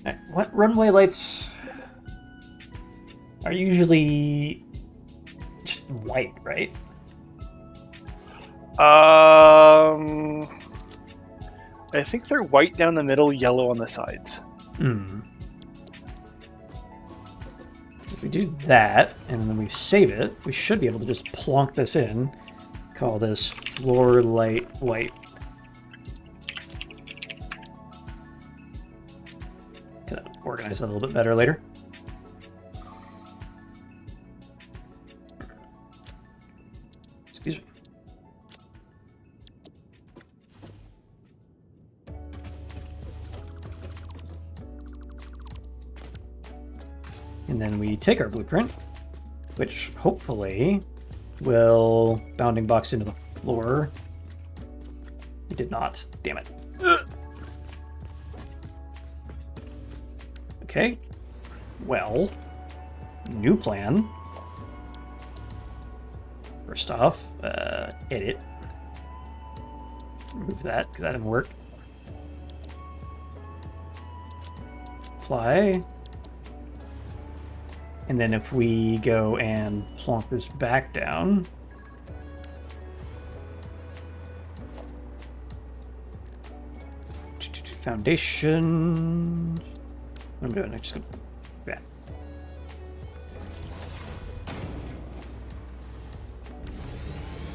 Right. What runway lights are usually just white, right? I think they're white down the middle, yellow on the sides. If we do that, and then we save it, we should be able to just plonk this in. Call this floor light white. organize that a little bit better later. Excuse me. And then we take our blueprint, which hopefully will bounding box into the floor. It did not. Damn it. Ugh. Okay. Well, new plan. First off, edit. Remove that because that didn't work. Apply. And then if we go and plonk this back down, foundation. What I'm doing, I just go back.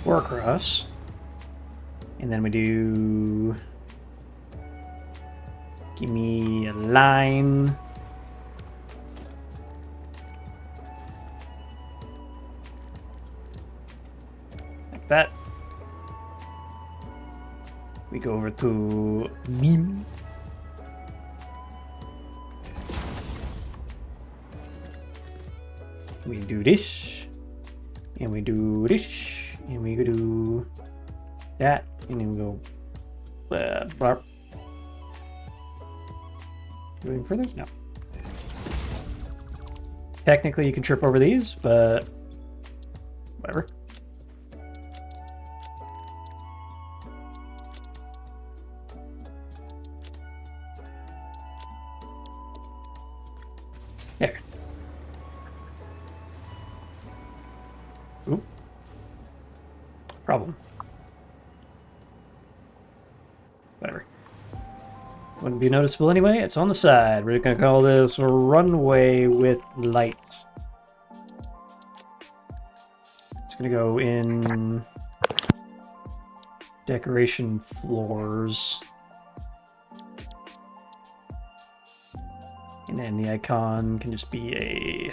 Four across, and then we do. Give me a line. That we go over to beam. We do this, and we do this, and we do that, and then we go blarp. Going further? No. Technically, you can trip over these, but whatever. There. Oop. Problem. Whatever. Wouldn't be noticeable anyway. It's on the side. We're going to call this a runway with lights. It's going to go in decoration floors. And then the icon can just be a...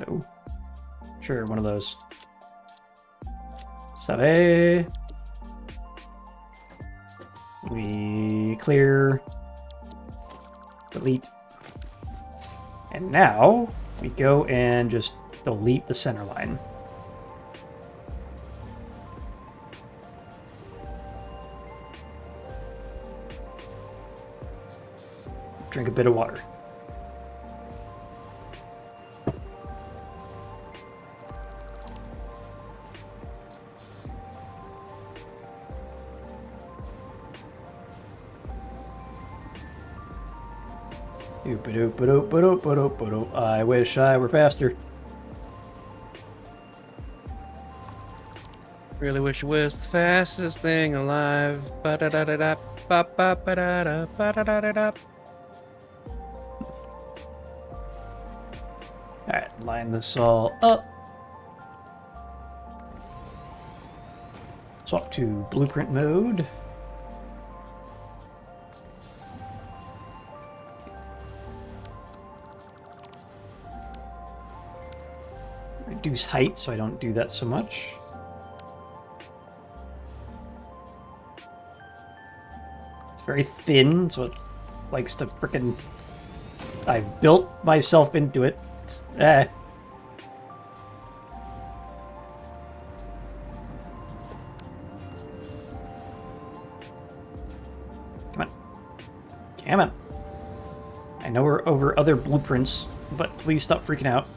No. Sure, one of those. Save. We clear. Delete. And now we go and just delete the center line. Drink a bit of water. I wish I were faster. Really wish it was the fastest thing alive. Ba-da-da-da-da, ba-ba-ba-da-da, ba-da-da-da-da. Alright, line this all up. Swap to blueprint mode. Reduce height so I don't do that so much. It's very thin, so it likes to frickin'... I built myself into it. Eh. Come on. Come on. I know we're over other blueprints, but please stop freaking out.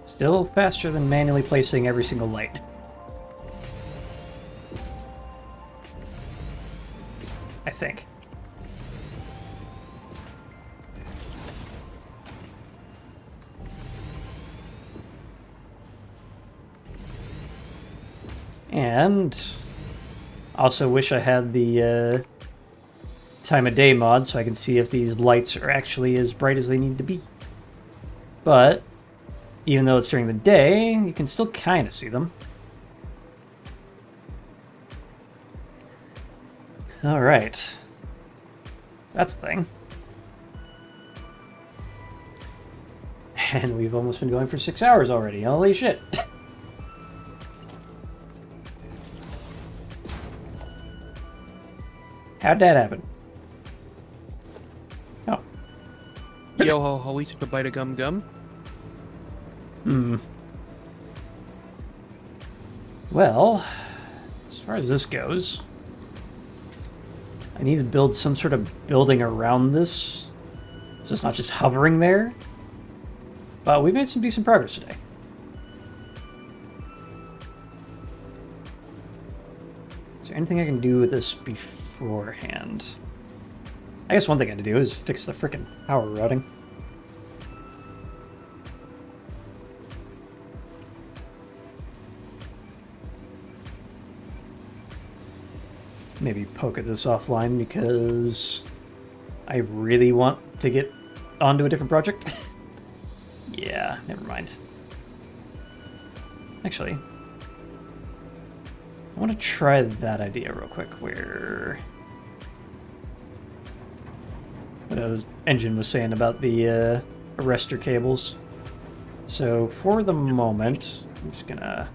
Still faster than manually placing every single light. I think. And also wish I had the time of day mod so I can see if these lights are actually as bright as they need to be. But even though it's during the day, you can still kind of see them. All right. That's the thing. And we've almost been going for 6 hours already. Holy shit. How'd that happen? Oh. Yo ho ho, we took a bite of gum gum. Well, as far as this goes, I need to build some sort of building around this, so it's not just hovering there. But we've made some decent progress today. Is there anything I can do with this beforehand? I guess one thing I had to do is fix the frickin' power routing. Maybe poke at this offline because I really want to get onto a different project. Yeah, never mind. Actually, I want to try that idea real quick where the engine was saying about the arrestor cables. So for the moment, I'm just gonna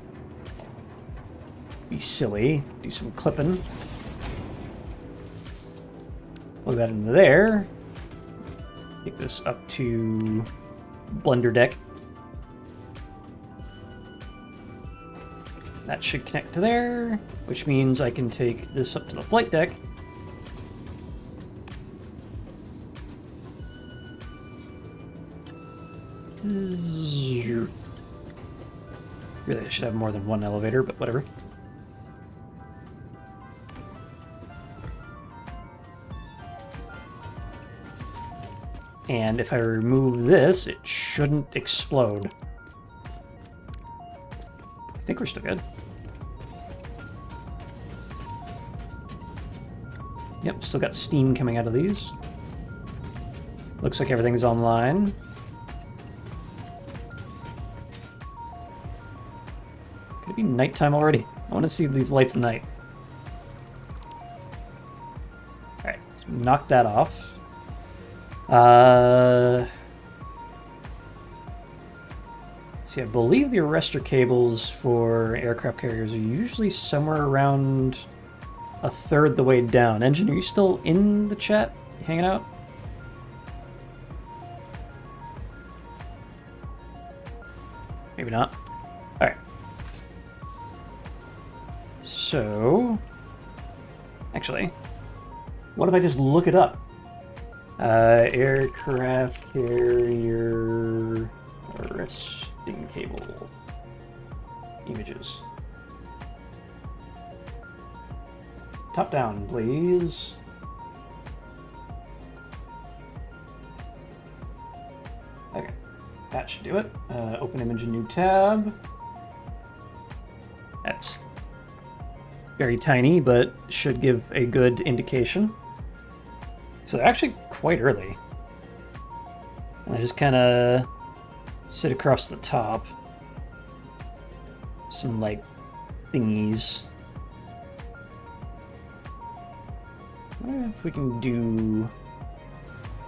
be silly, do some clipping. Plug that into there. Take this up to Blender deck. That should connect to there, which means I can take this up to the flight deck. Really, I should have more than one elevator, but whatever. And if I remove this, it shouldn't explode. I think we're still good. Yep, still got steam coming out of these. Looks like everything's online. Could it be nighttime already? I want to see these lights at night. Alright, let's knock that off. See, I believe the arrestor cables for aircraft carriers are usually somewhere around a third the way down. Engine, are you still in the chat? You hanging out? Maybe not. Alright. So, actually, what if I just look it up? Aircraft carrier arresting cable images. Top down, please. Okay, that should do it. Open image in new tab. That's very tiny, but should give a good indication. So they're actually quite early. And I just kind of sit across the top. Some, like, thingies. I wonder if we can do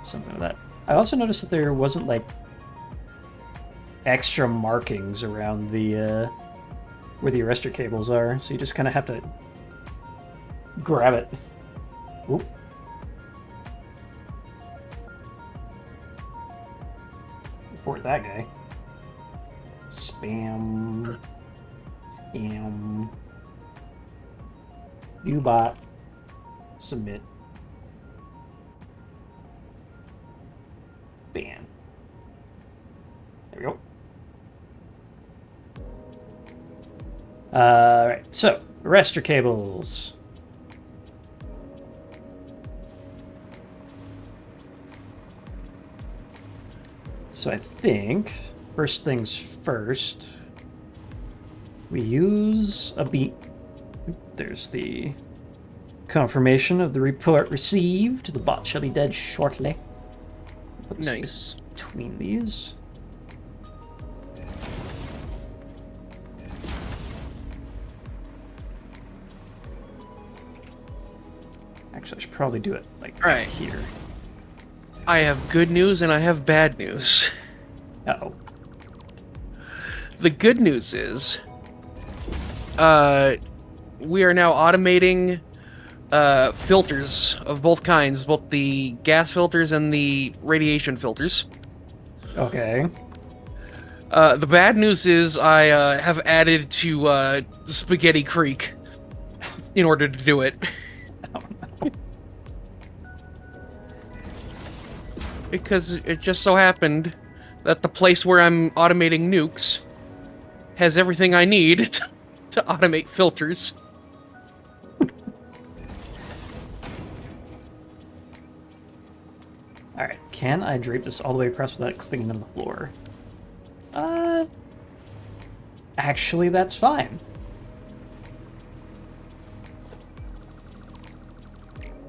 something with that. I also noticed that there wasn't, like, extra markings around the, where the arrestor cables are. So you just kind of have to grab it. Oop. Report that guy. Spam. Scam. New bot. Submit. Ban. There we go. Alright, so, arrestor cables. So I think, first things first, we use a beam. there's the confirmation of the report received. The bot shall be dead shortly. Put the Nice. space between these. Actually, I should probably do it like Right. here. I have good news and I have bad news. Uh-oh. The good news is, we are now automating filters of both kinds, both the gas filters and the radiation filters. Okay. The bad news is I have added to Spaghetti Creek in order to do it. Oh, no. Because it just so happened that the place where I'm automating nukes has everything I need to automate filters. Alright, can I drape this all the way across without clipping into the floor? Actually, that's fine.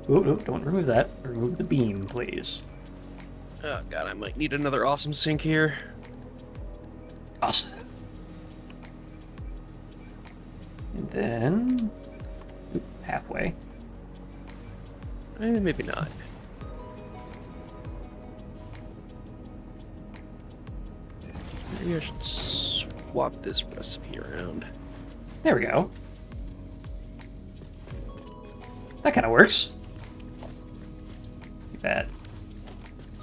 Ooh, don't remove that. Remove the beam, please. Oh god, I might need another awesome sink here. Awesome. And then... oop, halfway. Maybe not. Maybe I should swap this recipe around. There we go. That kind of works. Like that.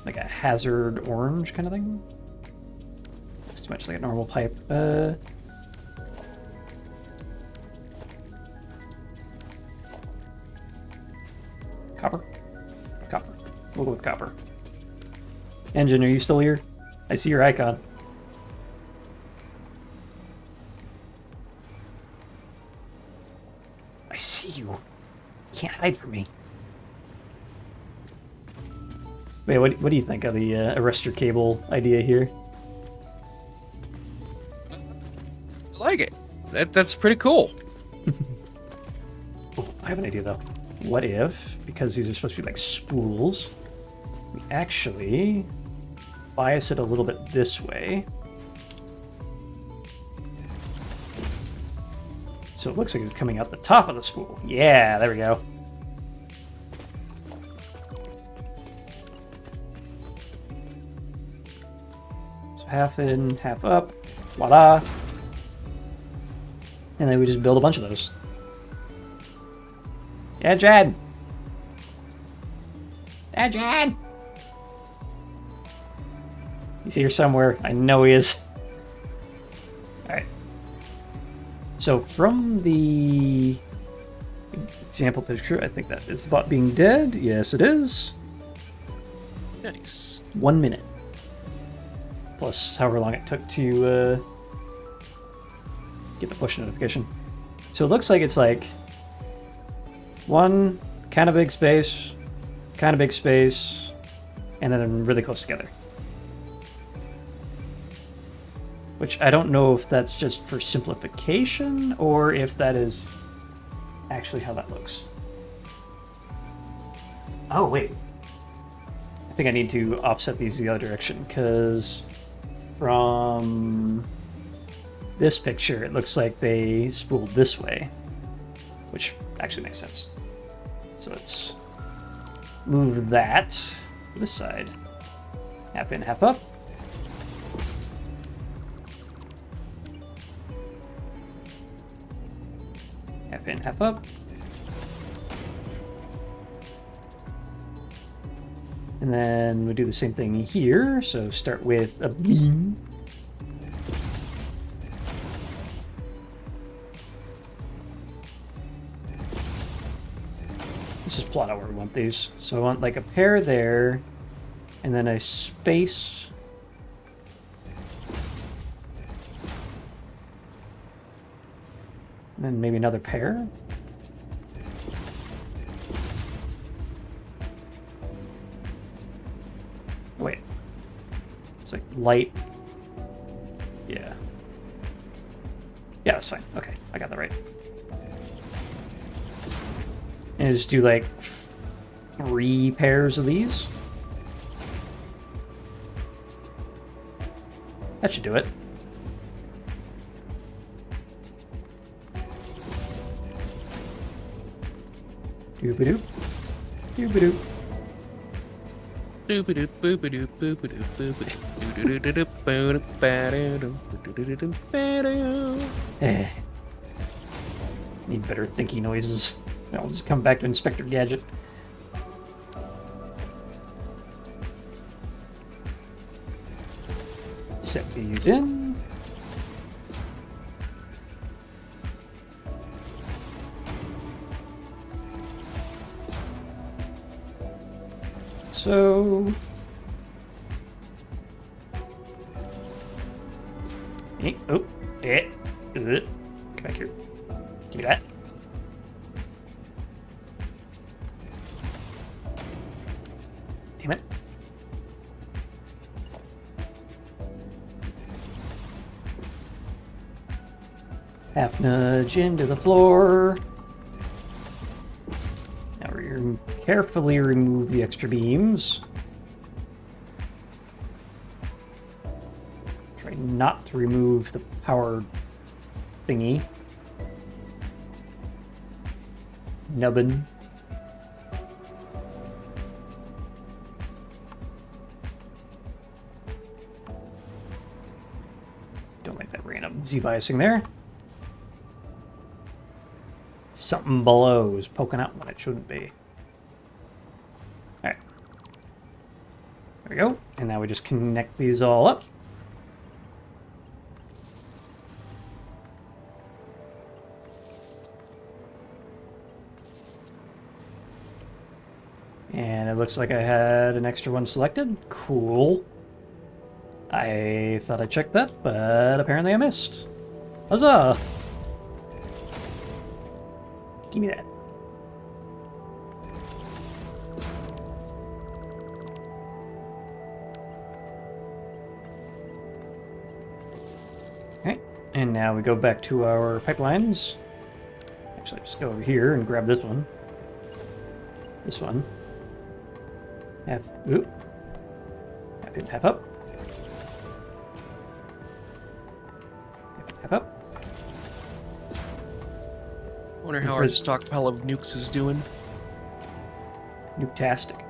Like a hazard orange kind of thing. It's too much like a normal pipe. Copper? Copper. We'll go with copper. Engine, are you still here? I see your icon. I see you. Can't hide from me. Wait, what do you think of the arrestor cable idea here? I like it. That's pretty cool. Oh, I have an idea though. What if, because these are supposed to be like spools, we actually bias it a little bit this way. So it looks like it's coming out the top of the spool. Yeah, there we go. So half in, half up. Voila. And then we just build a bunch of those. Yeah, Jad. Yeah, Jad. He's here somewhere. I know he is. Alright. So from the example picture, I think that is the bot being dead. Yes, it is. Nice. 1 minute. Plus however long it took to get the push notification. So it looks like it's like one kind of big space, and then really close together. Which I don't know if that's just for simplification or if that is actually how that looks. Oh, wait. I think I need to offset these the other direction because from this picture, it looks like they spooled this way, which actually makes sense. So let's move that to this side. Half in, half up. Half in, half up. And then we do the same thing here. So start with a beam. Let's just plot out where we want these. So I want like a pair there, and then a space. And then maybe another pair. Wait. It's like light. Yeah. Yeah, that's fine. Okay, I got that right. And just do like 3 pairs of these. That should do it. Doop-a-doop. Doop-a-doop. Eh. Need better thinking noises. I'll just come back to Inspector Gadget. Set these in. So... oh, come back here. Give me that. Damn it. Half nudge into the floor. Now we're carefully remove the extra beams. Try not to remove the power thingy. Nubbin. Don't like that random Z-biasing there. Something below is poking out when it shouldn't be. Alright. There we go. And now we just connect these all up. And it looks like I had an extra one selected. Cool. I thought I checked that, but apparently I missed. Huzzah! Give me that. Okay, and now we go back to our pipelines. Actually, just go over here and grab this one. This one. Half, oop. Half in, half up. Half up. Wonder how our stockpile of nukes is doing. Nuketastic.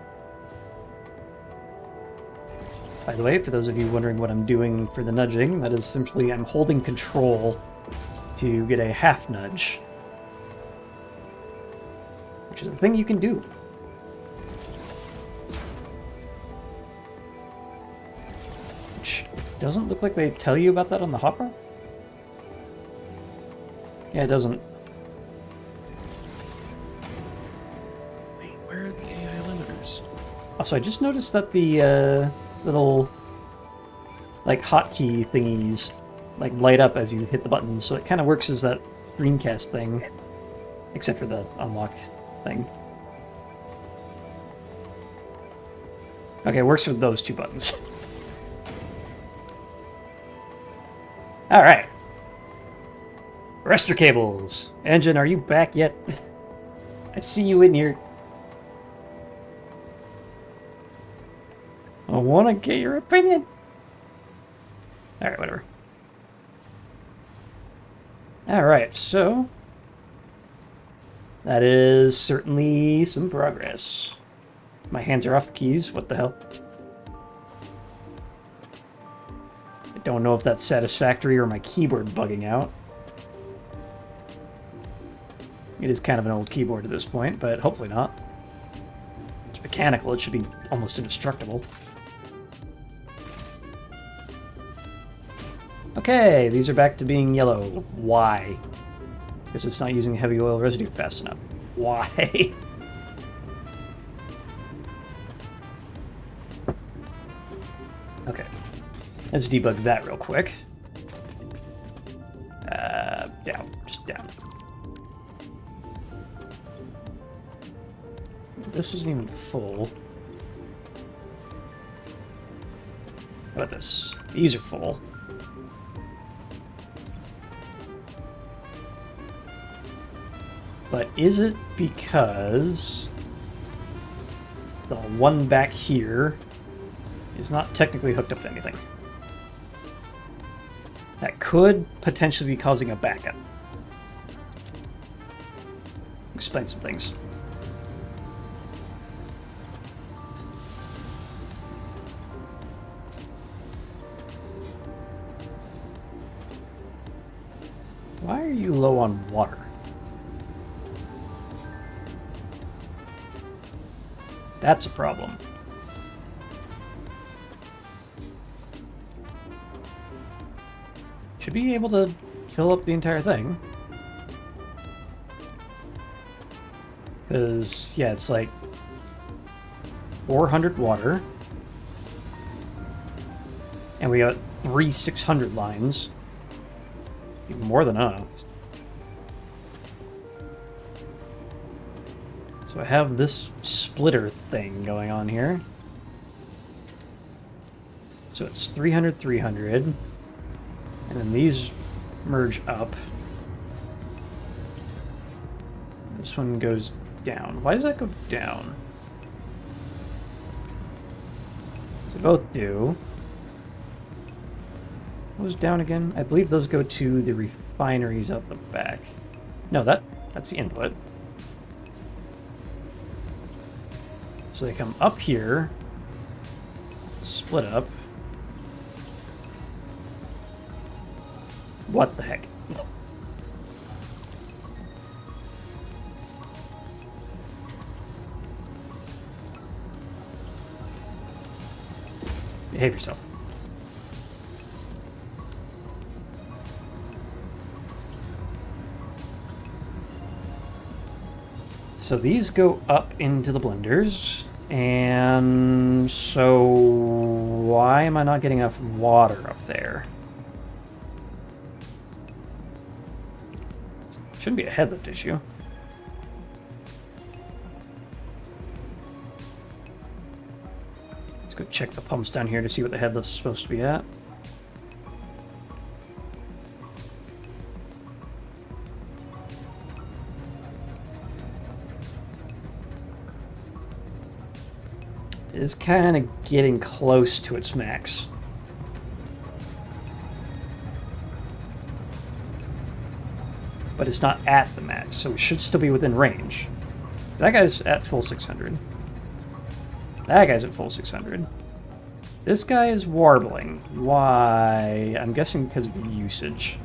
By the way, for those of you wondering what I'm doing for the nudging, that is simply I'm holding control to get a half nudge. Which is a thing you can do. Which doesn't look like they tell you about that on the hopper. Yeah, it doesn't. Wait, where are the AI limiters? Also, I just noticed that the little like hotkey thingies like light up as you hit the buttons, so it kind of works as that screencast thing, except for the unlock thing. Okay, it works for those 2 buttons. All right. Arrestor cables. Engine, are you back yet? I see you in here. I want to get your opinion. All right, whatever. All right, so that is certainly some progress. My hands are off the keys. What the hell? I don't know if that's satisfactory or my keyboard bugging out. It is kind of an old keyboard at this point, but hopefully not. It's mechanical. It should be almost indestructible. Okay, these are back to being yellow. Why? Because it's not using heavy oil residue fast enough. Why? Okay, let's debug that real quick. Down, just down. This isn't even full. How about this? These are full. But is it because the one back here is not technically hooked up to anything? That could potentially be causing a backup. Explain some things. Why are you low on water? That's a problem. Should be able to fill up the entire thing. Because, yeah, it's like 400 water. And we got 3 600 lines. Even more than enough. So I have this splitter thing going on here. So it's 300, 300. And then these merge up. This one goes down. Why does that go down? So both do. What was down again? I believe those go to the refineries out the back. No, that's the input. So they come up here, split up. What the heck? Behave yourself. So these go up into the blenders, and so why am I not getting enough water up there? Shouldn't be a head lift issue. Let's go check the pumps down here to see what the head lift's supposed to be at. It is kind of getting close to its max. But it's not at the max, so we should still be within range. That guy's at full 600. That guy's at full 600. This guy is warbling. Why? I'm guessing because of usage.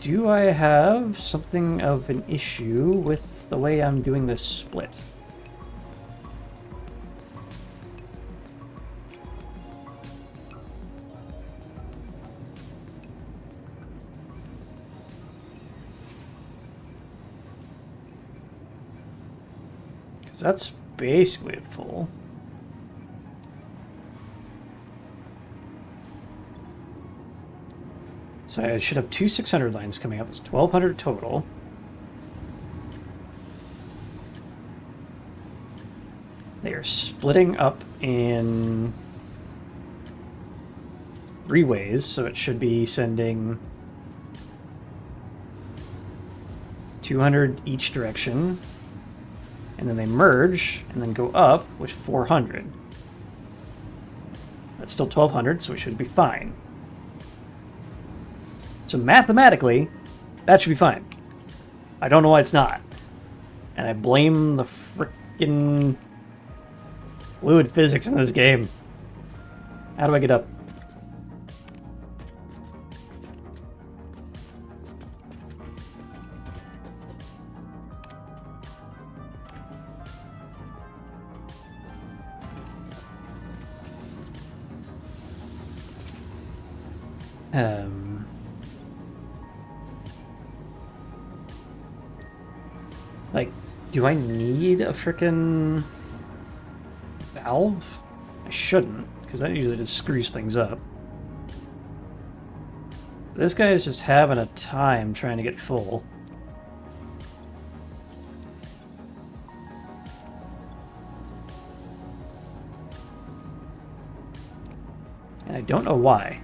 Do I have something of an issue with the way I'm doing this split? That's basically at full. So I should have 2 600 lines coming out. That's 1200 total. They are splitting up in 3 ways, so it should be sending 200 each direction. And then they merge, and then go up with 400. That's still 1200, so it should be fine. So mathematically, that should be fine. I don't know why it's not. And I blame the frickin' fluid physics in this game. How do I get up? Like, do I need a frickin' valve? I shouldn't, because that usually just screws things up. This guy is just having a time trying to get full. And I don't know why.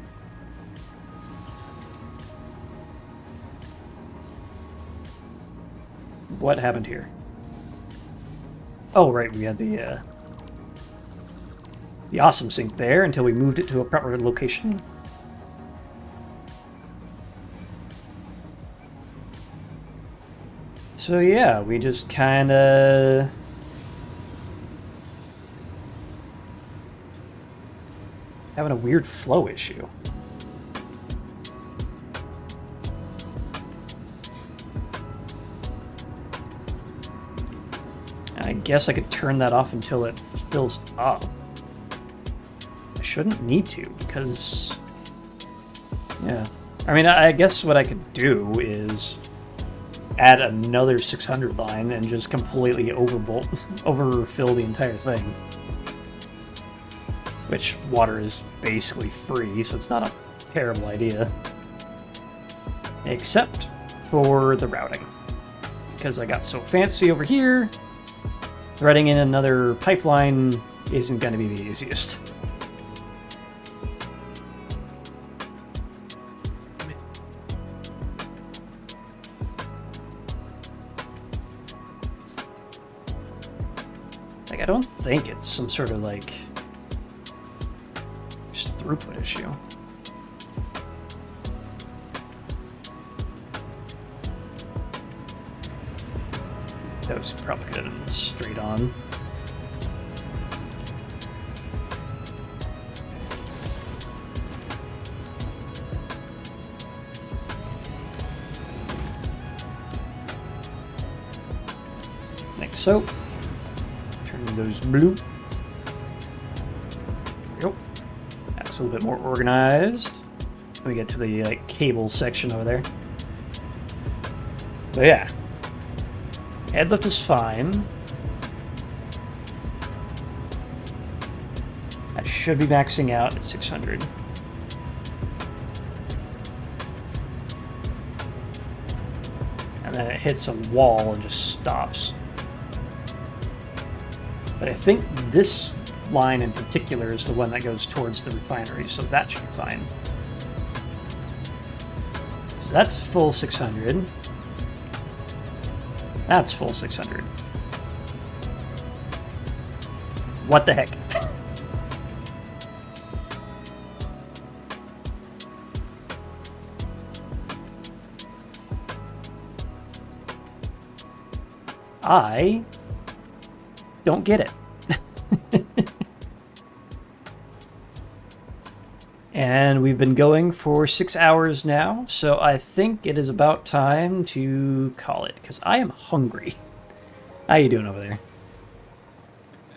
What happened here? Oh, right, we had the awesome sink there until we moved it to a proper location. So yeah, we just kind of... having a weird flow issue. I guess I could turn that off until it fills up. I shouldn't need to, because... yeah. I mean, I guess what I could do is add another 600 line and just completely overfill the entire thing. Which, water is basically free, so it's not a terrible idea. Except for the routing. Because I got so fancy over here, threading in another pipeline isn't going to be the easiest. Like, I don't think it's some sort of, like, just throughput issue. Those probably could have been straight on. Like so. Turn those blue. There we go. That's a little bit more organized. We get to the like cable section over there. But yeah. Head lift is fine. I should be maxing out at 600. And then it hits a wall and just stops. But I think this line in particular is the one that goes towards the refinery, so that should be fine. So that's full 600. That's full 600. What the heck? I don't get it. And we've been going for 6 hours now, so I think it is about time to call it, because I am hungry. How you doing over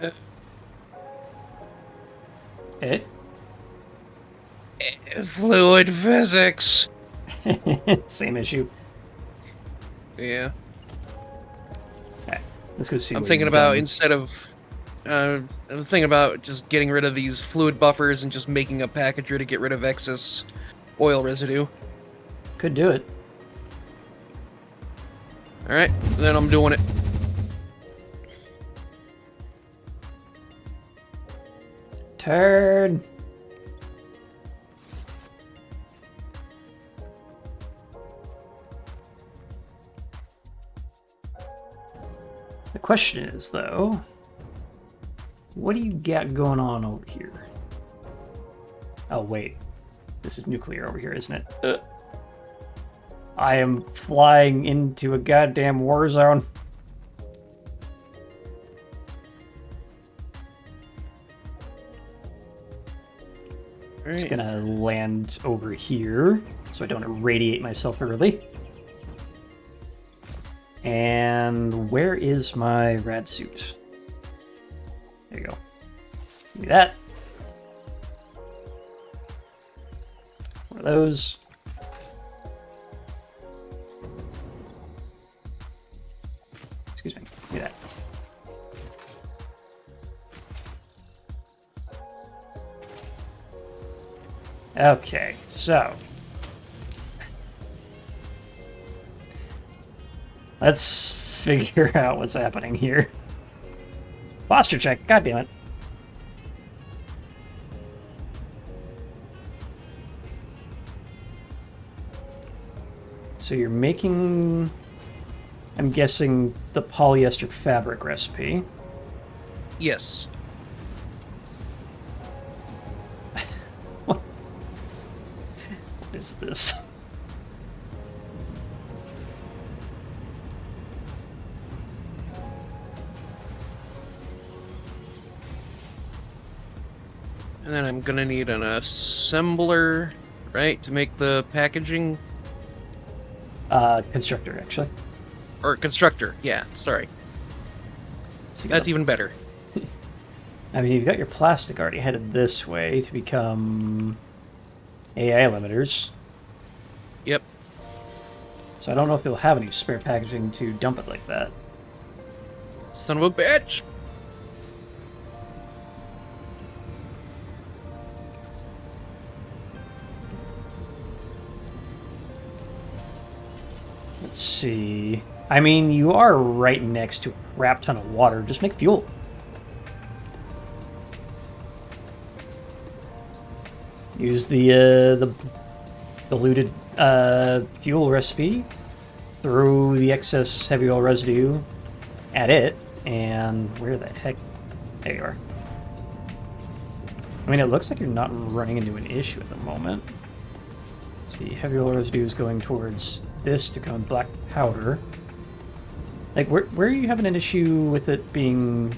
there? Fluid physics. Same issue. Yeah. Okay, let's go see. I'm what thinking you've about done. instead of. I'm thinking about just getting rid of these fluid buffers and just making a packager to get rid of excess oil residue. Could do it. Alright, then I'm doing it. Turn. The question is, though, what do you got going on over here? Oh, wait. This is nuclear over here, isn't it? I am flying into a goddamn war zone. Just gonna land over here so I don't irradiate myself early. And where is my rad suit? There you go. Give me that. One of those. Excuse me. Give me that. Okay, so let's figure out what's happening here. Posture check, god damn it. So you're making I'm guessing the polyester fabric recipe. Yes. What is this? And then I'm gonna need an assembler, right, to make the packaging? Constructor, actually. Or constructor, yeah, sorry. So you That's gotta- even better. I mean, you've got your plastic already headed this way to become AI limiters. Yep. So I don't know if you'll have any spare packaging to dump it like that. Son of a bitch! Let's see. I mean, you are right next to a crap ton of water. Just make fuel. Use the diluted fuel recipe. Throw the excess heavy oil residue at it, and where the heck? There you are. I mean, it looks like you're not running into an issue at the moment. Let's see, heavy oil residue is going towards this to become black powder. Like, where are you having an issue with it being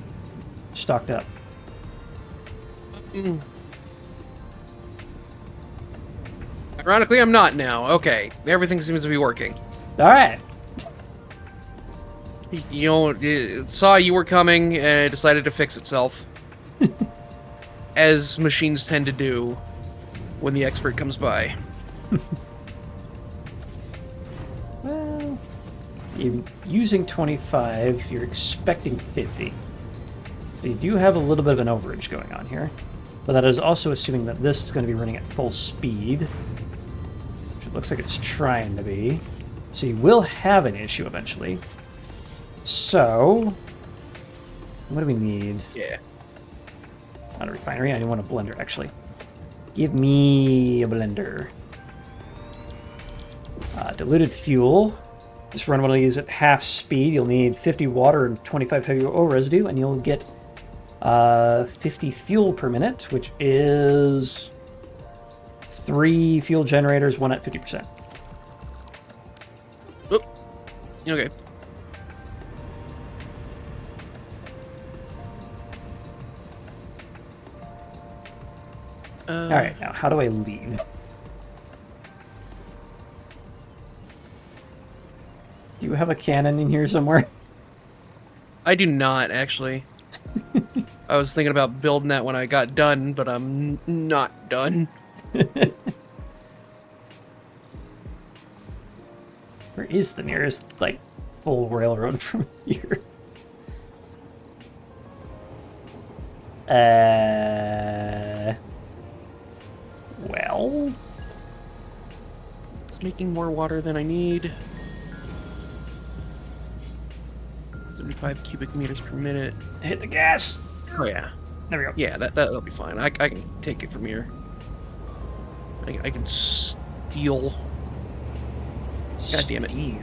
stocked up? Ironically, I'm not now. Okay, everything seems to be working. All right. You know, it saw you were coming and it decided to fix itself. As machines tend to do when the expert comes by. Well, you're using 25. You're expecting 50. So you do have a little bit of an overage going on here. But that is also assuming that this is going to be running at full speed. Which it looks like it's trying to be. So you will have an issue eventually. So, what do we need? Yeah. Not a refinery, I want a blender, actually. Give me a blender. Diluted fuel. Just run one of these at half speed. You'll need 50 water and 25 heavy oil residue, and you'll get 50 fuel per minute, which is 3 fuel generators, one at 50%. Oh. Okay. Alright, now how do I leave? Do you have a cannon in here somewhere? I do not, actually. I was thinking about building that when I got done, but I'm not done. Where is the nearest, like, full railroad from here? Well... It's making more water than I need. 75 cubic meters per minute. Hit the gas! Oh, yeah. There we go. Yeah, that'll be fine. I can take it from here. I can steal. God damn it. Steal.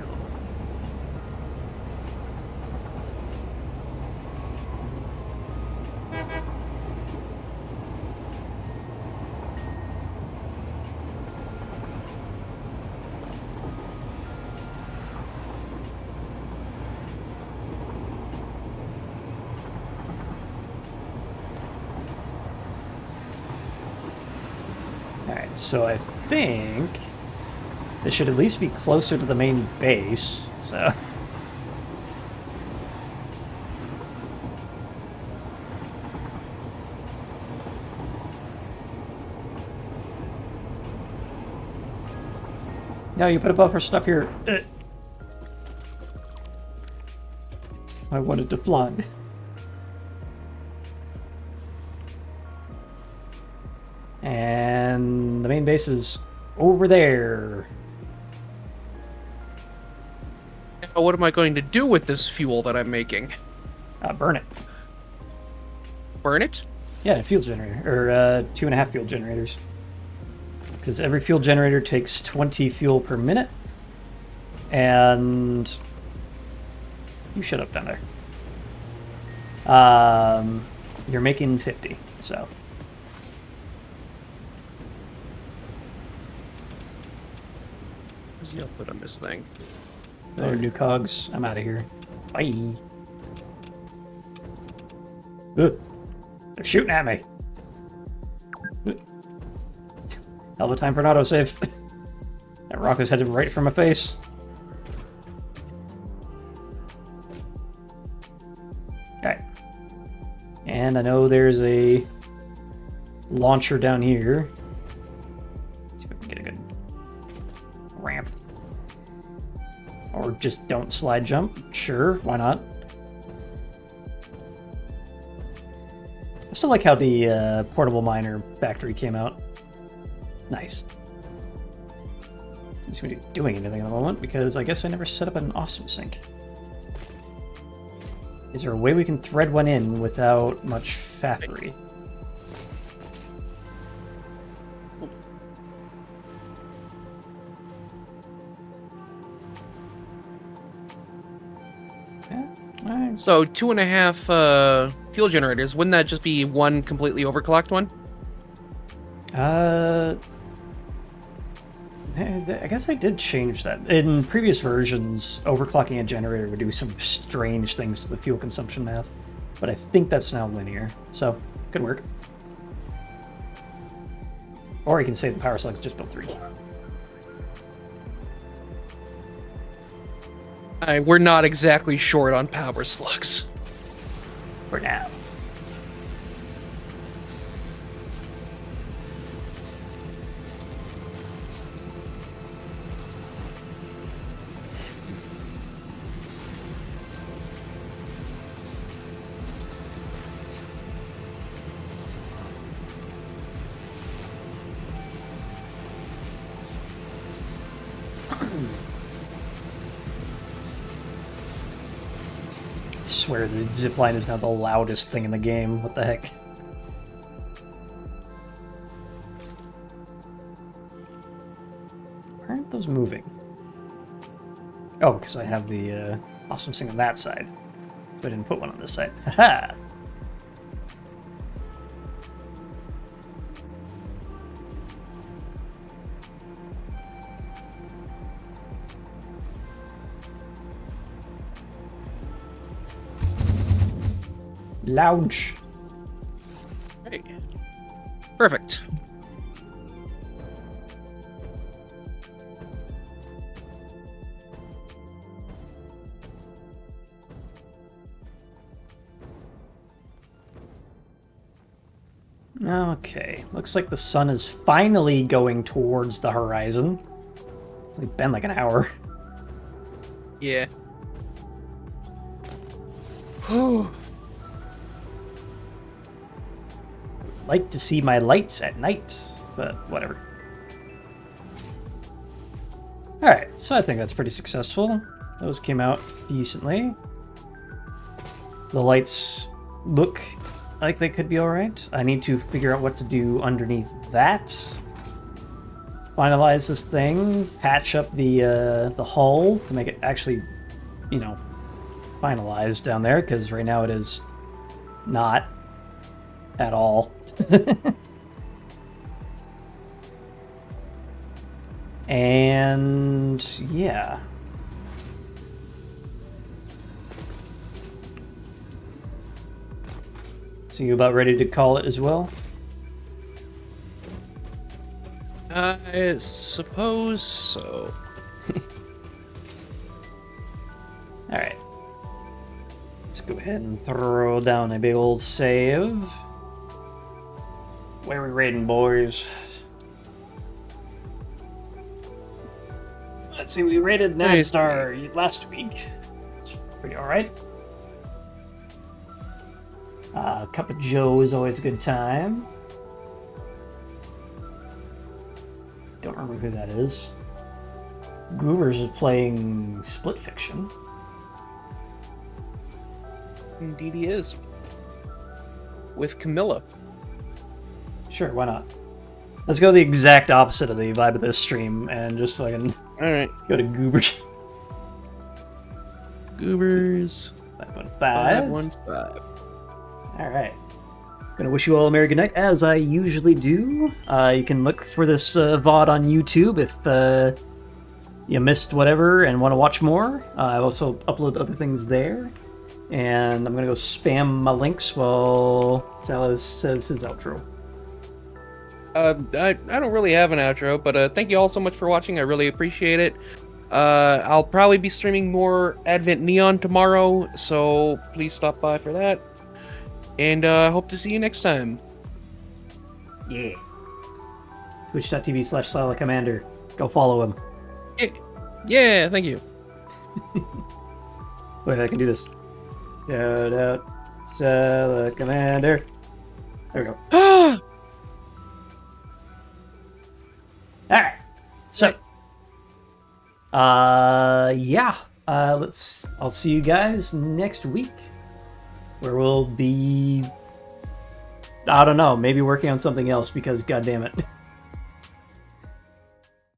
Alright, so I think this should at least be closer to the main base, so... No, you put a buffer stop here. I wanted to fly. And the main base is over there. Now, what am I going to do with this fuel that I'm making? Burn it. Burn it? Yeah, a fuel generator, or 2.5 fuel generators. Because every fuel generator takes 20 fuel per minute, and You shut up down there. You're making 50, so. Where's the output on this thing? There, new cogs. I'm out of here. Bye. Ugh. They're shooting at me. Hell of a time for an autosave. That rock was headed right for my face. Okay. And I know there's a launcher down here. Let's see if I can get a good ramp. Or just don't slide jump. Sure, why not? I still like how the portable miner factory came out. Nice. Doesn't seem to be doing anything at the moment because I guess I never set up an awesome sink. Is there a way we can thread one in without much faffery? Yeah, alright. So 2.5 fuel generators. Wouldn't that just be one completely overclocked one? I guess I did change that. In previous versions, overclocking a generator would do some strange things to the fuel consumption math, but I think that's now linear, so good work. Or you can say the power slug's just built 3. We're not exactly short on power slugs. For now. I swear the zipline is now the loudest thing in the game. What the heck? Why aren't those moving? Oh, because I have the awesome thing on that side. So I didn't put one on this side. Haha! Lounge. Hey. Perfect. Okay, looks like the sun is finally going towards the horizon. It's like been like an hour. Yeah. Like to see my lights at night, but whatever. Alright, so I think that's pretty successful. Those came out decently. The lights look like they could be alright. I need to figure out what to do underneath that. Finalize this thing, patch up the hull to make it actually, you know, finalized down there, because right now it is not at all. And yeah. So you about ready to call it as well? I suppose so. Alright. Let's go ahead and throw down a big old save. Where are we raiding, boys? Let's see, we raided Nadstar last week. It's pretty alright. Cup of Joe is always a good time. Don't remember who that is. Goobers is playing Split Fiction. Indeed he is. With Camilla. Sure, why not? Let's go the exact opposite of the vibe of this stream and just fucking Alright. go to Goobers. Goobers. 515. 515. All right. Gonna wish you all a merry good night, as I usually do. You can look for this VOD on YouTube if you missed whatever and want to watch more. I also upload other things there. And I'm gonna go spam my links while Sala says his outro. I don't really have an outro, but thank you all so much for watching. I really appreciate it. I'll probably be streaming more Advent Neon tomorrow, so please stop by for that. And hope to see you next time. Yeah. Twitch.tv/Sala Commander. Go follow him. Yeah, thank you. Wait, I can do this. Shout out Sala Commander. There we go. Alright. So yeah. I'll see you guys next week. Where we'll be, I don't know, maybe working on something else because god damn it.